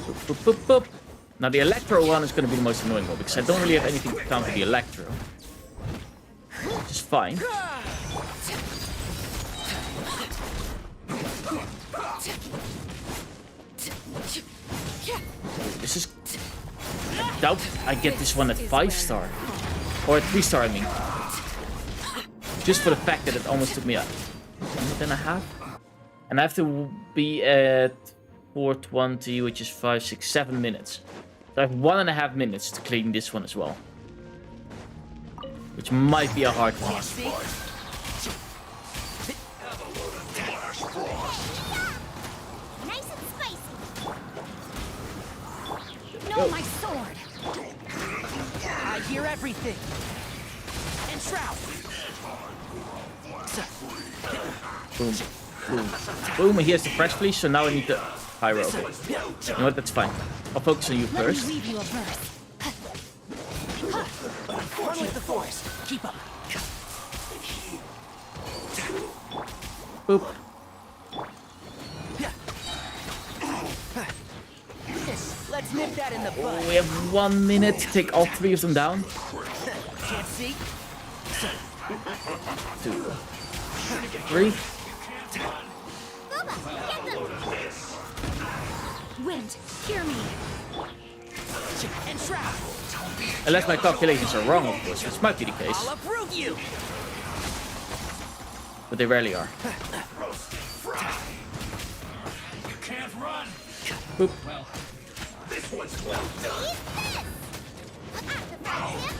Boop, boop, boop, boop. Now the Electro one is going to be the most annoying one, because I don't really have anything to counter the Electro. Which is fine. This is... I doubt I get this one at 5-star. Or at 3-star, I mean. Just for the fact that it almost took me a minute and a half. And I have to be at 420, which is 5, 6, 7 minutes. So I have 1.5 minutes to clean this one as well. Which might be a hard one. Nice and spicy. No, my sword. I hear everything. And shroud. Boom. Boom. Boom, and here's the fresh fleece, so now I need the pyro. Okay. You know what, that's fine. I'll focus on you first. Leave you a verse. One with the force. Keep up. Boop. Let's nip that in the bud. Oh, we have 1 minute to take all 3 of them down. Can't see. 2, 3. Wind, hear me. And shroud. Unless my calculations are wrong, of course, which might be the case. I'll approve you. But they rarely are. You can't run. Boop. Well, this one's well done.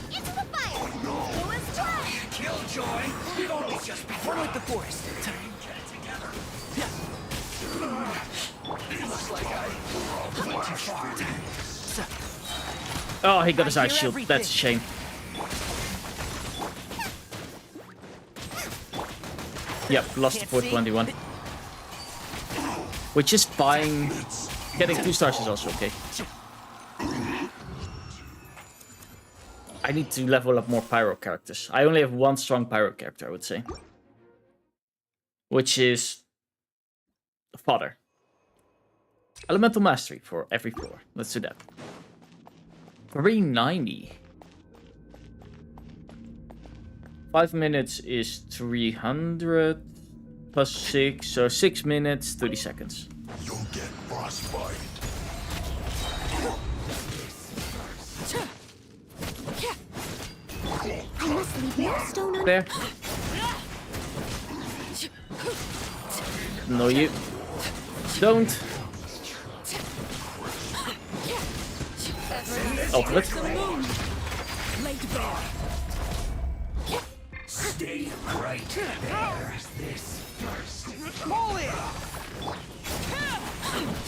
Into the fire. Who is trying? Killjoy. We've only just begun. One with the force. Get it together. It looks like I went too far. Oh, he got his ice shield. That's a shame. Yep, lost to 421. Which is fine. Getting 2 stars is also okay. I need to level up more pyro characters. I only have 1 strong pyro character, I would say. Which is... Father. Elemental Mastery for every floor. Let's do that. 390. 5 minutes is 300 plus 6, so 6 minutes, 30 seconds. You'll get frostbite. I must leave no stone unturned. There. No, you don't. Ultimate. Stay right there. This first.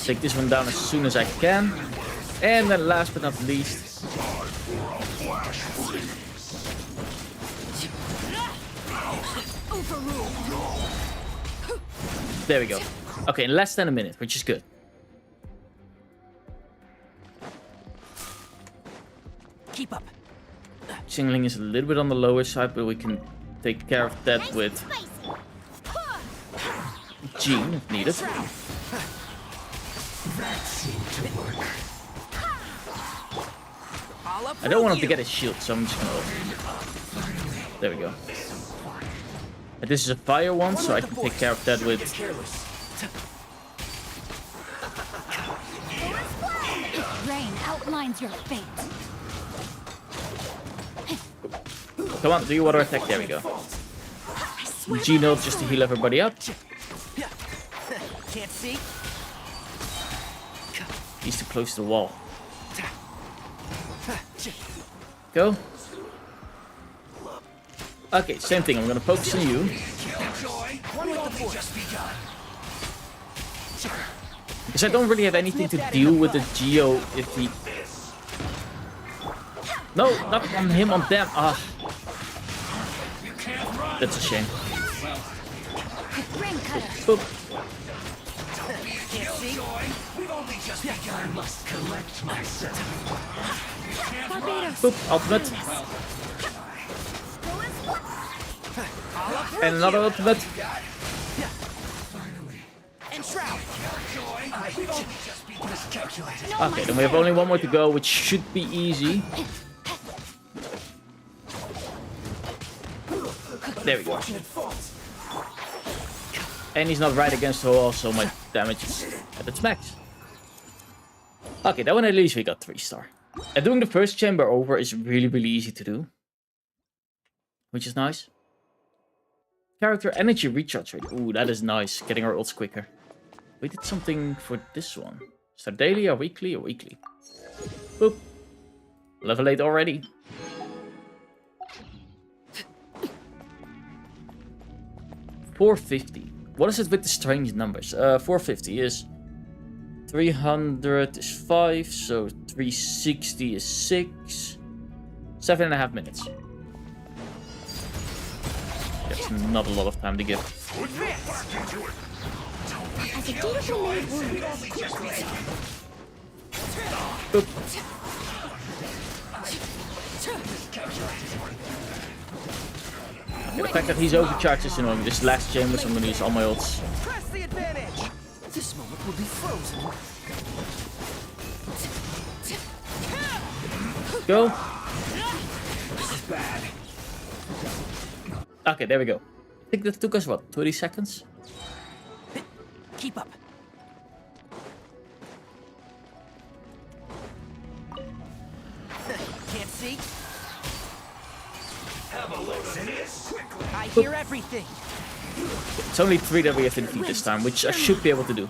Take this one down as soon as I can. And then last but not least, there we go. Okay, in less than a minute, which is good. Keep up. Jingling is a little bit on the lower side, but we can take care of that with Gene if needed. That seemed to work. I don't want him to get his shield, so I'm just gonna... There we go. And this is a fire one, so I can take care of that with... Rain outlines your fate. Come on, do your water attack. There we go. Gino just to heal everybody up. Can't see. He's too close to the wall. Go. Okay, same thing. I'm gonna focus on you. Because I don't really have anything to deal with the Geo if he... No, not on him, on them. Ah. That's a shame. Boop. Boop, ultimate. And another ultimate. Okay, then we have only one more to go, which should be easy. There we go. And he's not right against the wall, so my damage is at its max. Okay, that one at least we got 3-star. And doing the first chamber over is really, really easy to do. Which is nice. Character energy recharge rate. Ooh, that is nice. Getting our ults quicker. We did something for this one. Is that daily or weekly or weekly? Boop. Level 8 already. $450. What is it with the strange numbers? 450 is 300 is 5, so 360 is 6. 7.5 minutes. That's not a lot of time to give. Boop. Okay, the fact that he's overcharged is annoying. This last chamber, so I'm gonna use all my ults. Press the advantage. This moment will be frozen. Go. This is bad. Okay, there we go. I think that took us, what, 20 seconds? Keep up. Can't see. Have a look at this quickly. I hear everything. It's only 3 that we have to defeat this time, which I should be able to do.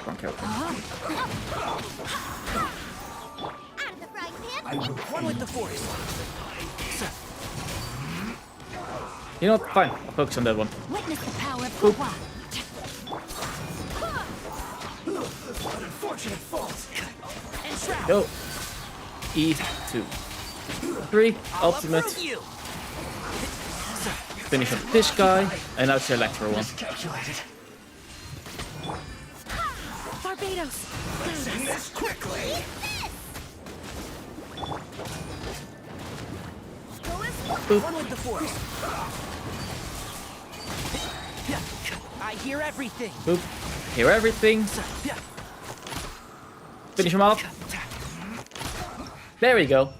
Wrong character. I will one with the force. You know what? Fine. I'll focus on that one. Witness the power of Boop. Unfortunate fault. Go. E2. 3. Ultimate. Finish up this guy. And now it's the Electro one. Barbados. This quickly. Boop. One with the force. I hear everything. Boop. Hear everything. Finish him off. There we go.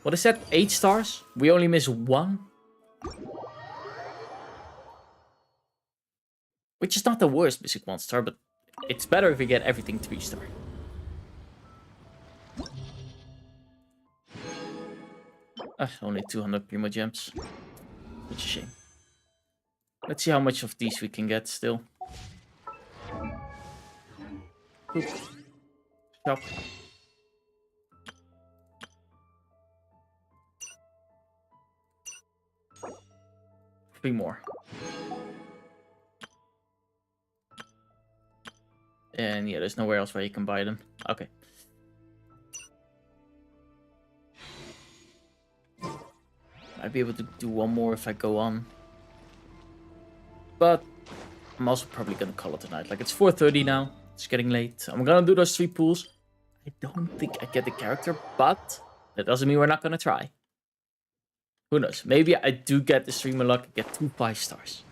What is that? 8 stars? We only miss 1? Which is not the worst missing 1 star, but it's better if we get everything 3 star. Only 200 Primo Gems. Which is a shame. Let's see how much of these we can get still. Boop. Shop. 3 more. And yeah, there's nowhere else where you can buy them. Okay. Might be able to do one more if I go on. But I'm also probably gonna call it tonight. Like, it's 4:30 now. It's getting late. I'm gonna do those 3 pools. I don't think I get the character, but that doesn't mean we're not gonna try. Who knows? Maybe I do get the streamer luck and get 2 5 stars.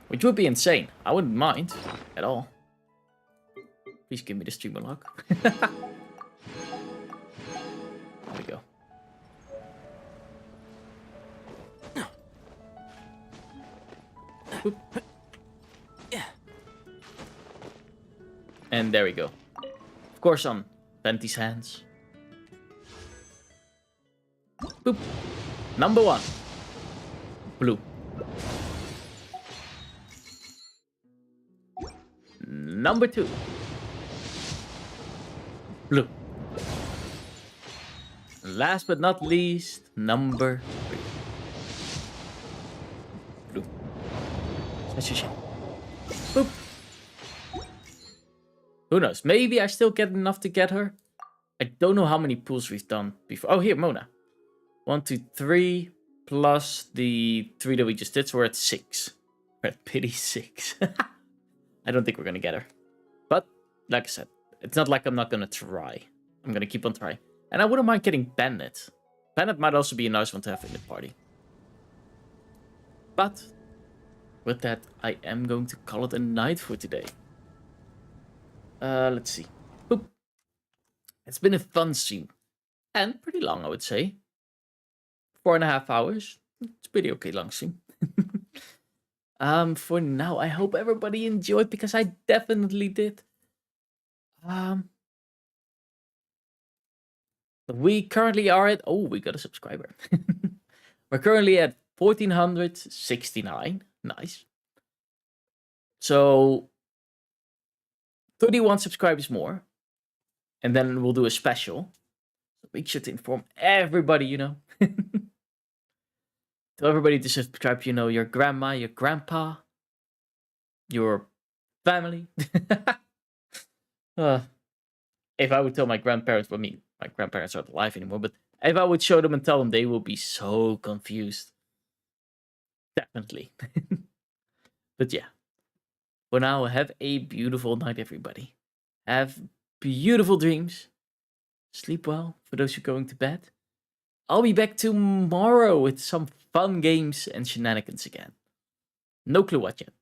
Which would be insane. I wouldn't mind at all. Please give me the streamer luck. There we go. Boop. And there we go. Of course, on Venti's hands. Boop. Number 1. Blue. Number 2. Blue. Last but not least, number 3. Blue. Such a shame. Boop. Who knows? Maybe I still get enough to get her. I don't know how many pools we've done before. Oh, here, Mona. 1, 2, 3, plus the 3 that we just did, so we're at 6. We're at pity 6. I don't think we're gonna get her. But, like I said, it's not like I'm not gonna try. I'm gonna keep on trying. And I wouldn't mind getting Bandit. Bandit might also be a nice one to have in the party. But, with that, I am going to call it a night for today. Let's see. Boop. It's been a fun stream. And pretty long, I would say. 4.5 hours. It's pretty okay long stream. For now, I hope everybody enjoyed, because I definitely did. We currently are at... Oh, we got a subscriber. We're currently at 1,469. Nice. So, 31 subscribers more. And then we'll do a special. So make sure to inform everybody, you know. Tell everybody to subscribe, you know, your grandma, your grandpa, your family. If I would tell my grandparents, well, my grandparents aren't alive anymore, but if I would show them and tell them, they will be so confused. Definitely. But yeah. For now, have a beautiful night, everybody. Have beautiful dreams. Sleep well for those who are going to bed. I'll be back tomorrow with some fun games and shenanigans again. No clue what yet.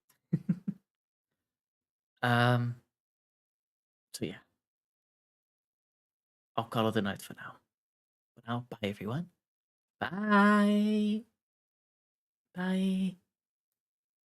So yeah. I'll call it a night for now. For now, bye everyone. Bye. Bye.